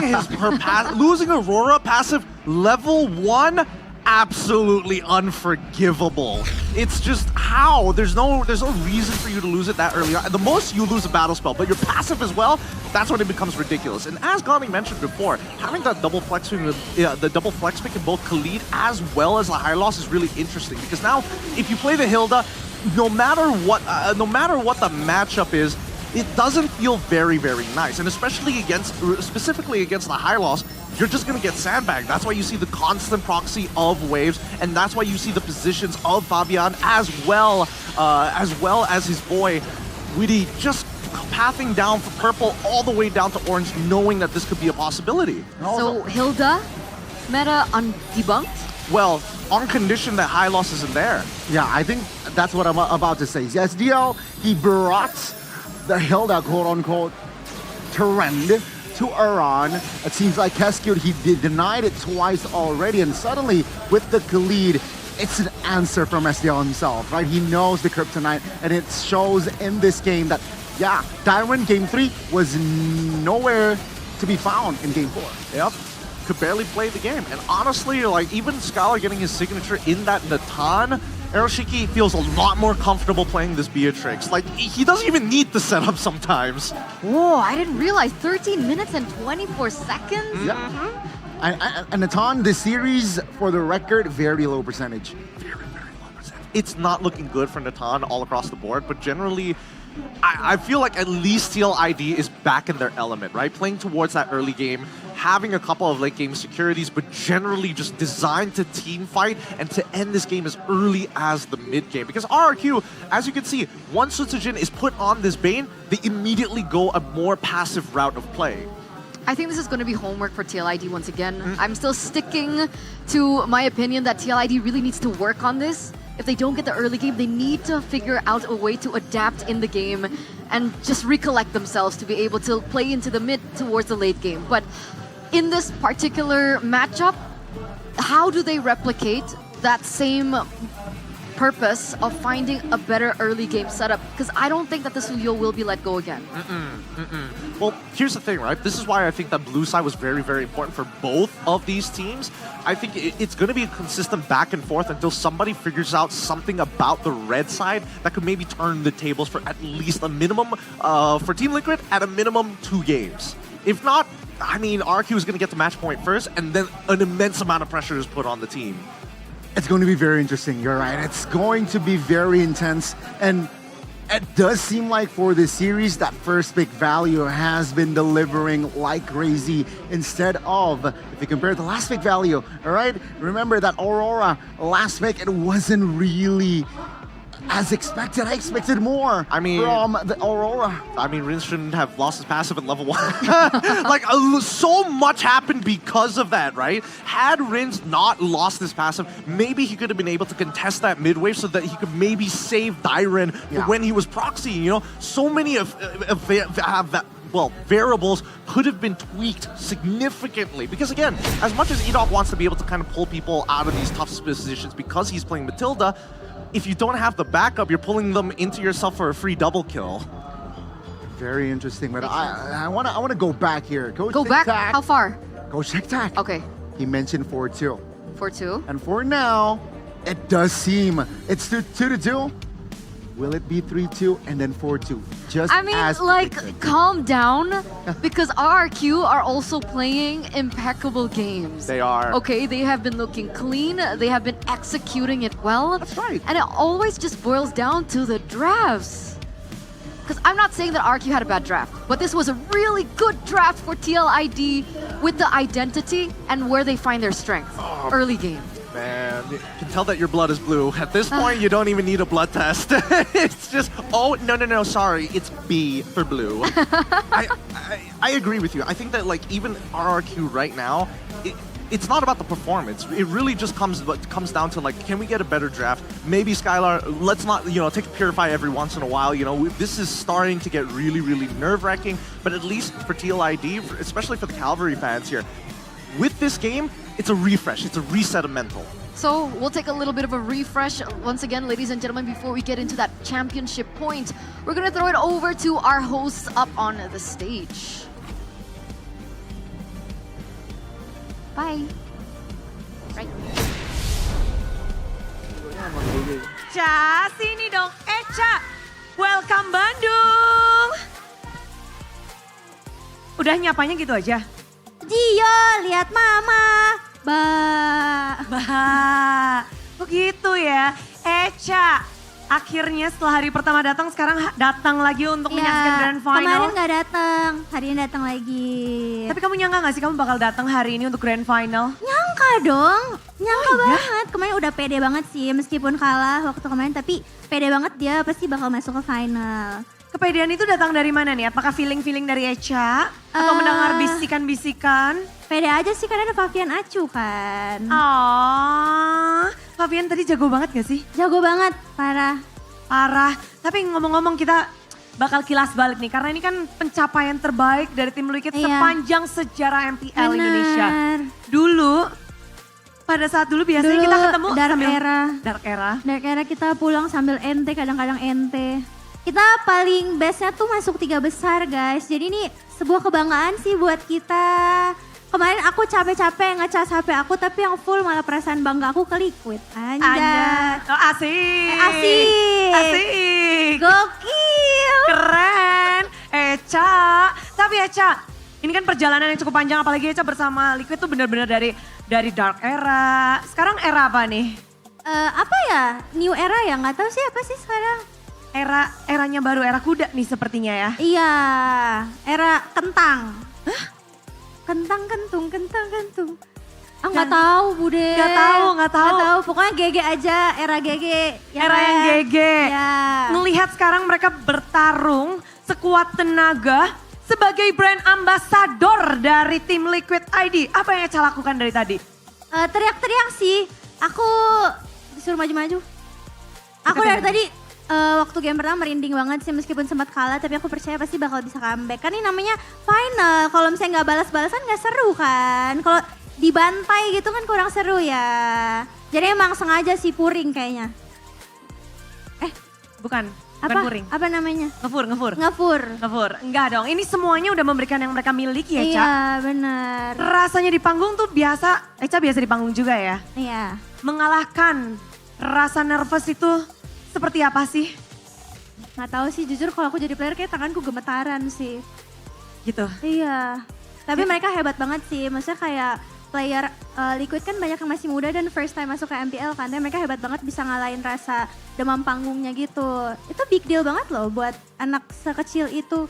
losing Aurora passive level 1, absolutely unforgivable. It's just how? There's no reason for you to lose it that early on. At the most, you lose a battle spell, but your passive as well, that's when it becomes ridiculous. And as Gani mentioned before, having that double flex the double flex pick in both Khalid as well as the high loss is really interesting, because now if you play the Hilda, no matter what the matchup is, it doesn't feel very, very nice. And specifically against the high loss, you're just gonna get sandbagged. That's why you see the constant proxy of waves, and that's why you see the positions of Fabian as well as his boy Weedy just pathing down for purple all the way down to orange, knowing that this could be a possibility. So Hilda, meta undebunked? Well, on condition that high loss isn't there. Yeah, I think that's what I'm about to say. SDL, he brought the Hilda quote-unquote trend to Iran. It seems like Keskut, he denied it twice already, and suddenly with the Khalid, it's an answer from SDL himself, right? He knows the kryptonite, and it shows in this game that, yeah, Darwin Game 3 was nowhere to be found in Game 4. Yep. Could barely play the game. And honestly, like, even Skylar getting his signature in that Natan, Eroshiki feels a lot more comfortable playing this Beatrix. Like, he doesn't even need the setup sometimes. Whoa, I didn't realize 13 minutes and 24 seconds? Yeah. And Natan, this series, for the record, very low percentage. Very, very low percentage. It's not looking good for Natan all across the board, but generally, I feel like at least TLID is back in their element, right? Playing towards that early game, having a couple of late game securities, but generally just designed to team fight and to end this game as early as the mid game. Because RRQ, as you can see, once Sutsujin is put on this Bane, they immediately go a more passive route of play. I think this is going to be homework for TLID once again. I'm still sticking to my opinion that TLID really needs to work on this. If they don't get the early game, they need to figure out a way to adapt in the game and just recollect themselves to be able to play into the mid towards the late game. But in this particular matchup, how do they replicate that same purpose of finding a better early game setup? Because I don't think that the Suyo will be let go again. Well, here's the thing, right? This is why I think that blue side was very, very important for both of these teams. I think it's going to be a consistent back and forth until somebody figures out something about the red side that could maybe turn the tables for at least a minimum, for Team Liquid, at a minimum 2 games. If not, I mean, RQ is going to get the match point first, and then an immense amount of pressure is put on the team. It's going to be very interesting, you're right. It's going to be very intense, and it does seem like for this series that first pick value has been delivering like crazy instead of, if you compare the last pick value, all right? Remember that Aurora last pick, it wasn't really as expected. I expected more from the Aurora. I mean, Rin shouldn't have lost his passive at level 1. Like, so much happened because of that, right? Had Rin's not lost his passive, maybe he could have been able to contest that mid wave so that he could maybe save Dairen for when he was proxying, you know? So many variables could have been tweaked significantly. Because again, as much as Edok wants to be able to kind of pull people out of these tough positions because he's playing Matilda, if you don't have the backup, you're pulling them into yourself for a free double kill. Very interesting, but I want to go back here. Go back? How far? Go check tack. Okay. He mentioned 4-2. 4-2? And for now, it does seem it's 2-2. Will it be 3-2 and then 4-2? Just I mean, as like, predicted. calm down, because RRQ are also playing impeccable games. They are. Okay, they have been looking clean, they have been executing it well. That's right. And it always just boils down to the drafts. Because I'm not saying that RRQ had a bad draft, but this was a really good draft for TLID with the identity and where they find their strength. Early game. Man, you can tell that your blood is blue. At this point, you don't even need a blood test. It's just, oh, no, sorry. It's B for blue. I agree with you. I think that, like, even RRQ right now, it's not about the performance. It really just comes down to, like, can we get a better draft? Maybe Skylar, let's not, take a Purify every once in a while. This is starting to get really, really nerve-wracking. But at least for TLID, especially for the Calvary fans here, with this game, it's a refresh. It's a reset of mental. So we'll take a little bit of a refresh. Once again, ladies and gentlemen, before we get into that championship point, we're going to throw it over to our hosts up on the stage. Bye. Right. Ca, sini dong. Ca, welcome Bandung. Udah nyapanya gitu aja? Gio, lihat mama. Oh gitu ya. Ca, akhirnya setelah hari pertama datang, sekarang datang lagi untuk menyaksikan Grand Final. Kemarin nggak datang, hari ini datang lagi. Tapi kamu nyangka gak sih kamu bakal datang hari ini untuk Grand Final? Nyangka dong, nyangka banget. Kemarin udah pede banget sih, meskipun kalah waktu kemarin, tapi pede banget dia pasti bakal masuk ke final. Kepedean itu datang dari mana nih? Apakah feeling-feeling dari Echa? Atau mendengar bisikan-bisikan? Pede aja sih karena ada Fabian Acu kan. Oh, Fabian tadi jago banget gak sih? Jago banget, parah. Parah, tapi ngomong-ngomong kita bakal kilas balik nih. Karena ini kan pencapaian terbaik dari tim Liquid sepanjang sejarah MPL Indonesia. Dulu, pada saat dulu biasanya kita ketemu Dark Era kita pulang sambil ente, kadang-kadang ente. Kita paling bestnya tuh masuk 3 besar guys. Jadi ini sebuah kebanggaan sih buat kita. Kemarin aku capek-capek ngecas HP aku, tapi yang full malah perasaan bangga aku ke Liquid. Anjay. Oh, asik. Asik. Gokil. Keren. Echa. Tapi Echa, ini kan perjalanan yang cukup panjang, apalagi Echa bersama Liquid tuh benar-benar dari Dark Era. Sekarang era apa nih? Apa ya? New Era ya? Nggak tahu sih apa sih sekarang. eranya baru, era kuda nih sepertinya ya. Iya, era kentang. Hah? Kentang kentung. Ah nggak tahu Bude. Nggak tahu. Pokoknya GG aja, era GG. Era yang GG. Ya. Ngelihat sekarang mereka bertarung sekuat tenaga sebagai brand ambassador dari tim Liquid ID. Apa yang Echa lakukan dari tadi? Teriak-teriak sih. Aku disuruh maju-maju. Aku dari tadi waktu game pertama merinding banget sih meskipun sempat kalah, tapi aku percaya pasti bakal bisa comeback. Kan ini namanya final, kalau misalnya nggak balas-balasan nggak seru kan. Kalau dibantai gitu kan kurang seru ya. Jadi emang sengaja sih puring kayaknya. Bukan puring. Apa namanya? Ngefur. Enggak dong, ini semuanya udah memberikan yang mereka miliki ya, Echa. Iya benar. Rasanya di panggung tuh biasa, Echa biasa di panggung juga ya. Iya. Mengalahkan rasa nervous itu seperti apa sih? Nggak tahu sih, jujur kalau aku jadi player kayak tanganku gemetaran sih. Gitu? Iya. Tapi mereka hebat banget sih, maksudnya kayak player Liquid kan banyak yang masih muda dan first time masuk ke MPL kan. Dan mereka hebat banget bisa ngalahin rasa demam panggungnya gitu. Itu big deal banget loh buat anak sekecil itu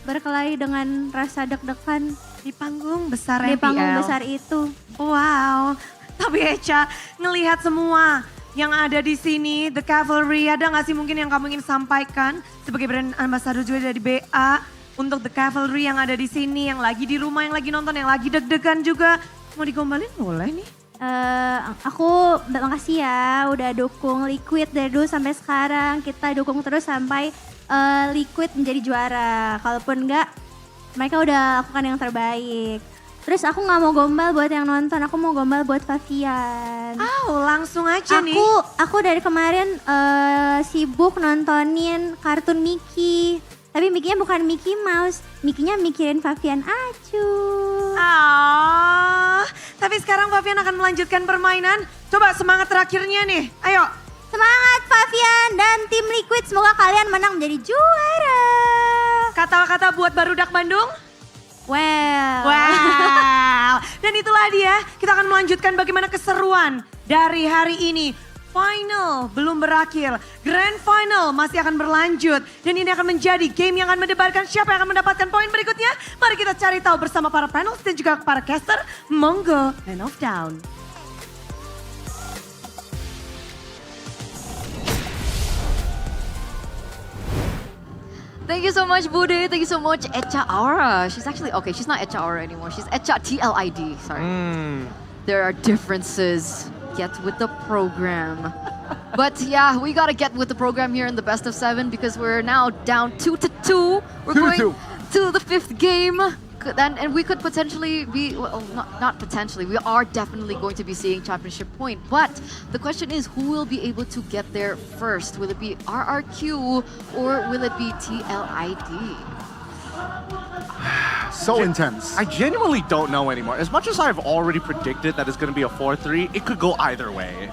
berkelahi dengan rasa deg-degan. Di panggung besar MPL. Di panggung besar itu. Wow, tapi Echa ngelihat semua yang ada di sini, The Cavalry, ada nggak sih mungkin yang kamu ingin sampaikan sebagai brand ambassador juga dari BA untuk The Cavalry yang ada di sini, yang lagi di rumah, yang lagi nonton, yang lagi deg-degan juga. Mau digombalin boleh nih? Aku makasih ya udah dukung Liquid dari dulu sampai sekarang. Kita dukung terus sampai Liquid menjadi juara. Kalaupun enggak, mereka udah lakukan yang terbaik. Terus aku nggak mau gombal buat yang nonton, aku mau gombal buat Favian. Langsung aja nih. Aku dari kemarin sibuk nontonin kartun Mickey. Tapi Mickey-nya bukan Mickey Mouse, Mickey-nya mikirin Favian acu. Tapi sekarang Favian akan melanjutkan permainan. Coba semangat terakhirnya nih, ayo. Semangat Favian dan tim Liquid, semoga kalian menang menjadi juara. Kata-kata buat Barudak Bandung? Wow. Dan itulah dia, kita akan melanjutkan bagaimana keseruan dari hari ini. Final belum berakhir, Grand Final masih akan berlanjut. Dan ini akan menjadi game yang akan mendebarkan siapa yang akan mendapatkan poin berikutnya. Mari kita cari tahu bersama para panels dan juga para caster. Monggo, Man of Down. Thank you so much, Bude. Thank you so much, Echa Aura. She's actually, okay, she's not Echa Aura anymore. She's Echa TLID, sorry. There are differences. Get with the program. But yeah, we gotta get with the program here in the best of 7 because we're now down 2-2. We're going to the 5th game. And we could potentially be, well, not potentially, we are definitely going to be seeing championship point. But the question is, who will be able to get there first? Will it be RRQ or will it be TLID? So intense. I genuinely don't know anymore. As much as I've already predicted that it's going to be a 4-3, it could go either way.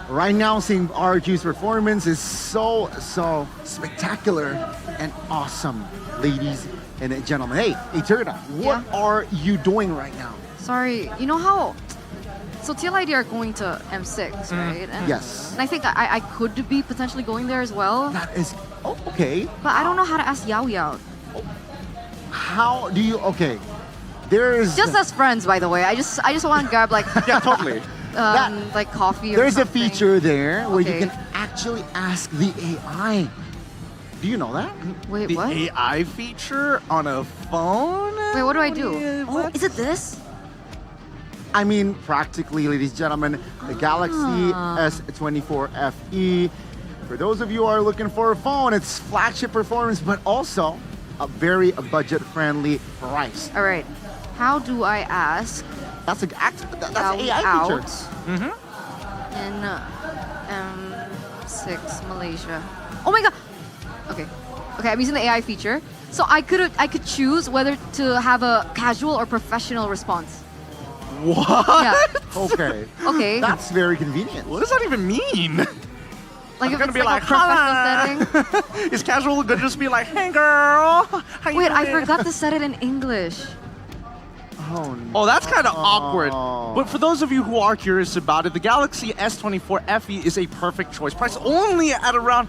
Right now, seeing RQ's performance is so spectacular and awesome, ladies and gentlemen. Hey, Eterna, what are you doing right now? Sorry, you know how... So TLID are going to M6, right? And, Yes. And I think I could be potentially going there as well. That is, okay. But I don't know how to ask Yao Yao. How do you, okay. There's... Just as friends, by the way. I just want to grab like... Yeah, totally. Like coffee or There's something. a feature there where you can actually ask the AI. Do you know that? Wait, the what? AI feature on a phone? Wait, what do I do? Oh, is it this? I mean, practically, ladies and gentlemen, the Galaxy S14 FE. For those of you who are looking for a phone, it's flagship performance, but also a very budget-friendly price. All right. How do I ask? That's an AI out feature. in M6 Malaysia. Oh my god. Okay, I'm using the AI feature. So I could choose whether to have a casual or professional response. What? Yeah. Okay. Okay. That's very convenient. What does that even mean? Like I'm if gonna it's be like like, a professional setting. Is casual good just be like, hey girl, how you Wait, I doing?" forgot to set it in English. Oh, no. Oh, that's kind of awkward. But for those of you who are curious about it, the Galaxy S24 FE is a perfect choice. Priced only at around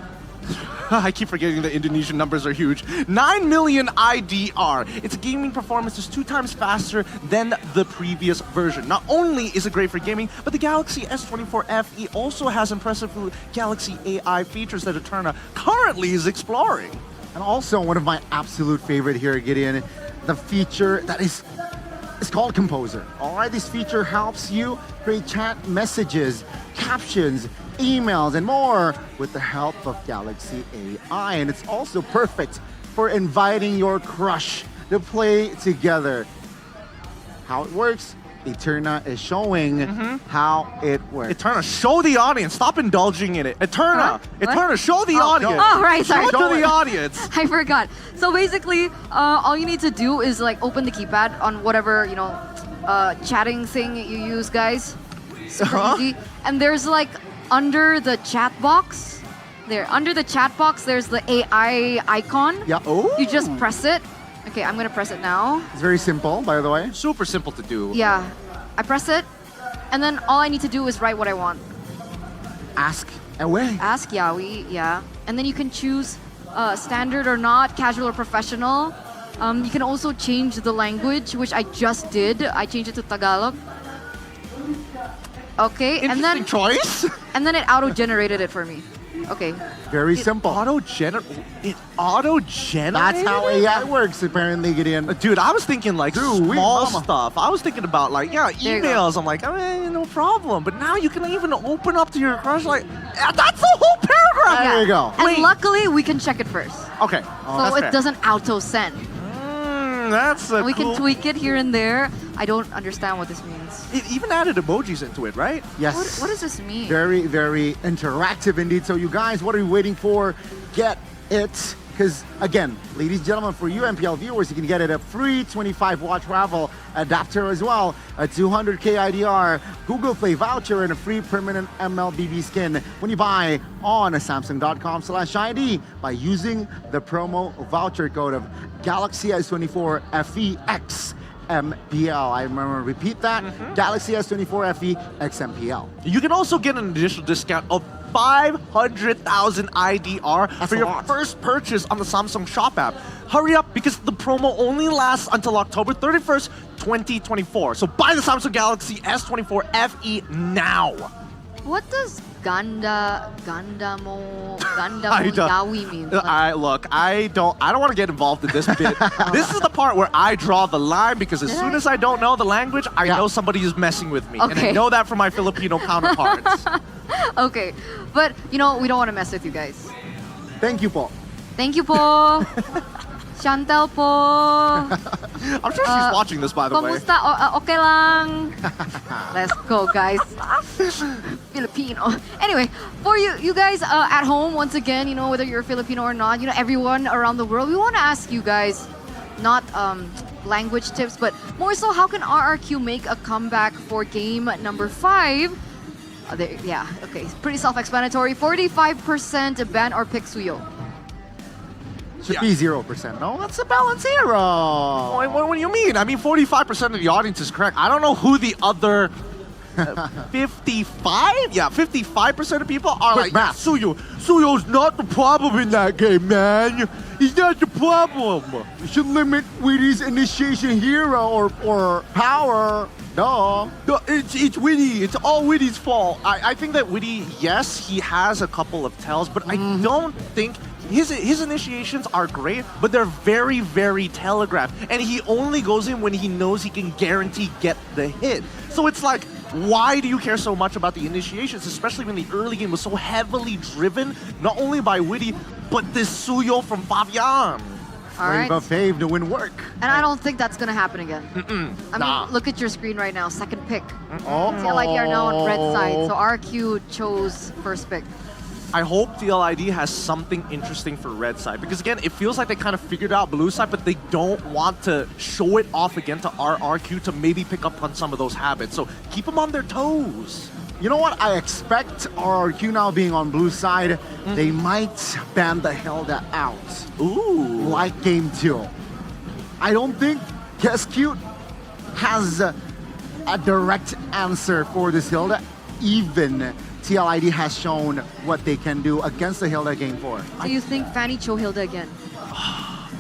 I keep forgetting the Indonesian numbers are huge. 9 million IDR. Its gaming performance is 2 times faster than the previous version. Not only is it great for gaming, but the Galaxy S24 FE also has impressive Galaxy AI features that Eterna currently is exploring. And also one of my absolute favorite here, Gideon, the feature that is it's called Composer. All right, this feature helps you create chat messages, captions, emails, and more with the help of Galaxy AI. And it's also perfect for inviting your crush to play together. How it works, Eterna is showing how it works. Eterna, show the audience. Stop indulging in it. Eterna, Eterna, show the audience. Oh, right, sorry. Show it to the audience. I forgot. So basically, all you need to do is like open the keypad on whatever, chatting thing you use, guys. Super easy. And there's like under the chat box, under the chat box, there's the AI icon. Yeah. Oh. You just press it. Okay, I'm gonna press it now. It's very simple, by the way. Super simple to do. Yeah, I press it, and then all I need to do is write what I want. Ask away. Ask Yaoi, yeah. And then you can choose standard or not, casual or professional. You can also change the language, which I just did. I changed it to Tagalog. Okay, and then choice. And then it auto-generated it for me. Okay. Very simple. It auto-generated? That's how AI works, apparently, Gideon. Dude, I was thinking like small stuff. I was thinking about like, emails. I'm like, no problem. But now you can even open up to your crush like, that's the whole paragraph. There you go. And luckily, we can check it first. Okay. So it doesn't auto-send. That's we can tweak it here and there. I don't understand what this means. It even added emojis into it, right? Yes. What does this mean? Very, very interactive indeed. So you guys, what are you waiting for? Get it. Because again, ladies and gentlemen, for you MPL viewers, you can get it a free 25-watt travel adapter as well, a 200K IDR, Google Play voucher, and a free permanent MLBB skin when you buy on Samsung.com/ID by using the promo voucher code of Galaxy S24 FE MPL. I remember, repeat that, Galaxy S24 FE XMPL. You can also get an additional discount of 500,000 IDR for your first purchase on the Samsung Shop app. Hurry up because the promo only lasts until October 31st, 2024. So buy the Samsung Galaxy S24 FE now. What does Gandamo Yaoi mean? I don't want to get involved in this bit. This is the part where I draw the line because as soon as I don't know the language, I know somebody is messing with me. And I know that from my Filipino counterparts. Okay, but we don't want to mess with you guys. Thank you po. Thank you po. Chantel po. I'm sure she's watching this, by the way. Kamusta? Okay lang. Let's go, guys. Filipino. Anyway, for you guys at home, once again, whether you're Filipino or not, everyone around the world, we want to ask you guys, not language tips, but more so, how can RRQ make a comeback for game number 5? Okay, pretty self-explanatory. 45% ban or pick Suyo. Should be 0%. No, that's a balance zero. What do you mean? I mean, 45% of the audience is correct. I don't know who the other 55? Yeah, 55% of people are like, Suyo. Suyo's not the problem in that game, man. He's not the problem. You should limit Wheaty's initiation hero or power. No, it's Witty. It's all Witty's fault. I think that Witty, yes, he has a couple of tells, but I don't think his initiations are great, but they're very, very telegraphed. And he only goes in when he knows he can guarantee get the hit. So it's like, why do you care so much about the initiations, especially when the early game was so heavily driven, not only by Witty, but this Suyo from Fabian. All right. Fave to win work. And I don't think that's going to happen again. I mean, look at your screen right now. Second pick. TLID are now on red side, so RQ chose first pick. I hope TLID has something interesting for red side, because again, it feels like they kind of figured out blue side, but they don't want to show it off again to RRQ to maybe pick up on some of those habits. So keep them on their toes. You know what? I expect RRQ now being on blue side, they might ban the Hilda out. Ooh. Like game 2. I don't think Guess Cute has a direct answer for this Hilda. Even TLID has shown what they can do against the Hilda Game 4. So you think Fanny Cho Hilda again?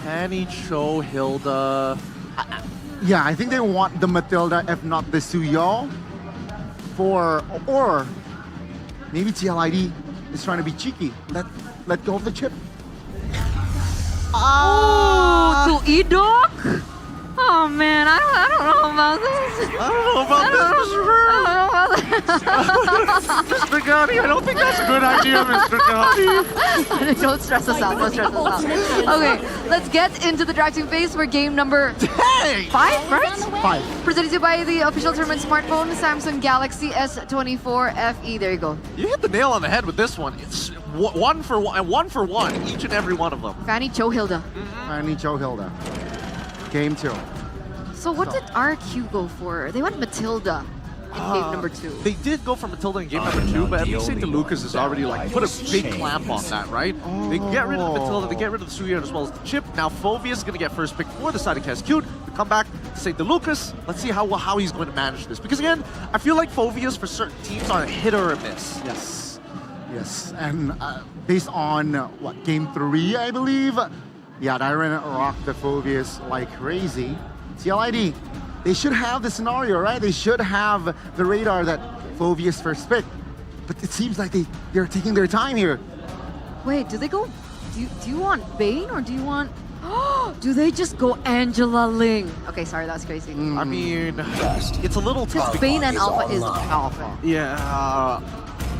Fanny Cho Hilda. Yeah, I think they want the Matilda, if not the Suyo, or maybe TLID is trying to be cheeky. Let go of the chip. Oh, to Edok? Oh man, I don't know about this. I don't know about this. Mr. Gotti, I don't think that's a good idea, Mr. Gotti. Don't stress us out. Don't stress us out. Okay, let's get into the drafting phase for game number 5, right? 5. Presented to you by the official tournament smartphone, Samsung Galaxy S24 FE. There you go. You hit the nail on the head with this one. It's one for one, each and every one of them. Fanny Cho Hilda. Fanny Cho Hilda. Game 2. So what did RQ go for? They went Matilda in game number 2. They did go for Matilda in game number 2, but at least St. Lucas has already like put a big clamp on that, right? They get rid of Matilda, they get rid of the Suyan as well as the chip. Now Phoveus is going to get first pick for the side of Cascute. We come back to St. Lucas. Let's see how he's going to manage this. Because again, I feel like Phoveus for certain teams are a hit or a miss. Yes, and based on game 3, I believe. Yeah, Dyron rocked the Phoveus like crazy. TLID, they should have the scenario, right? They should have the radar that Phoveus first pick. But it seems like they're taking their time here. Wait, do they go? Do you want Bane or do you want? Do they just go Angela Ling? Okay, sorry, that's crazy. I mean, it's a little tough. Because Bane and Alpha is Alpha. Yeah.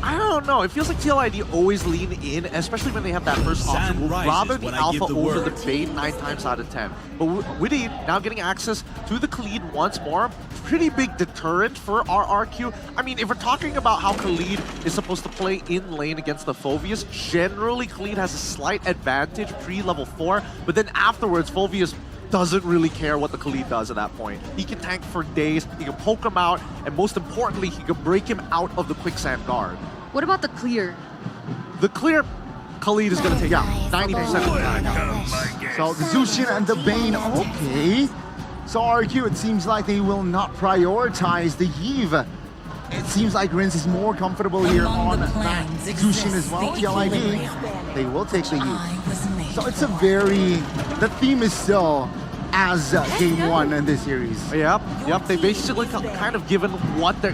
I don't know. It feels like TLID always lean in, especially when they have that first option. Would rather the Alpha over the Bane 9 times out of 10. But Witty now getting access to the Khalid once more. Pretty big deterrent for RRQ. I mean, if we're talking about how Khalid is supposed to play in lane against the Phoveus, generally Khalid has a slight advantage pre-level 4, but then afterwards, Phoveus doesn't really care what the Khalid does at that point. He can tank for days, he can poke him out, and most importantly, he can break him out of the quicksand guard. What about the clear? The clear, Khalid is going to take out 90% of the time. So the Zushin and the Bane, okay. So RQ, it seems like they will not prioritize the Yve. It seems like Rins is more comfortable here on that Zushin as well. TLID, they will take the Yve. So it's a the theme is still as game 1 in this series. Yep. They basically kind of given what their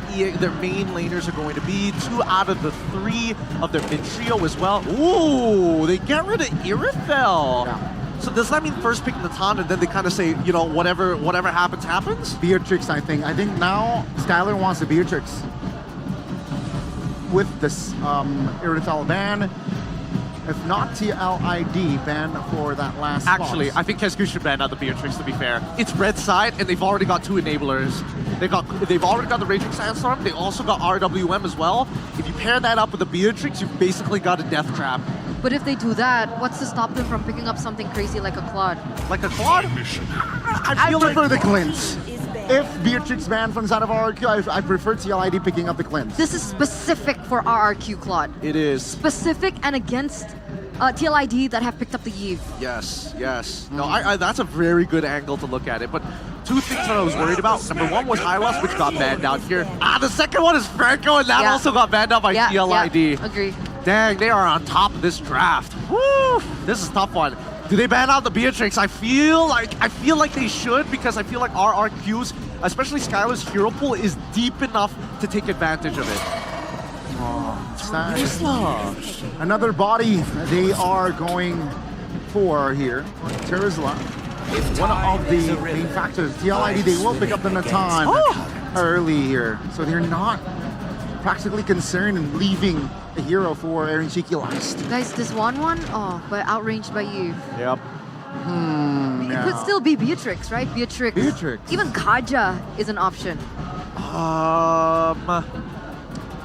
main laners are going to be. 2 out of the 3 of their mid trio as well. Ooh, they get rid of Irithel. Yeah. So does that mean first pick Natan and then they kind of say, you know, whatever happens, happens? Beatrix, I think. I think now Skylar wants the Beatrix. With this Irithel ban. If not TLID, ban for that last Actually, boss. I think Kesku should ban out the Beatrix, to be fair. It's red side, and they've already got 2 enablers. They've already got the Raging Sandstorm, they also got RWM as well. If you pair that up with the Beatrix, you've basically got a death trap. But if they do that, what's to stop them from picking up something crazy like a Claude? Like a Claude? I prefer the Clint. If Beatrix banned from side of RRQ, I prefer TLID picking up the Clint. This is specific for RRQ, Claude. It is. Specific and against TLID that have picked up the Yve. Yes. No, that's a very good angle to look at it. But 2 things that I was worried about. Number 1 was Hylos, which got banned out here. The second one is Franco, and that also got banned out by TLID. Yeah, agree. Dang, they are on top of this draft. Woo! This is a tough one. Do they ban out the Beatrix? I feel like they should, because I feel like RRQ's, especially Skylar's hero pool, is deep enough to take advantage of it. Another body they are going for here. Terizla. One of the main factors. TLID, they will pick up the Natan early here. So they're not practically concerned in leaving a hero for Aaron Shiki last. Guys, this 1-1, but outranged by Yve. Yep. It could still be Beatrix, right? Beatrix. Even Kaja is an option.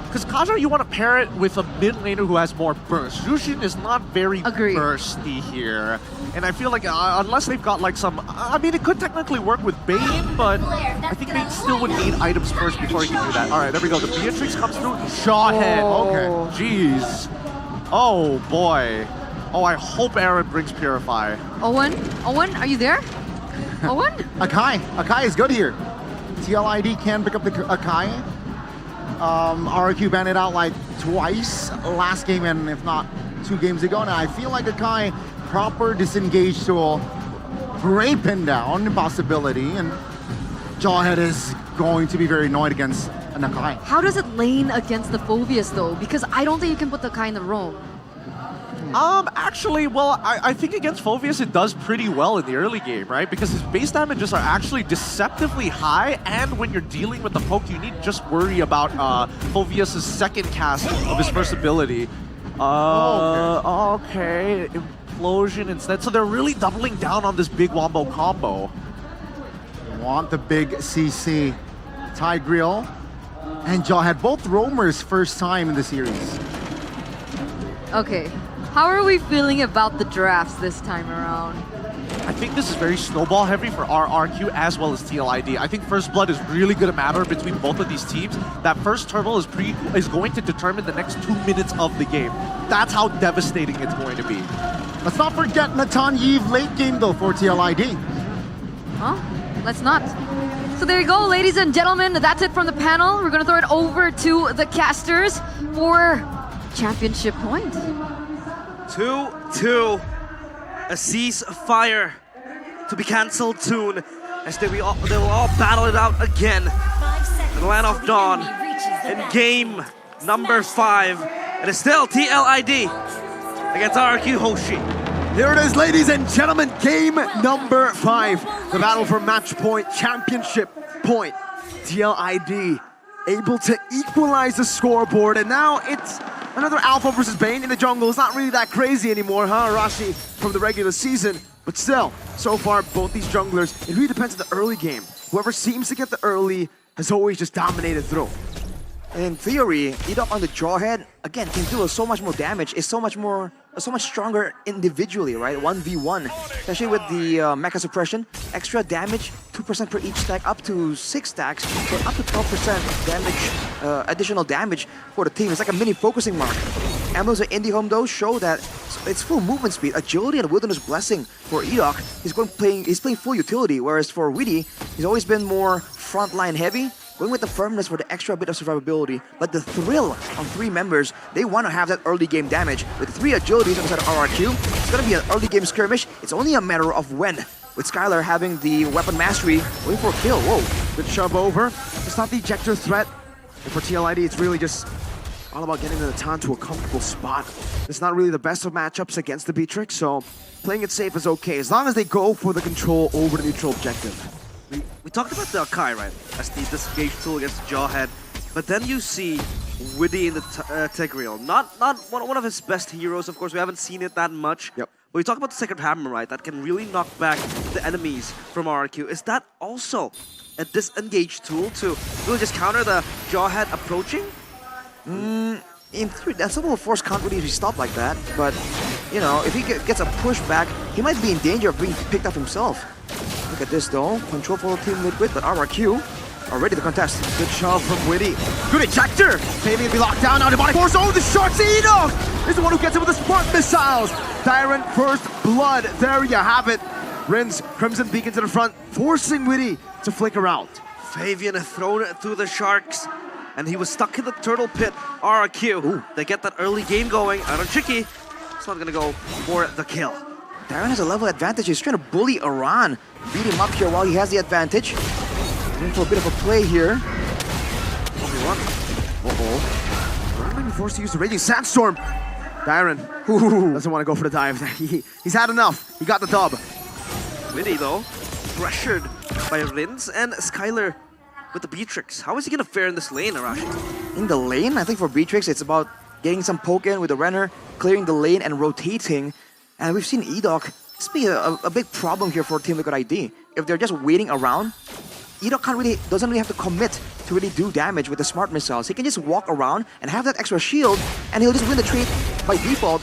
Because Kaja, you want to pair it with a mid laner who has more burst. Jushin is not very bursty here. And I feel like unless they've got like some... I mean, it could technically work with Bane, but I think Bane still would need items first before he can do that. All right, there we go. The Beatrix comes through. Shawhead. Okay. Jeez. Oh, boy. Oh, I hope Aaron brings Purify. Owen, are you there? Owen? Akai is good here. TLID can pick up the Akai. RQ banned it out like twice last game and if not 2 games ago. Now I feel like Akai proper disengage tool, great pin down possibility, and Jawhead is going to be very annoyed against an Akai. How does it lane against the Phobius though? Because I don't think you can put the Akai in the roam. Actually, well, I think against Phobius it does pretty well in the early game, right? Because his base damages are actually deceptively high, and when you're dealing with the poke, you need to just worry about Phobius' second cast of his first ability. Okay, Implosion instead. So they're really doubling down on this big wombo combo. Want the big CC. Tigreal and Jawhead, both roamers first time in the series. Okay, how are we feeling about the drafts this time around? I think this is very snowball heavy for RRQ as well as TLID. I think First Blood is really going to matter between both of these teams. That first turtle is going to determine the next 2 minutes of the game. That's how devastating it's going to be. Let's not forget Natan Yves late game though for TLID. Huh? Let's not. So there you go, ladies and gentlemen. That's it from the panel. We're going to throw it over to the casters for championship point. 2-2. A ceasefire to be cancelled soon, as they will all battle it out again in the Land of Dawn in game number 5. It is still TLID against RQ Hoshi. Here it is, ladies and gentlemen, game number 5. The battle for match point, championship point. TLID able to equalize the scoreboard, and now it's another Alpha versus Bane in the jungle. It's not really that crazy anymore, huh, Rashi, from the regular season. But still, so far, both these junglers, it really depends on the early game. Whoever seems to get the early has always just dominated through. In theory, Edok on the Jawhead, again, can do so much more damage, is so much stronger individually, right? 1v1, especially with the Mecha Suppression. Extra damage, 2% per each stack, up to 6 stacks, so up to 12% damage, additional damage for the team. It's like a mini focusing mark. Emblems of Indie Home, though, show that it's full movement speed, agility, and Wilderness Blessing for Edok. He's playing full utility, whereas for Witty, he's always been more frontline heavy, going with the firmness for the extra bit of survivability, but the thrill on 3 members, they want to have that early game damage. With 3 agilities inside of RRQ, it's going to be an early game skirmish. It's only a matter of when. With Skylar having the weapon mastery, waiting for a kill. Whoa, good shove over. It's not the ejector threat. And for TLID, it's really just all about getting the Natan to a comfortable spot. It's not really the best of matchups against the Beatrix, so playing it safe is okay, as long as they go for the control over the neutral objective. We talked about the Akai, right, as the disengage tool against Jawhead, but then you see Witty in the Tigreal. Not one of his best heroes, of course. We haven't seen it that much. Yep. But we talk about the Sacred Hammer, right, that can really knock back the enemies from RRQ. Is that also a disengage tool to really just counter the Jawhead approaching? In theory, that some of force can't really be stopped like that, but, you know, if he gets a pushback, he might be in danger of being picked up himself. Look at this though, control for the team Liquid, but RRQ are ready to contest. Good shove from Witty. Good ejector! Failing to be locked down now, Demonic Force, oh, the sharks, Edok! Is the one who gets it with the smart missiles! Tyrant First Blood, there you have it. Rin's Crimson Beacon to the front, forcing Witty to flicker out. Fabian thrown it through the sharks, and he was stuck in the turtle pit. RRQ, they get that early game going. Iron Chicky, it's not gonna go for the kill. Darren has a level advantage. He's trying to bully Iran. Beat him up here while he has the advantage. Going for a bit of a play here. Uh-oh. Iran might be forced to use the Raging Sandstorm. Darren doesn't want to go for the dive. He's had enough. He got the dub. Witty, though, pressured by Rins and Skylar with the Beatrix. How is he going to fare in this lane, Arashi? In the lane, I think for Beatrix, it's about getting some poke in with the Renner, clearing the lane and rotating. And we've seen Edok. This be a big problem here for Team Liquid ID. If they're just waiting around, Edok doesn't really have to commit to really do damage with the smart missiles. He can just walk around and have that extra shield, and he'll just win the trade by default.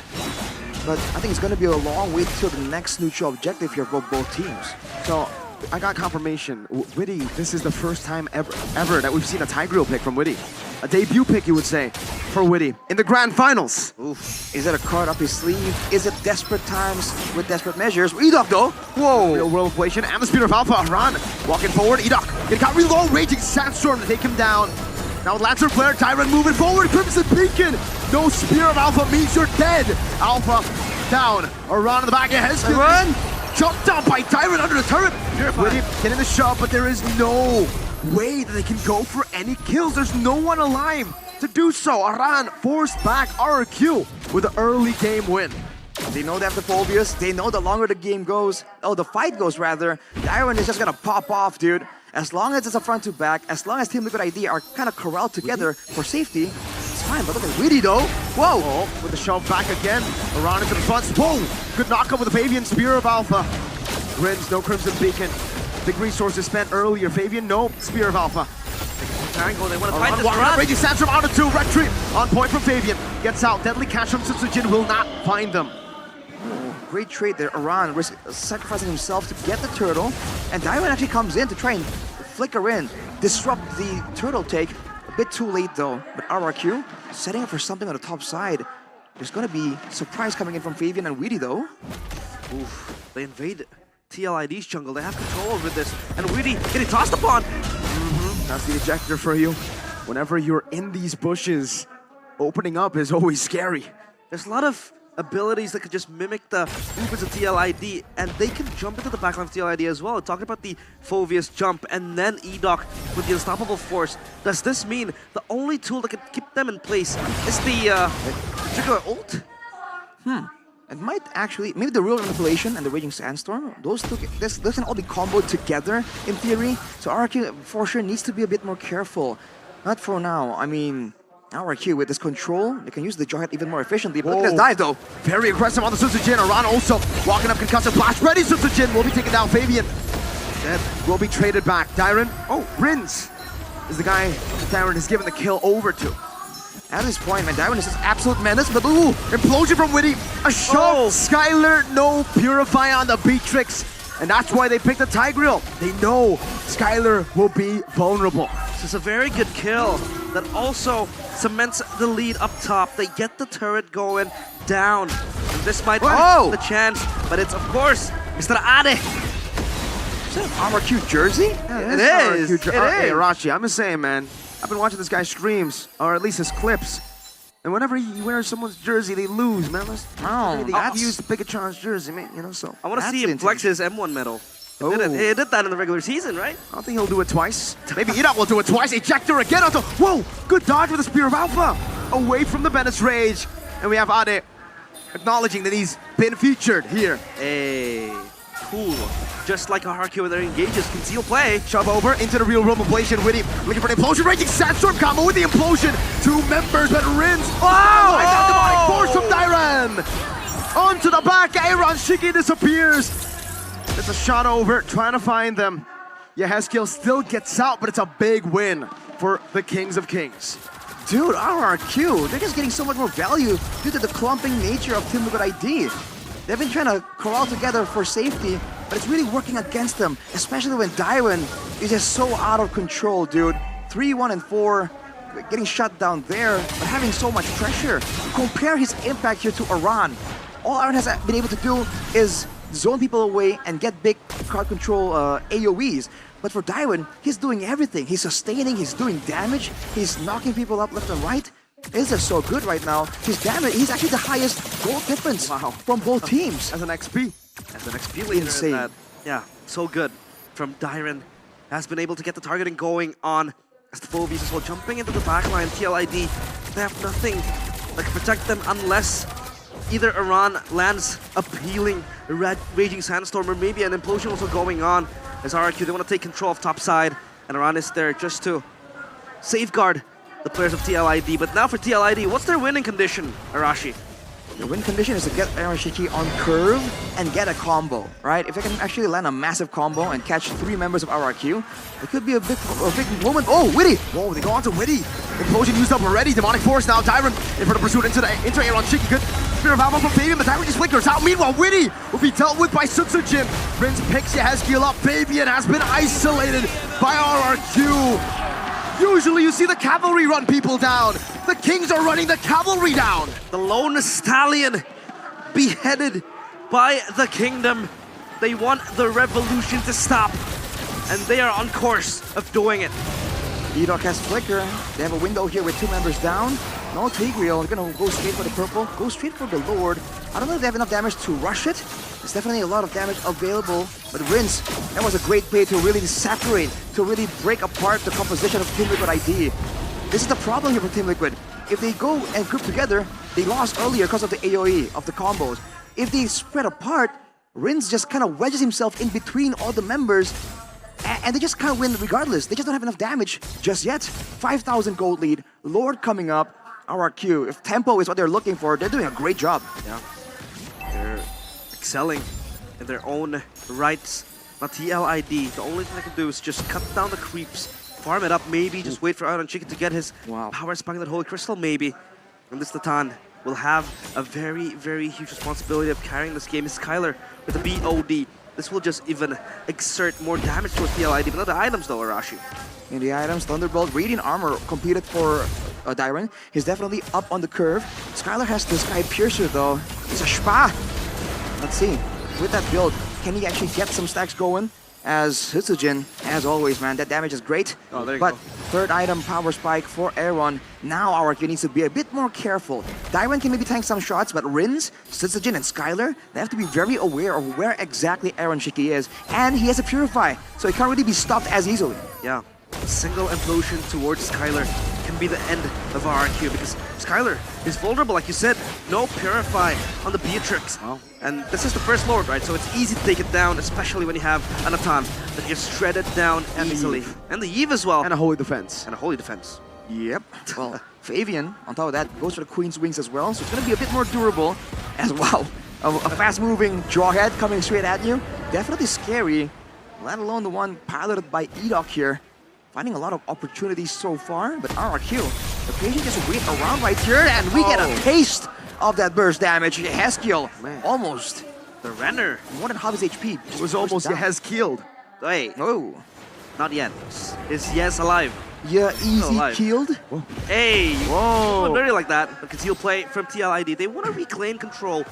But I think it's going to be a long wait till the next neutral objective here for both teams. So I got confirmation. Witty, this is the first time ever that we've seen a Tigreal pick from Witty. A debut pick, you would say, for Witty in the grand finals. Oof. Is that a card up his sleeve? Is it desperate times with desperate measures? Edok though, whoa! Real world inflation and the speed of Alpha. Ran walking forward. Edok, it got really low. Raging Sandstorm to take him down. Now Lancer Flare, Tyrant moving forward, Crimson Beacon. No Spear of Alpha means you're dead. Alpha down, around in the back of Heskin. Run! Jumped down by Tyrant under the turret. Witty getting the shot, but there is no way that they can go for any kills. There's no one alive to do so. Aran forced back RRQ with an early game win. They know they have the Phobias. They know the longer the game goes, the fight goes rather, Tyrant is just gonna pop off, dude. As long as it's a front to back, as long as Team Liquid ID are kind of corralled together for safety, it's fine. But look at Witty though. Whoa! Oh, with the shove back again. Aran into the front. Whoa! Good knockup with the Fabian Spear of Alpha. Grins, no Crimson Beacon. Big resources spent earlier. Fabian, no Spear of Alpha. Triangle, they want to fight this Aran run. Raging Sandstorm out of 2. Retreat on point from Fabian. Gets out. Deadly catch from Sutsujin will not find them. Great trade there. Aran sacrificing himself to get the turtle, and Tyrant actually comes in to try and flicker in, disrupt the turtle take. A bit too late though, but RRQ setting up for something on the top side. There's gonna be surprise coming in from Fabian and Weedy though. Oof, they invade TLID's jungle. They have control over this, and Weedy getting tossed upon. That's the ejector for you. Whenever you're in these bushes, opening up is always scary. There's a lot of abilities that could just mimic the movements of TLID, and they can jump into the backline of TLID as well. Talking about the Phobius jump and then Edoc with the Unstoppable Force. Does this mean the only tool that can keep them in place is the trigger ult? It might actually, maybe the Real Manipulation and the Raging Sandstorm, those two, this can all be comboed together in theory. So RRQ for sure needs to be a bit more careful. Not for now. I mean, RRQ with this control, they can use the Jawhead even more efficiently. But look at this dive though. Very aggressive on the Sutsujin. Aran also walking up, concussive blast. Ready, Sutsujin will be taking down Fabian. Then will be traded back. Dyron, Rins is the guy that Dyron has given the kill over to. At this point, man, Dyron is just absolute menace, but Implosion from Witty. A shove. Skylar, no Purify on the Beatrix. And that's why they picked the Tigreal. They know Skylar will be vulnerable. This is a very good kill that also cements the lead up top. They get the turret going down. And this might be the chance, but it's, of course, Mr. Ade. Is that an RRQ jersey? Yeah, it is. Hey, Rachi, I'm just saying, man. I've been watching this guy's streams, or at least his clips. And whenever he wears someone's jersey, they lose, man. I've used Pikachu's jersey, man, you know, so. I want to see him flex his M1 medal. He did that in the regular season, right? I don't think he'll do it twice. Maybe Edoc will do it twice. Ejector again onto. Whoa! Good dodge with the Spear of Alpha. Away from the Bennett's Rage. And we have Ade acknowledging that he's been featured here. Hey, cool. Just like RRQ when they're engages, conceal play. Shove over into the real room ablation. Witty looking for an implosion. Raging Sandstorm combo with the implosion. 2 members, but Rins. Demonic force from Dyran. Onto the back. Aaron Shiki disappears. It's a shot over, trying to find them. Haskill still gets out, but it's a big win for the Kings of Kings. Dude, RRQ, they're just getting so much more value due to the clumping nature of Team Liquid ID. They've been trying to corral together for safety, but it's really working against them, especially when Dyron is just so out of control, dude. 3, 1, and 4, getting shut down there, but having so much pressure. Compare his impact here to Aran. All Aran has been able to do is zone people away and get big card control AoEs. But for Dyron, he's doing everything. He's sustaining, he's doing damage, he's knocking people up left and right. It's just so good right now. His damage, he's actually the highest gold difference from both teams. As an XP. As an XP leader. Insane. Yeah, so good from Dyron. Has been able to get the targeting going on as the Phobies as well. Jumping into the backline, TLID, they have nothing that can protect them unless either Aran lands a healing Raging Sandstorm or maybe an implosion also going on. As RRQ, they want to take control of top side, and Aran is there just to safeguard the players of TLID. But now for TLID, what's their winning condition, Arashi? The win condition is to get Arashiki on curve and get a combo, right? If they can actually land a massive combo and catch 3 members of RRQ, it could be a big moment. Oh, Witty! Whoa, they go on to Witty. Implosion used up already. Demonic Force now. Dyron in for the pursuit into Aaron Shiki. Good Spear of Alpha from Fabian, but Dyron just flickers out. Meanwhile, Witty will be dealt with by Sutsujin. Rins picks Haskill up. Fabian has been isolated by RRQ. Usually you see the cavalry run people down. The Kings are running the cavalry down. The lone stallion beheaded by the kingdom. They want the revolution to stop, and they are on course of doing it. Edok has Flicker. They have a window here with 2 members down. No Tigreal. They're gonna go straight for the purple. Go straight for the Lord. I don't know if they have enough damage to rush it. There's definitely a lot of damage available. But Rinse, that was a great play to really separate, to really break apart the composition of Team Liquid ID. This is the problem here for Team Liquid. If they go and group together, they lost earlier because of the AoE, of the combos. If they spread apart, Rinse just kind of wedges himself in between all the members, and they just kind of win regardless. They just don't have enough damage just yet. 5,000 gold lead, Lord coming up, RRQ. If tempo is what they're looking for, they're doing a great job. Yeah, they're excelling in their own rights. Now TLID, the only thing they can do is just cut down the creeps, farm it up maybe, just wait for Iron Chicken to get his power spike that Holy Crystal maybe. And this Latan will have a very, very huge responsibility of carrying this game. Is Skylar with the BOD. This will just even exert more damage towards TLID, but not the items though, Arashi. In the items, Thunderbolt, Radiant Armor competed for Dyron. He's definitely up on the curve. Skylar has the Sky Piercer though. It's a Spa. Let's see. With that build, can he actually get some stacks going? As Hitsujin, as always, man, that damage is great. Oh, there you but go. Third item, Power Spike for Aaron. Now RRQ needs to be a bit more careful. Dyron can maybe tank some shots, but Rins, Hitsujin, and Skylar, they have to be very aware of where exactly Aaron Shiki is. And he has a Purify, so he can't really be stopped as easily. Yeah, a single implosion towards Skylar can be the end of RRQ because Skylar is vulnerable, like you said. No Purify on the Beatrix. And this is the first Lord, right? So it's easy to take it down, especially when you have an Atan that gets shredded down easily. And the Eve as well. And a Holy Defense. And a Holy Defense. Yep. Well, Favian, on top of that, goes for the Queen's Wings as well. So it's going to be a bit more durable as well. A fast-moving Jawhead coming straight at you. Definitely scary, let alone the one piloted by Edok here. Finding a lot of opportunities so far, but RRQ, the patient just wait around right here, and we get a taste of that burst damage. Yeheskiel, almost. The Renner. More than half his HP. It was almost Yeheskiel'd. Wait. Oh. Not yet. Is Yes alive? Yeah, easy alive. killed. Whoa. Hey! Whoa. Dirty like that. Because he'll play from TLID. They want to reclaim control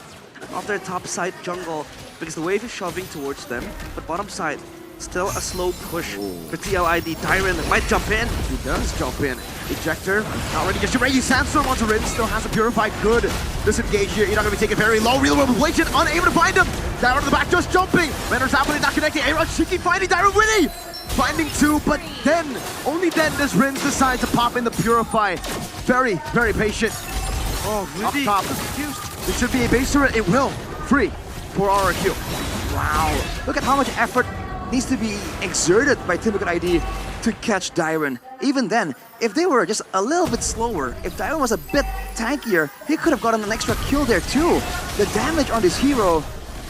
of their top side jungle because the wave is shoving towards them. But bottom side, still a slow push for TLID. Dyron might jump in. He does jump in. Ejector, not ready to get ready. Sandstorm onto Rin, still has a Purify. Good disengage here. You're not going to be taken very low. Real world Blation, unable to find him. Dyron in the back, just jumping. Renner's happening, not connecting. Aaron Shiki fighting Dyron Winnie. Finding two, but then, only then does Rin decide to pop in the Purify. Very, very patient. Oh, really? Up top. It should be a base turret. It will. Free for RRQ. Wow. Look at how much effort needs to be exerted by Team Liquid ID to catch Dyron. Even then, if they were just a little bit slower, if Dyron was a bit tankier, he could have gotten an extra kill there too. The damage on this hero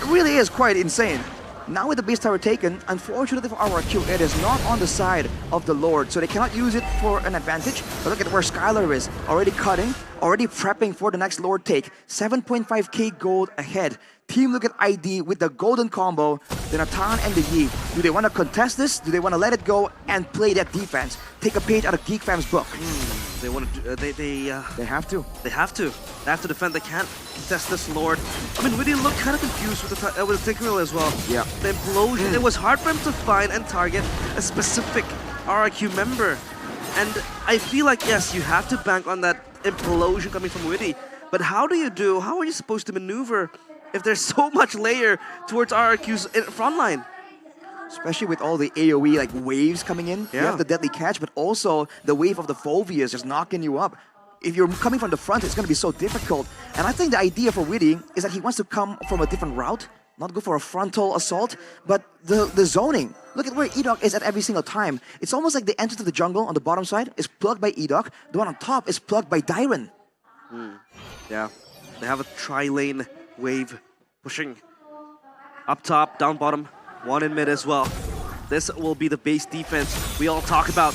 really is quite insane. Now with the base tower taken, unfortunately for RRQ, it is not on the side of the Lord, so they cannot use it for an advantage. But look at where Skylar is, already cutting, already prepping for the next Lord take. 7.5k gold ahead. Team Liquid ID with the golden combo, the Natan and the Yi. Do they want to contest this? Do they want to let it go and play that defense? Take a page out of Geek Fam's book. They want to. They have to. They have to. They have to defend. They can't contest this Lord. I mean, Woody looked kind of confused with the Tigreal as well. Yeah. The implosion. It was hard for him to find and target a specific RRQ member. And I feel like, yes, you have to bank on that implosion coming from Woody. But how are you supposed to maneuver if there's so much layer towards RRQ's front line? Especially with all the AoE like waves coming in. You have the deadly catch, but also the wave of the Fulvius just knocking you up. If you're coming from the front, it's going to be so difficult. And I think the idea for Widdy is that he wants to come from a different route, not go for a frontal assault, but the zoning. Look at where Edok is at every single time. It's almost like the entrance to the jungle on the bottom side is plugged by Edok. The one on top is plugged by Dyron. Yeah, they have a tri-lane wave pushing up top, down bottom, one in mid as well. This will be the base defense we all talk about.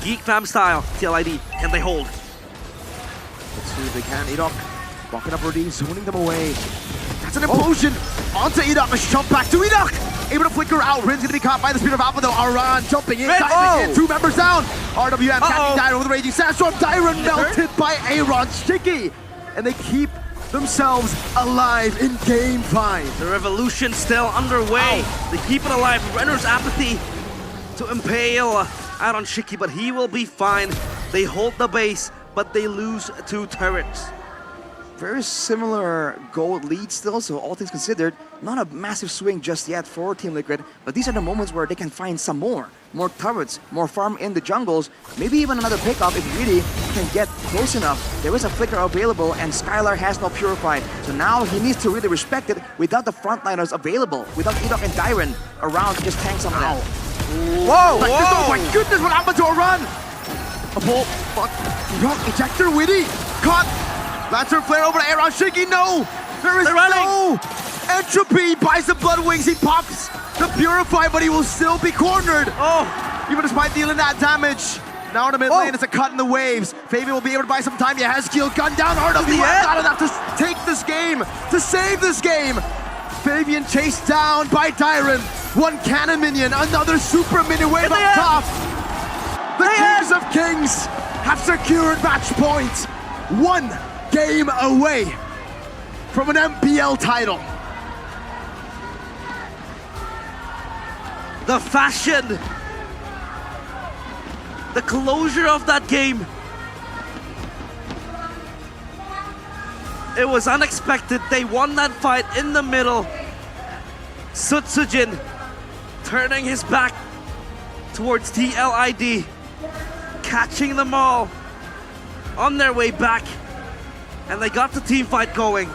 Geek Fam style, TLID, can they hold? Let's see if they can. Edok walking up already, zoning them away. That's an implosion onto Edok. Let's jump back to Edok. Able to flicker out. Rin's gonna be caught by the speed of Alpha though. Aran jumping in, diving in. 2 members down. RWM catching Dyron with a Raging Sandstorm. Dyron melted by Aaron Sticky. And they keep themselves alive in game 5. The revolution still underway. They keep it alive. Renner's apathy to impale out on Shiki, but he will be fine. They hold the base, but they lose 2 turrets. Very similar goal lead still, so all things considered, not a massive swing just yet for Team Liquid, but these are the moments where they can find some more turrets, more farm in the jungles, maybe even another pickup if really can get close enough. There is a flicker available and Skylar has no Purify, so now he needs to really respect it without the frontliners available, without Edok and Dyron around to just tank some of that. Whoa! Oh my goodness, what happened to a run? A pull, fuck, rock ejector, Witty, caught. Lantern flare over to Aaron Shiki, no! There is no entropy, buys the Blood Wings, he pops the Purify, but he will still be cornered. Oh! Even despite dealing that damage. Now in the mid lane, it's a cut in the waves. Fabian will be able to buy some time. Yahezkiel, gun down, RW, not enough to take this game, to save this game. Fabian chased down by Dyron. One cannon minion, another super minion wave up top. The Kings of Kings have secured match point. 1 game away from an MPL title. The fashion, the closure of that game. It was unexpected. They won that fight in the middle. Sutsujin turning his back towards TLID, catching them all on their way back, and they got the team fight going.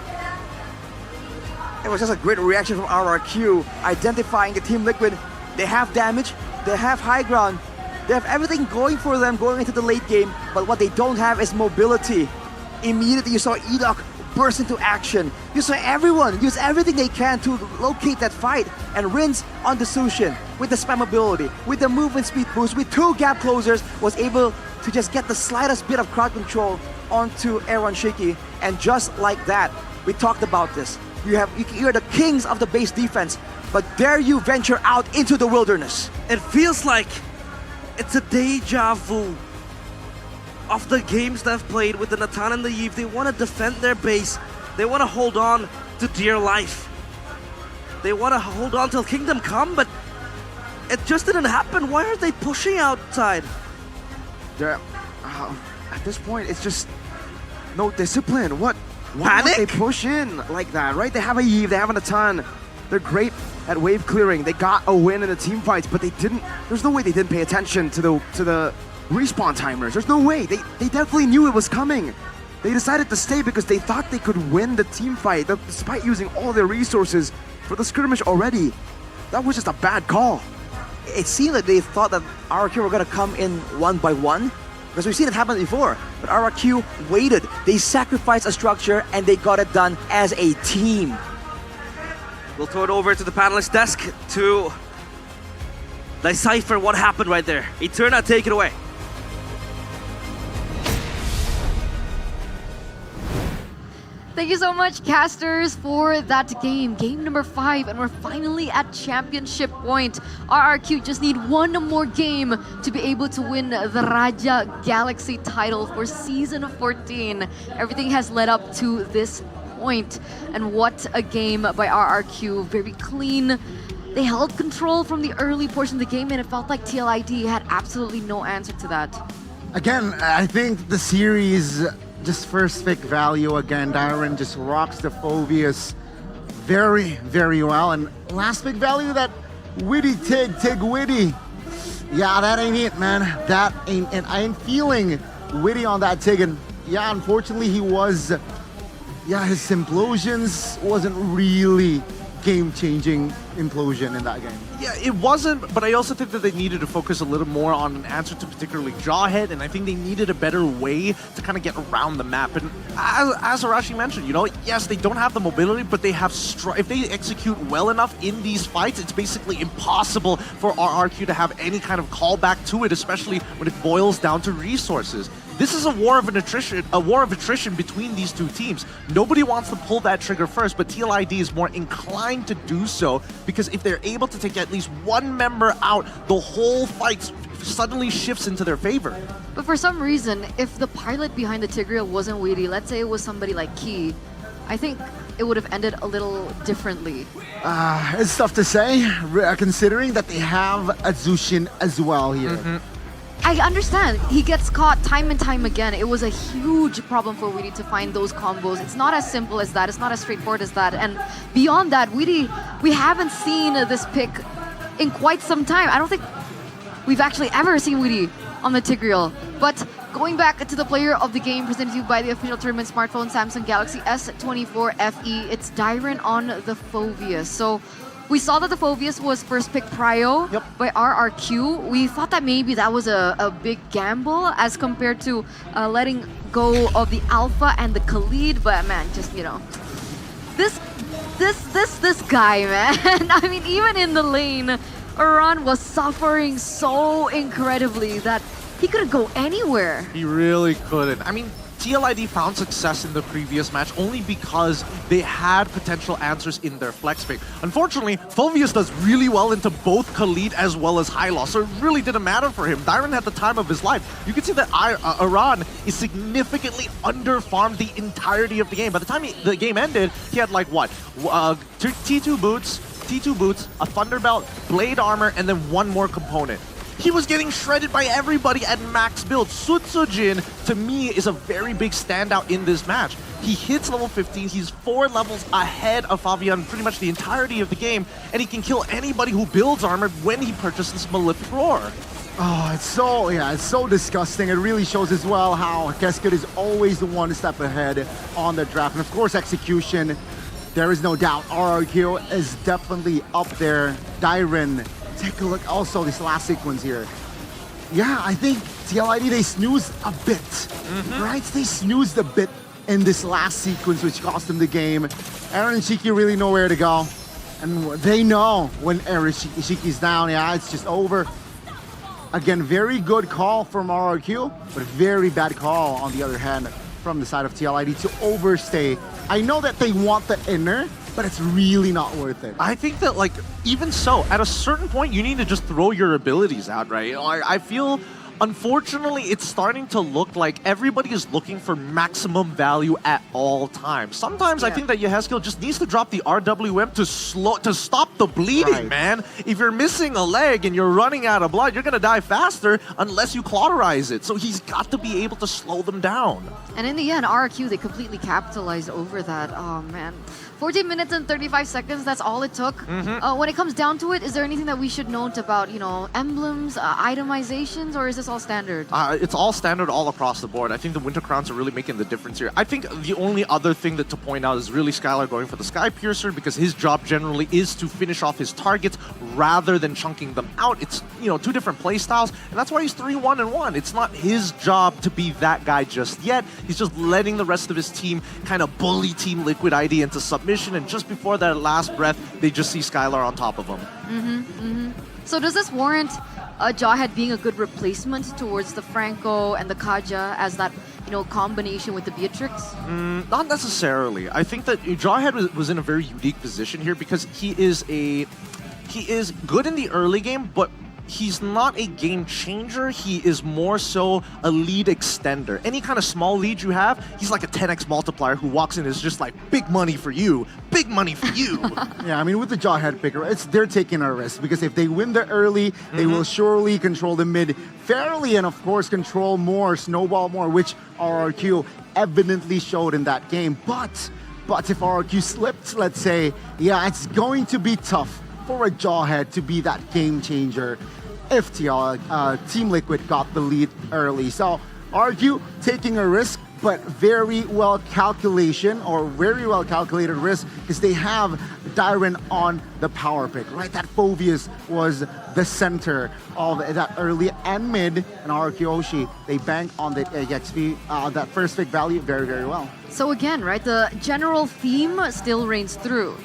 It was just a great reaction from RRQ, identifying the Team Liquid. They have damage, they have high ground, they have everything going for them going into the late game, but what they don't have is mobility. Immediately you saw Edok burst into action. You saw everyone use everything they can to locate that fight, and Rins on the Sushin with the spam ability, with the movement speed boost, with 2 gap closers, was able to just get the slightest bit of crowd control onto Aaron Shiki, and just like that, we talked about this. You're the kings of the base defense, but dare you venture out into the wilderness? It feels like it's a deja vu of the games they've played with the Natan and the Eve. They want to defend their base. They want to hold on to dear life. They want to hold on till Kingdom Come, but it just didn't happen. Why are they pushing outside? At this point, it's just no discipline. Why Panic? don't they push in like that, right? They have a Eve, they have a ton. They're great at wave clearing. They got a win in the team fights, but they didn't. There's no way they didn't pay attention to the respawn timers. There's no way. They definitely knew it was coming. They decided to stay because they thought they could win the team fight, despite using all their resources for the skirmish already. That was just a bad call. It seemed like they thought that RRQ were gonna come in 1 by 1, because we've seen it happen before. But RRQ waited. They sacrificed a structure and they got it done as a team. We'll throw it over to the panelist desk to decipher what happened right there. Eterna, take it away. Thank you so much, casters, for that game. Game number 5, and we're finally at championship point. RRQ just need 1 more game to be able to win the Raja Galaxy title for Season 14. Everything has led up to this point, and what a game by RRQ. Very clean. They held control from the early portion of the game, and it felt like TLID had absolutely no answer to that. Again, I think the series, just first pick value again. Dyron just rocks the Phobius very, very well. And last pick value, that Witty Tig Witty. Yeah, that ain't it, man. That ain't it. I ain't feeling Witty on that Tig. And yeah, unfortunately, he was, his implosions wasn't really game-changing implosion in that game. Yeah, it wasn't, but I also think that they needed to focus a little more on an answer to particularly Jawhead, and I think they needed a better way to kind of get around the map. And as Arashi mentioned, yes, they don't have the mobility, but they have if they execute well enough in these fights, it's basically impossible for RRQ to have any kind of callback to it, especially when it boils down to resources. This is a war of attrition between these two teams. Nobody wants to pull that trigger first, but TLID is more inclined to do so, because if they're able to take at least one member out, the whole fight suddenly shifts into their favor. But for some reason, if the pilot behind the Tigreal wasn't Witty, let's say it was somebody like Key, I think it would have ended a little differently. It's tough to say, considering that they have a Zushin as well here. I understand he gets caught time and time again. It was a huge problem for Weedy to find those combos. It's not as simple as that. It's not as straightforward as that. And beyond that, Weedy, we haven't seen this pick in quite some time. I don't think we've actually ever seen Weedy on the Tigreal. But going back to the player of the game presented to you by the official tournament smartphone Samsung Galaxy S24 FE, it's Dyron on the Phoveus. So we saw that the Phoveus was first pick prio by RRQ. We thought that maybe that was a big gamble as compared to letting go of the Alpha and the Khalid. But man, just, you know, this guy, man. I mean, even in the lane, Iran was suffering so incredibly that he couldn't go anywhere. He really couldn't. I mean, TLID found success in the previous match only because they had potential answers in their flex pick. Unfortunately, Phoveus does really well into both Khalid as well as Hylos, so it really didn't matter for him. Dyron had the time of his life. You can see that Iran is significantly under-farmed the entirety of the game. By the time the game ended, he had like what? T2 boots, a Thunderbelt, Blade Armor, and then one more component. He was getting shredded by everybody at max build. Sutsujin, to me, is a very big standout in this match. He hits level 15, he's 4 levels ahead of Fabian pretty much the entirety of the game, and he can kill anybody who builds armor when he purchases Malefic Roar. Oh, it's so disgusting. It really shows as well how Keskut is always the one step ahead on the draft. And of course, execution, there is no doubt. RRQ is definitely up there. Dyron, take a look also this last sequence here. Yeah, I think TLID, they snoozed a bit, right? They snoozed a bit in this last sequence, which cost them the game. Aaron and Shiki really know where to go. And they know when Aaron Shiki's down, yeah, it's just over. Again, very good call from RRQ, but very bad call on the other hand from the side of TLID to overstay. I know that they want the inner, but it's really not worth it. I think that, like, even so, at a certain point, you need to just throw your abilities out, right? I feel, unfortunately, it's starting to look like everybody is looking for maximum value at all times. Sometimes I think that Yehezkiel just needs to drop the RWM to stop the bleeding, man. If you're missing a leg and you're running out of blood, you're gonna die faster unless you cauterize it. So he's got to be able to slow them down. And in the end, RRQ, they completely capitalized over that. Oh, man. 14 minutes and 35 seconds, that's all it took. When it comes down to it, is there anything that we should note about, you know, emblems, itemizations, or is this all standard? It's all standard all across the board. I think the Winter Crowns are really making the difference here. I think the only other thing to point out is really Skylar going for the Sky Piercer because his job generally is to finish off his targets rather than chunking them out. It's, you know, 2 different play styles, and that's why he's 3-1-1. It's not his job to be that guy just yet. He's just letting the rest of his team kind of bully Team Liquid ID into submission, and just before that last breath, they just see Skylar on top of him. So does this warrant Jawhead being a good replacement towards the Franco and the Kaja as that, you know, combination with the Beatrix? Not necessarily. I think that Jawhead was in a very unique position here because he is good in the early game, but he's not a game changer. He is more so a lead extender. Any kind of small lead you have, he's like a 10x multiplier who walks in and is just like, big money for you, big money for you. Yeah, I mean, with the Jawhead picker, they're taking a risk because if they win the early, they will surely control the mid fairly and of course control more, snowball more, which RRQ evidently showed in that game. But if RRQ slipped, let's say, yeah, it's going to be tough for a Jawhead to be that game changer if Team Liquid got the lead early. So RRQ taking a risk, but very well calculated risk because they have Dyron on the power pick, right? That Phoveus was the center of that early and mid, and RRQ Oshi, they bank on the EXP, that first pick value very, very well. So again, right, the general theme still reigns through.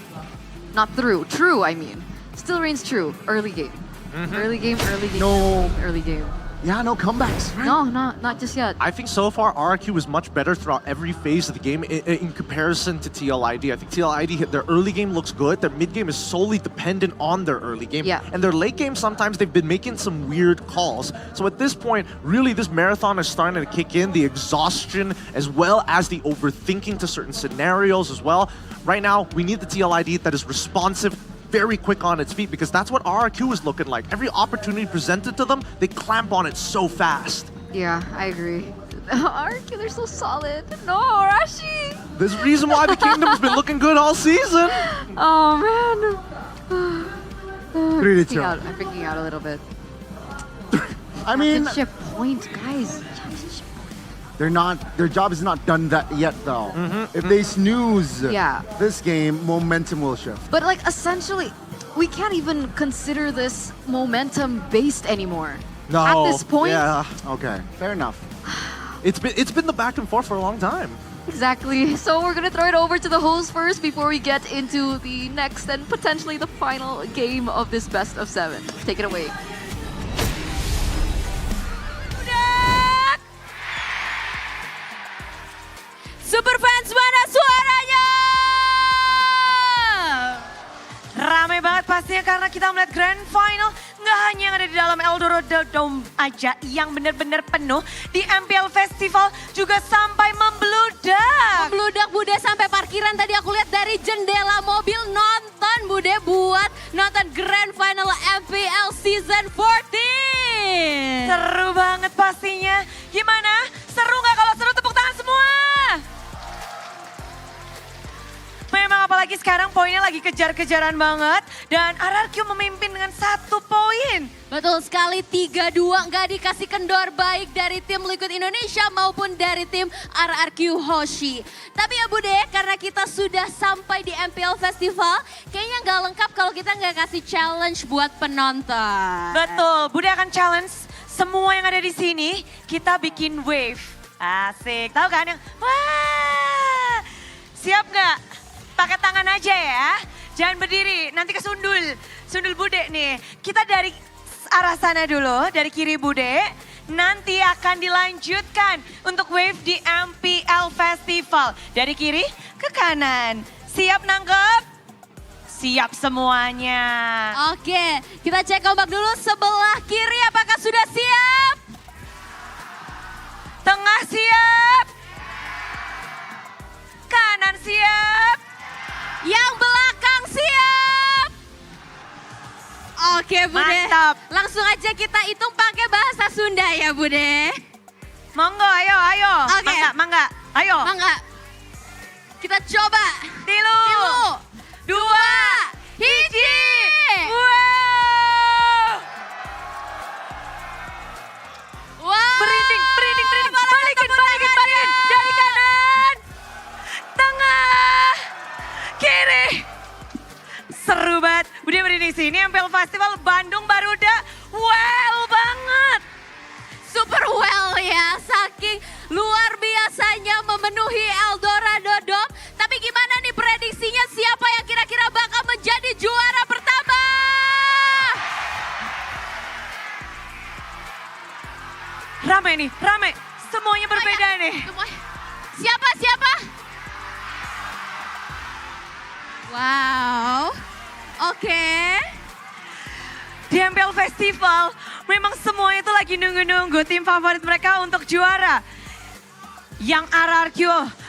Not through, true, I mean. Still reigns true, early game. Early game, early game. Yeah, no comebacks, right? No, not just yet. I think so far RRQ was much better throughout every phase of the game in comparison to TLID. I think TLID, their early game looks good. Their mid game is solely dependent on their early game. Yeah. And their late game, sometimes they've been making some weird calls. So at this point, really this marathon is starting to kick in, the exhaustion as well as the overthinking to certain scenarios as well. Right now, we need the TLID that is responsive, very quick on its feet because that's what RRQ is looking like. Every opportunity presented to them, they clamp on it so fast. Yeah, I agree. RQ, they're so solid. No, Rashi. There's a reason why the Kingdom's been looking good all season. Oh man. I'm Really freaking out a little bit. I mean, Championship point, guys. their job is not done that yet though. If they snooze Yeah. this game, momentum will shift. But like essentially, we can't even consider this momentum based anymore. No. At this point. Yeah. Okay, fair enough. It's been the back and forth for a long time. Exactly. So we're gonna throw it over to the host first before we get into the next and potentially the final game of this best of 7. Take it away. Superfans, mana suaranya? Ramai banget pastinya karena kita melihat Grand Final nggak hanya yang ada di dalam Eldorado Dome aja yang benar-benar penuh. Di MPL Festival juga sampai membludak. Membludak Bude sampai parkiran tadi aku lihat dari jendela mobil nonton Bude buat nonton Grand Final MPL Season 14. Seru banget pastinya. Gimana? Seru nggak? Kalau seru tepuk tangan semua. Memang apalagi sekarang poinnya lagi kejar-kejaran banget. Dan RRQ memimpin dengan 1 poin. Betul sekali, 3-2 nggak dikasih kendor baik dari tim Liquid Indonesia maupun dari tim RRQ Hoshi. Tapi ya Bude, karena kita sudah sampai di MPL Festival, kayaknya nggak lengkap kalau kita nggak kasih challenge buat penonton. Betul, Bude akan challenge semua yang ada di sini, kita bikin wave. Asik, tahu kan yang wah, siap nggak? Pakai tangan aja ya, jangan berdiri, nanti kesundul. Sundul Bude nih, kita dari arah sana dulu, dari kiri Bude. Nanti akan dilanjutkan untuk wave di MPL Festival. Dari kiri ke kanan, siap nangkep? Siap semuanya. Oke, kita cek ombak dulu sebelah kiri apakah sudah siap? Tengah siap? Kanan siap? Yang belakang siap? Oke Bude, Mantap. langsung aja kita hitung pakai bahasa Sunda ya Bude. Monggo, ayo. Oke. Mangga, ayo. Mangga. Kita coba. Tilu, 2, 1. Wow. Merinding. Balikin. Dari kanan. Tengah. Kiri. Seru banget. Udah berdiri di sini MPL Festival Bandung Baruda. Well banget. Super well ya, saking luar biasanya memenuhi Eldorado Dome. Tapi gimana nih prediksinya, siapa yang kira-kira bakal menjadi juara pertama? Rame nih, rame. Semuanya berbeda nih. Siapa? Wow, oke. Di MPL Festival, memang semuanya itu lagi nunggu-nunggu tim favorit mereka untuk juara. Yang RRQ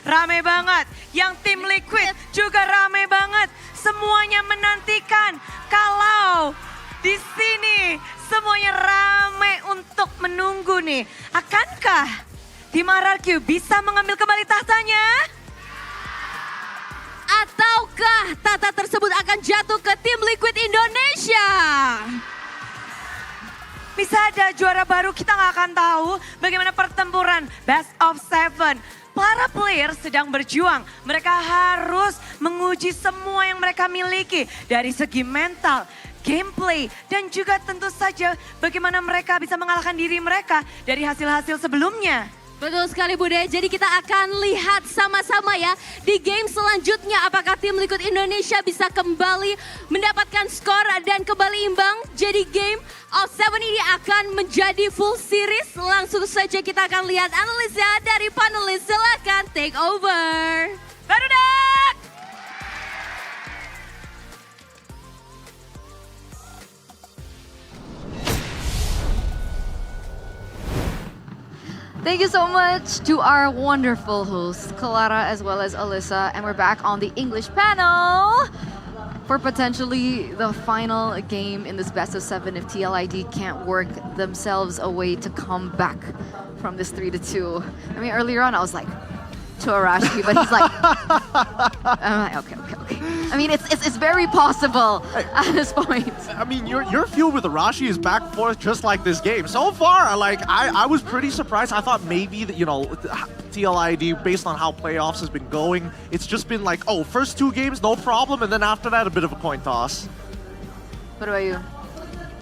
rame banget, yang tim Liquid juga rame banget. Semuanya menantikan kalau di sini semuanya rame untuk menunggu nih. Akankah tim RRQ bisa mengambil kembali tahtanya? Ataukah tahta tersebut akan jatuh ke tim Liquid Indonesia? Bisa ada juara baru, kita nggak akan tahu bagaimana pertempuran Best of 7. Para player sedang berjuang, mereka harus menguji semua yang mereka miliki dari segi mental, gameplay, dan juga tentu saja bagaimana mereka bisa mengalahkan diri mereka dari hasil-hasil sebelumnya. Betul sekali Bude, jadi kita akan lihat sama-sama ya di game selanjutnya apakah tim Liquid Indonesia bisa kembali mendapatkan skor dan kembali imbang. Jadi game of 7 ini akan menjadi full series. Langsung saja kita akan lihat analisa dari panelis, silakan take over. Barudak! Thank you so much to our wonderful hosts, Clara as well as Alyssa. And we're back on the English panel. for potentially the final game in this best of 7 if TLID can't work themselves a way to come back from this 3-2. I mean, earlier on I was like, to Arashi, but he's like, I'm like, okay. I mean, it's very possible at this point. I mean, your feud with Arashi is back and forth just like this game. So far, I was pretty surprised. I thought maybe that, TLID, based on how playoffs has been going, it's just been like, oh, first 2 games, no problem, and then after that, a bit of a coin toss. What about you?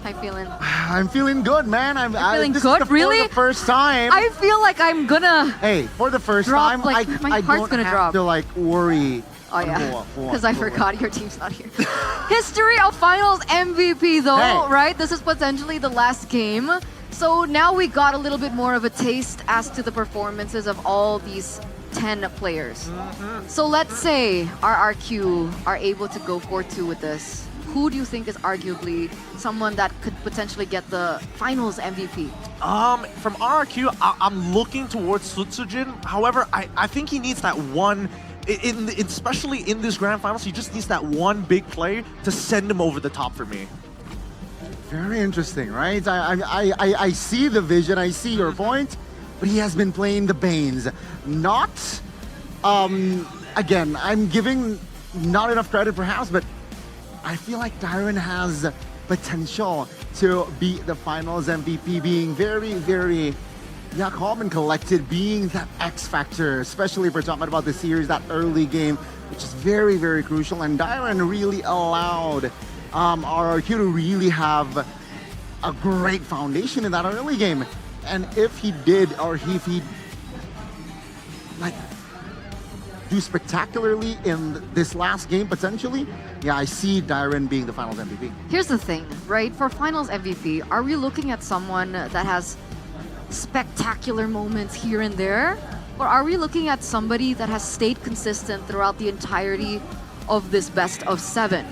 How you feeling? I'm feeling good, man. I'm feeling this good, is really? For the first time. I feel like I'm gonna. Hey, for the first drop, time, like, my I heart's don't gonna have drop. to worry. Oh yeah, because I Go on. forgot your team's not here. History of finals MVP though, Hey. right? This is potentially the last game. So now we got a little bit more of a taste as to the performances of all these 10 players. So let's say RRQ are able to go 4-2 with this. Who do you think is arguably someone that could potentially get the finals MVP? From RRQ, I'm looking towards Sutsujin. However, I think he needs that one, especially in this grand finals, he just needs that one big play to send him over the top for me. Very interesting, right? I see the vision, I see your point, but he has been playing the Banes. Not, again, I'm giving not enough credit perhaps, but I feel like Dyron has potential to be the finals MVP, being very, very calm and collected, being that X factor, especially if we're talking about the series, that early game, which is very, very crucial. And Dyron really allowed RRQ to really have a great foundation in that early game. And if he did, or if he do spectacularly in this last game, potentially, I see Dyron being the finals MVP. Here's the thing, right? For finals MVP, are we looking at someone that has spectacular moments here and there? Or are we looking at somebody that has stayed consistent throughout the entirety of this best of 7?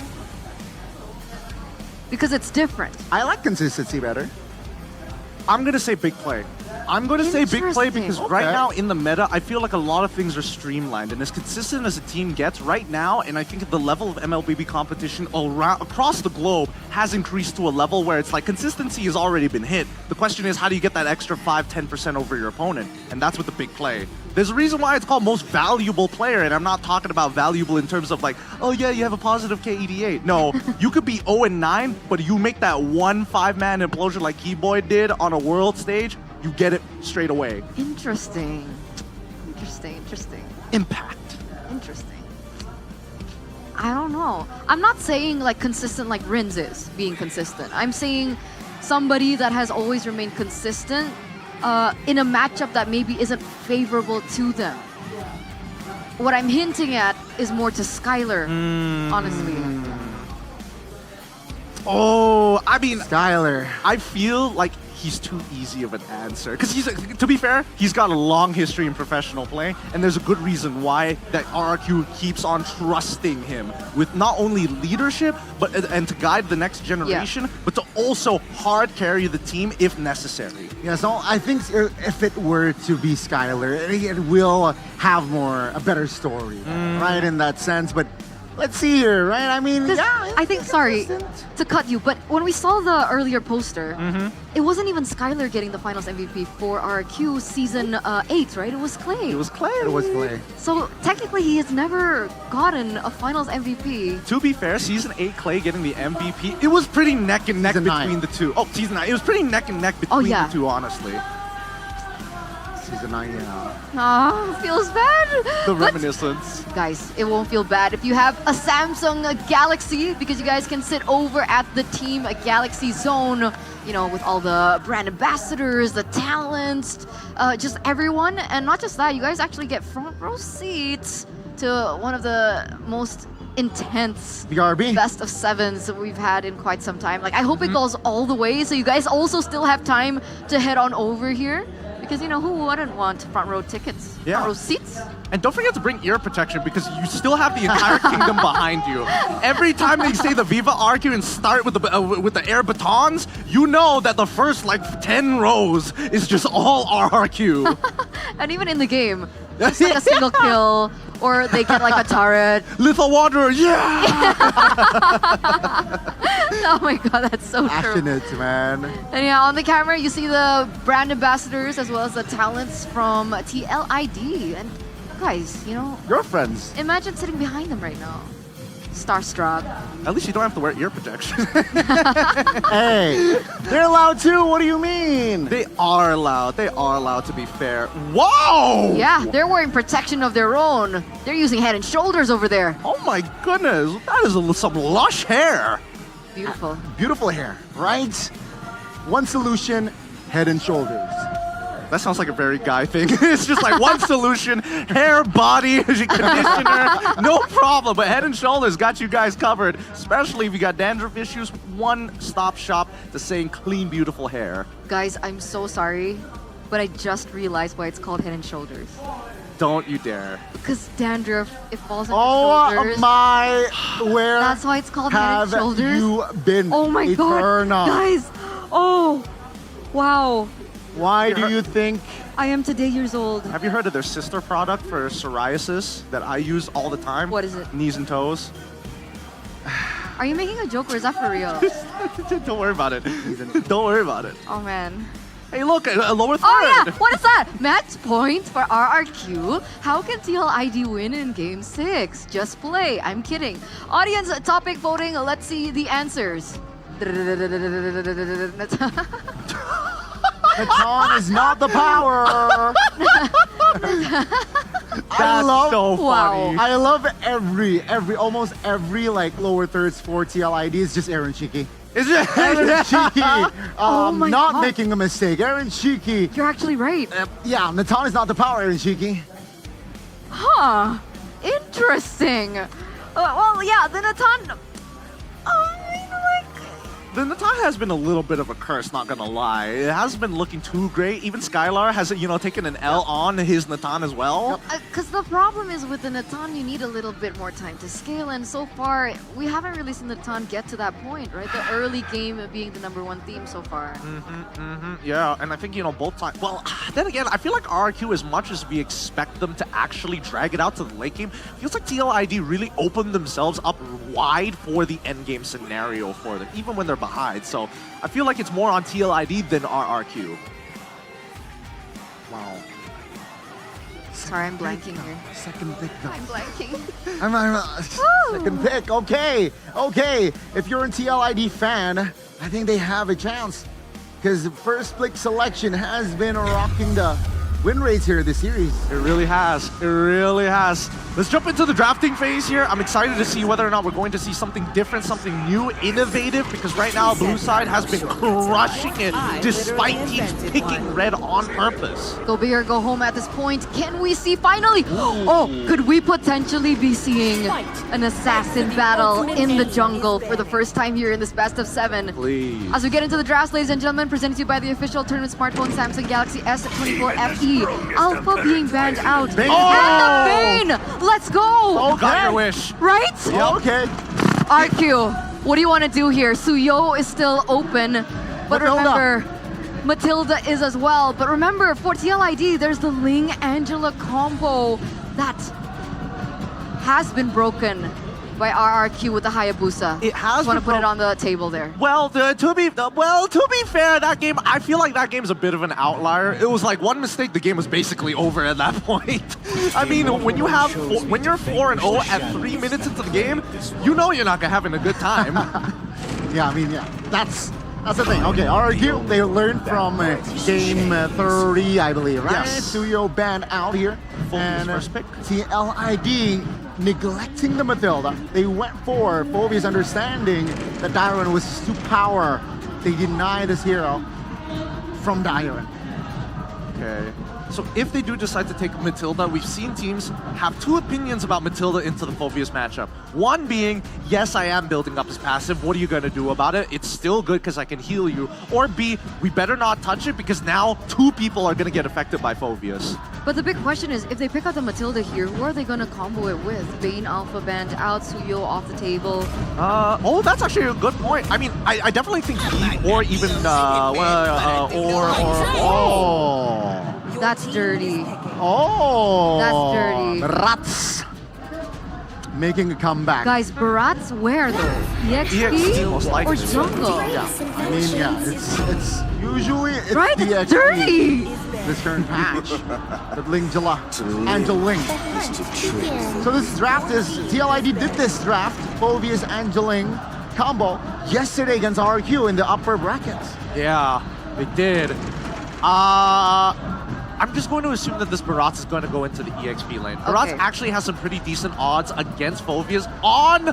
Because it's different. I like consistency better. I'm going to say big play. I'm going to say big play because right now in the meta, I feel like a lot of things are streamlined. And as consistent as a team gets right now, and I think the level of MLBB competition across the globe has increased to a level where it's like consistency has already been hit. The question is, how do you get that extra 5-10% over your opponent? And that's with the big play. There's a reason why it's called most valuable player, and I'm not talking about valuable in terms of like, oh yeah, you have a positive KED8. No, you could be 0-9, but you make that one 5-man implosion like Keyboy did on a world stage, you get it straight away. Interesting. Impact. Interesting. I don't know. I'm not saying like consistent like Rins is being consistent. I'm saying somebody that has always remained consistent in a matchup that maybe isn't favorable to them. What I'm hinting at is more to Skylar, honestly. Oh, I mean, Skylar. I feel like he's too easy of an answer. Because to be fair, he's got a long history in professional play, and there's a good reason why that RRQ keeps on trusting him with not only leadership, and to guide the next generation, but to also hard carry the team if necessary. Yeah, so I think if it were to be Skylar, it will have a better story, right, in that sense. But let's see here, right? I mean, I think, sorry to cut you, but when we saw the earlier poster, it wasn't even Skylar getting the finals MVP for RQ season 8, right? It was Clay. It was Clay. It was Clay. So technically, he has never gotten a finals MVP. To be fair, season 8 Clay getting the MVP, it was pretty neck and neck between the two. Oh, season 9. It was pretty neck and neck between the two, honestly. Season 9, yeah. Ah, feels bad. The reminiscence. Guys, it won't feel bad if you have a Samsung Galaxy, because you guys can sit over at the Team Galaxy Zone, with all the brand ambassadors, the talents, just everyone. And not just that, you guys actually get front row seats to one of the most intense best of 7s that we've had in quite some time. Like, I hope it goes all the way, so you guys also still have time to head on over here. Because, who wouldn't want front row tickets? Yeah. Front row seats? And don't forget to bring ear protection because you still have the entire kingdom behind you. Every time they say the Viva RQ and start with the air batons, you know that the first 10 rows is just all RRQ. And even in the game, just like a single kill or they get like a turret. Little Wanderer, yeah! Oh my god, that's so true. Passionate, man. And yeah, on the camera you see the brand ambassadors as well as the talents from TLID. And guys, you know, Your friends. imagine sitting behind them right now. Starstruck. At least you don't have to wear ear protection. Hey, they're allowed too. What do you mean? They are allowed. They are allowed to be fair. Whoa! Yeah, they're wearing protection of their own. They're using Head and Shoulders over there. Oh my goodness, that is some lush hair. Beautiful. Beautiful hair, right? One solution, Head and Shoulders. That sounds like a very guy thing. It's just like one solution, hair, body, conditioner, no problem. But Head and Shoulders got you guys covered, especially if you got dandruff issues. One-stop shop to saying clean, beautiful hair. Guys, I'm so sorry, but I just realized why it's called Head and Shoulders. Don't you dare. Because dandruff, it falls on your shoulders. Oh my, where That's why it's called Head and have Shoulders. you been, Oh my god, Eterna? guys! Oh, wow. Why do you think? I am today years old. Have you heard of their sister product for psoriasis that I use all the time? What is it? Knees and toes. Are you making a joke or is that for real? Don't worry about it. Don't worry about it. Oh man. Hey, look, a lower third. Oh yeah, what is that? Match point for RRQ. How can TLID win in Game 6? Just play. I'm kidding. Audience topic voting. Let's see the answers. Natan is not the power. I love so funny. I love almost every like lower thirds for TLID is just Aaron Cheeky. Is it? Aaron Cheeky, Oh my not God. making a mistake. Aaron Cheeky. You're actually right. Yeah, Natan is not the power, Aaron Cheeky. Huh. Interesting. Well, yeah, the Natan. The Natan has been a little bit of a curse, not gonna lie. It hasn't been looking too great. Even Skylar has, taken an L on his Natan as well. Because the problem is with the Natan, you need a little bit more time to scale, and so far, we haven't really seen the Natan get to that point, right? The early game being the #1 theme so far. Yeah, and I think, both times. Well, then again, I feel like RRQ, as much as we expect them to actually drag it out to the late game, feels like TLID really opened themselves up wide for the end game scenario for them, even when they're behind. So I feel like it's more on TLID than RRQ. Wow. Sorry, I'm blanking here. Second pick. I'm blanking. Second pick. Okay. If you're a TLID fan, I think they have a chance because first pick selection has been rocking the win rates here this series. It really has. It really has. Let's jump into the drafting phase here. I'm excited to see whether or not we're going to see something different, something new, innovative, because right now blue side has been crushing it despite teams picking red on purpose. Go big or go home at this point. Can we see finally? Oh, could we potentially be seeing an assassin battle in the jungle for the first time here in this best of 7? Please. As we get into the drafts, ladies and gentlemen, presented to you by the official tournament smartphone Samsung Galaxy S14 FE. Alpha being banned out. And the Bane! Let's go! Oh, got your wish. Right? Okay. RQ, what do you want to do here? Suyo is still open, but Matilda. remember, Matilda is as well. But remember, for TLID, there's the Ling-Angela combo that has been broken by RRQ with the Hayabusa. It has. Just want to put it on the table there. Well, to be fair, that game, I feel like that game's a bit of an outlier. It was like one mistake, the game was basically over at that point. I mean, when you're 4-0 at 3 minutes into the game, you know you're not having a good time. Yeah, that's the thing. Okay, RRQ, they learned from game 30, I believe, right? Yes. Suyo banned out here. And first pick. TLID neglecting the Matilda. They went for Phobia's understanding that Dairon was too power. They denied this hero from Dairon. Okay. So if they do decide to take Matilda, we've seen teams have two opinions about Matilda into the Phobias matchup. One being, yes, I am building up his passive. What are you going to do about it? It's still good because I can heal you. Or B, we better not touch it because now 2 people are going to get affected by Phobias. But the big question is, if they pick out the Matilda here, who are they going to combo it with? Bane Alpha banned out, Suyo off the table. That's actually a good point. I mean, I definitely think B or even, That's dirty. Oh. That's dirty. Rats. making a comeback. Guys, Barat's where though? EXP most or likely. jungle? Yeah, I mean, yeah, it's usually it's Right? the It's dirty! this current patch with Angela Ling. So this draft is TLID did this draft, Phoveus Angeling combo yesterday against RQ in the upper brackets. Yeah, they did. I'm just going to assume that this Barat is going to go into the EXP lane. Barat actually has some pretty decent odds against Phoveus on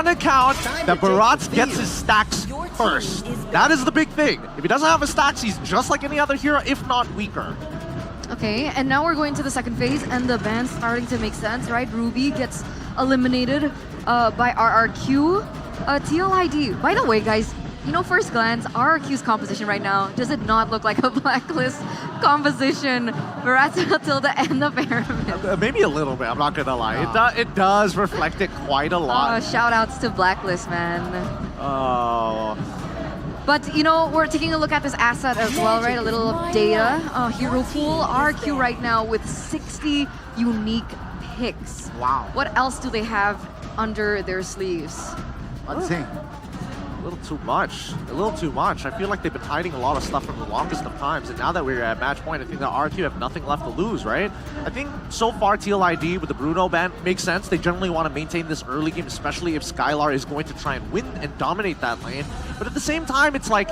account that Barat gets his stacks first. That is the big thing. If he doesn't have his stacks, he's just like any other hero, if not weaker. Okay, and now we're going to the second phase, and the band's starting to make sense, right? Ruby gets eliminated by RRQ. TLID, by the way, guys, you know, first glance, RRQ's composition right now, does it not look like a Blacklist composition? Barat till the end of Pyramid. Maybe a little bit, I'm not gonna lie. It does reflect it quite a lot. Shout outs to Blacklist, man. Oh. But, you know, we're taking a look at this asset as well, right? A little of data. Hero pool, RQ right now with 60 unique picks. Wow. What else do they have under their sleeves? Let's see. A little too much. A little too much. I feel like they've been hiding a lot of stuff from the longest of times, and now that we're at match point, I think that RQ have nothing left to lose, right? I think so far TLID with the Bruno ban makes sense. They generally want to maintain this early game, especially if Skylar is going to try and win and dominate that lane. But at the same time, it's like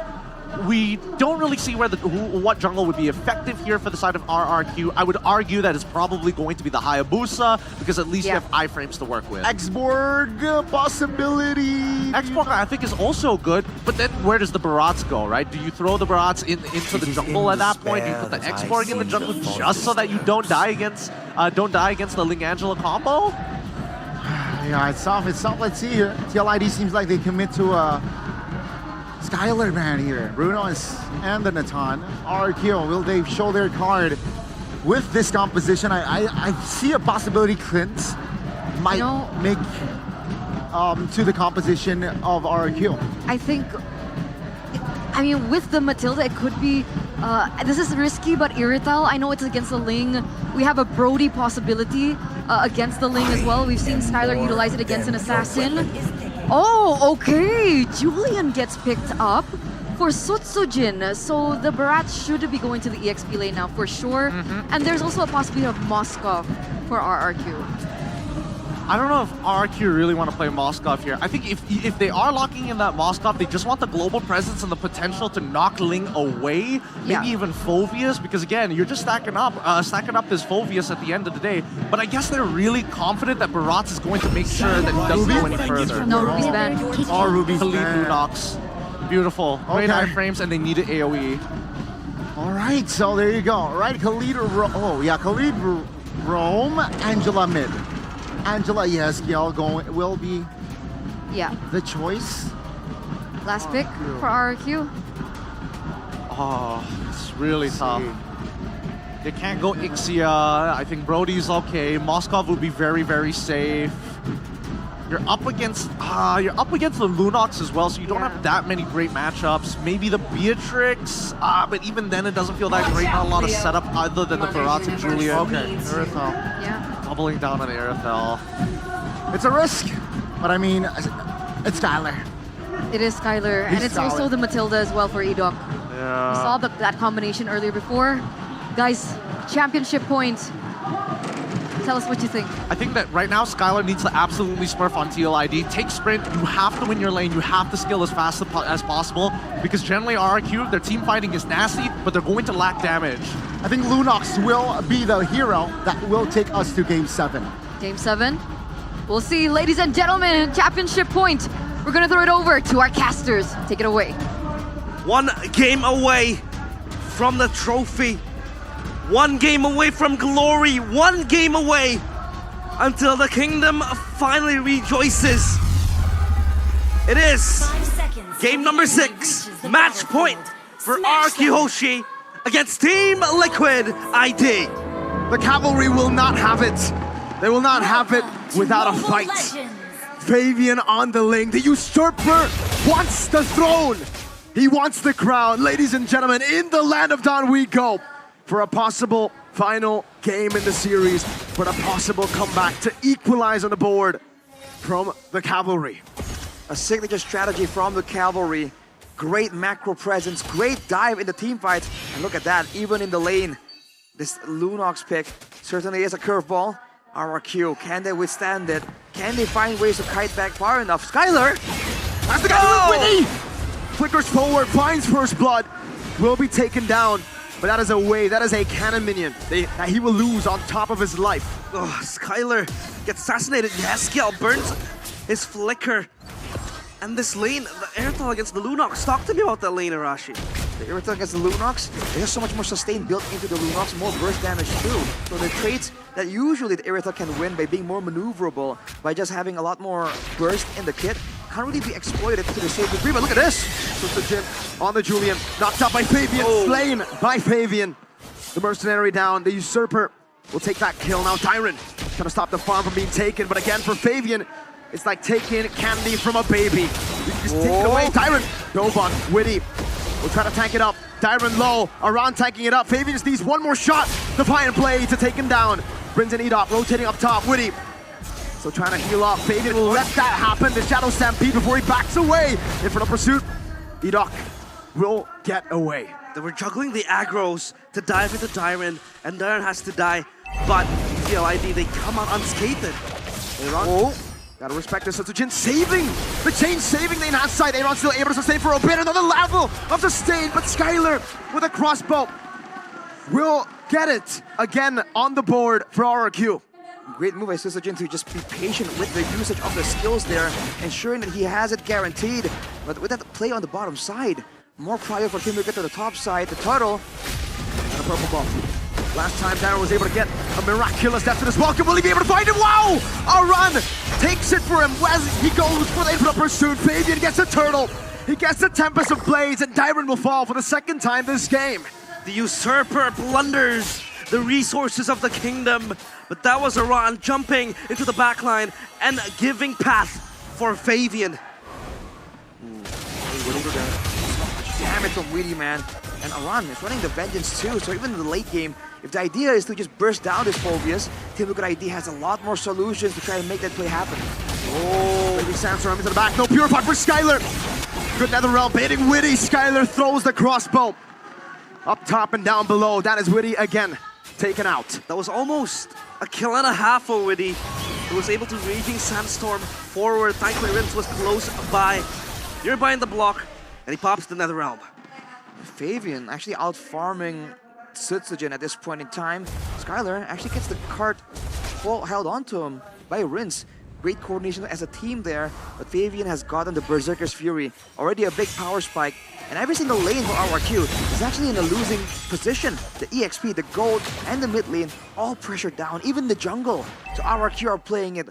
we don't really see where what jungle would be effective here for the side of RRQ. I would argue that it's probably going to be the Hayabusa, because at least you have iframes to work with. Xborg possibility. Xborg I think is also good, but then where does the Barats go, right? Do you throw the Barats into the jungle at that point? Do you put the Xborg in the jungle just so that you don't die against the Ling Angela combo? Yeah, it's tough. It's tough. Let's see here. TLID seems like they commit to Skylar man here. Bruno and the Natan. RQ, will they show their card with this composition? I see a possibility Clint might make to the composition of RQ. I think, I mean, with the Matilda, it could be, this is risky, but Irrital, I know it's against the Ling. We have a Brody possibility against the Ling as well. We've seen Skylar utilize it against an Assassin. Oh, okay. Julian gets picked up for Sutsujin. So the Barat should be going to the EXP lane now for sure. And there's also a possibility of Moskov for RRQ. I don't know if RQ really want to play Moskov here. I think if they are locking in that Moskov, they just want the global presence and the potential to knock Ling away, maybe even Phoveus, because again, you're just stacking up this Phoveus at the end of the day. But I guess they're really confident that Barat is going to make sure that he doesn't go any further. No, Ruby's banned. Oh, Ruby's banned. Lunox. Beautiful. Great iframes, and they need an AoE. All right, so there you go. All right, Khalid Rome, Angela mid. Angela, yes, Giel will be the choice. Last pick for RRQ. Oh, it's really tough. They can't go Ixia. I think Brody's okay. Moskov would be very, very safe. You're up against the Lunox as well, so you don't have that many great matchups. Maybe the Beatrix, but even then it doesn't feel that great. Not a lot of setup other than the Barat and Julia. Okay, Irithel. Yeah. Doubling down on Irithel. It's a risk, but I mean, it's Skylar. It is Skylar, and it's also the Matilda as well for Edok. Yeah. We saw that combination earlier before. Guys, championship point. Tell us what you think. I think that right now Skylar needs to absolutely smurf on TLID. Take sprint, you have to win your lane, you have to skill as fast as possible, because generally RRQ, their team fighting is nasty, but they're going to lack damage. I think Lunox will be the hero that will take us to Game 7. Game 7? We'll see, ladies and gentlemen, championship point. We're gonna throw it over to our casters. Take it away. One game away from the trophy. One game away from glory. One game away until the kingdom finally rejoices. It is game number 6, match point for RQ Hoshi against Team Liquid ID. The cavalry will not have it. They will not have it without a fight. Fabian on the lane. The usurper wants the throne. He wants the crown. Ladies and gentlemen, in the land of Dawn we go for a possible final game in the series, for a possible comeback to equalize on the board. from the cavalry. A signature strategy from the cavalry. Great macro presence, great dive in the team fights. And look at that, even in the lane. This Lunox pick certainly is a curveball. RRQ, can they withstand it? Can they find ways to kite back far enough? Skylar! That's the guy with Whitney! Flickers forward, finds first blood. Will be taken down. But that is a wave, that is a cannon minion that he will lose on top of his life. Oh, Skylar gets assassinated. Yaskiel burns his flicker. And this lane, the Airtel against the Lunox. Talk to me about that lane, Arashi. The Airtel against the Lunox, there's so much more sustain built into the Lunox, more burst damage too. So the traits that usually the Airtel can win by being more maneuverable, by just having a lot more burst in the kit, can't really be exploited to the same degree. But look at this! So the Jin on the Julian, knocked out by Fabian, slain by Fabian. The mercenary down, the usurper will take that kill. Now Tyron trying to stop the farm from being taken, but again for Fabian, it's like taking candy from a baby. You can just take it away. Tyron, Dobon, Witty will try to tank it up. Tyron low, Aran tanking it up. Fabian just needs one more shot. Defiant Blade to take him down. Brings in Edok, rotating up top. Witty still trying to heal up. Fabian will let that happen. The Shadow Stampede before he backs away. In front of pursuit, Edok will get away. They were juggling the aggros to dive into Tyron, and Tyron has to die. But TLID, they come out unscathed. Gotta respect this. Jin saving the chain, saving the enhanced side. Aaron still able to sustain for a bit. Another level of sustain, but Skylar with a crossbow will get it again on the board for RRQ. Great move by Jin to just be patient with the usage of the skills there, ensuring that he has it guaranteed. But with that play on the bottom side, more prior for Team to get to the top side. The turtle and a purple buff. Last time Darren was able to get a miraculous death to this welcome. Will he be able to find it? Wow! A run takes it for him. As he goes for the infinite pursuit, Fabian gets a turtle. He gets the Tempest of Blades, and Dyron will fall for the second time this game. The usurper blunders the resources of the kingdom, but that was Aran jumping into the backline and giving path for Fabian. Damage from Weedy, man. And Aran is running the Vengeance too, so even in the late game, if the idea is to just burst down this Phobias, Team Liquid ID has a lot more solutions to try and make that play happen. Baby Sandstorm into the back, no Purify for Skylar. Good Netherrealm baiting Witty. Skylar throws the crossbow. Up top and down below, that is Witty again, taken out. That was almost a kill and a half for Witty. He was able to Raging Sandstorm forward. Thankfully, Rims was close by, nearby in the block, and he pops the Netherrealm. Fabian actually out-farming Sutsujin at this point in time. Skylar actually gets the cart held onto him by Rinse. Great coordination as a team there, but Fabian has gotten the Berserker's Fury. Already a big power spike, and every single lane for RRQ is actually in a losing position. The EXP, the gold, and the mid lane all pressured down, even the jungle. So RRQ are playing it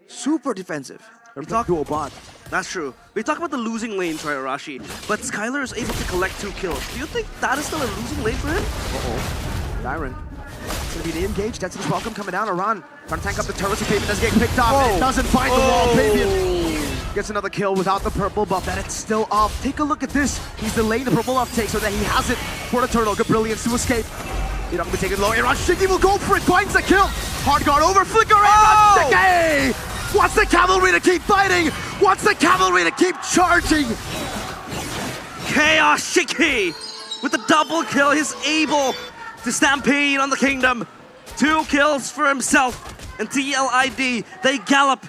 super defensive. We talk dual bot. That's true. We talk about the losing lanes, right, Arashi? But Skylar is able to collect 2 kills. Do you think that is still a losing lane for him? Dyron. It's gonna be the engage. That's his welcome coming down. Aran trying to tank up the turrets. Fabian does get picked up. It doesn't find the wall. Fabian gets another kill without the purple buff. And it's still off. Take a look at this. He's delaying the purple uptake so that he has it for the turtle. Good brilliance to escape. You're not gonna be taken low. Aaron Shiki will go for it. Finds the kill. Hard guard over. Flicker. Aaron Shiki wants the cavalry to keep fighting. Wants the cavalry to keep charging. Chaos Shiki with the double kill. He's able to stampede on the kingdom. 2 kills for himself and TLID. They gallop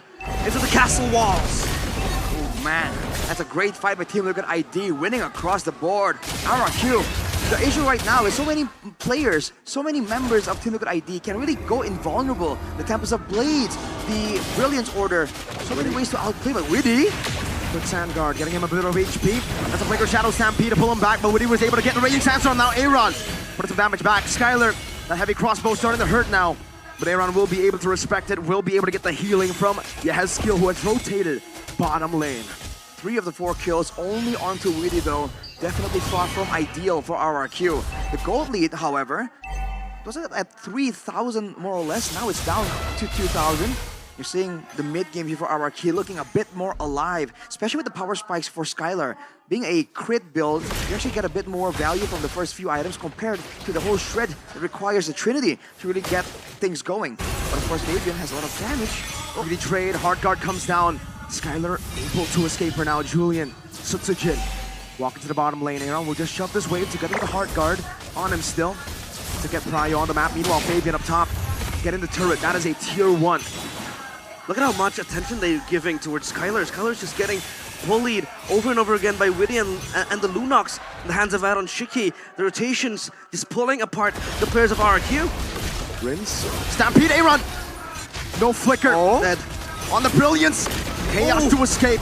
into the castle walls. Oh man, that's a great fight by Team Liquid ID, winning across the board. RRQ, the issue right now is so many players, so many members of Team Liquid ID can really go invulnerable. The Tempest of Blades, the Brilliance Order, so many ways to outplay, but Witty, good Sand Guard, getting him a bit of HP. That's a Flicker Shadow Stampede to pull him back, but Witty was able to get the Raging Sandstorm. Now Aaron put some damage back. Skylar, that heavy crossbow starting to hurt now, but Aaron will be able to respect it, will be able to get the healing from Yehezkiel, who has rotated bottom lane. 3 of the 4 kills only onto Witty though. Definitely far from ideal for RRQ. The gold lead, however, was at 3,000 more or less. Now it's down to 2,000. You're seeing the mid-game here for RRQ looking a bit more alive, especially with the power spikes for Skylar. Being a crit build, you actually get a bit more value from the first few items compared to the whole shred that requires the Trinity to really get things going. But of course, Fabian has a lot of damage. Really trade, hard guard comes down. Skylar able to escape for now. Julian, Sutsujin, walking to the bottom lane. Aaron will just shove this wave together with the hard guard on him still to get Prio on the map. Meanwhile, Fabian up top, getting the turret. That is a tier 1. Look at how much attention they're giving towards Skylar. Skylar's just getting bullied over and over again by Witty and the Lunox in the hands of Aaron Shiki. The rotations just pulling apart the players of RRQ. Rinse. Stampede, Aaron! No flicker. Dead. On the brilliance. Chaos to escape.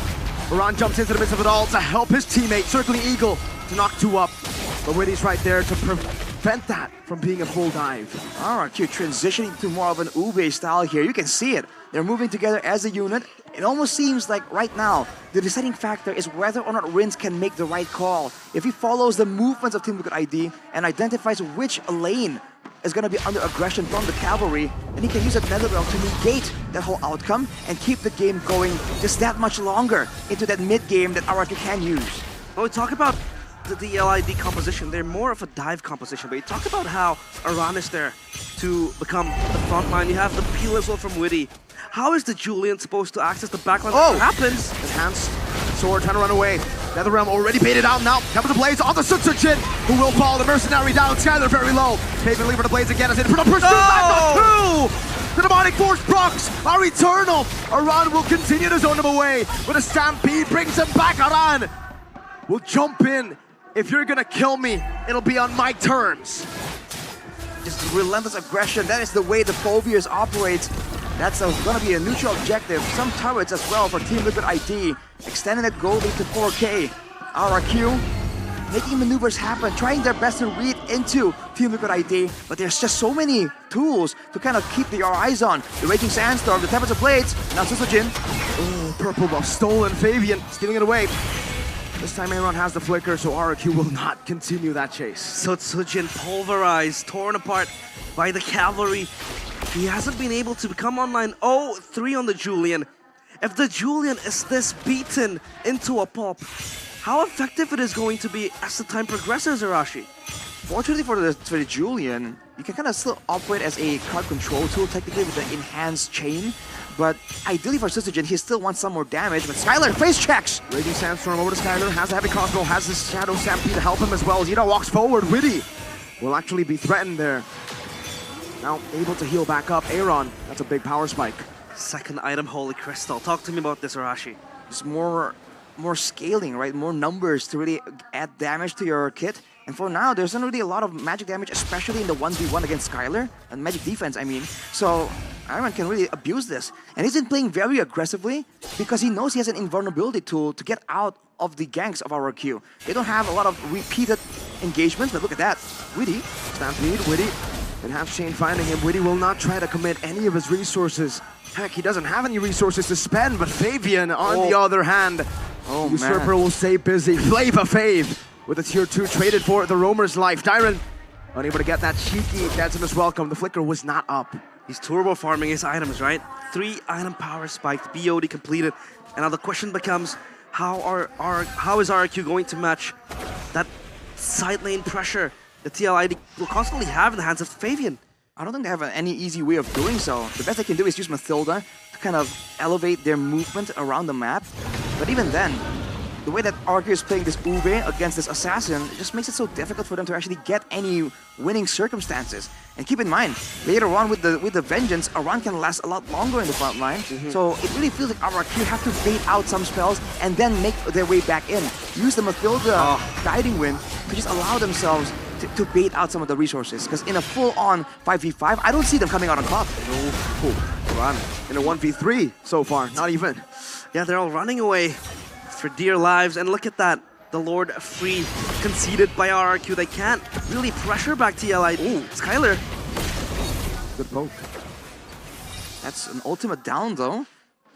Aaron jumps into the midst of it all to help his teammate, Circling Eagle, to knock 2 up. But Witty's right there to prevent that from being a full dive. RRQ transitioning to more of an Ube style here. You can see it. They're moving together as a unit. It almost seems like right now, the deciding factor is whether or not Rins can make the right call. If he follows the movements of Team Liquid ID and identifies which lane is going to be under aggression from the cavalry, then he can use that Netherrealm to negate that whole outcome and keep the game going just that much longer into that mid-game that RRQ can use. When we talk about the DLID composition, they're more of a dive composition, but you talk about how Aran is there to become the front line. You have the peel as well from Witty. How is the Julian supposed to access the backline? What happens? Enhanced sword trying to run away. Netherrealm already baited out now. Comes the blades on the Sutsujin, who will fall. The mercenary down. Skylar very low. Fabian leaving the blades again as it put up push through. The demonic force procs are eternal. Aran will continue to zone him away, but a stampede brings him back. Aran will jump in. If you're gonna kill me, it'll be on my terms. Just relentless aggression. That is the way the Phobias operates. That's gonna be a neutral objective. Some turrets as well for Team Liquid ID. Extending that goal lead to 4K. RRQ making maneuvers happen, trying their best to read into Team Liquid ID, but there's just so many tools to kind of keep your eyes on. The Raging Sandstorm, the Tempest of Blades, now Susujin. Oh, purple buff stolen. Fabian stealing it away. This time Aaron has the flicker, so RRQ will not continue that chase. Sutsujin pulverized, torn apart by the cavalry. He hasn't been able to come online. 0-3 on the Julian. If the Julian is this beaten into a pulp, how effective it is going to be as the time progresses, Arashi? Fortunately for the Julian, you can kind of still operate as a card control tool technically with the enhanced chain. But ideally for Susujin, he still wants some more damage. But Skylar face checks! Raging Sandstorm over to Skylar, has a heavy crossbow, has this Shadow Stampede to help him as well. Zeta walks forward, Witty will actually be threatened there. Now able to heal back up. Aaron, that's a big power spike. Second item, Holy Crystal. Talk to me about this, Arashi. Just more scaling, right? More numbers to really add damage to your kit. And for now, there's not really a lot of magic damage, especially in the 1v1 against Skylar, and magic defense, I mean. So Iron can really abuse this. And he's been playing very aggressively because he knows he has an invulnerability tool to get out of the ganks of RRQ. They don't have a lot of repeated engagements, but look at that. Witty. Stampede, Witty. And half chain finding him. Witty will not try to commit any of his resources. Heck, he doesn't have any resources to spend, but Fabian, on the other hand, Usurper will stay busy. Flava Fave with a tier 2 traded for the Roamer's life. Dyron unable to get that cheeky Decimus welcome. The flicker was not up. He's turbo farming his items, right? 3 item power spiked, BOD completed. And now the question becomes, how is RRQ going to match that side lane pressure the TLID will constantly have in the hands of Fabian? I don't think they have any easy way of doing so. The best they can do is use Mathilda to kind of elevate their movement around the map. But even then, the way that RRQ is playing this Ube against this Assassin, it just makes it so difficult for them to actually get any winning circumstances. And keep in mind, later on with the Vengeance, Aran can last a lot longer in the front line. So it really feels like RRQ have to bait out some spells and then make their way back in. Use the Mathilda Guiding Wind to just allow themselves to bait out some of the resources. Because in a full-on 5v5, I don't see them coming out on top. Run in a 1v3 so far, not even. Yeah, they're all running away for dear lives, and look at that. The Lord Free conceded by RRQ. They can't really pressure back TLI. Ooh, Skylar. Good poke. That's an ultimate down though.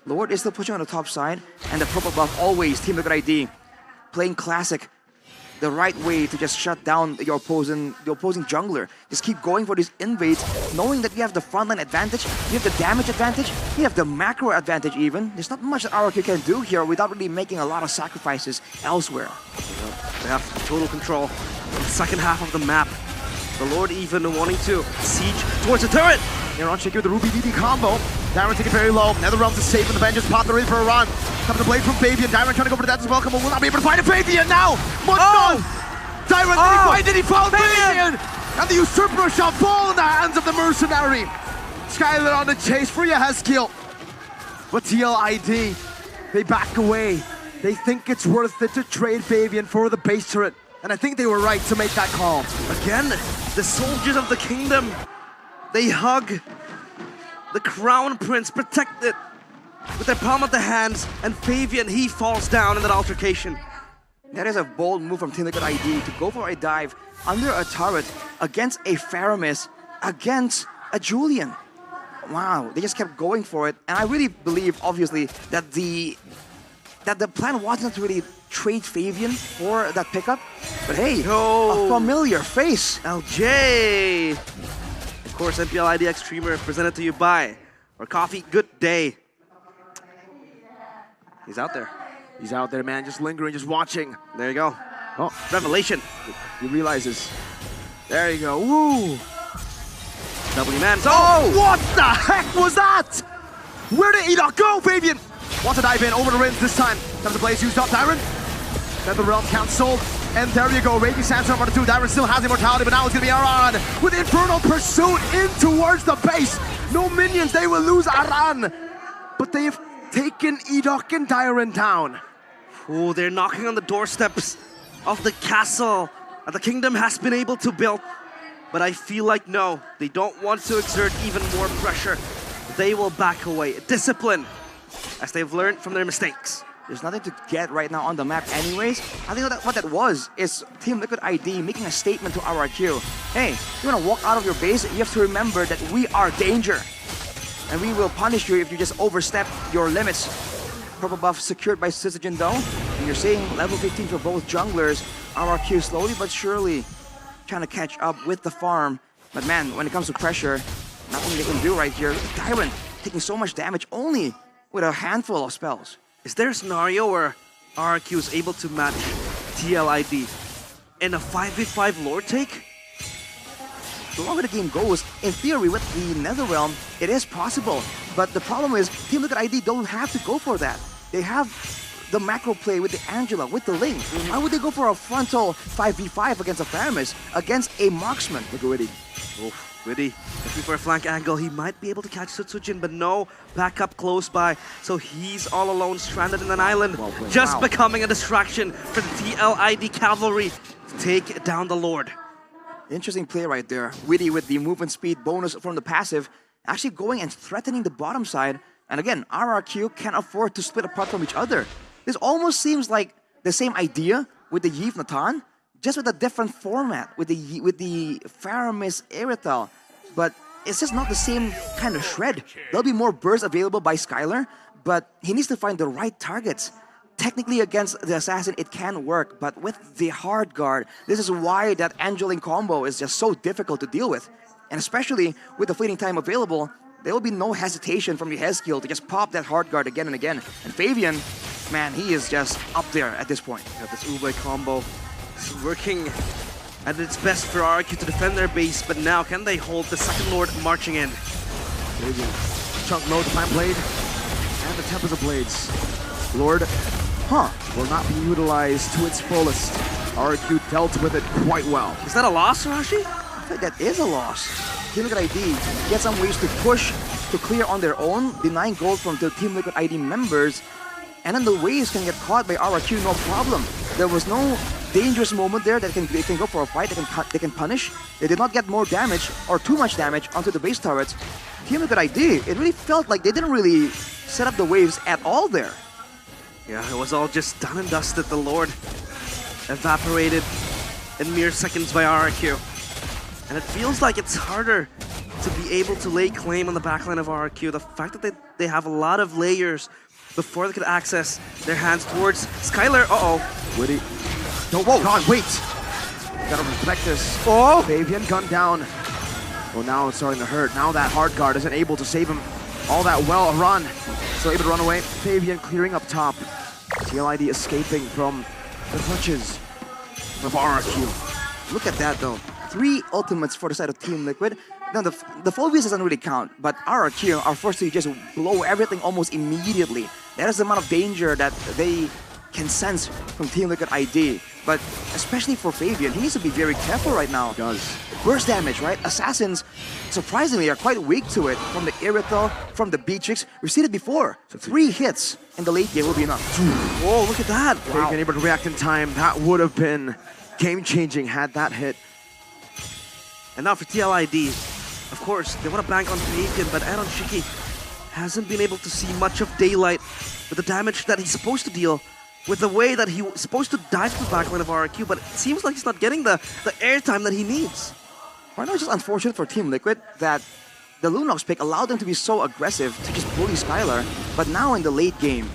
Lord is still pushing on the top side, and the purple buff always, Team Liquid ID. Playing classic. The right way to just shut down your opposing jungler. Just keep going for these invades, knowing that you have the frontline advantage, you have the damage advantage, you have the macro advantage even. There's not much that RRQ can do here without really making a lot of sacrifices elsewhere. They have total control of the second half of the map. The Lord even wanting to siege towards the turret. Aaron shaking with the Ruby DD combo. Darren taking very low. NetherRealms is safe in the Vengeance pot. They're in for a run. Comes the blade from Fabian. Darren trying to go for that as well. Will not be able to find a Fabian now. No! Darren, did he find Fabian? And the Usurper shall fall in the hands of the Mercenary. Skylar on the chase for Yehezkiel. But TLID, they back away. They think it's worth it to trade Fabian for the base turret. And I think they were right to make that call. Again, the soldiers of the kingdom, they hug the Crown Prince, protected with their palm of the hands, and Fabian, he falls down in that altercation. That is a bold move from Team Liquid ID to go for a dive under a turret against a Faramis, against a Julian. Wow, they just kept going for it. And I really believe, obviously, that the plan wasn't to really trade Fabian for that pickup. But hey, a familiar face. LJ! Of course, MPL IDX streamer presented to you by our coffee. Good day. He's out there. He's out there, man, just lingering, just watching. There you go. Oh, revelation. He realizes. There you go. Woo! W-man. Oh, what the heck was that? Where did Enoch go, Fabian? Wants to dive in, over the rings this time. Comes the blaze used up, Darren. NetherRealm cancelled. And there you go, Raging Sandstorm on the 2. Darren still has immortality, but now it's gonna be Aran with Infernal Pursuit in towards the base. No minions, they will lose Aran. But they've taken Edok and Darren down. Oh, they're knocking on the doorsteps of the castle that the kingdom has been able to build. But I feel like no, they don't want to exert even more pressure. They will back away. Discipline, as they've learned from their mistakes. There's nothing to get right now on the map anyways. I think what that was is Team Liquid ID making a statement to RRQ. Hey, you wanna walk out of your base, you have to remember that we are danger. And we will punish you if you just overstep your limits. Purple buff secured by Syzygy though. And you're seeing level 15 for both junglers. RRQ slowly but surely trying to catch up with the farm. But man, when it comes to pressure, nothing they can do right here. Darren taking so much damage only with a handful of spells. Is there a scenario where RRQ is able to match TLID in a 5v5 lord take? The longer the game goes, in theory with the NetherRealm, it is possible. But the problem is, Team Liquid ID don't have to go for that. They have the macro play with the Angela, with the Link. Why would they go for a frontal 5v5 against a Faramis, against a marksman? Look at Witty. Oh, Witty looking for a flank angle. He might be able to catch Syzygy, but no backup close by. So he's all alone, stranded in an island, just becoming a distraction for the TLID cavalry to take down the Lord. Interesting play right there. Witty with the movement speed bonus from the passive, actually going and threatening the bottom side. And again, RRQ can't afford to split apart from each other. This almost seems like the same idea with the Yves Natan, just with a different format with the Faramis Erythal. But it's just not the same kind of shred. There'll be more bursts available by Skylar, but he needs to find the right targets. Technically against the Assassin, it can work, but with the hard guard, this is why that Angeline combo is just so difficult to deal with. And especially with the fleeting time available, there will be no hesitation from Yehezkiel to just pop that hard guard again and again. And Fabian, man, he is just up there at this point. Yeah, this Ube combo is working at its best for RRQ to defend their base, but now can they hold the second Lord marching in? Fabian, chunk low, Divine Blade, and the Tempest of Blades. Lord, will not be utilized to its fullest. RRQ dealt with it quite well. Is that a loss, Rashi? I think that is a loss. Team Liquid ID get some ways to push to clear on their own, denying gold from the Team Liquid ID members, and then the waves can get caught by RRQ, no problem. There was no dangerous moment there that they can go for a fight, they can punish. They did not get more damage or too much damage onto the base turrets. Team Liquid ID, it really felt like they didn't really set up the waves at all there. Yeah, it was all just done and dusted. The Lord evaporated in mere seconds by RRQ. And it feels like it's harder to be able to lay claim on the backline of RRQ. The fact that they have a lot of layers before they could access their hands towards Skylar. Witty. No, whoa, God, wait. Gotta respect this. Oh! Fabian gunned down. Well, now it's starting to hurt. Now that hard guard isn't able to save him all that well. A run. Still able to run away. Fabian clearing up top. TLID escaping from the clutches of RRQ. Look at that though. 3 ultimates for the side of Team Liquid. Now, the phobias doesn't really count, but RRQ are forced to just blow everything almost immediately. That is the amount of danger that they can sense from Team Liquid ID. But especially for Fabian, he needs to be very careful right now. He does. Burst damage, right? Assassins, surprisingly, are quite weak to it. From the Irithel, from the Beatrix. We've seen it before. So 3 hits in the late game will be enough. Whoa, look at that. Wow. Fabian able to react in time. That would have been game-changing had that hit. And now for TLID, of course, they want to bank on Fabian, but Aaron Shiki hasn't been able to see much of daylight with the damage that he's supposed to deal, with the way that he was supposed to dive to the backline of RRQ, but it seems like he's not getting the airtime that he needs. Right now, it's just unfortunate for Team Liquid that the Lunox pick allowed them to be so aggressive to just bully Skylar, but now in the late game,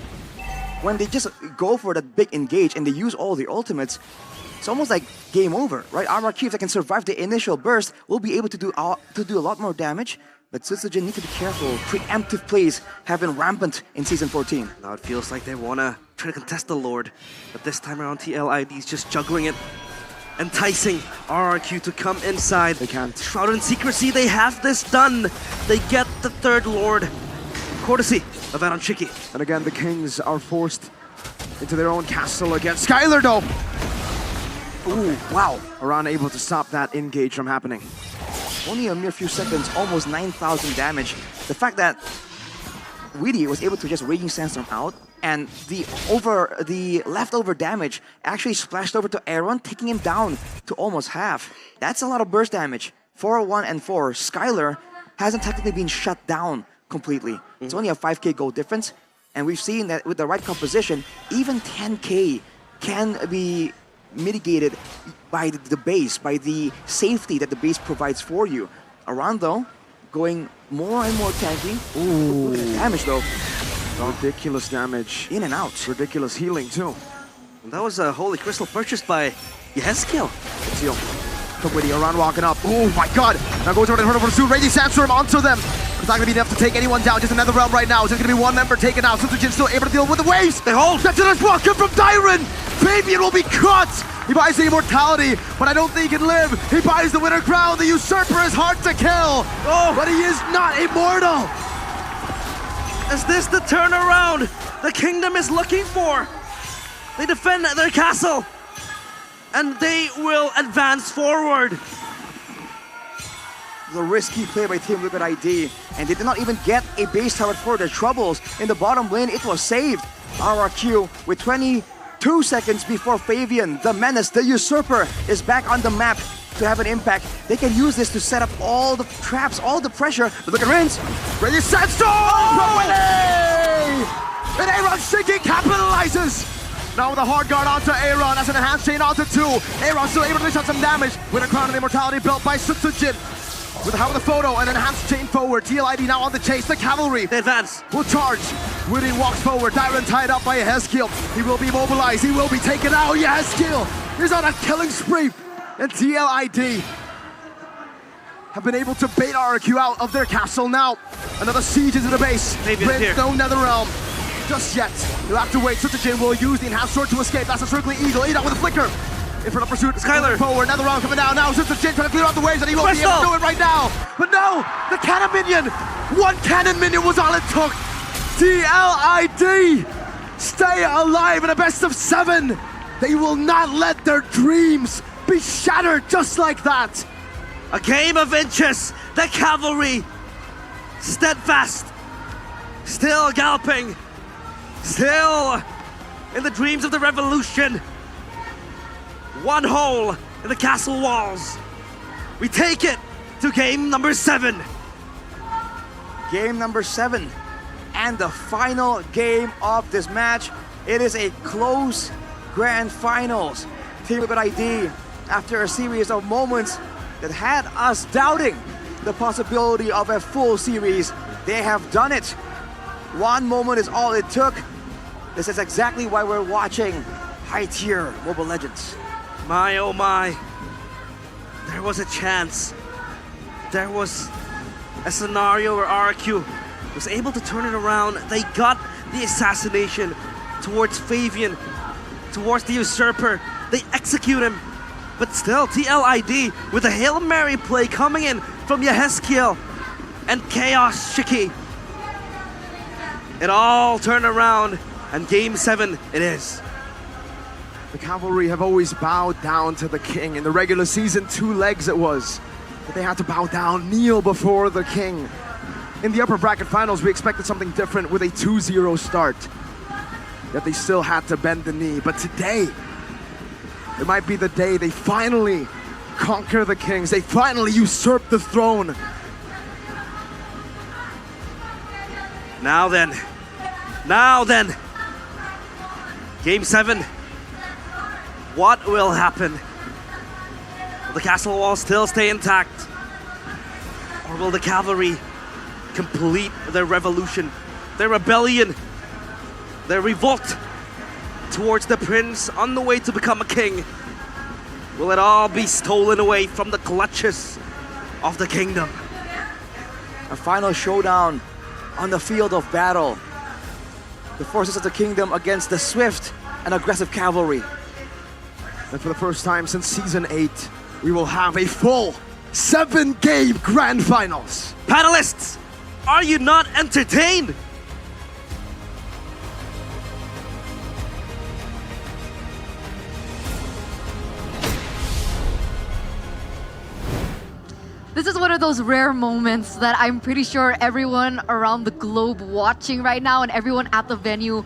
when they just go for that big engage and they use all the ultimates, it's almost like game over, right? RRQ, if they can survive the initial burst, will be able to do a lot more damage. But Sutsujin need to be careful. Preemptive plays have been rampant in Season 14. Now it feels like they want to try to contest the Lord. But this time around, TLID is just juggling it. Enticing RRQ to come inside. They can't. Shrouded in secrecy, they have this done. They get the third Lord. Courtesy of Aaron Shiki. And again, the Kings are forced into their own castle again. Skylar, though. Ooh, wow. Aran able to stop that engage from happening. Only a mere few seconds, almost 9,000 damage. The fact that Weedy was able to just Raging Sandstorm out, and the leftover damage actually splashed over to Aaron, taking him down to almost half. That's a lot of burst damage. 4-1 and 4. Skylar hasn't technically been shut down completely. It's only a 5k gold difference, and we've seen that with the right composition, even 10k can be mitigated by the base, by the safety that the base provides for you. Aran, though, going more and more tanky. Ooh. Look at the damage, though. Ridiculous damage. In and out. Ridiculous healing, too. And that was a Holy Crystal purchased by Yeskill. Witty, Aran walking up. Oh my god! Now goes over to Hurdle for Soon. Raging Sandstorm onto them. It's not going to be enough to take anyone down. Just another realm right now. It's just going to be one member taken out. Sutsujin still able to deal with the waves. They hold. That's a welcome from Dyron. Fabian will be caught. He buys the immortality, but I don't think he can live. He buys the winner crown. The usurper is hard to kill. Oh, but he is not immortal. Is this the turnaround the kingdom is looking for? They defend their castle, and they will advance forward. The risky play by Team Liquid ID, and they did not even get a base tower for their troubles. In the bottom lane, it was saved. RRQ with 22 seconds before Fabian, the menace, the usurper, is back on the map to have an impact. They can use this to set up all the traps, all the pressure. But look at Rins. Raging Sandstorm! Oh! And Aaron Shiki capitalizes! Now with a hard guard onto Aaron, that's an enhanced chain onto 2. Aaron still able to dish out some damage with a crown of immortality built by Sutsujin. With the help of the photo and enhanced chain forward. TLID now on the chase, the cavalry. They advance. Will charge. Witty walks forward, Dyron tied up by Yeskill. He will be mobilized, he will be taken out. Yeskill is on a killing spree. And TLID have been able to bait RRQ out of their castle now. Another siege into the base. Prince, no Netherrealm. Just yet. You'll have to wait. Sutsujin will use the enhanced sword to escape. That's a circling eagle. Eat out with a flicker. In front of pursuit. Skylar. Forward. Netherrealm coming down. Now Sutsujin trying to clear out the waves, and he won't be able to do it right now. But no! The cannon minion! One cannon minion was all it took. TLID stay alive in a best of 7. They will not let their dreams be shattered just like that. A game of inches. The cavalry steadfast, still galloping, still in the dreams of the revolution. One hole in the castle walls. We take it to game number 7. Game number 7. And the final game of this match. It is a close grand finals. Team Liquid ID, after a series of moments that had us doubting the possibility of a full series, they have done it. One moment is all it took. This is exactly why we're watching high-tier Mobile Legends. My oh my, there was a chance. There was a scenario where RRQ was able to turn it around. They got the assassination towards Fabian, towards the usurper. They execute him. But still, TLID with a Hail Mary play coming in from Yehezkiel and Chaos Shiki. It all turned around, and Game 7 it is. The Cavalry have always bowed down to the king. In the regular season, 2 legs it was. But they had to bow down, kneel before the king. In the upper bracket finals, we expected something different with a 2-0 start. Yet they still had to bend the knee. But today, it might be the day they finally conquer the kings. They finally usurp the throne. Now then, Game 7. What will happen? Will the castle walls still stay intact? Or will the cavalry complete their revolution, their rebellion, their revolt towards the prince on the way to become a king? Will it all be stolen away from the clutches of the kingdom? A final showdown on the field of battle. The forces of the kingdom against the swift and aggressive cavalry. And for the first time since Season 8, we will have a full 7-game grand finals. Panelists, are you not entertained? This is one of those rare moments that I'm pretty sure everyone around the globe watching right now and everyone at the venue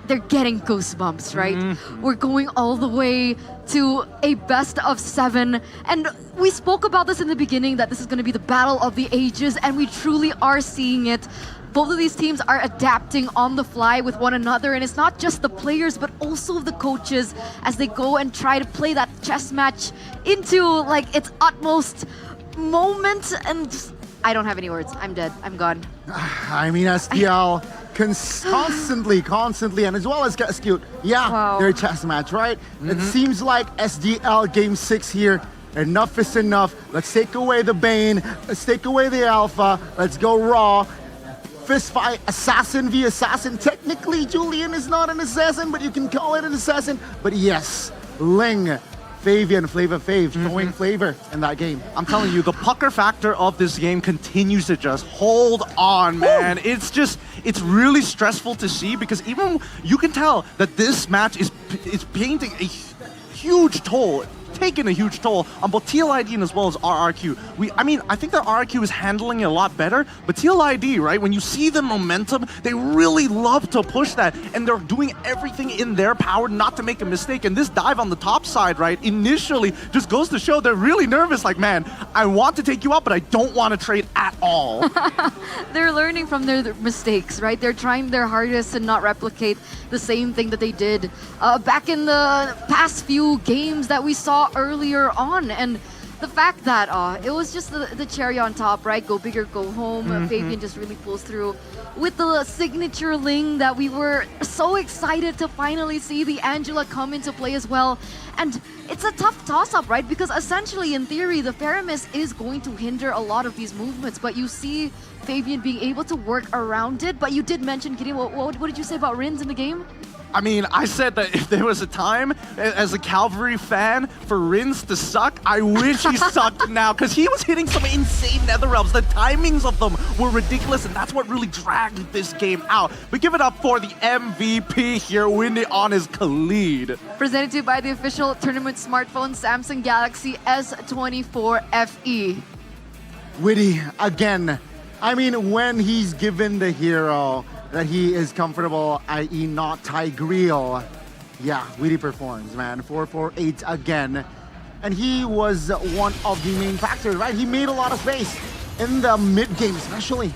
they're getting goosebumps, right? We're going all the way to a best of 7, and we spoke about this in the beginning that this is going to be the battle of the ages, and we truly are seeing it. Both of these teams are adapting on the fly with one another, and it's not just the players but also the coaches as they go and try to play that chess match into like its utmost moment. And just, I don't have any words. I'm dead. I'm gone. I mean, SPL constantly, and as well as Skewed. Yeah, their chess match, right? It seems like SDL Game 6 here. Enough is enough. Let's take away the Bane. Let's take away the Alpha. Let's go raw. Fist fight, assassin v assassin. Technically, Julian is not an assassin, but you can call it an assassin. But yes, Ling, Fabian, Flavor Fave, throwing flavor in that game. I'm telling you, the pucker factor of this game continues to just hold on, man. It's really stressful to see because even you can tell that this match is painting a huge toll. Taken a huge toll on both TLID and as well as RRQ. I think that RRQ is handling it a lot better, but TLID, right, when you see the momentum, they really love to push that, and they're doing everything in their power not to make a mistake. And this dive on the top side, right, initially just goes to show they're really nervous, like, man, I want to take you out, but I don't want to trade at all. They're learning from their mistakes, right? They're trying their hardest to not replicate the same thing that they did back in the past few games that we saw earlier on. And the fact that it was just the cherry on top, right? Go big or go home. Fabian just really pulls through with the signature Ling that we were so excited to finally see the Angela come into play as well. And it's a tough toss-up, right? Because essentially, in theory, the Faramis is going to hinder a lot of these movements, but you see Fabian being able to work around it. But you did mention, Gideon, what did you say about Rins in the game? I mean, I said that if there was a time as a Cavalry fan for Rins to suck, I wish he sucked now because he was hitting some insane Netherrealms. The timings of them were ridiculous, and that's what really dragged this game out. But give it up for the MVP here, winning on his Khalid. Presented to you by the official tournament smartphone, Samsung Galaxy S14 FE. Witty, again. I mean, when he's given the hero that he is comfortable, i.e. not Tigreal, yeah, Witty performs, man. 4-4-8 again. And he was one of the main factors, right? He made a lot of space in the mid-game especially.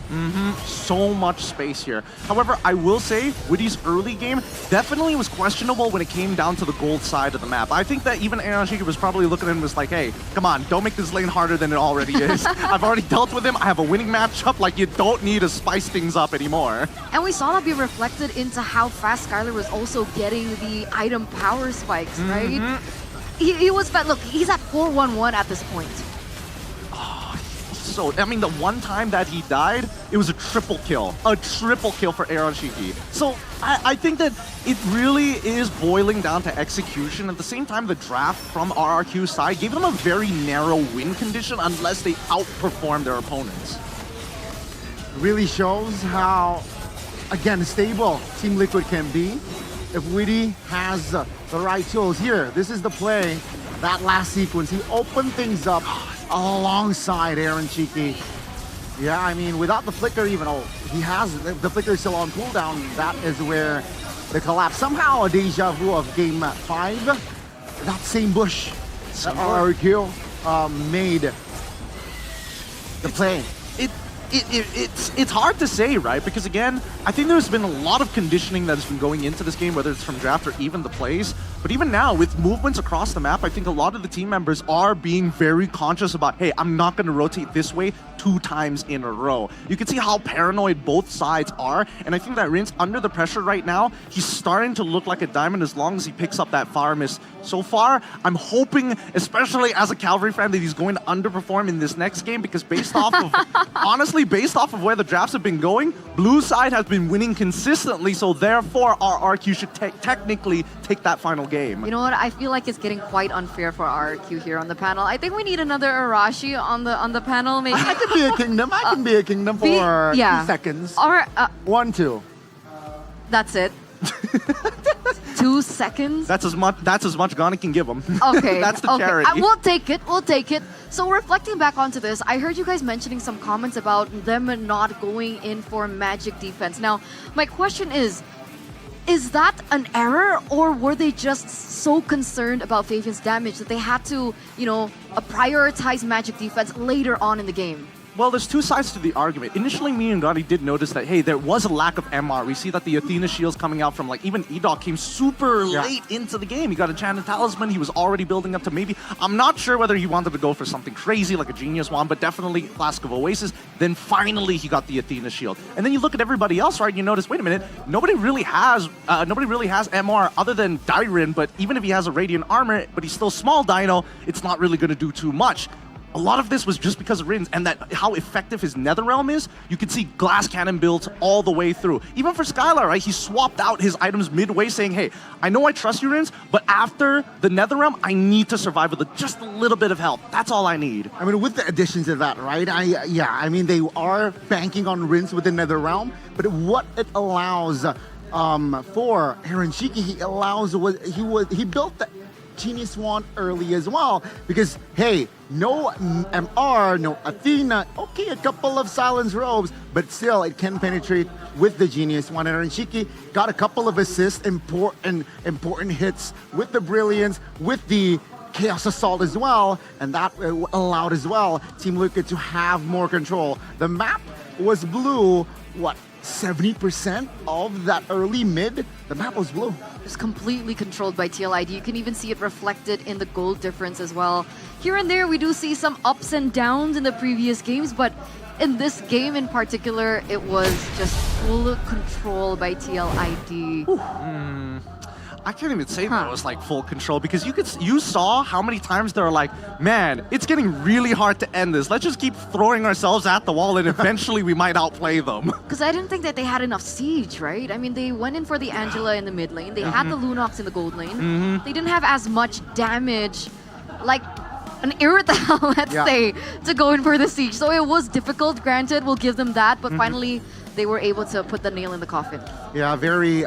So much space here. However, I will say, Witty's early game definitely was questionable when it came down to the gold side of the map. I think that even Arashiki was probably looking at him and was like, hey, come on, don't make this lane harder than it already is. I've already dealt with him. I have a winning matchup. Like, you don't need to spice things up anymore. And we saw that be reflected into how fast Skylar was also getting the item power spikes, right? He was fat. Look, he's at 4-1-1 at this point. so. I mean, the one time that he died, it was a triple kill. A triple kill for Aaron Shiki. So I think that it really is boiling down to execution. At the same time, the draft from RRQ's side gave them a very narrow win condition unless they outperform their opponents. Really shows how, again, stable Team Liquid can be if Witty has the right tools. Here, this is the play. That last sequence, he opened things up alongside Aaron Cheeky. Yeah, I mean, without the flicker even, he has, the flicker is still on cooldown. That is where the collapse, somehow a deja vu of game 5. That same bush that RRQ made the play. It's hard to say, right? Because again, I think there's been a lot of conditioning that has been going into this game, whether it's from draft or even the plays. But even now, with movements across the map, I think a lot of the team members are being very conscious about, hey, I'm not going to rotate this way 2 times in a row. You can see how paranoid both sides are, and I think that Rince, under the pressure right now, he's starting to look like a diamond as long as he picks up that fire miss. So far, I'm hoping, especially as a Calvary fan, that he's going to underperform in this next game, because based off of, honestly, based off of where the drafts have been going, blue side has been winning consistently, so therefore RRQ should technically take that final game. You know what? I feel like it's getting quite unfair for RRQ here on the panel. I think we need another Arashi on the panel, maybe. I could be a kingdom. I can be a kingdom for 2 seconds. Or 1, 2. That's it. 2 seconds. That's as much Ghana can give him. Okay. That's the charity. We'll take it. We'll take it. So reflecting back onto this, I heard you guys mentioning some comments about them not going in for magic defense. Now, my question is that an error, or were they just so concerned about Fabian's damage that they had to, prioritize magic defense later on in the game? Well, there's 2 sides to the argument. Initially, me and Gotti did notice that, hey, there was a lack of MR. We see that the Athena shields coming out from, even Edok came super late into the game. He got a Enchanted Talisman. He was already building up to maybe, I'm not sure whether he wanted to go for something crazy like a Genius Wand, but definitely Flask of Oasis. Then finally, he got the Athena shield. And then you look at everybody else, right? You notice, wait a minute, nobody really has MR other than Dairin, but even if he has a Radiant Armor, but he's still small Dino, it's not really going to do too much. A lot of this was just because of Rins and that how effective his Netherrealm is. You can see Glass Cannon builds all the way through. Even for Skylar, right? He swapped out his items midway saying, hey, I know I trust you, Rins, but after the Netherrealm, I need to survive with just a little bit of help. That's all I need. I mean, with the additions of that, right? I mean, they are banking on Rins with the Netherrealm, but what it allows for Aaron Shiki, he built the Genius Wand early as well, because hey, no MR, no Athena, okay, a couple of Silence Robes, but still it can penetrate with the Genius Wand. And Shiki got a couple of assists, important hits with the Brilliance, with the Chaos Assault as well, and that allowed as well Team Liquid to have more control. The map was blue, 70% of that early mid, the map was blue. It's completely controlled by TLID. You can even see it reflected in the gold difference as well. Here and there, we do see some ups and downs in the previous games, but in this game in particular, it was just full control by TLID. I can't even say that it was full control, because you saw how many times they were like, man, it's getting really hard to end this. Let's just keep throwing ourselves at the wall and eventually we might outplay them. Because I didn't think that they had enough siege, right? I mean, they went in for the Angela in the mid lane. They had the Lunox in the gold lane. They didn't have as much damage, like an Irithel, let's say, to go in for the siege. So it was difficult, granted, we'll give them that, but finally they were able to put the nail in the coffin. Yeah, very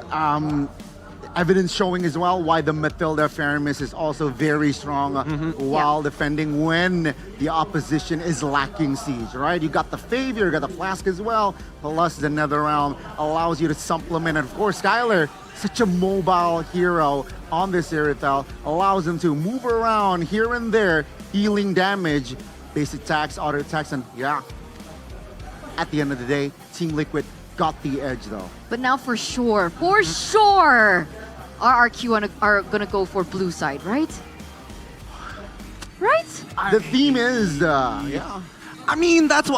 evidence showing as well why the Matilda Faramis is also very strong while defending when the opposition is lacking siege, right? You got the Favor, you got the Flask as well, plus the Netherrealm allows you to supplement. And of course, Skylar, such a mobile hero on this Irithel, allows him to move around here and there, healing damage, base attacks, auto attacks, and at the end of the day, Team Liquid got the edge though. But now for sure, RRQ are gonna go for blue side, right? Right? The theme is, I mean, that's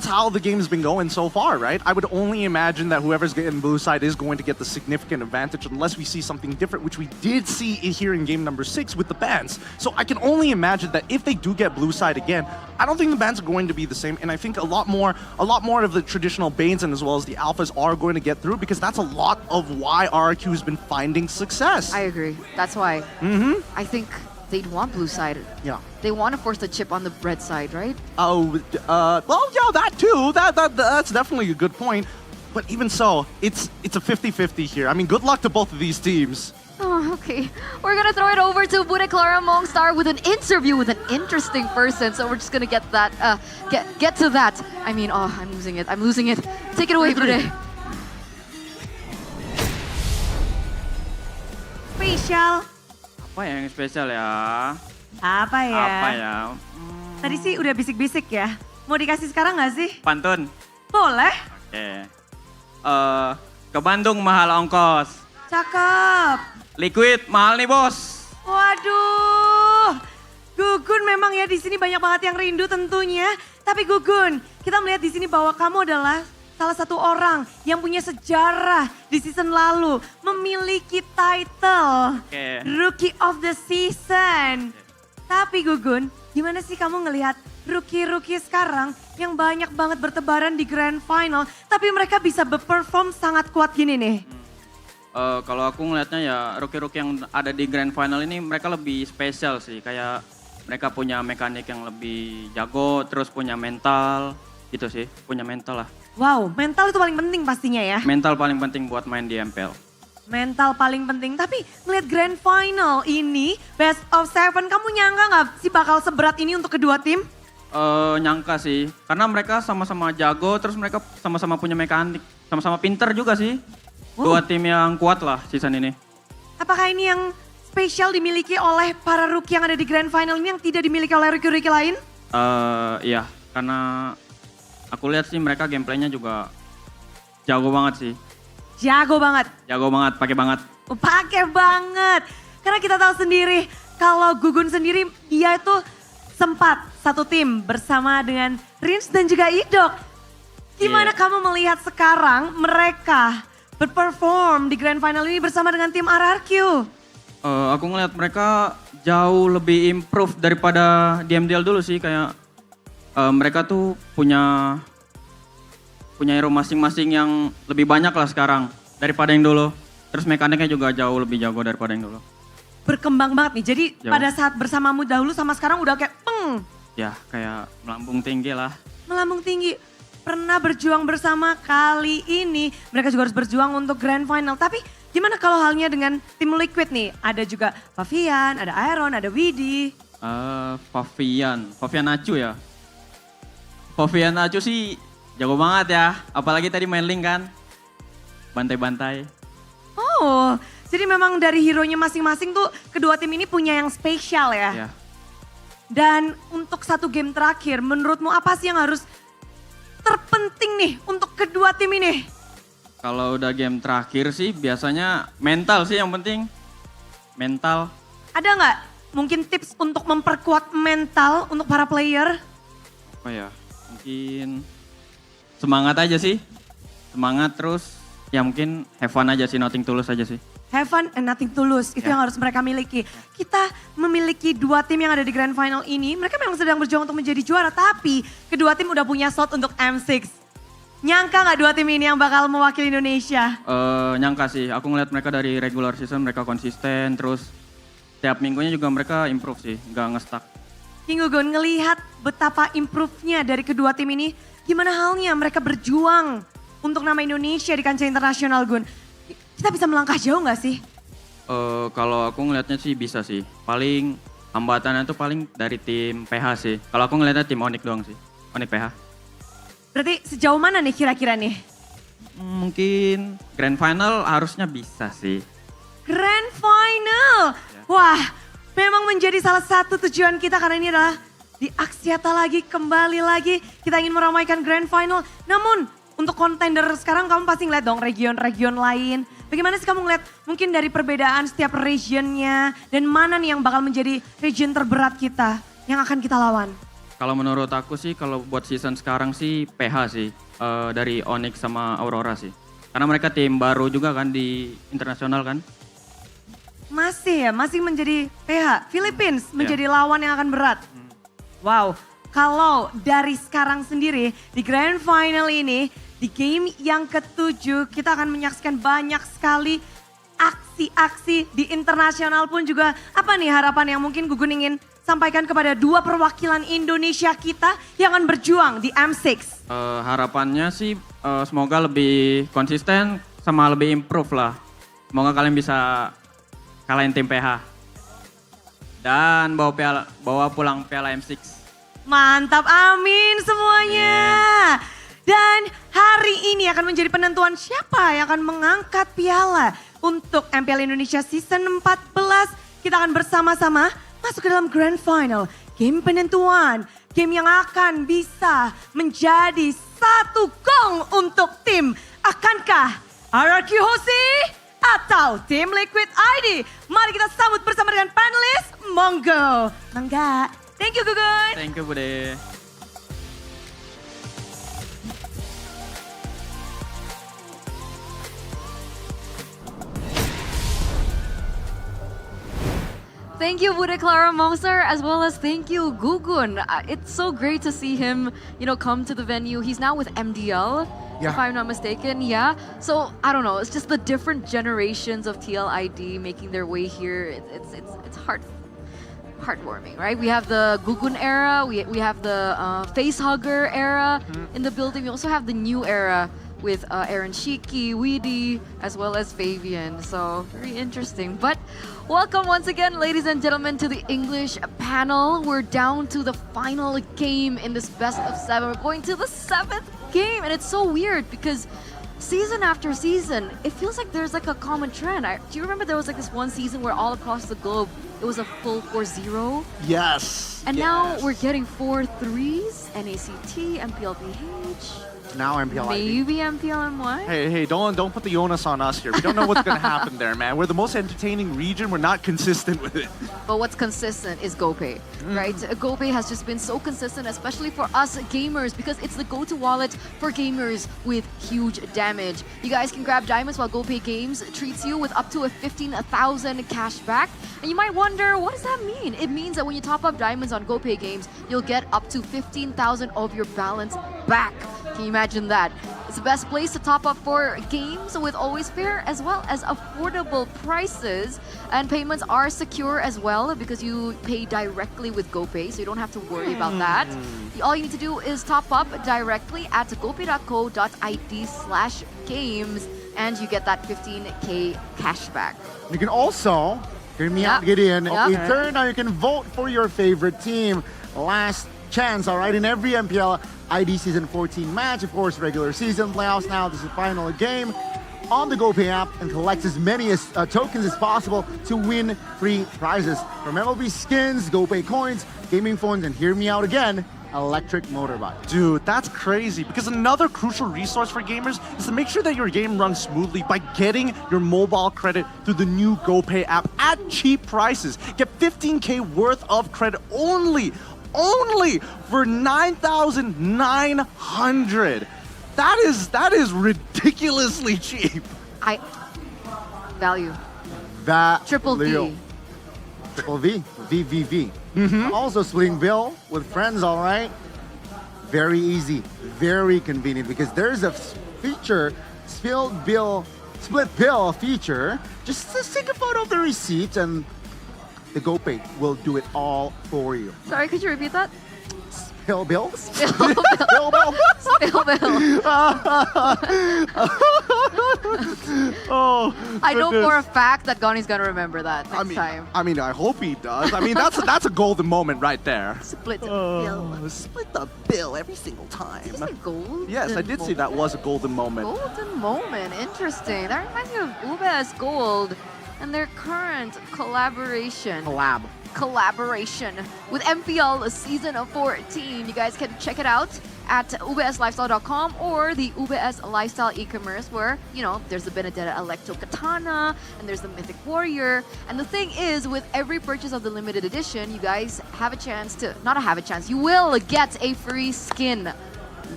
how the game's been going so far, right? I would only imagine that whoever's getting blue side is going to get the significant advantage unless we see something different, which we did see here in game number 6 with the bans. So I can only imagine that if they do get blue side again, I don't think the bans are going to be the same, and I think a lot more of the traditional Banes and as well as the Alphas are going to get through, because that's a lot of why RRQ has been finding success. I agree. That's why. I think they'd want blue side. Yeah. They want to force the chip on the red side, right? Oh, well, yeah, that too. That's definitely a good point. But even so, it's a 50-50 here. I mean, good luck to both of these teams. Oh, okay. We're gonna throw it over to Bude Clara Mongstar with an interview with an interesting person. So we're just gonna get that, get to that. I mean, oh, I'm losing it. Take it away, Bude. Spesial. Apa yang spesial ya? Apa ya? Apa ya? Tadi sih udah bisik-bisik ya. Mau dikasih sekarang nggak sih? Pantun. Boleh. Oke. Ke Bandung mahal ongkos. Cakep. Liquid mahal nih bos. Waduh. Gugun memang ya di sini banyak banget yang rindu tentunya. Tapi Gugun, kita melihat di sini bahwa kamu adalah salah satu orang yang punya sejarah di season lalu, memiliki title Rookie of the Season. Tapi Gugun, gimana sih kamu ngelihat rookie-rookie sekarang yang banyak banget bertebaran di Grand Final, tapi mereka bisa berperform sangat kuat gini nih? Kalau aku ngelihatnya ya rookie-rookie yang ada di Grand Final ini mereka lebih spesial sih. Kayak mereka punya mekanik yang lebih jago, terus punya mental gitu sih, punya mental lah. Wow, mental itu paling penting pastinya ya. Mental paling penting buat main di MPL. Mental paling penting, tapi ngeliat Grand Final ini, Best of 7, kamu nyangka nggak sih bakal seberat ini untuk kedua tim? Nyangka sih, karena mereka sama-sama jago, terus mereka sama-sama punya mekanik, sama-sama pinter juga sih. Dua tim yang kuat lah season ini. Apakah ini yang spesial dimiliki oleh para rookie yang ada di Grand Final ini yang tidak dimiliki oleh rookie-rookie lain? Iya, karena aku lihat sih mereka gameplaynya juga jago banget sih. Jago banget? Jago banget, pakai banget. Pakai banget. Karena kita tahu sendiri kalau Gugun sendiri dia itu sempat satu tim bersama dengan Rins dan juga Idok. Gimana kamu melihat sekarang mereka berperform di Grand Final ini bersama dengan tim RRQ? Aku ngelihat mereka jauh lebih improve daripada di MDL dulu sih. Kayak mereka tuh punya hero masing-masing yang lebih banyak lah sekarang daripada yang dulu. Terus mekaniknya juga jauh lebih jago daripada yang dulu. Berkembang banget nih, jadi Jauh. pada saat bersamamu dahulu sama sekarang udah kayak peng. Ya kayak melambung tinggi lah. Melambung tinggi. Pernah berjuang bersama, kali ini mereka juga harus berjuang untuk Grand Final. Tapi gimana kalau halnya dengan tim Liquid nih? Ada juga Pavian, ada Aaron, ada Widi. Pavian Acu ya. Pavian Acu sih jago banget ya, apalagi tadi main link kan, bantai-bantai. Oh, jadi memang dari hero-nya masing-masing tuh kedua tim ini punya yang spesial ya? Ya. Dan untuk satu game terakhir, menurutmu apa sih yang harus terpenting nih untuk kedua tim ini? Kalau udah game terakhir sih biasanya mental sih yang penting, mental. Ada nggak mungkin tips untuk memperkuat mental untuk para player? Apa ya, mungkin semangat aja sih, semangat terus ya mungkin have fun aja sih, nothing tulus aja sih. Have fun and nothing to lose, itu yang harus mereka miliki. Kita memiliki dua tim yang ada di Grand Final ini, mereka memang sedang berjuang untuk menjadi juara, tapi kedua tim udah punya slot untuk M6. Nyangka nggak dua tim ini yang bakal mewakili Indonesia? Nyangka sih, aku ngeliat mereka dari regular season mereka konsisten, terus tiap minggunya juga mereka improve sih, nggak nge-stuck. King Gugun, ngelihat betapa improve-nya dari kedua tim ini, gimana halnya mereka berjuang untuk nama Indonesia di kancah internasional, Gun? Kita bisa melangkah jauh nggak sih? Kalau aku ngelihatnya sih bisa sih. Paling hambatannya tuh paling dari tim PH sih. Kalau aku ngelihatnya tim Onyx doang sih. Onyx PH. Berarti sejauh mana nih kira-kira nih? Mungkin Grand Final harusnya bisa sih. Grand Final? Wah, memang menjadi salah satu tujuan kita karena ini adalah di Aksiata lagi, kembali lagi. Kita ingin meramaikan Grand Final. Namun untuk kontender sekarang kamu pasti ngeliat dong region-region lain. Bagaimana sih kamu ngeliat mungkin dari perbedaan setiap regionnya dan mana nih yang bakal menjadi region terberat kita yang akan kita lawan? Kalau menurut aku sih, kalau buat season sekarang sih PH sih. Dari Onyx sama Aurora sih. Karena mereka tim baru juga kan di internasional kan. Masih menjadi PH. Philippines menjadi lawan yang akan berat. Wow, kalau dari sekarang sendiri di Grand Final ini, di game yang ke-7 kita akan menyaksikan banyak sekali aksi-aksi di internasional pun juga. Apa nih harapan yang mungkin Gugun ingin sampaikan kepada dua perwakilan Indonesia kita yang akan berjuang di M6? Harapannya sih semoga lebih konsisten sama lebih improve lah. Semoga kalian bisa kalahin tim PH. Dan bawa pulang piala M6. Mantap, amin semuanya. Dan hari ini akan menjadi penentuan siapa yang akan mengangkat piala untuk MPL Indonesia Season 14. Kita akan bersama-sama masuk ke dalam Grand Final. Game penentuan, game yang akan bisa menjadi satu gong untuk tim. Akankah RRQ Hosi atau tim Liquid ID? Mari kita sambut bersama dengan panelis. Monggo. Mangga. Thank you Gugun. Thank you Bude. Thank you, Bude Clara Monster, as well as thank you, Gugun. It's so great to see him, come to the venue. He's now with MDL, if I'm not mistaken. Yeah. So I don't know. It's just the different generations of TLID making their way here. It's heartwarming, right? We have the Gugun era. We have the face hugger era in the building. We also have the new era with Aaron Shiki, Weedy, as well as Fabian. So very interesting. But welcome once again, ladies and gentlemen, to the English panel. We're down to the final game in this best of 7. We're going to the 7th game, and it's so weird because season after season, it feels like there's like a common trend. Do you remember there was like this one season where all across the globe, it was a full 4-0? Yes. And now we're getting 4-3s, NACT, MPLPH. Now MPL ID. Maybe MPLMY? Hey, don't put the onus on us here. We don't know what's going to happen there, man. We're the most entertaining region. We're not consistent with it. But what's consistent is GoPay, right? GoPay has just been so consistent, especially for us gamers, because it's the go-to wallet for gamers with huge damage. You guys can grab diamonds while GoPay Games treats you with up to a 15,000 cash back. And you might wonder, what does that mean? It means that when you top up diamonds on GoPay Games, you'll get up to 15,000 of your balance back. Can you imagine that? It's the best place to top up for games with always fair as well as affordable prices. And payments are secure as well because you pay directly with GoPay, so you don't have to worry about that. All you need to do is top up directly at gopay.co.id/games and you get that 15K cashback. You can also, hear me out, get in. Return, now you can vote for your favorite team. Last chance, all right, in every MPL ID Season 14 match, of course, regular season playoffs now. This is the final game on the GoPay app and collect as many tokens as possible to win free prizes from MLB skins, GoPay coins, gaming phones, and hear me out again, electric motorbike. Dude, that's crazy because another crucial resource for gamers is to make sure that your game runs smoothly by getting your mobile credit through the new GoPay app at cheap prices. Get 15K worth of credit only for 9,900. That is ridiculously cheap. Value. Triple V. Triple V. VVV. Also splitting bill with friends, all right? Very easy, very convenient because there's a feature, split bill feature. Just take a photo of the receipt and the GoPay will do it all for you. Sorry, could you repeat that? Spill bill? Spill bill. Spill bill. Oh, I know for a fact that Gonnie's gonna remember that next time. I mean, I hope he does. I mean, that's a golden moment right there. Split the bill. Split the bill every single time. Did you say gold? Yes, I did say that was a golden moment. Golden moment, interesting. That reminds me of Ube as gold. and their current collaboration Collab. with MPL Season 14. You guys can check it out at ubslifestyle.com or the UBS Lifestyle e-commerce where, you know, there's the Benedetta Electro Katana and there's the Mythic Warrior. And the thing is, with every purchase of the limited edition, you guys have a chance to, you will get a free skin.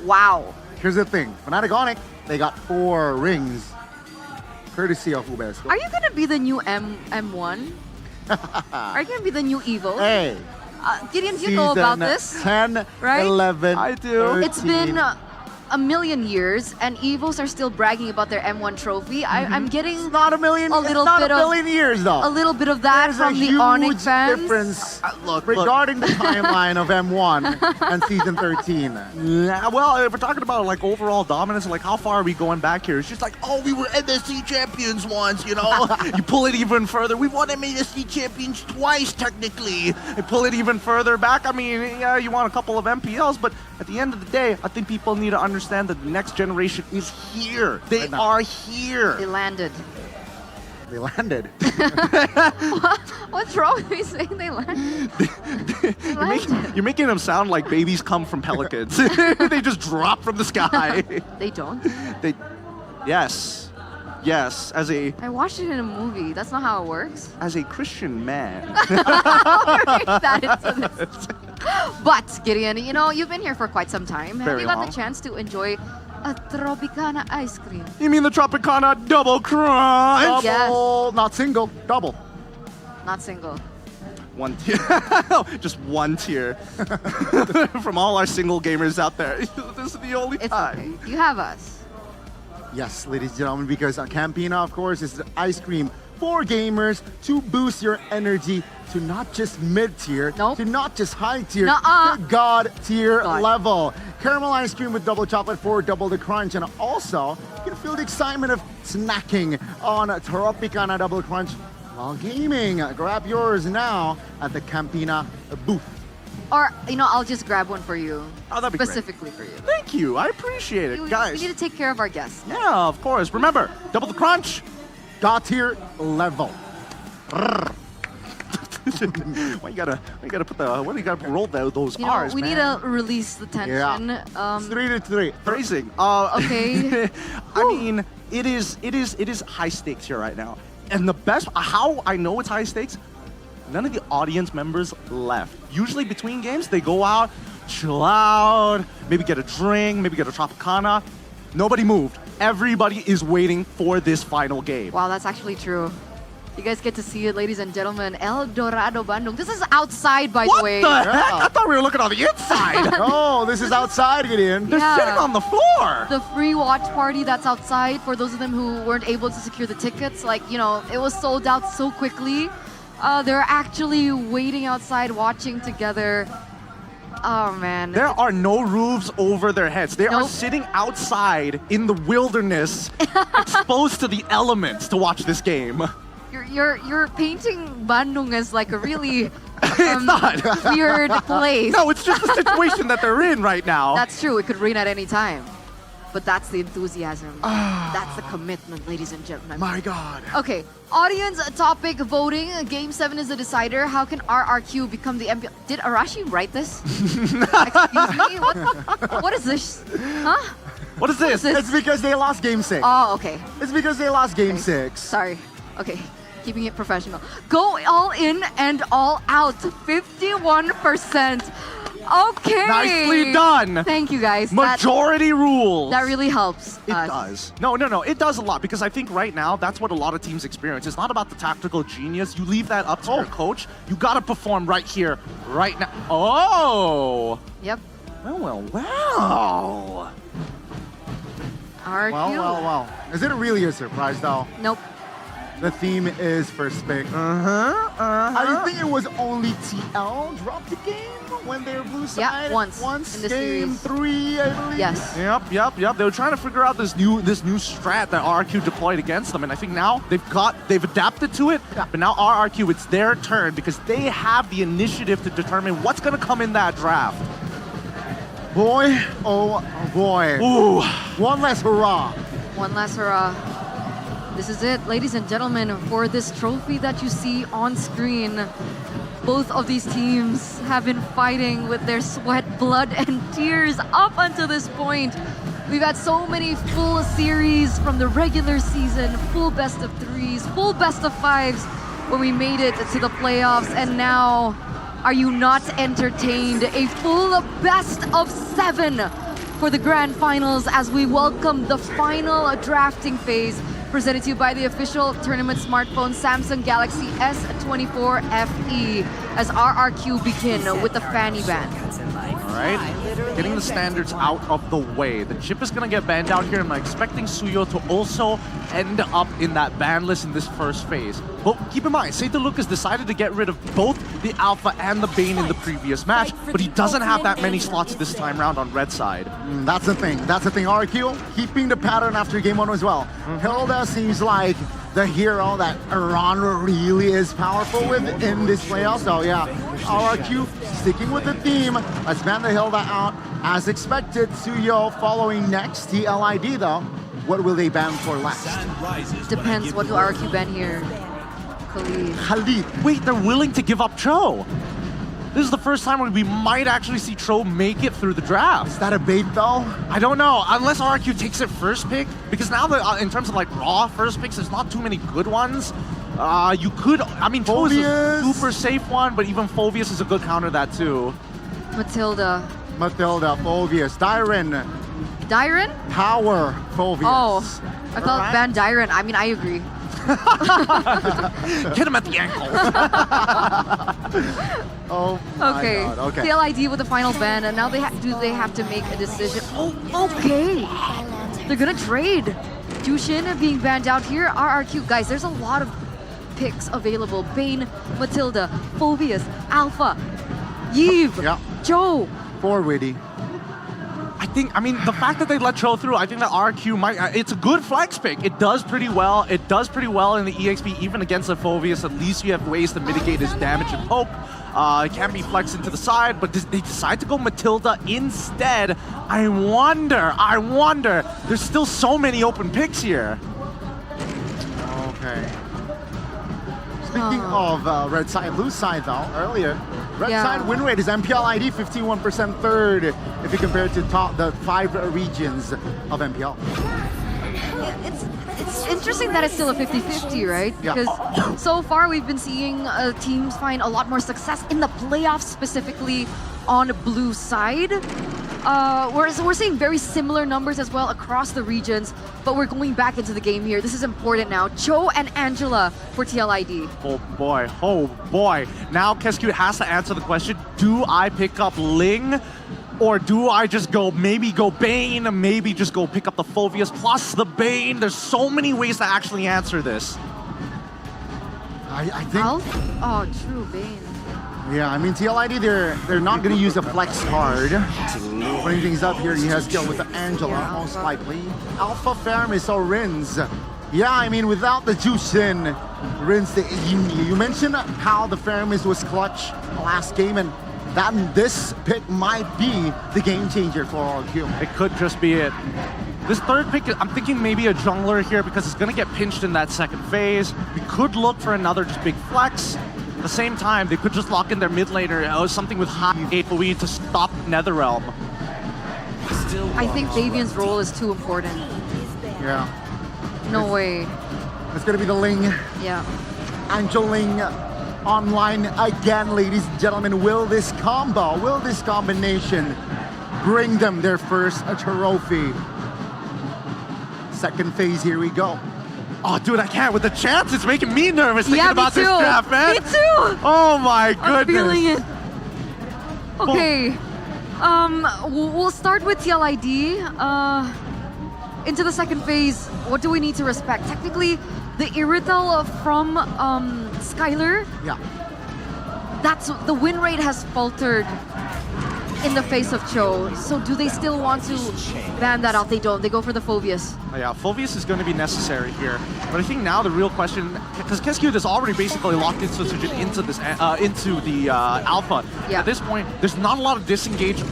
Wow. Here's the thing. Fnatic Onyx, they got 4 rings. Courtesy of UBS. Are you gonna be the new M1? Are you gonna be the new Evil? Hey. Gideon, do you know about this? 10, right? 11, I do. 13. It's been a million years, and Evos are still bragging about their M1 trophy. I'm getting It's not a million years though. a little bit of that There's from a the huge Onyx fans. difference regarding the timeline of M1 and Season 13. Yeah, well, if we're talking about like overall dominance, like how far are we going back here? It's just like, oh, we were MSC champions once, you know? You pull it even further. We won MSC champions twice, technically. You pull it even further back. I mean, yeah, you want a couple of MPLs, but at the end of the day, I think people need to understand that the next generation is here. They are here. They landed. They landed. What's wrong with me saying they landed? You're making them sound like babies come from pelicans. They just drop from the sky. They don't. Yes, as I watched it in a movie. That's not how it works. a Christian man. That into this. But Gideon, you know, you've been here for quite some time. Have Very you got long. the chance to enjoy a Tropicana ice cream? You mean the Tropicana double crunch? Double, not single, double. Not single. One tier. Just one tier. From all our single gamers out there. This is the only time. Okay. You have us. Yes, ladies and gentlemen, because Campina, of course, is the ice cream for gamers to boost your energy to not just mid-tier, to not just high-tier, to God-tier level. Caramel ice cream with double chocolate for double the crunch. And also, you can feel the excitement of snacking on Tropicana Double Crunch while gaming. Grab yours now at the Campina booth. Or, you know, I'll just grab one for you. Oh, that'd be great. Specifically for you. Thank you. I appreciate it, guys. We need to take care of our guests. Yeah, of course. Remember, double the crunch. God-tier level. Why you gotta roll those You know, R's, we man? need to release the tension. Yeah. 3-3. Phrasing. Okay. I mean, it is high stakes here right now. And the best, how I know it's high stakes, none of the audience members left. Usually between games, they go out, chill out, maybe get a drink, maybe get a Tropicana. Nobody moved. Everybody is waiting for this final game. Wow, that's actually true. You guys get to see it, ladies and gentlemen. El Dorado Bandung. This is outside, by the way. What the heck? I thought we were looking on the inside. Oh, this is outside, Gideon. They're sitting on the floor. The free watch party that's outside, for those of them who weren't able to secure the tickets, like, you know, it was sold out so quickly. They're actually waiting outside, watching together. Oh, man. There are no roofs over their heads. They are sitting outside in the wilderness, exposed to the elements to watch this game. You're painting Bandung as like a really It's not. weird place. No, it's just the situation that they're in right now. That's true. It could rain at any time. But that's the enthusiasm. That's the commitment, ladies and gentlemen. My God. Okay, audience topic voting. Game 7 is the decider. How can RRQ become the MPL? Did Arashi write this? Excuse me? What is this? Huh? What is this? It's because they lost Game 6. Oh, okay. It's because they lost Game 6. Sorry. Okay, keeping it professional. Go all in and all out. 51%. Okay. Nicely done. Thank you, guys. Majority rules. That really helps. It does. No. It does a lot because I think right now that's what a lot of teams experience. It's not about the tactical genius. You leave that up to your coach. You got to perform right here, right now. Oh. Yep. Well. RQ. Well. Is it really a surprise, though? Nope. The theme is first pick. I think it was only TL dropped the game when they were blue side. Yeah, once in the game series. 3, I believe. Yes. Yep. They were trying to figure out this new strat that RRQ deployed against them, and I think now they've adapted to it. Yeah. But now RRQ, it's their turn because they have the initiative to determine what's going to come in that draft. Boy, oh boy. Ooh. One less hurrah. One last hurrah. This is it, ladies and gentlemen, for this trophy that you see on screen. Both of these teams have been fighting with their sweat, blood, and tears up until this point. We've had so many full series from the regular season, full best of threes, full best of fives when we made it to the playoffs, and now are you not entertained? A full best of 7 for the grand finals as we welcome the final drafting phase, presented to you by the official tournament smartphone Samsung Galaxy S24 FE as RRQ begin with the fanny ban. All right, getting the standards out of the way. The chip is going to get banned out here, and I'm expecting Suyo to also end up in that ban list in this first phase. But keep in mind, Saito Lucas decided to get rid of both the Alpha and the Bane in the previous match, but he doesn't have that many slots this time round on red side. That's the thing. That's the thing. RQ keeping the pattern after game 1 as well. Hilda seems like the hero that Iran really is powerful with in this playoff. So yeah, RQ sticking with the theme. Let's ban the Hilda out as expected. Suyo following next. TLID though, what will they ban for last? Depends, what do RQ ban here? Khalid. Wait, they're willing to give up Cho. This is the first time where we might actually see Cho make it through the draft. Is that a bait though? I don't know, unless RQ takes it first pick, because now in terms of like raw first picks, there's not too many good ones. You could, I mean, Cho is a super safe one, but even Phoveus is a good counter that too. Matilda, Phoveus, Dyren. Dyren? Power, Phoveus. Oh, I thought ban Dyren. I mean, I agree. Get him at the ankle. Oh my okay. God. Okay. TLID with the final ban, and now they they have to make a decision. Oh, okay. They're gonna trade. Jushin being banned out here. RRQ, guys, there's a lot of picks available. Bane, Matilda, Phoveus, Alpha, Yves, Joe. For Witty. I mean, the fact that they let Cho through, I think that RQ might, it's a good flex pick. It does pretty well. It does pretty well in the EXP, even against the Phoveus. At least you have ways to mitigate his damage and poke. It can be flexed into the side, but they decide to go Matilda instead. I wonder. There's still so many open picks here. Okay. Speaking of red side, blue side though, earlier, red side win rate is MPL ID 51% third if you compare it to the 5 regions of MPL. It's interesting that it's still a 50-50, right? Because so far we've been seeing teams find a lot more success in the playoffs, specifically on blue side. We're seeing very similar numbers as well across the regions, but we're going back into the game here. This is important now. Cho and Angela for TLID. Oh boy. Now Kescute has to answer the question, do I pick up Ling? Or do I just maybe go Bane, maybe just go pick up the Phoveus plus the Bane? There's so many ways to actually answer this. I think... Oh, true, Bane. Yeah, I mean, TLID, they're not going to use a flex card. Putting things up here, he has skill with the Angela, most likely. Alpha Fermis or Rins. Yeah, I mean, without the Jushin, Rins, you mentioned how the Fermis was clutch last game, and this pick might be the game changer for RQ. It could just be it. This third pick, I'm thinking maybe a jungler here because it's going to get pinched in that second phase. We could look for another just big flex. At the same time, they could just lock in their mid laner or something with high AoE to stop Netherrealm. I think Fabian's role is too important. Yeah. No way. It's going to be the Ling. Yeah. Angel Ling online again, ladies and gentlemen. Will this combo, will this combination bring them their first trophy? Second phase, here we go. Oh, dude, I can't. With the chance, it's making me nervous thinking about this draft, man. Me too. Oh my goodness. I'm feeling it. Okay. We'll start with TLID. Into the second phase, what do we need to respect? Technically, the Irithel from Skylar. Yeah. That's the win rate has faltered in the face of Cho. So do they still want to ban that out? They don't. They go for the Phoveus. Oh, yeah, Phoveus is going to be necessary here. But I think now the real question, because Kescute is already basically locked into the Alpha. Yeah. At this point, there's not a lot of disengage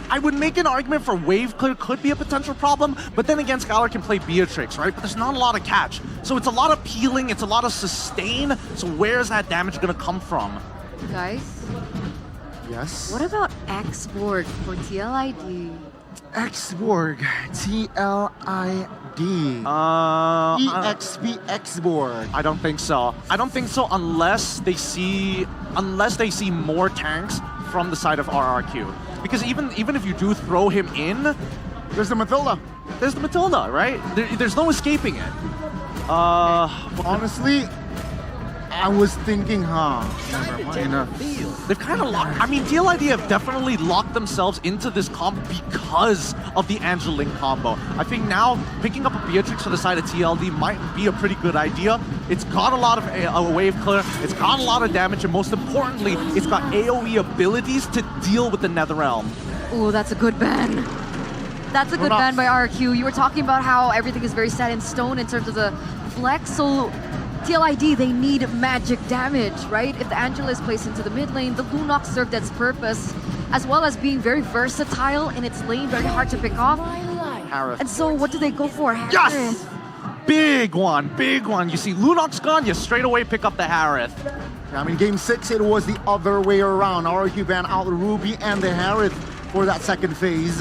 I would make an argument for wave clear could be a potential problem, but then again, Skylar can play Beatrix, right? But there's not a lot of catch. So it's a lot of peeling, it's a lot of sustain. So where's that damage gonna come from? Guys? Yes? What about X-Borg for TLID? X-Borg, TLID. EXP X-Borg. I don't think so. I don't think so unless they see more tanks from the side of RRQ. Because even if you do throw him in, there's the Matilda. There's the Matilda, right? There's no escaping it. Honestly, I was thinking, never mind. They've kind of locked. I mean, TLID have definitely locked themselves into this comp because of the Angeling combo. I think now picking up a Beatrix for the side of TLD might be a pretty good idea. It's got a lot of wave clear, it's got a lot of damage, and most importantly, it's got AoE abilities to deal with the Netherrealm. Oh, that's a good ban. That's a good ban by RQ. You were talking about how everything is very set in stone in terms of the flex, so TLID, they need magic damage, right? If the Angela is placed into the mid lane, the Lunox served its purpose, as well as being very versatile in its lane, very hard to pick off. Harith. And so what do they go for? Harith. Yes! Big one, big one. You see Lunox gone, you straight away pick up the Harith. I mean, game 6, it was the other way around. RQ banned out the Ruby and the Harith for that second phase.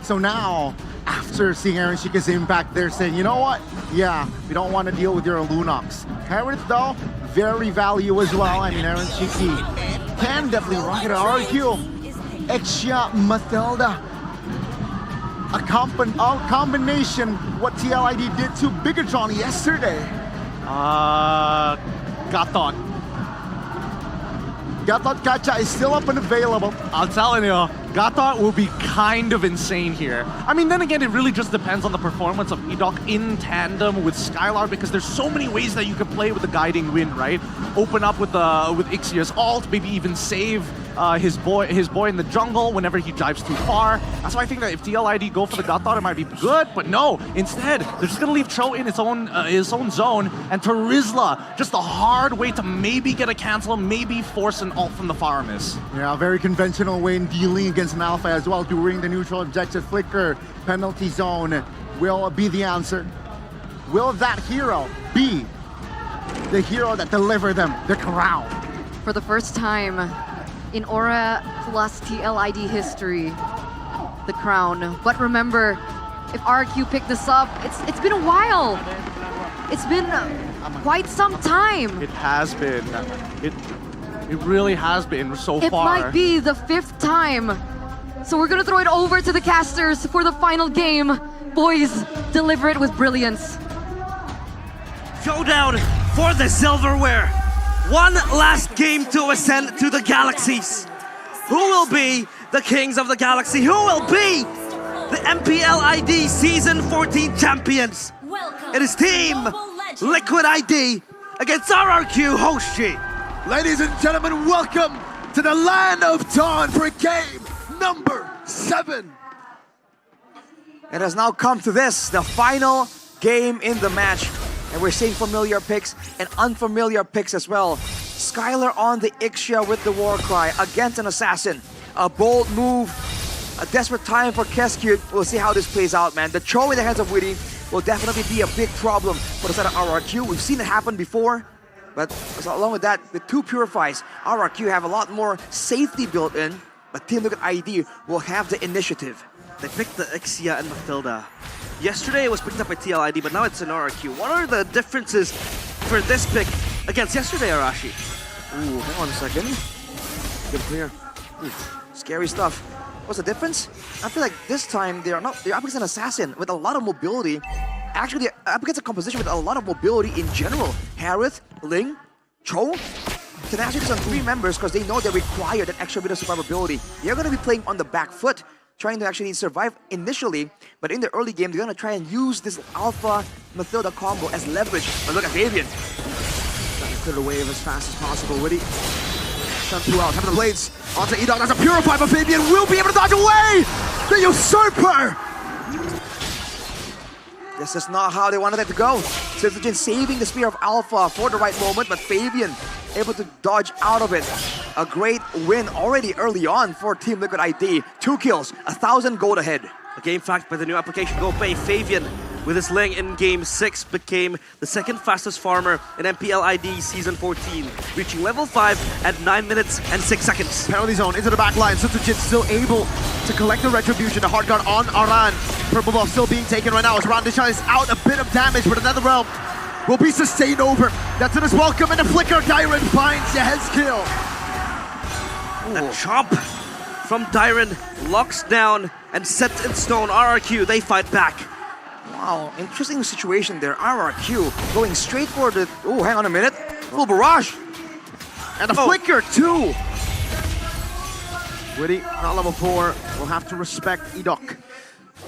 So now, after seeing Aaron Shika's impact, they're saying, you know what? Yeah, we don't want to deal with your Lunox. Harith, though, very value as well. I mean, Aaron Shiki can definitely rock it at RQ. Exia Matilda. A combination what TLID did to Bigatron yesterday. Gatot. Gatot Gacha is still up and available. I'm telling you, Gatot will be kind of insane here. I mean, then again, it really just depends on the performance of Edok in tandem with Skylar, because there's so many ways that you can play with the Guiding Wind, right? Open up with Ixia's ult, maybe even save his boy in the jungle whenever he dives too far. That's why I think that if TLID go for the Gatot, it might be good, but no. Instead, they're just gonna leave Cho in his own zone, and Terizla, just a hard way to maybe get a cancel, maybe force an ult from the Faramis. Yeah, very conventional way in dealing against an Alpha as well, during the neutral objective flicker. Penalty zone will be the answer. Will that hero be the hero that delivered them the crown? For the first time in Aura plus TLID history, the crown. But remember, if RQ picked this up, it's been a while. It's been quite some time. It has been. It really has been so far. It might be the 5th time. So we're gonna throw it over to the casters for the final game. Boys, deliver it with brilliance. Showdown for the silverware. One last game to ascend to the galaxies. Who will be the kings of the galaxy? Who will be the MPL ID Season 14 champions? It is Team Liquid ID against RRQ Hoshi. Ladies and gentlemen, welcome to the land of Dawn for game number 7. It has now come to this, the final game in the match. And we're seeing familiar picks and unfamiliar picks as well. Skylar on the Ixia with the war cry against an assassin. A bold move, a desperate time for Keskute. We'll see how this plays out, man. The Cho in the hands of Witty will definitely be a big problem for the side of RRQ. We've seen it happen before. But along with that, with 2 Purifies, RRQ have a lot more safety built in. But Team Liquid ID will have the initiative. They picked the Ixia and Matilda. Yesterday it was picked up by TLID, but now it's an RRQ. What are the differences for this pick against yesterday, Arashi? Ooh, hang on a second. Get clear. Ooh, scary stuff. What's the difference? I feel like this time they're up against an assassin with a lot of mobility. Actually, they're up against a composition with a lot of mobility in general. Harith, Ling, Cho can actually use on 3 members because they know they require that extra bit of survivability. They're going to be playing on the back foot, trying to actually survive initially, but in the early game, they're gonna try and use this Alpha Matilda combo as leverage. But look at Fabian. Trying to clear the wave as fast as possible. Witty. Shun 2 out. Having the blades onto Edok. That's a Purify, but Fabian will be able to dodge away! The Usurper! This is not how they wanted it to go. Citizen saving the Spear of Alpha for the right moment, but Fabian able to dodge out of it. A great win already early on for Team Liquid ID. 2 kills, 1,000 gold ahead. A game fact by the new application GoPay, Fabian with his Ling in Game 6 became the second fastest farmer in MPL ID Season 14, reaching level 5 at 9 minutes and 6 seconds. Penalty zone into the back line. Sutsujin still able to collect the retribution. The hard guard on Aran. Purple buff still being taken right now as Randishan is out. A bit of damage, but another realm will be sustained over. That's in his welcome, and the flicker. Dyron finds the head kill. A chomp from Dyron locks down and sets in stone RRQ. They fight back. Wow, interesting situation there. RRQ going straight for the... Oh, hang on a minute. Full barrage. And a flicker, too. Witty, not level 4. We'll have to respect Edok.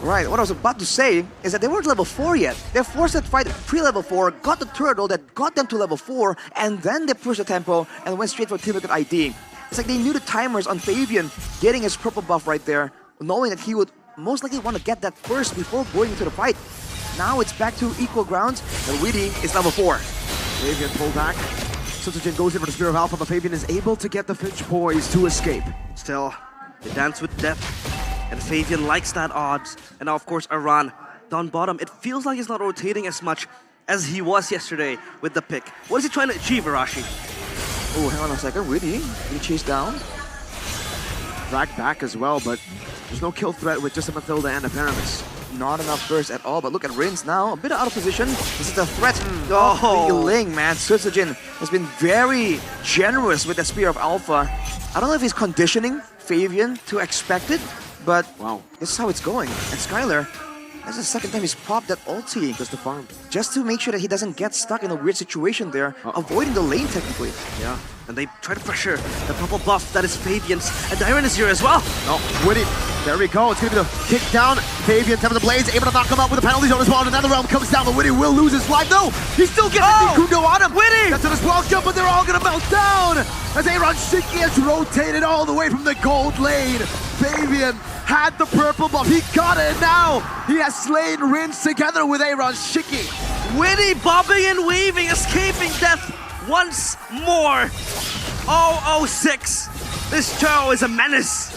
Right, what I was about to say is that they weren't level 4 yet. They forced that fight pre-level 4, got the turtle that got them to level 4, and then they pushed the tempo and went straight for Team Liquid ID. It's like they knew the timers on Fabian getting his purple buff right there, knowing that he would most likely want to get that first before going into the fight. Now it's back to equal grounds, and Witty is level 4. Fabian pull back. Sutsujin goes in for the Spear of Alpha, but Fabian is able to get the Finch poise to escape. Still, they dance with death, and Fabian likes that odds. And now, of course, Aran down bottom. It feels like he's not rotating as much as he was yesterday with the pick. What is he trying to achieve, Arashi? Oh, hang on a second. Witty, he chased down. Drag back as well, but there's no kill threat with just a Mathilda and a Paramis. Not enough burst at all, but look at Rins now, a bit out of position. This is the threat of the Ling, man. Sutsujin has been very generous with the Spear of Alpha. I don't know if he's conditioning Fabian to expect it, but wow, this is how it's going. And Skylar, that's the second time he's popped that ulti. Just to farm. Just to make sure that he doesn't get stuck in a weird situation there, avoiding the lane technically. Yeah, and they try to pressure the purple buff that is Fabian's, and Dyron is here as well. Oh, Witty, there we go. It's gonna be the kick down. Fabian, Temple the Blaze, able to knock him out with a penalty zone as well. And another realm comes down, but Witty will lose his life. No, he still gets the Kundo on him. Witty! That's in his welcome, but they're all gonna melt down as Aaron Shiki has rotated all the way from the gold lane. Fabian had the purple buff. He got it, and now he has slain Rins together with Aaron Shiki. Witty bobbing and weaving, escaping death once more. 006. This Cho is a menace.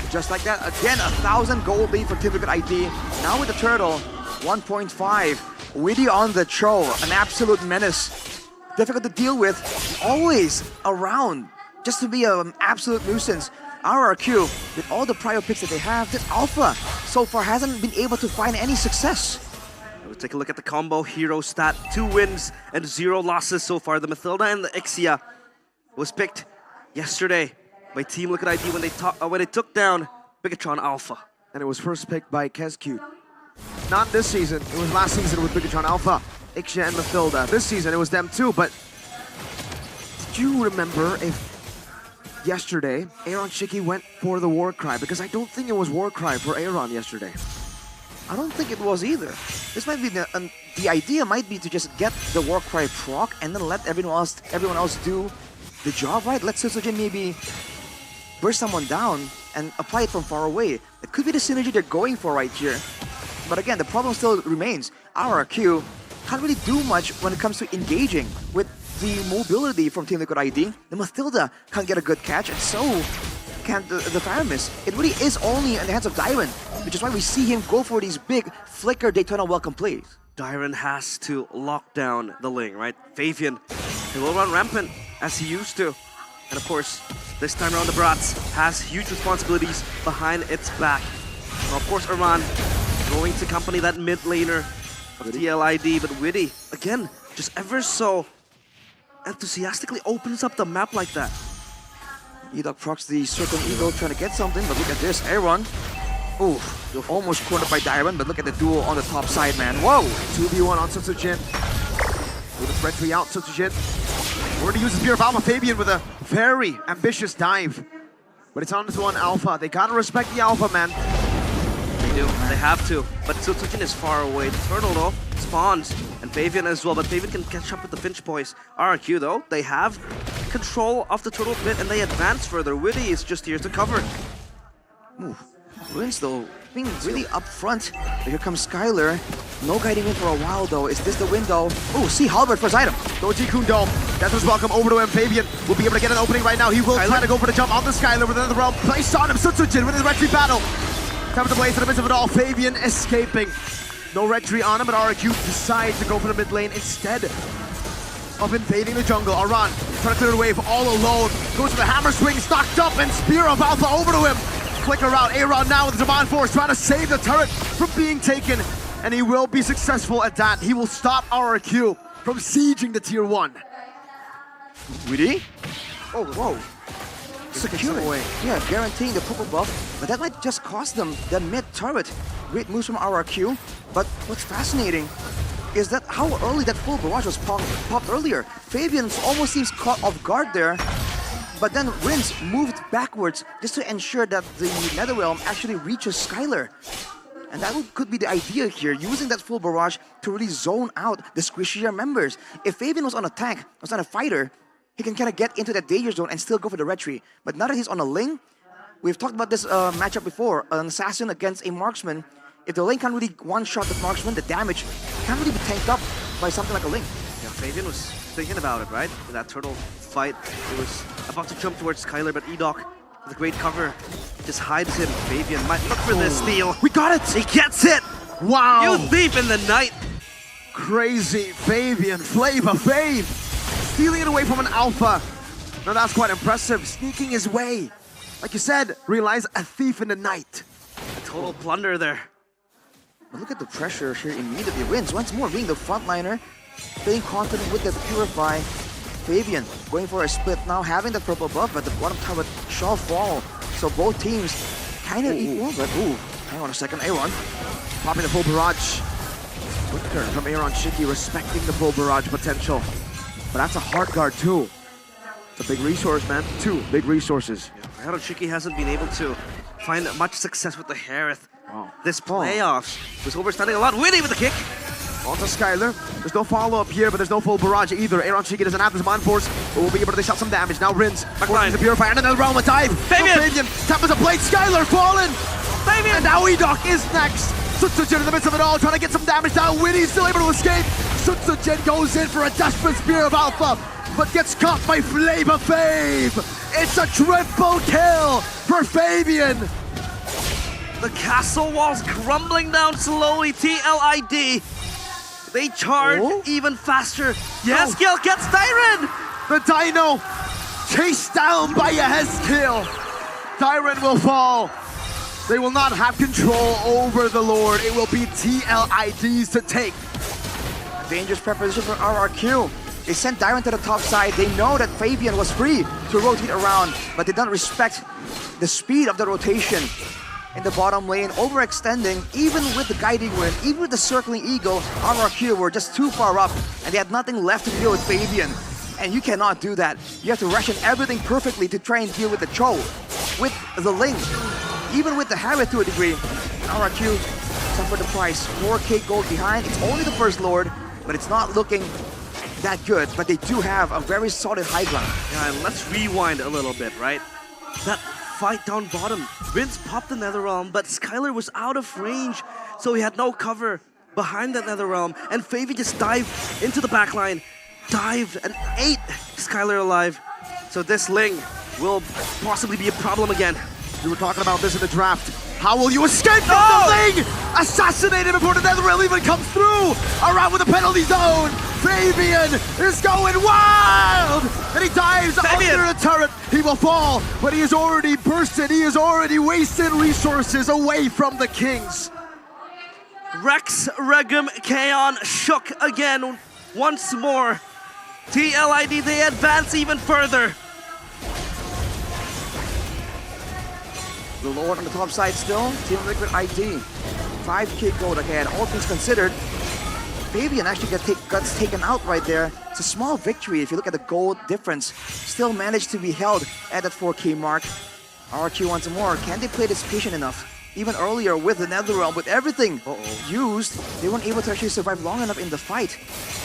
Just like that, again, 1,000 gold lead for Team Liquid ID. Now with the turtle, 1.5. Witty on the Cho, an absolute menace. Difficult to deal with, always around, just to be an absolute nuisance. RRQ, with all the prior picks that they have, this Alpha so far hasn't been able to find any success. We'll take a look at the combo hero stat. 2 wins and 0 losses so far. The Mathilda and the Ixia was picked yesterday by Team Liquid ID when they took down Bigatron Alpha. And it was first picked by Kezcute. Not this season, it was last season with Bigatron Alpha, Ixia and Mathilda. This season it was them too, but did you remember if yesterday Aaron Shiki went for the Warcry? Because I don't think it was Warcry for Aaron yesterday. I don't think it was either. This might be the idea might be to just get the Warcry proc and then let everyone else do the job, right? Let Sutsujin maybe burst someone down and apply it from far away. It could be the synergy they're going for right here. But again, the problem still remains. RRQ can't really do much when it comes to engaging with the mobility from Team Liquid ID. The Mathilda can't get a good catch, and so can't the Faramis. It really is only in the hands of Dyron, which is why we see him go for these big flicker Daytona welcome plays. Dyron has to lock down the Ling, right? Fabian, he will run rampant as he used to. And of course, this time around the Brats has huge responsibilities behind its back. Now, of course, Aran going to accompany that mid laner of TLID, but Witty, again, just ever so enthusiastically opens up the map like that. Edok procs the Circle Eagle trying to get something, but look at this, Aaron. Ooh, almost cornered by Dyron, but look at the duel on the top side, man. Whoa! 2v1 on Sutsujin. With a threat 3 out, Sutsujin. We're going to use the Spear of Alpha. Fabian with a very ambitious dive. But it's on to 1 Alpha. They gotta respect the Alpha, man. They do, they have to. But Sutsujin is far away. The turtle, though, spawns. And Fabian as well, but Fabian can catch up with the Finch boys. RRQ, though, they have control of the turtle pit and they advance further. Witty is just here to cover. Move. Ruins though, being really upfront. Here comes Skylar. No guiding in for a while though. Is this the window? Oh, see Halbert first item. Doji Kundo. That was welcome over to him. Fabian will be able to get an opening right now. He will try to go for the jump on the Skylar with another realm. Placed on him. Sutsujin with his retreat battle. Time to blaze in the midst of it all. Fabian escaping. No red tree on him, but RQ decides to go for the mid lane instead of invading the jungle. Aran trying to clear the wave all alone. Goes for the hammer swing, stocked up, and Spear of Alpha over to him. Flicker out, Aaron now with the Demand Force trying to save the turret from being taken. And he will be successful at that. He will stop RQ from sieging the tier 1. Really? Oh, whoa. Securing. Yeah, guaranteeing the purple buff, but that might just cost them the mid turret. Great moves from RRQ, but what's fascinating is that how early that full barrage was popped earlier. Fabian almost seems caught off guard there, but then Rince moved backwards just to ensure that the Netherrealm actually reaches Skylar. And that could be the idea here, using that full barrage to really zone out the squishier members. If Fabian was on a tank, was on a fighter, he can kind of get into that danger zone and still go for the red tree. But now that he's on a Ling, we've talked about this matchup before, an assassin against a marksman. If the Ling can't really one-shot the marksman, the damage can't really be tanked up by something like a Ling. Yeah, Fabian was thinking about it, right? In that turtle fight, he was about to jump towards Skylar, but Edok, with a great cover, just hides him. Fabian might look for this steal. We got it! He gets it! Wow! You thief in the night! Crazy Fabian, Flavor Fave! Stealing it away from an Alpha. Now that's quite impressive. Sneaking his way. Like you said, realize a thief in the night. A total plunder there. But look at the pressure here immediately. Wins once more being the frontliner. Feeling confident with the Purify. Fabian going for a split now, having the purple buff, but the bottom tower shall fall. So both teams kind of equal, but hang on a second. Aaron popping the full barrage. Flicker from Aaron Shiki, respecting the full barrage potential. But that's a hard guard too. It's a big resource, man. 2 big resources. Yeah, Aaron Shiki hasn't been able to find much success with the Harith. This playoffs was overstanding a lot. Winnie with the kick. Onto Skylar. There's no follow-up here, but there's no full barrage either. Aaron Shiki doesn't have this Demand Force, but will be able to dish out some damage. Now Rins forcing the Purify and another realm of dive. Fabian! Tap as a blade. Skylar fallen! Fabian! And now Edok is next. Sutsujin in the midst of it all, trying to get some damage down. Winnie's still able to escape. Sutsujin goes in for a desperate Spear of Alpha, but gets caught by Flavor Fave. It's a triple kill for Fabian. The castle walls crumbling down slowly. TLID. They charge even faster. Yes, Gil gets Tyron. The Dino chased down by a Hezkill. Tyron will fall. They will not have control over the Lord. It will be TLIDs to take. Dangerous preparation for RRQ. They sent Dyron to the top side. They know that Fabian was free to rotate around, but they don't respect the speed of the rotation. In the bottom lane, overextending, even with the guiding wind, even with the circling eagle, RRQ were just too far up, and they had nothing left to deal with Fabian. And you cannot do that. You have to ration everything perfectly to try and deal with the Cho, with the Ling, even with the Harith to a degree. RRQ suffered the price. 4k gold behind. It's only the first Lord, but it's not looking that good. But they do have a very solid high ground. Yeah, and let's rewind a little bit, right? That fight down bottom. Vince popped the Netherrealm, but Skylar was out of range, so he had no cover behind that Netherrealm. And Fabian just dived into the backline, dived and ate Skylar alive. So this Ling will possibly be a problem again. We were talking about this in the draft. How will you escape from the Ling? Assassinated before the Netherrealm even comes through. Around with the penalty zone. Fabian is going wild. And he dives under the turret. He will fall, but he is already bursted. He is already wasted resources away from the Kings. Rex, Regum, Kaon shook again once more. TLID, they advance even further. The Lord on the top side still. Team Liquid ID. 5k gold again. All things considered, Fabian actually gets taken out right there. It's a small victory if you look at the gold difference. Still managed to be held at that 4k mark. RQ once more. Can they play this patient enough? Even earlier with the Netherrealm, with everything used, they weren't able to actually survive long enough in the fight.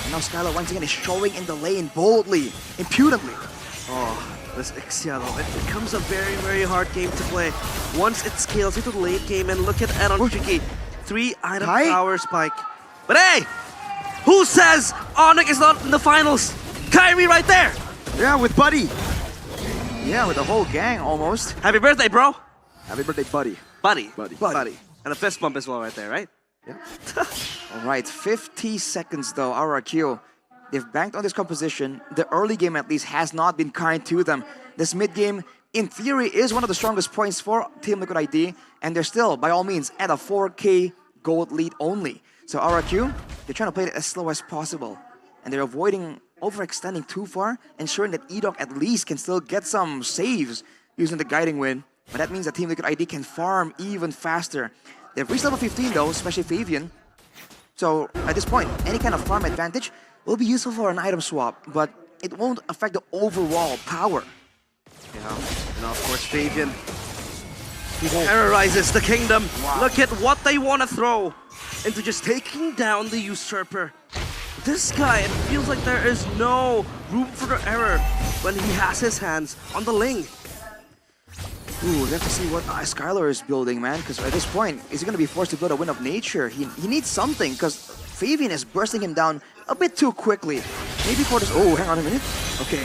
And now Skylar once again is showing in the lane boldly, impudently. This Ixia though, it becomes a very, very hard game to play. Once it scales into the late game, and look at Aaron Tricky. 3-item power spike. But hey! Who says Onyx is not in the finals? Kyrie right there! Yeah, with Buddy. Yeah, with the whole gang almost. Happy birthday, bro! Happy birthday, Buddy. Buddy. And a fist bump as well right there, right? Yeah. All right, 50 seconds though, RRQ. They've banked on this composition. The early game at least has not been kind to them. This mid game, in theory, is one of the strongest points for Team Liquid ID, and they're still, by all means, at a 4K gold lead only. So RRQ, they're trying to play it as slow as possible, and they're avoiding overextending too far, ensuring that Edok at least can still get some saves using the guiding wind. But that means that Team Liquid ID can farm even faster. They've reached level 15 though, especially Fabian. So at this point, any kind of farm advantage will be useful for an item swap, but it won't affect the overall power. Yeah, and of course Fabian, he terrorizes the kingdom. Wow. Look at what they want to throw into just taking down the usurper. This guy, it feels like there is no room for error when he has his hands on the Ling. Ooh, we have to see what Skylar is building, man, because at this point, is he going to be forced to build a Wind of Nature? He needs something, because Fabian is bursting him down a bit too quickly. Maybe for this... Oh, hang on a minute. Okay.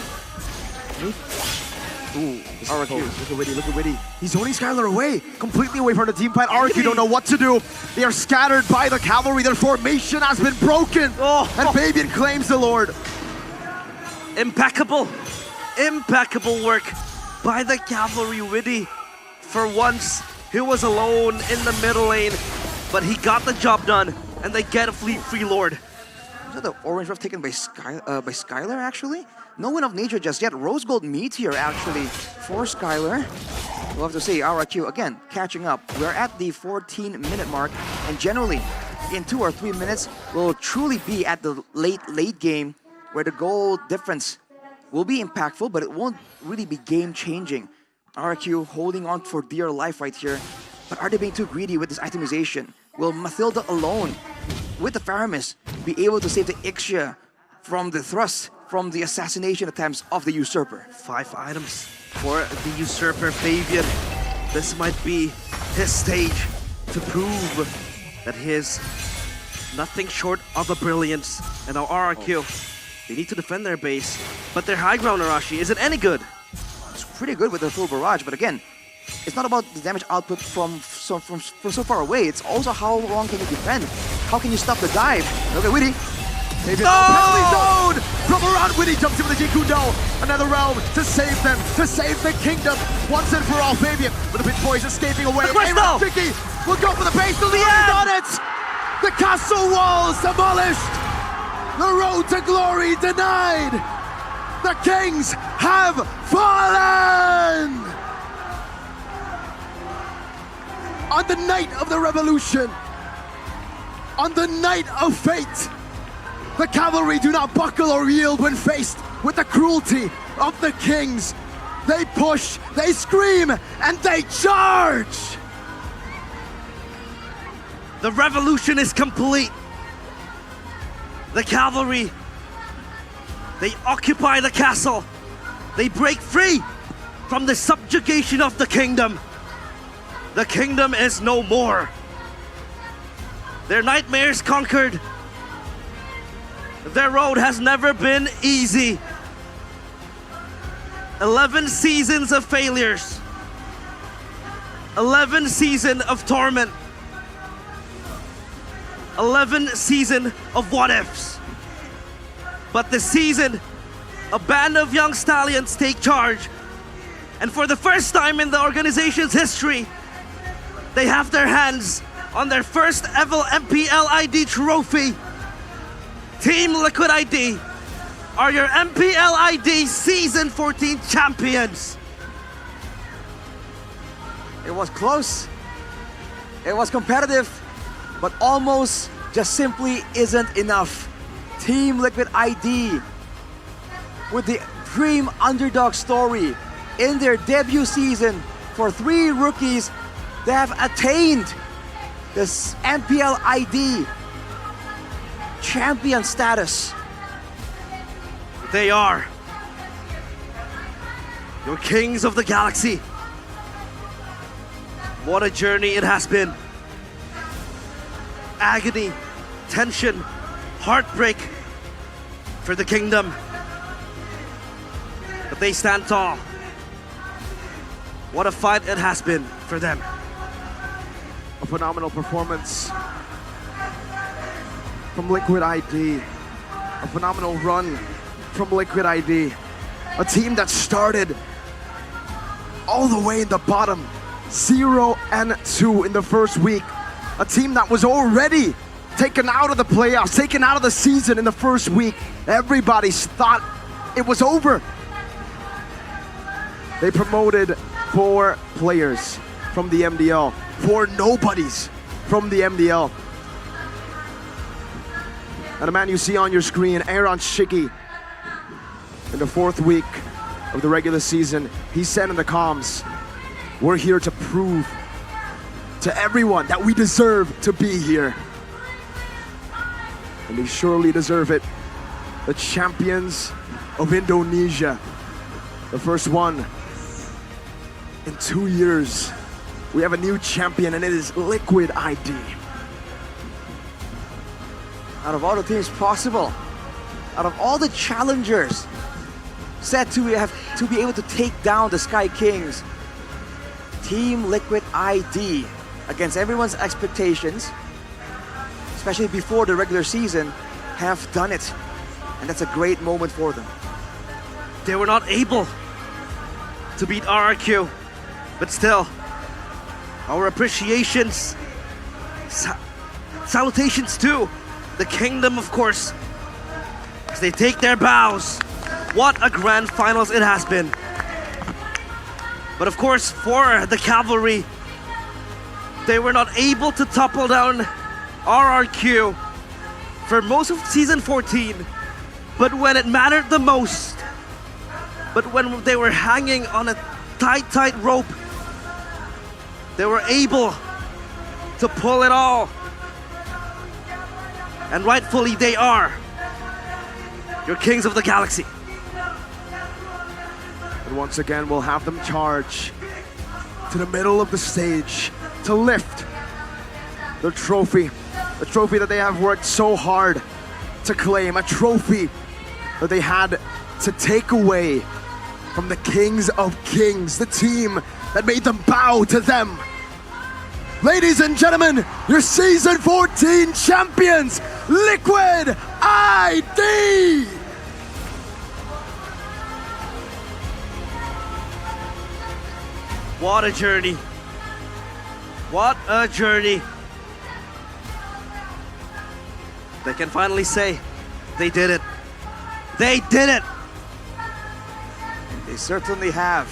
Ooh, RRQ, look at Witty. He's holding Skylar away, completely away from the team fight. RRQ don't know what to do. They are scattered by the cavalry. Their formation has been broken. And Fabian claims the Lord. Impeccable work by the cavalry. Witty, for once, he was alone in the middle lane, but he got the job done, and they get a free Lord. Is that the orange buff taken by Skylar, actually? No Wind of Nature just yet. Rose Gold Meteor, actually, for Skylar. We'll have to see. RRQ, again, catching up. We're at the 14-minute mark, and generally, in 2 or 3 minutes, we'll truly be at the late game, where the goal difference will be impactful, but it won't really be game-changing. RRQ holding on for dear life right here. But are they being too greedy with this itemization? Will Mathilda alone, with the Faramis, be able to save the Ixia from the thrust, from the assassination attempts of the Usurper? 5 items for the Usurper. Fabian, this might be his stage to prove that he is nothing short of a brilliance. And now RRQ, they need to defend their base, but their high ground, Arashi, isn't any good. It's pretty good with the full barrage, but again, it's not about the damage output from so far away. It's also how long can you defend? How can you stop the dive? Look at Witty. Fabian penalty zone from around. Witty jumps in with the Jikudo. Another realm to save them, to save the kingdom. Once and for all, Fabian with the pitch boys escaping away. Aaron Tricky will go for the base to the end on it. The castle walls demolished. The road to glory denied. The kings have fallen. On the night of the revolution, on the night of fate, the cavalry do not buckle or yield when faced with the cruelty of the kings. They push, they scream, and they charge! The revolution is complete. The cavalry, they occupy the castle. They break free from the subjugation of the kingdom. The kingdom is no more. Their nightmares conquered. Their road has never been easy. 11 seasons of failures. 11 seasons of torment. 11 seasons of what-ifs. But this season, a band of young stallions take charge. And for the first time in the organization's history, they have their hands on their first ever MPL ID trophy. Team Liquid ID are your MPL ID Season 14 champions. It was close. It was competitive, but almost just simply isn't enough. Team Liquid ID with the dream underdog story in their debut season for 3 rookies. They have attained this MPL ID champion status. They are Your kings of the galaxy. What a journey it has been. Agony, tension, heartbreak for the kingdom. But they stand tall. What a fight it has been for them. A phenomenal performance from Liquid ID. A phenomenal run from Liquid ID. A team that started all the way in the bottom, 0-2 in the first week. A team that was already taken out of the playoffs, taken out of the season in the first week. Everybody thought it was over. They promoted 4 players from the MDL, 4 nobodies from the MDL. And the man you see on your screen, Aaron Shiki, in the 4th week of the regular season, he said in the comms, we're here to prove to everyone that we deserve to be here. And they surely deserve it. The champions of Indonesia. The first one in 2 years. We have a new champion and it is Liquid ID. Out of all the teams possible, out of all the challengers set to be able to take down the Sky Kings, Team Liquid ID, against everyone's expectations, especially before the regular season, have done it. And that's a great moment for them. They were not able to beat RRQ, but still, our appreciations, salutations to the kingdom, of course, as they take their bows. What a grand finals it has been. But of course, for the cavalry, they were not able to topple down RRQ for most of season 14. But when it mattered the most, but when they were hanging on a tight rope, they were able to pull it all. And rightfully they are your kings of the galaxy. And once again, we'll have them charge to the middle of the stage to lift the trophy that they have worked so hard to claim, a trophy that they had to take away from the Kings of Kings, the team that made them bow to them. Ladies and gentlemen, your season 14 champions, Liquid ID! What a journey. What a journey. They can finally say, they did it. They did it! They certainly have.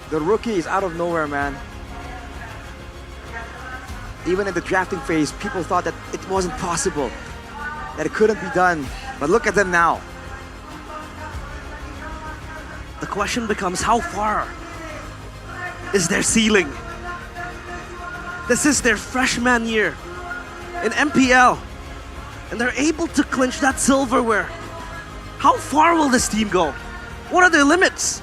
The rookies out of nowhere, man. Even in the drafting phase, people thought that it wasn't possible, that it couldn't be done. But look at them now. The question becomes, how far is their ceiling? This is their freshman year in MPL, and they're able to clinch that silverware. How far will this team go? What are their limits?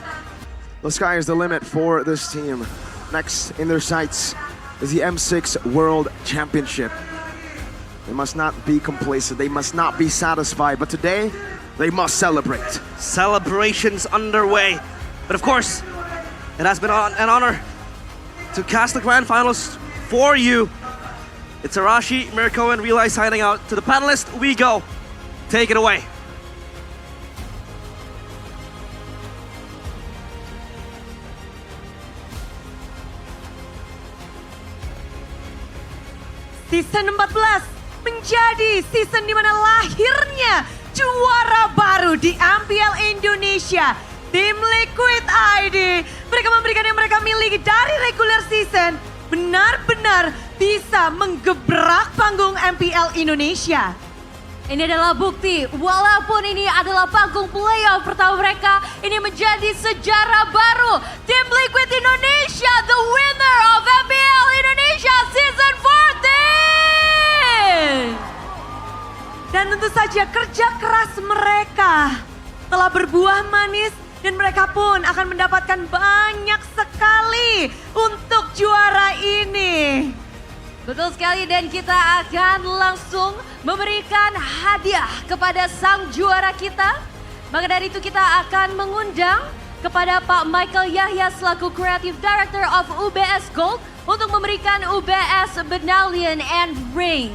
The sky is the limit for this team. Next in their sights is the M6 World Championship. They must not be complacent. They must not be satisfied. But today, they must celebrate. Celebrations underway. But of course, it has been an honor to cast the grand finals for you. It's Arashi, Mirko, and Realize signing out. To the panelists, we go. Take it away. Season 14 menjadi season di mana lahirnya juara baru di MPL Indonesia. Tim Liquid ID, mereka memberikan yang mereka miliki dari regular season, benar-benar bisa menggebrak panggung MPL Indonesia. Ini adalah bukti, walaupun ini adalah panggung playoff pertama mereka, ini menjadi sejarah baru. Tim Liquid Indonesia, the winner of MPL Indonesia Season 14! Dan tentu saja kerja keras mereka telah berbuah manis Dan mereka pun akan mendapatkan banyak sekali untuk juara ini. Betul sekali, dan kita akan langsung memberikan hadiah kepada sang juara kita. Maka dari itu kita akan mengundang kepada Pak Michael Yahya selaku Creative Director of UBS Gold untuk memberikan UBS Medallion and Ring.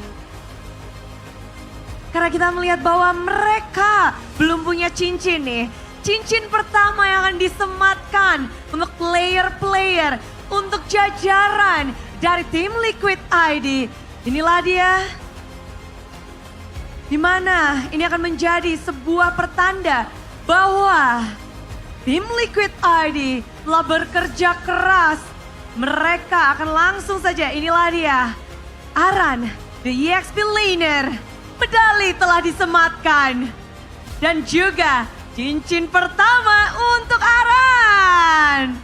Karena kita melihat bahwa mereka belum punya cincin nih. Cincin pertama yang akan disematkan untuk player-player, untuk jajaran dari tim Liquid ID. Inilah dia. Di mana ini akan menjadi sebuah pertanda bahwa tim Liquid ID telah bekerja keras. Mereka akan langsung saja, inilah dia. Aran, the EXP laner, medali telah disematkan. Dan juga cincin pertama untuk Aran.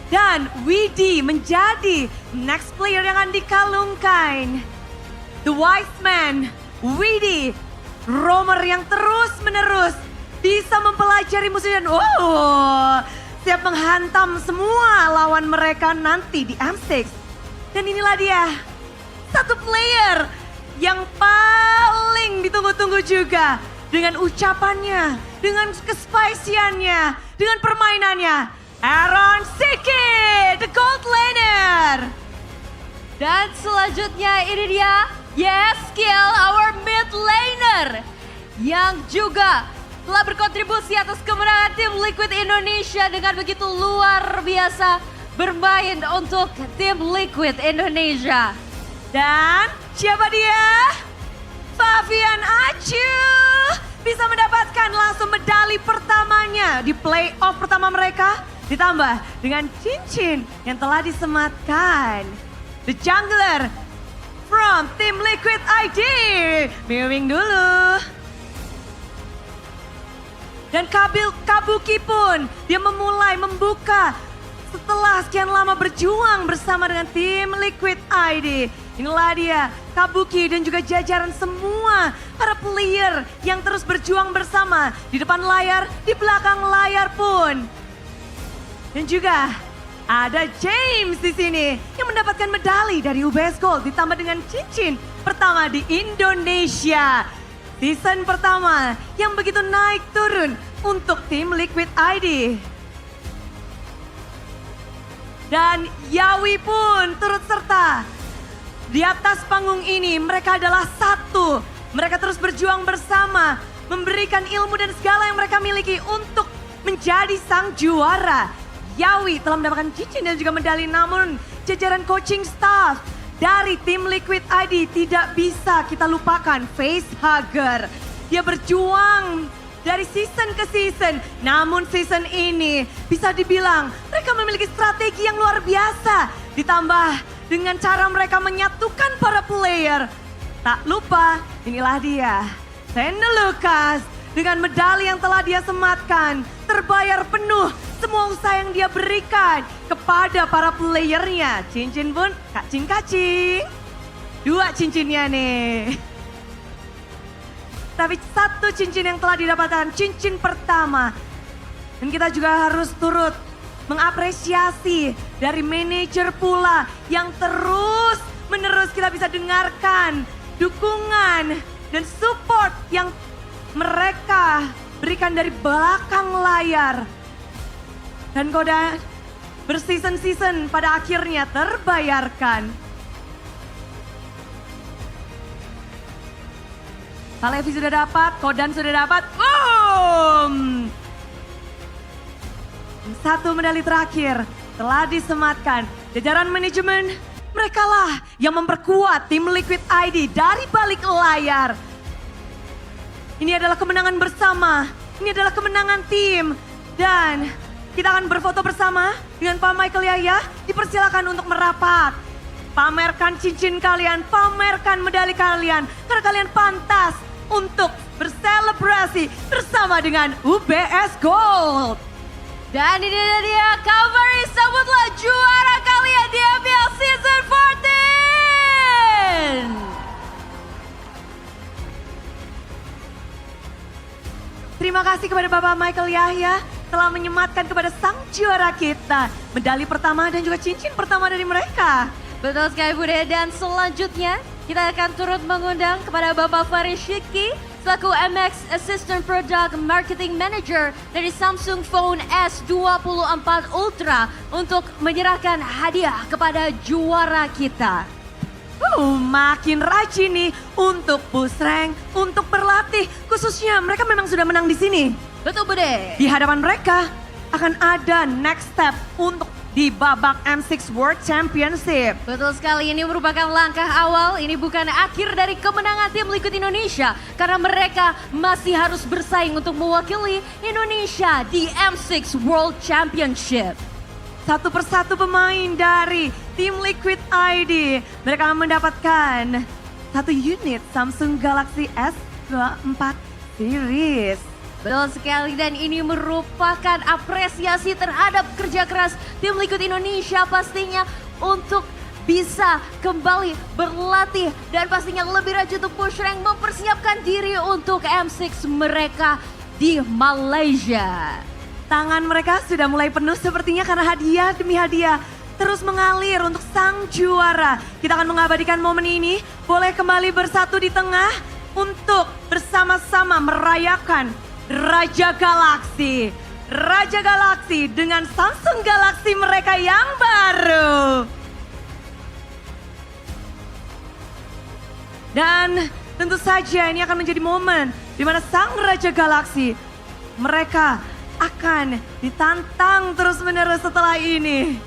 Dan Widi menjadi next player yang akan dikalungkan. The Wise Man, Widi, roamer yang terus-menerus bisa mempelajari musuh dan siap menghantam semua lawan mereka nanti di M6. Dan inilah dia, satu player yang paling ditunggu-tunggu juga. Dengan ucapannya, dengan kespiciannya, dengan permainannya. Aaron Siki, the gold laner. Dan selanjutnya ini dia, Yeskiel, our mid laner. Yang juga telah berkontribusi atas kemenangan tim Liquid Indonesia dengan begitu luar biasa bermain untuk tim Liquid Indonesia. Dan siapa dia? Fabian Acu bisa mendapatkan langsung medali pertamanya di playoff pertama mereka. Ditambah dengan cincin yang telah disematkan. The Jungler from tim Liquid ID. Miwing dulu. Dan Kabuki pun dia memulai membuka setelah sekian lama berjuang bersama dengan tim Liquid ID. Inilah dia Kabuki dan juga jajaran semua para player yang terus berjuang bersama di depan layar, di belakang layar pun. Dan juga ada James di sini yang mendapatkan medali dari UBS Gold ditambah dengan cincin pertama di Indonesia. Season pertama yang begitu naik turun untuk tim Liquid ID. Dan Yawi pun turut serta. Di atas panggung ini mereka adalah satu. Mereka terus berjuang bersama, memberikan ilmu dan segala yang mereka miliki untuk menjadi sang juara. Yawi telah mendapatkan cincin dan juga medali, namun jajaran coaching staff dari tim Liquid ID tidak bisa kita lupakan. Facehugger, dia berjuang dari season ke season, namun season ini bisa dibilang mereka memiliki strategi yang luar biasa. Ditambah dengan cara mereka menyatukan para player. Tak lupa, inilah dia, Sende Lucas dengan medali yang telah dia sematkan. Terbayar penuh semua usaha yang dia berikan kepada para playernya. Cincin pun kacing-kacing. 2 cincinnya nih. Tapi 1 cincin yang telah didapatkan, cincin pertama. Dan kita juga harus turut mengapresiasi dari manajer pula yang terus menerus kita bisa dengarkan dukungan dan support yang mereka berikan dari belakang layar. Dan Kodan berseason-season pada akhirnya terbayarkan. Palevi sudah dapat, Kodan sudah dapat. Boom! 1 medali terakhir telah disematkan. Jajaran manajemen, merekalah yang memperkuat tim Liquid ID dari balik layar. Ini adalah kemenangan bersama, ini adalah kemenangan tim. Dan kita akan berfoto bersama dengan Pak Michael Yahya. Dipersilakan untuk merapat. Pamerkan cincin kalian, pamerkan medali kalian. Karena kalian pantas untuk berselebrasi bersama dengan UBS Gold. Dan ini dia Cavalry, sambutlah juara kalian di MPL Season 14. kepada Bapak Michael Yahya telah menyematkan kepada sang juara kita medali pertama dan juga cincin pertama dari mereka. Betul sekali Bude, dan selanjutnya kita akan turut mengundang kepada Bapak Faris Shiki selaku MX Assistant Product Marketing Manager dari Samsung Phone S24 Ultra untuk menyerahkan hadiah kepada juara kita. Makin rajin nih untuk push rank, untuk berlatih. Khususnya mereka memang sudah menang di sini. Betul Bude. Di hadapan mereka akan ada next step untuk di babak M6 World Championship. Betul sekali, ini merupakan langkah awal. Ini bukan akhir dari kemenangan tim Liquid Indonesia. Karena mereka masih harus bersaing untuk mewakili Indonesia di M6 World Championship. Satu persatu pemain dari tim Liquid ID. Mereka mendapatkan satu unit Samsung Galaxy S24 Series. Betul sekali, dan ini merupakan apresiasi terhadap kerja keras tim Liquid Indonesia pastinya untuk bisa kembali berlatih dan pastinya lebih rajin untuk push rank, mempersiapkan diri untuk M6 mereka di Malaysia. Tangan mereka sudah mulai penuh sepertinya karena hadiah demi hadiah terus mengalir untuk sang juara. Kita akan mengabadikan momen ini, boleh kembali bersatu di tengah untuk bersama-sama merayakan Raja Galaxy. Raja Galaxy dengan Samsung Galaxy mereka yang baru. Dan tentu saja ini akan menjadi momen di mana sang Raja Galaxy mereka akan ditantang terus-menerus setelah ini.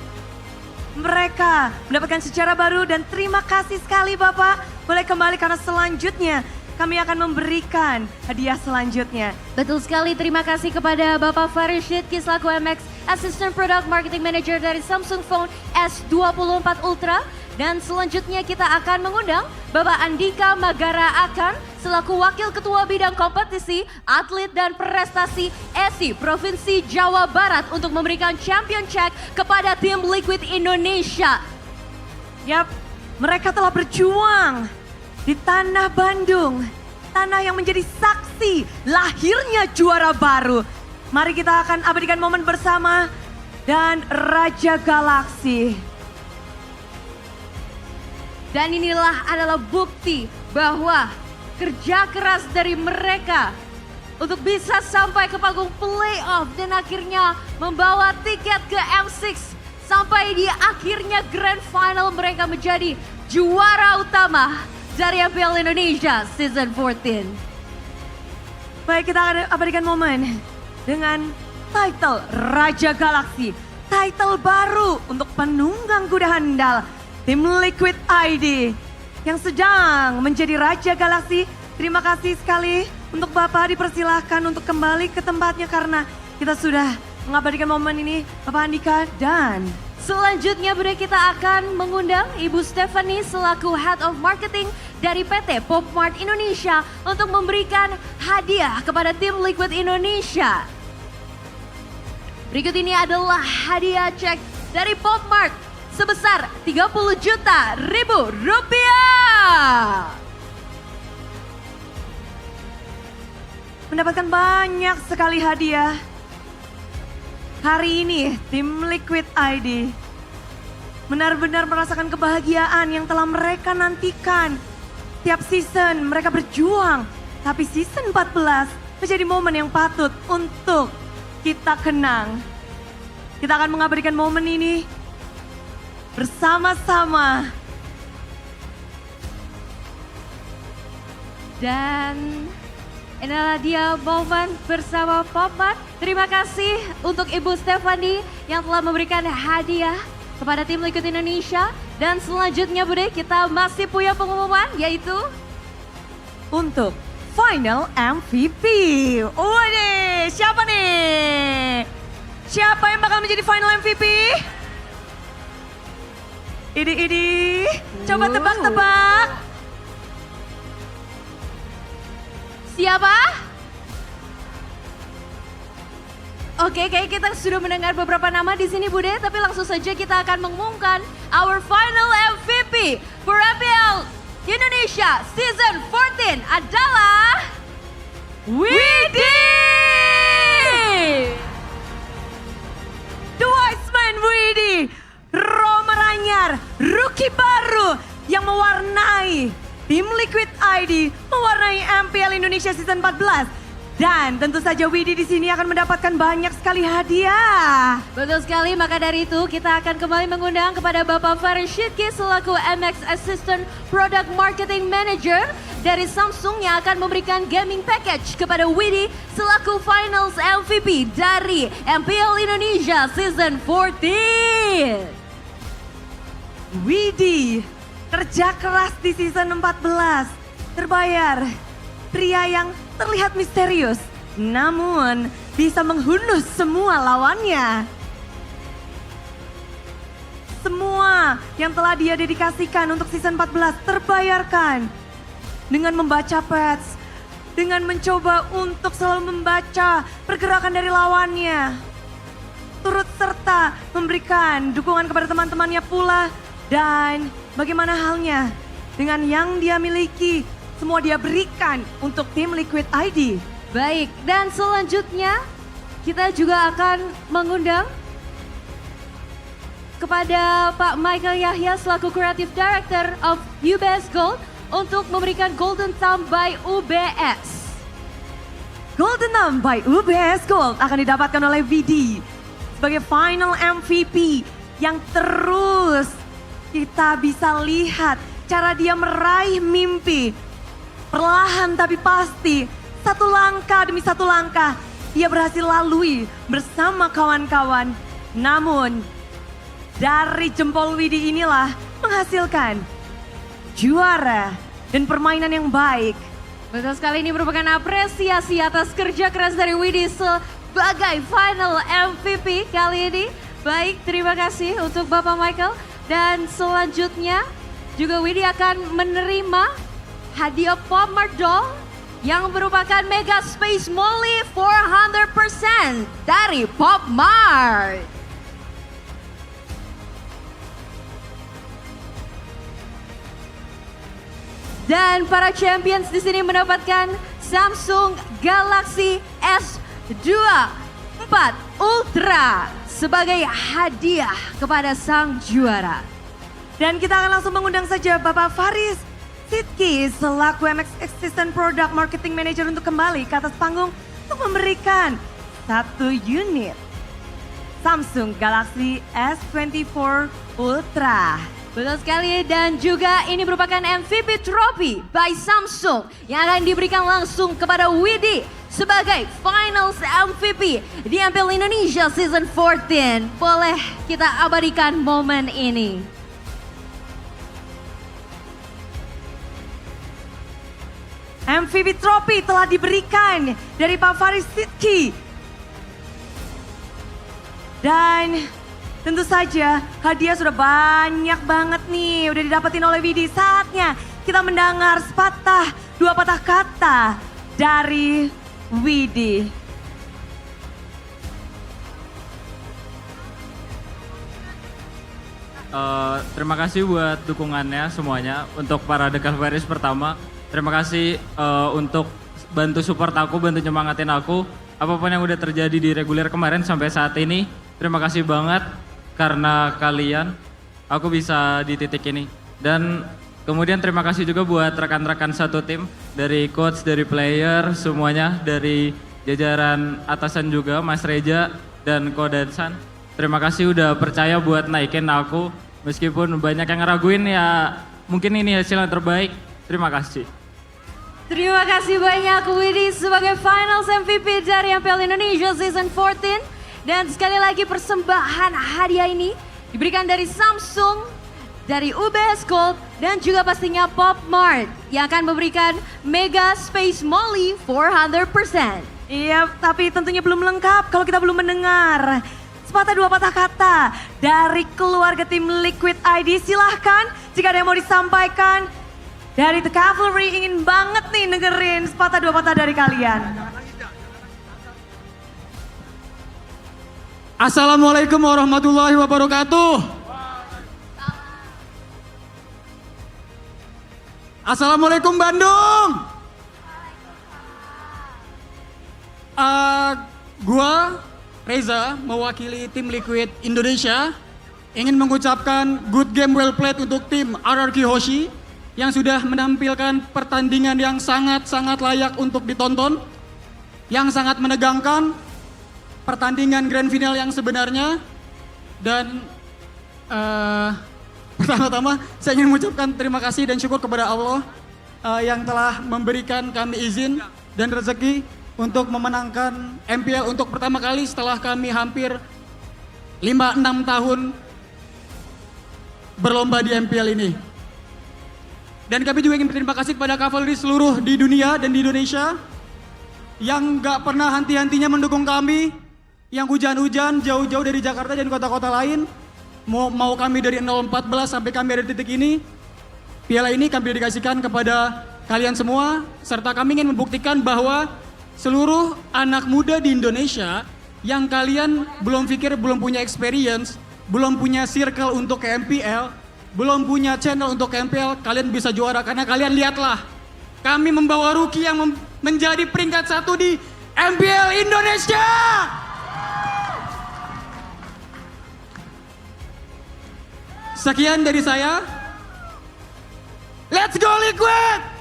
Mereka mendapatkan sejarah baru dan terima kasih sekali Bapak. Boleh kembali karena selanjutnya kami akan memberikan hadiah selanjutnya. Betul sekali, terima kasih kepada Bapak Faris Shiki selaku MX Assistant Product Marketing Manager dari Samsung Phone S24 Ultra. Dan selanjutnya kita akan mengundang Bapak Andika Magara Akan selaku Wakil Ketua Bidang Kompetisi, Atlet dan Prestasi ESI Provinsi Jawa Barat untuk memberikan champion check kepada tim Liquid Indonesia. Yap, mereka telah berjuang di tanah Bandung, tanah yang menjadi saksi lahirnya juara baru. Mari kita akan abadikan momen bersama dan Raja Galaxy. Dan inilah adalah bukti bahwa kerja keras dari mereka untuk bisa sampai ke panggung playoff dan akhirnya membawa tiket ke M6 sampai di akhirnya grand final mereka menjadi juara utama dari MPL Indonesia Season 14. Baik, kita akan abadikan momen dengan title Raja Galaxy. Title baru untuk penunggang kuda handal tim Liquid ID yang sedang menjadi Raja Galaxy. Terima kasih sekali untuk Bapak, dipersilahkan untuk kembali ke tempatnya karena kita sudah mengabadikan momen ini Bapak Andika. Dan selanjutnya Bude, kita akan mengundang Ibu Stephanie selaku Head of Marketing dari PT Popmart Indonesia untuk memberikan hadiah kepada tim Liquid Indonesia. Berikut ini adalah hadiah cek dari Popmart sebesar 30 juta ribu rupiah. Mendapatkan banyak sekali hadiah. Hari ini tim Liquid ID benar-benar merasakan kebahagiaan yang telah mereka nantikan. Tiap season mereka berjuang, tapi season 14 menjadi momen yang patut untuk kita kenang. Kita akan mengabadikan momen ini bersama-sama. Dan inilah dia momen bersama Popmart. Terima kasih untuk Ibu Stephanie yang telah memberikan hadiah kepada tim Liquid Indonesia. Dan selanjutnya Bude, kita masih punya pengumuman yaitu untuk Final MVP. Waduh, siapa nih? Siapa yang bakal menjadi Final MVP? Ini, coba tebak-tebak. Siapa? Oke, kayak kita sudah mendengar beberapa nama di sini Bude, tapi langsung saja kita akan mengumumkan our final MVP for MPL Indonesia Season 14 adalah Widih! The Wiseman Widi, Roma Ranyar, rookie baru yang mewarnai tim Liquid ID, mewarnai MPL Indonesia Season 14. Dan tentu saja Widi di sini akan mendapatkan banyak sekali hadiah. Betul sekali, maka dari itu kita akan kembali mengundang kepada Bapak Faris Shidki selaku MX Assistant Product Marketing Manager dari Samsung yang akan memberikan gaming package kepada Widi selaku Finals MVP dari MPL Indonesia Season 14. Widi, kerja keras di season 14, terbayar. Pria yang terlihat misterius, namun bisa menghunus semua lawannya. Semua yang telah dia dedikasikan untuk season 14 terbayarkan. Dengan membaca patch, dengan mencoba untuk selalu membaca pergerakan dari lawannya. Turut serta memberikan dukungan kepada teman-temannya pula. Dan bagaimana halnya dengan yang dia miliki, semua dia berikan untuk tim Liquid ID. Baik, dan selanjutnya kita juga akan mengundang kepada Pak Michael Yahya selaku Creative Director of UBS Gold untuk memberikan Golden Thumb by UBS. Golden Thumb by UBS Gold akan didapatkan oleh VD sebagai final MVP yang terus kita bisa lihat cara dia meraih mimpi. Perlahan tapi pasti, satu langkah demi satu langkah, dia berhasil lalui bersama kawan-kawan. Namun, dari jempol Widi inilah menghasilkan juara dan permainan yang baik. Betul sekali, ini merupakan apresiasi atas kerja keras dari Widi sebagai final MVP kali ini. Baik, terima kasih untuk Bapak Michael. Dan selanjutnya juga Widi akan menerima hadiah Pop Mart Doll yang merupakan Mega Space Molly 400% dari Pop Mart. Dan para champions di sini mendapatkan Samsung Galaxy S24 Ultra sebagai hadiah kepada sang juara. Dan kita akan langsung mengundang saja Bapak Faris Shidki selaku MX Assistant Product Marketing Manager untuk kembali ke atas panggung untuk memberikan satu unit Samsung Galaxy S24 Ultra. Betul sekali, dan juga ini merupakan MVP Trophy by Samsung yang akan diberikan langsung kepada Widi sebagai Finals MVP di MPL Indonesia Season 14. Boleh kita abadikan momen ini. MVP Trophy telah diberikan dari Pak Faris Shidki. Dan tentu saja hadiah sudah banyak banget nih, udah didapetin oleh Widi. Saatnya kita mendengar dua patah kata dari Widi. Terima kasih buat dukungannya semuanya. Untuk para The Calvaries pertama, terima kasih untuk bantu support aku, bantu nyemangatin aku. Apapun yang udah terjadi di reguler kemarin sampai saat ini, terima kasih banget. Karena kalian, aku bisa di titik ini. Dan kemudian terima kasih juga buat rekan-rekan satu tim, dari coach, dari player, semuanya, dari jajaran atasan juga, Mas Reja dan Ko Dansan. Terima kasih udah percaya buat naikin aku, meskipun banyak yang ngeraguin, ya mungkin ini hasil yang terbaik. Terima kasih. Terima kasih banyak Widi sebagai Finals MVP dari MPL Indonesia Season 14. Dan sekali lagi persembahan hadiah ini diberikan dari Samsung, dari UBS Gold, dan juga pastinya Pop Mart yang akan memberikan Mega Space Molly 400%. Iya, tapi tentunya belum lengkap kalau kita belum mendengar sepatah dua patah kata dari keluarga tim Liquid ID. Silahkan jika ada yang mau disampaikan dari The Cavalry, ingin banget nih dengerin sepatah dua patah dari kalian. Assalamualaikum warahmatullahi wabarakatuh. Assalamualaikum Bandung. Gua, Reza, mewakili tim Liquid Indonesia, ingin mengucapkan good game well played untuk tim RRQ Hoshi yang sudah menampilkan pertandingan yang sangat-sangat layak untuk ditonton, yang sangat menegangkan, pertandingan grand final yang sebenarnya, dan pertama-tama saya ingin mengucapkan terima kasih dan syukur kepada Allah yang telah memberikan kami izin dan rezeki untuk memenangkan MPL untuk pertama kali setelah kami hampir 5-6 tahun berlomba di MPL ini. Dan kami juga ingin berterima kasih kepada Cavalry seluruh di dunia dan di Indonesia yang gak pernah henti-hentinya mendukung kami, yang hujan-hujan jauh-jauh dari Jakarta dan kota-kota lain, mau kami dari 014 sampai kami ada di titik ini. Piala ini kami dedikasikan kepada kalian semua, serta kami ingin membuktikan bahwa seluruh anak muda di Indonesia yang kalian belum pikir, belum punya experience, belum punya circle untuk ke MPL, belum punya channel untuk ke MPL, kalian bisa juara karena kalian lihatlah, kami membawa rookie yang menjadi peringkat 1 di MPL Indonesia. Sekian dari saya. Let's go Liquid!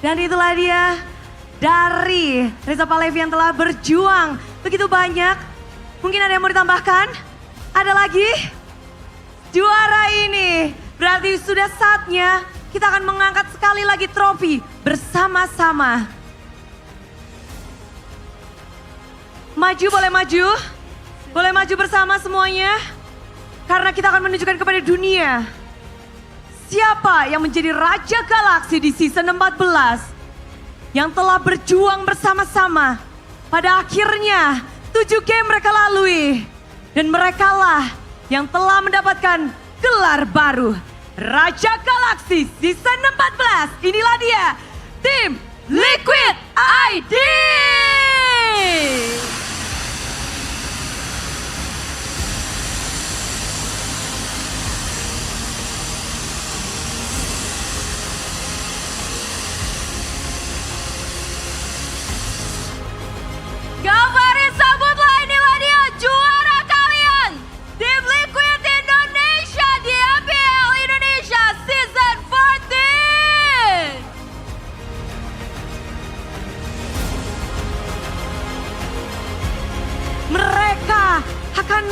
Dan itulah dia dari Reza Palevi yang telah berjuang begitu banyak. Mungkin ada yang mau ditambahkan? Ada lagi? Juara ini berarti sudah saatnya kita akan mengangkat sekali lagi trofi bersama-sama. Maju, boleh maju? Boleh maju bersama semuanya? Karena kita akan menunjukkan kepada dunia siapa yang menjadi Raja Galaksi di season 14 yang telah berjuang bersama-sama. Pada akhirnya 7 game mereka lalui dan merekalah yang telah mendapatkan gelar baru Raja Galaksi season 14. Inilah dia tim Liquid ID. Cavalry, sambutlah, inilah dia juara kalian, tim Liquid Indonesia di MPL Indonesia Season 14. Mereka akan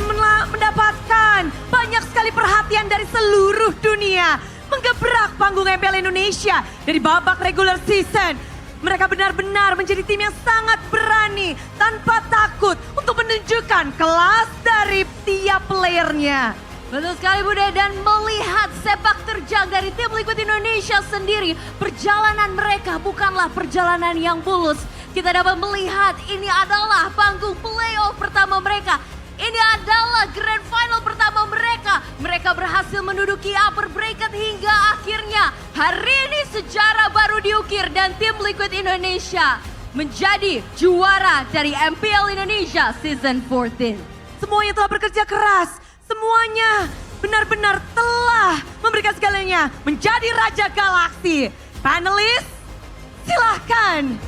mendapatkan banyak sekali perhatian dari seluruh dunia. Menggebrak panggung MPL Indonesia dari babak regular season. Mereka benar-benar menjadi tim yang sangat berani tanpa takut untuk menunjukkan kelas dari tiap playernya. Betul sekali Bude, dan melihat sepak terjang dari tim Liquid Indonesia sendiri, perjalanan mereka bukanlah perjalanan yang mulus. Kita dapat melihat ini adalah panggung playoff pertama mereka. Ini adalah grand final pertama mereka. Mereka berhasil menduduki upper bracket hingga akhirnya hari ini sejarah baru diukir dan tim Liquid Indonesia menjadi juara dari MPL Indonesia Season 14. Semuanya telah bekerja keras. Semuanya benar-benar telah memberikan segalanya menjadi Raja Galaksi. Panelis, silahkan.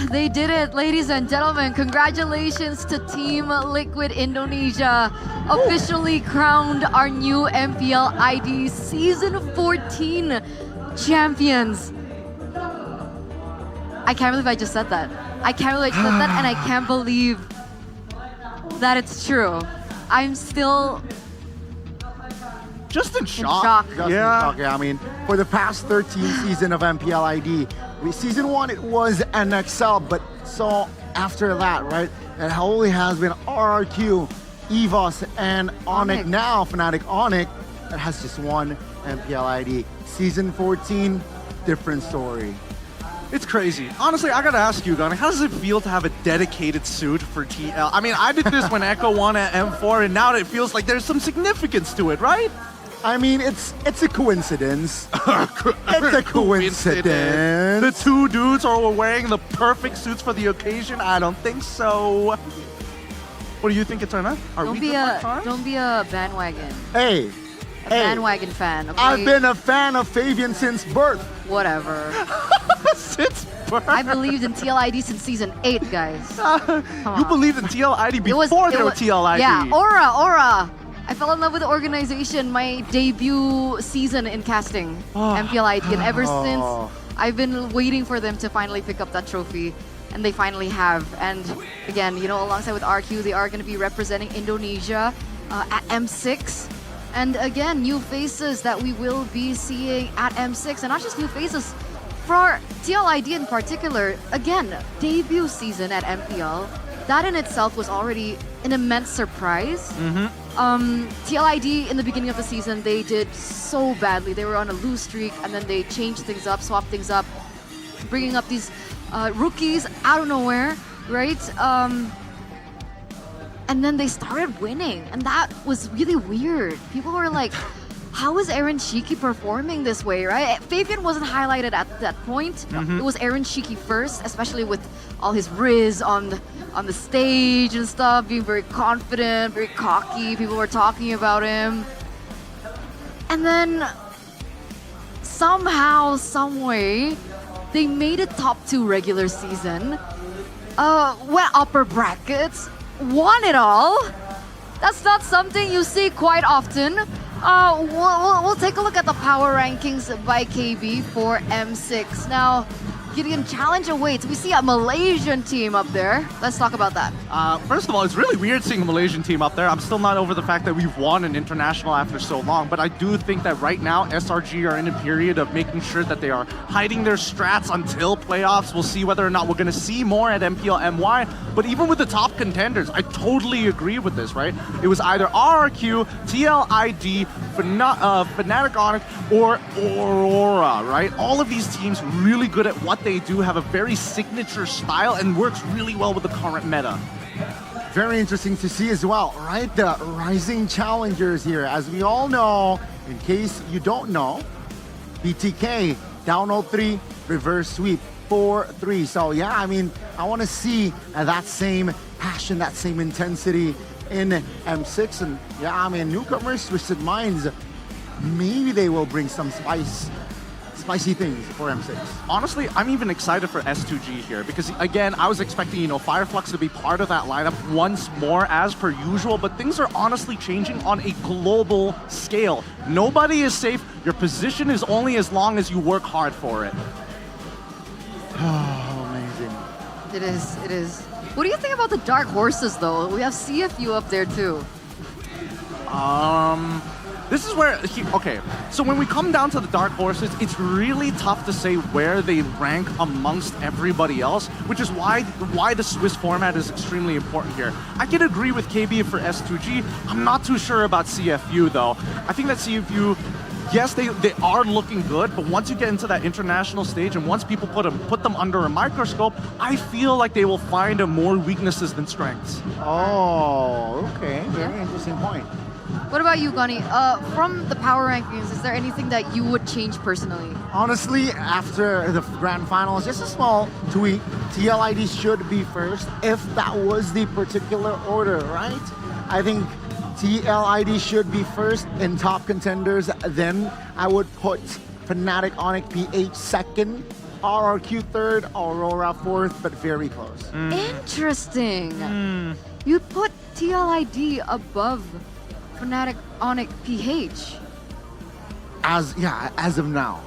They did it, ladies and gentlemen. Congratulations to Team Liquid Indonesia, officially crowned our new MPL ID Season 14 champions. I can't believe I just said that. I can't believe I just said that, and I can't believe that it's true. I'm still just in shock. In shock. Just in shock. Yeah, I mean, for the past 13 season of MPL ID, season 1 it was NXL, but so after that, right, it only has been RRQ, EVOS, and Onyx. Now Fnatic Onyx that has just one MPL ID. Season 14, different story. It's crazy. Honestly, I gotta ask you, Gunny, how does it feel to have a dedicated suit for TL? I mean, I did this when Echo won at M4, and now it feels like there's some significance to it, right? I mean, it's a coincidence. It's a coincidence. The two dudes are wearing the perfect suits for the occasion? I don't think so. What do you think, Eterna? Don't be a bandwagon. Hey. A bandwagon fan, okay? I've been a fan of Fabian since birth. Whatever. Since birth? I believed in TLID since season 8, guys. You believed in TLID before there was TLID. Yeah, Aura. I fell in love with the organization my debut season in casting, MPL ID, and ever since I've been waiting for them to finally pick up that trophy, and they finally have. And again, you know, alongside with RQ, they are going to be representing Indonesia at M6. And again, new faces that we will be seeing at M6, and not just new faces. For TLID in particular, again, debut season at MPL, that in itself was already an immense surprise. TLID in the beginning of the season, they did so badly. They were on a lose streak, and then they changed things up, swapped things up, bringing up these rookies out of nowhere, right? And then they started winning, and that was really weird. People were like, how is Aaron Shiki performing this way, right? Fabian wasn't highlighted at that point. It was Aaron Shiki first, especially with all his riz on the stage and stuff, being very confident, very cocky. People were talking about him. And then somehow, some way, they made it top 2 regular season, went upper brackets, won it all. That's not something you see quite often. We'll take a look at the power rankings by KB for M6. Now, Gideon, challenge awaits. We see a Malaysian team up there. Let's talk about that. First of all, it's really weird seeing a Malaysian team up there. I'm still not over the fact that we've won an international after so long, but I do think that right now SRG are in a period of making sure that they are hiding their strats until playoffs. We'll see whether or not we're going to see more at MPL MY, but even with the top contenders, I totally agree with this, right? It was either RRQ, TLID, Fnatic Onyx, or Aurora, right? All of these teams really good at what they do, have a very signature style, and works really well with the current meta. Very interesting to see as well, right? The rising challengers here. As we all know, in case you don't know, BTK down 0-3, reverse sweep 4-3. So yeah, I mean, I want to see that same passion, that same intensity in M6. And yeah, I mean, newcomers, Twisted Minds, maybe they will bring some spicy things for M6. Honestly, I'm even excited for S2G here because, again, I was expecting, Fireflux to be part of that lineup once more as per usual, but things are honestly changing on a global scale. Nobody is safe. Your position is only as long as you work hard for it. Oh, amazing. It is. What do you think about the Dark Horses, though? We have CFU up there, too. This is where, okay, so when we come down to the Dark Horses, it's really tough to say where they rank amongst everybody else, which is why the Swiss format is extremely important here. I can agree with KB for S2G. I'm not too sure about CFU, though. I think that CFU, yes, they are looking good, but once you get into that international stage and once people put them under a microscope, I feel like they will find more weaknesses than strengths. Oh, okay. Very interesting point. What about you, Gani? From the power rankings, is there anything that you would change personally? Honestly, after the grand finals, just a small tweak. TLID should be first if that was the particular order, right? I think TLID should be first in top contenders. Then I would put Fnatic Onyx PH second, RRQ third, Aurora fourth, but very close. Interesting. You put TLID above Fnatic Onyx PH. As of now.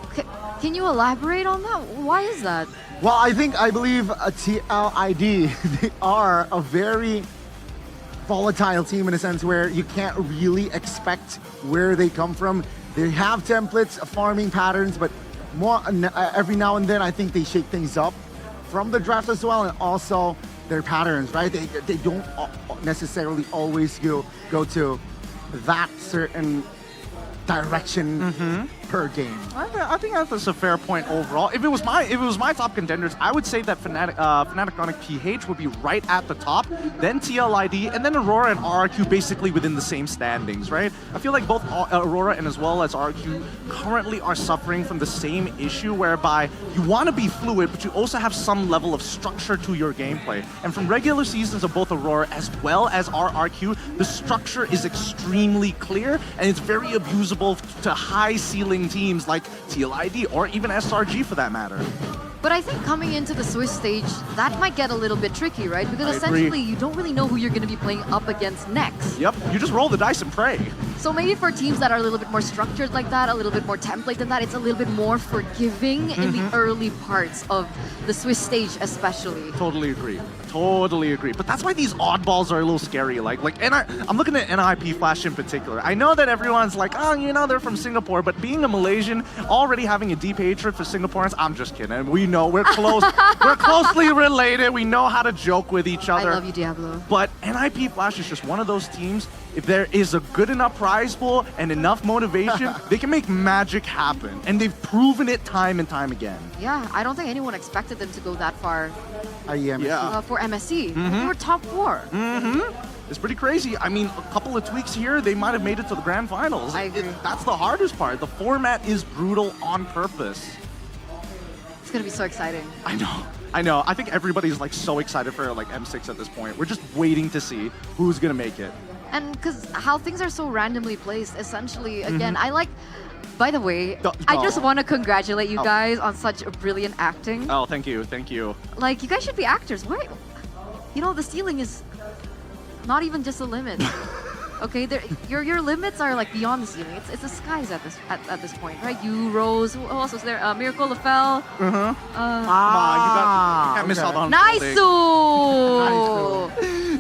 Can you elaborate on that? Why is that? Well, I believe TLID, they are a very volatile team in a sense where you can't really expect where they come from. They have templates, farming patterns, but more every now and then I think they shake things up from the draft as well, and also their patterns, right? They don't necessarily always go to that certain direction per game. I think that's a fair point overall. If it was my top contenders, I would say that Fnatic Onyx PH would be right at the top, then TLID, and then Aurora and RRQ basically within the same standings, right? I feel like both Aurora and as well as RRQ currently are suffering from the same issue whereby you want to be fluid, but you also have some level of structure to your gameplay. And from regular seasons of both Aurora as well as RRQ, the structure is extremely clear and it's very abusable to high ceiling teams like TLID or even SRG for that matter. But I think coming into the Swiss stage, that might get a little bit tricky, right? Because I essentially agree. you don't really know who you're going to be playing up against next. Yep, you just roll the dice and pray. So maybe for teams that are a little bit more structured like that, a little bit more template than that, it's a little bit more forgiving in the early parts of the Swiss stage especially. Totally agree. Totally agree. But that's why these oddballs are a little scary. I'm looking at NIP Flash in particular. I know that everyone's like, oh, you know, they're from Singapore, but being a Malaysian, already having a deep hatred for Singaporeans, I'm just kidding. We know we're close. We're closely related. We know how to joke with each other. I love you, Diablo. But NIP Flash is just one of those teams. If there is a good enough prize pool and enough motivation, they can make magic happen. And they've proven it time and time again. Yeah, I don't think anyone expected them to go that far for MSC. They were top 4. It's pretty crazy. I mean, a couple of tweaks here, they might have made it to the grand finals. I agree. That's the hardest part. The format is brutal on purpose. It's going to be so exciting. I know. I think everybody's like so excited for like M6 at this point. We're just waiting to see who's going to make it. And because how things are so randomly placed, essentially, again, I like, by the way, I just want to congratulate you guys on such brilliant acting. Oh, thank you. Thank you. Like, you guys should be actors. Why? You know, the ceiling is not even just a limit. Okay, your limits are like beyond the ceiling. It's the skies at this point, right? You, Rose, who else was there? Miracle LaFell. Come on, you can't miss out on Nice.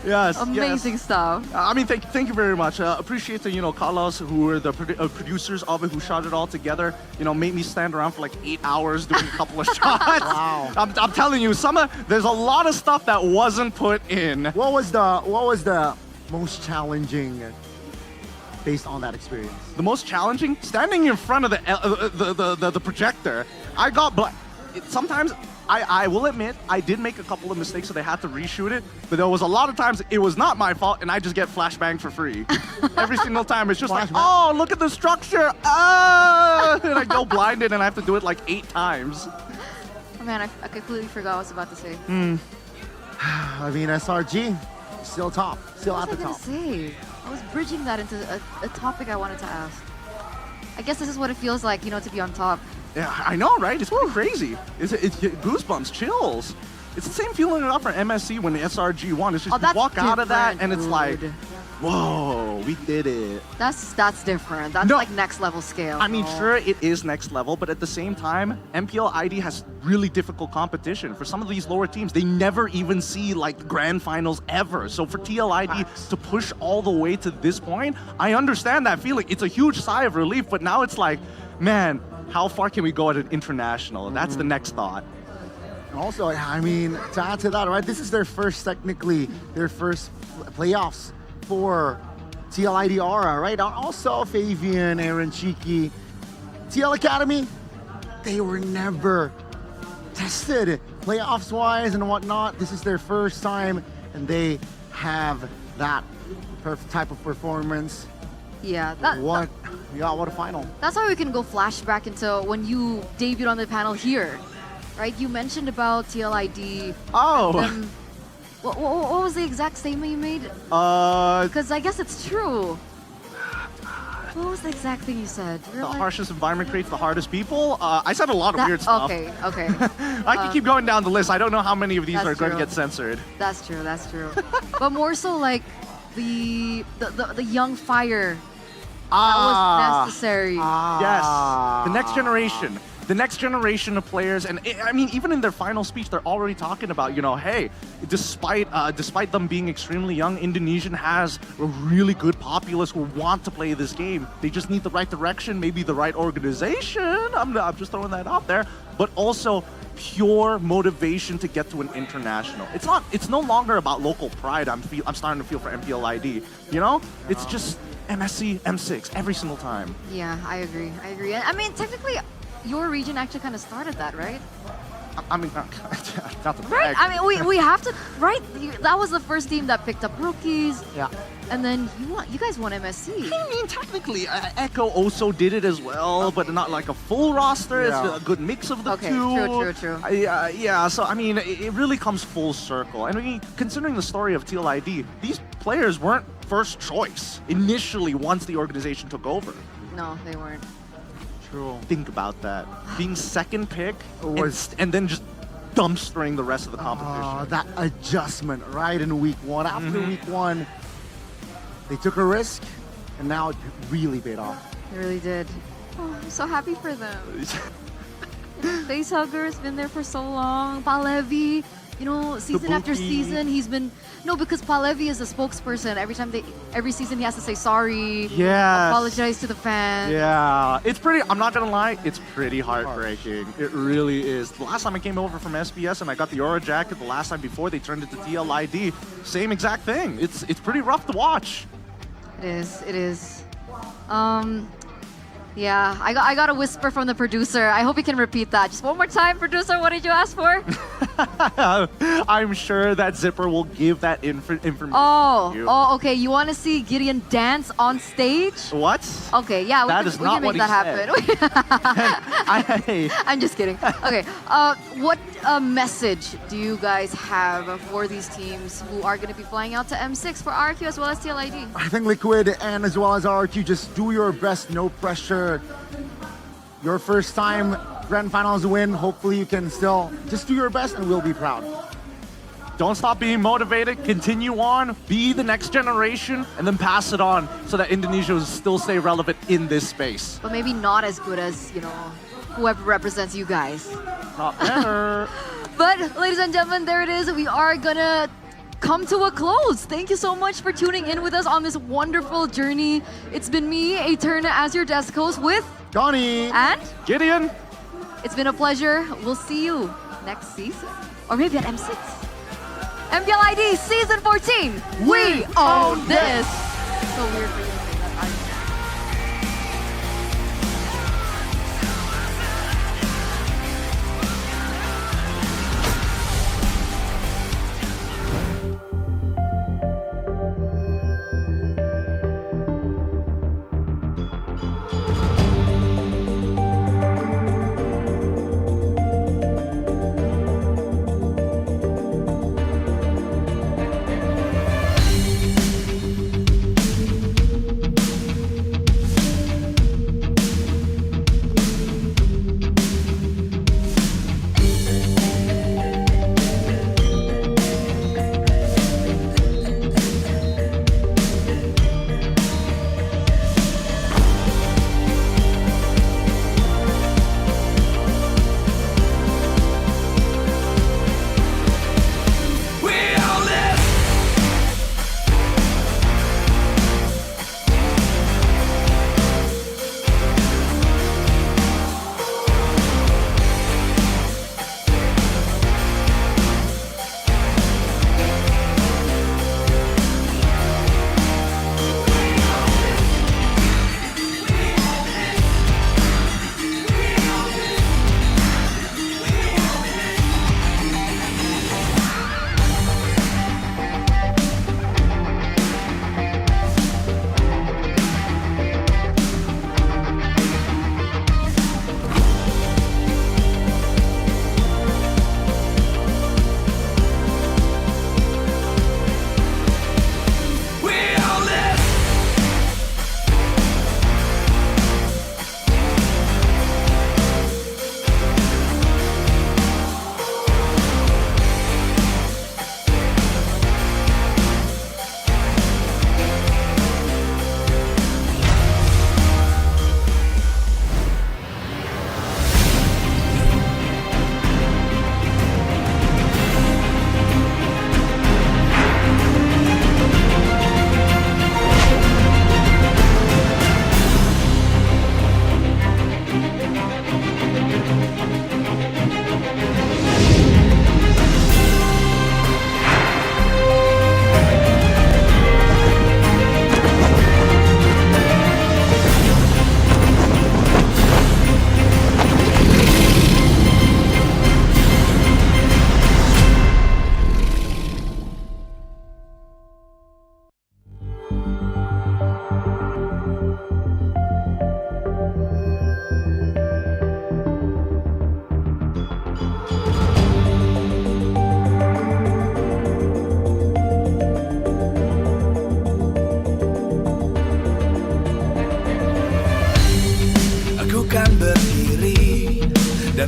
Yes, amazing stuff. I mean, thank you very much. Appreciate the Carlos, who were the producers of it, who shot it all together. You know, made me stand around for like 8 hours doing a couple of shots. Wow. I'm telling you, there's a lot of stuff that wasn't put in. What was the most challenging based on that experience? The most challenging, standing in front of the projector. I got sometimes. I will admit, I did make a couple of mistakes, so they had to reshoot it. But there was a lot of times it was not my fault, and I just get flashbanged for free. Every single time, it's just like, oh, look at the structure. And I go blinded, and I have to do it like 8 times. Oh man, I completely forgot what I was about to say. I mean, SRG, still top, still at the top. What was I gonna say? I was bridging that into a topic I wanted to ask. I guess this is what it feels like, to be on top. Yeah, I know, right? It's pretty crazy. It's goosebumps, chills. It's the same feeling up for MSC when the SRG won. It's just you walk out of that and it's like, whoa, we did it. That's different. That's like next level scale. I mean, sure, it is next level, but at the same time, MPL ID has really difficult competition. For some of these lower teams, they never even see like grand finals ever. So for TLID to push all the way to this point, I understand that feeling. It's a huge sigh of relief, but now it's like, man, how far can we go at an international? That's the next thought. Also, I mean, to add to that, right? This is their first playoffs for TLID Aura, right? Also, Fabian, Aaron Cheeky, TL Academy, they were never tested playoffs-wise and whatnot. This is their first time, and they have that type of performance. Yeah. What a final. That's how we can go flashback into when you debuted on the panel here, right? You mentioned about TLID. Oh. What was the exact statement you made? Because I guess it's true. What was the exact thing you said? The harshest environment creates the hardest people. I said a lot of weird stuff. Okay. I can keep going down the list. I don't know how many of these are going to get censored. That's true. But more so like the young fire that was necessary. Yes, the next generation. The next generation of players, and I mean, even in their final speech, they're already talking about, hey, despite them being extremely young, Indonesian has a really good populace who want to play this game. They just need the right direction, maybe the right organization. I'm just throwing that out there, but also pure motivation to get to an international. It's no longer about local pride. I'm starting to feel for MPL ID. It's just MSC, M6 every single time. Yeah, I agree. I mean, technically, your region actually kind of started that, right? I mean, not to Right. brag. I mean, we have to. Right. That was the first team that picked up rookies. Yeah. And then you guys won MSC. I mean, technically, Echo also did it as well, but not like a full roster. Yeah. It's a good mix of the Okay, two. true. Yeah, so I mean, it really comes full circle. And I mean, considering the story of TLID, these players weren't first choice initially once the organization took over. No, they weren't. True. Think about that. Being second pick and then just dumpstering the rest of the competition. Oh, that adjustment right in week one. After week one, they took a risk, and now it really paid off. They really did. Oh, I'm so happy for them. Facehugger's been there for so long. Palevi, season after season, he's been. No, because Palevi is a spokesperson. Every season he has to say sorry. Yes. Apologize to the fans. Yeah, it's pretty, I'm not gonna lie, it's pretty heartbreaking. It really is. The last time I came over from SBS and I got the Aura jacket, the last time before they turned it to TLID, same exact thing. It's pretty rough to watch. It is. Yeah, I got a whisper from the producer. I hope you can repeat that. Just one more time, producer, what did you ask for? I'm sure that Zipper will give that information to you. Oh, okay. You want to see Gideon dance on stage? What? Okay, yeah, That we is can not make what he that happen. Hey. I'm just kidding. Okay, what message do you guys have for these teams who are going to be flying out to M6 for RQ as well as TLID? I think Liquid and as well as RQ, just do your best, no pressure. Your first time grand finals win. Hopefully you can still just do your best and we'll be proud. Don't stop being motivated, continue on, be the next generation, and then pass it on so that Indonesia will still stay relevant in this space. But maybe not as good as, whoever represents you guys. Not better. But ladies and gentlemen, there it is. We are gonna come to a close. Thank you so much for tuning in with us on this wonderful journey. It's been me, Eterna, as your desk host with Johnny and Gideon. It's been a pleasure. We'll see you next season, or maybe at M6. MPL ID Season 14. We own this. So weird for you to say that.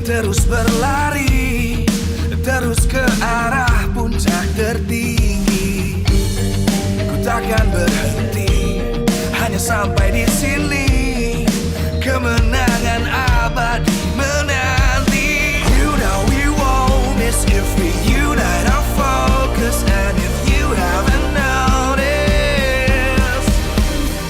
terus berlari, terus ke arah puncak tertinggi. Ku takkan berhenti, hanya sampai di sini. Kemenangan abadi menanti. You know we won't miss if we unite our focus. And if you haven't noticed,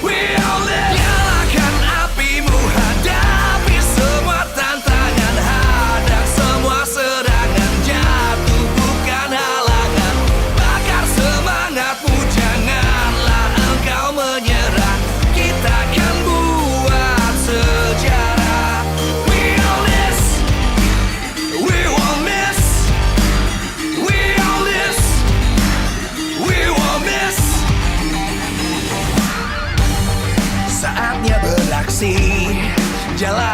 we all live. Nyalakan apimu, hadapi semua tantangan, hadang semua serangan, jatuh bukan halangan. Bakar semangatmu, janganlah engkau menyerah. Kita akan buat sejarah. We all this, we won't miss. We all this, we won't miss. Saatnya beraksi, jalan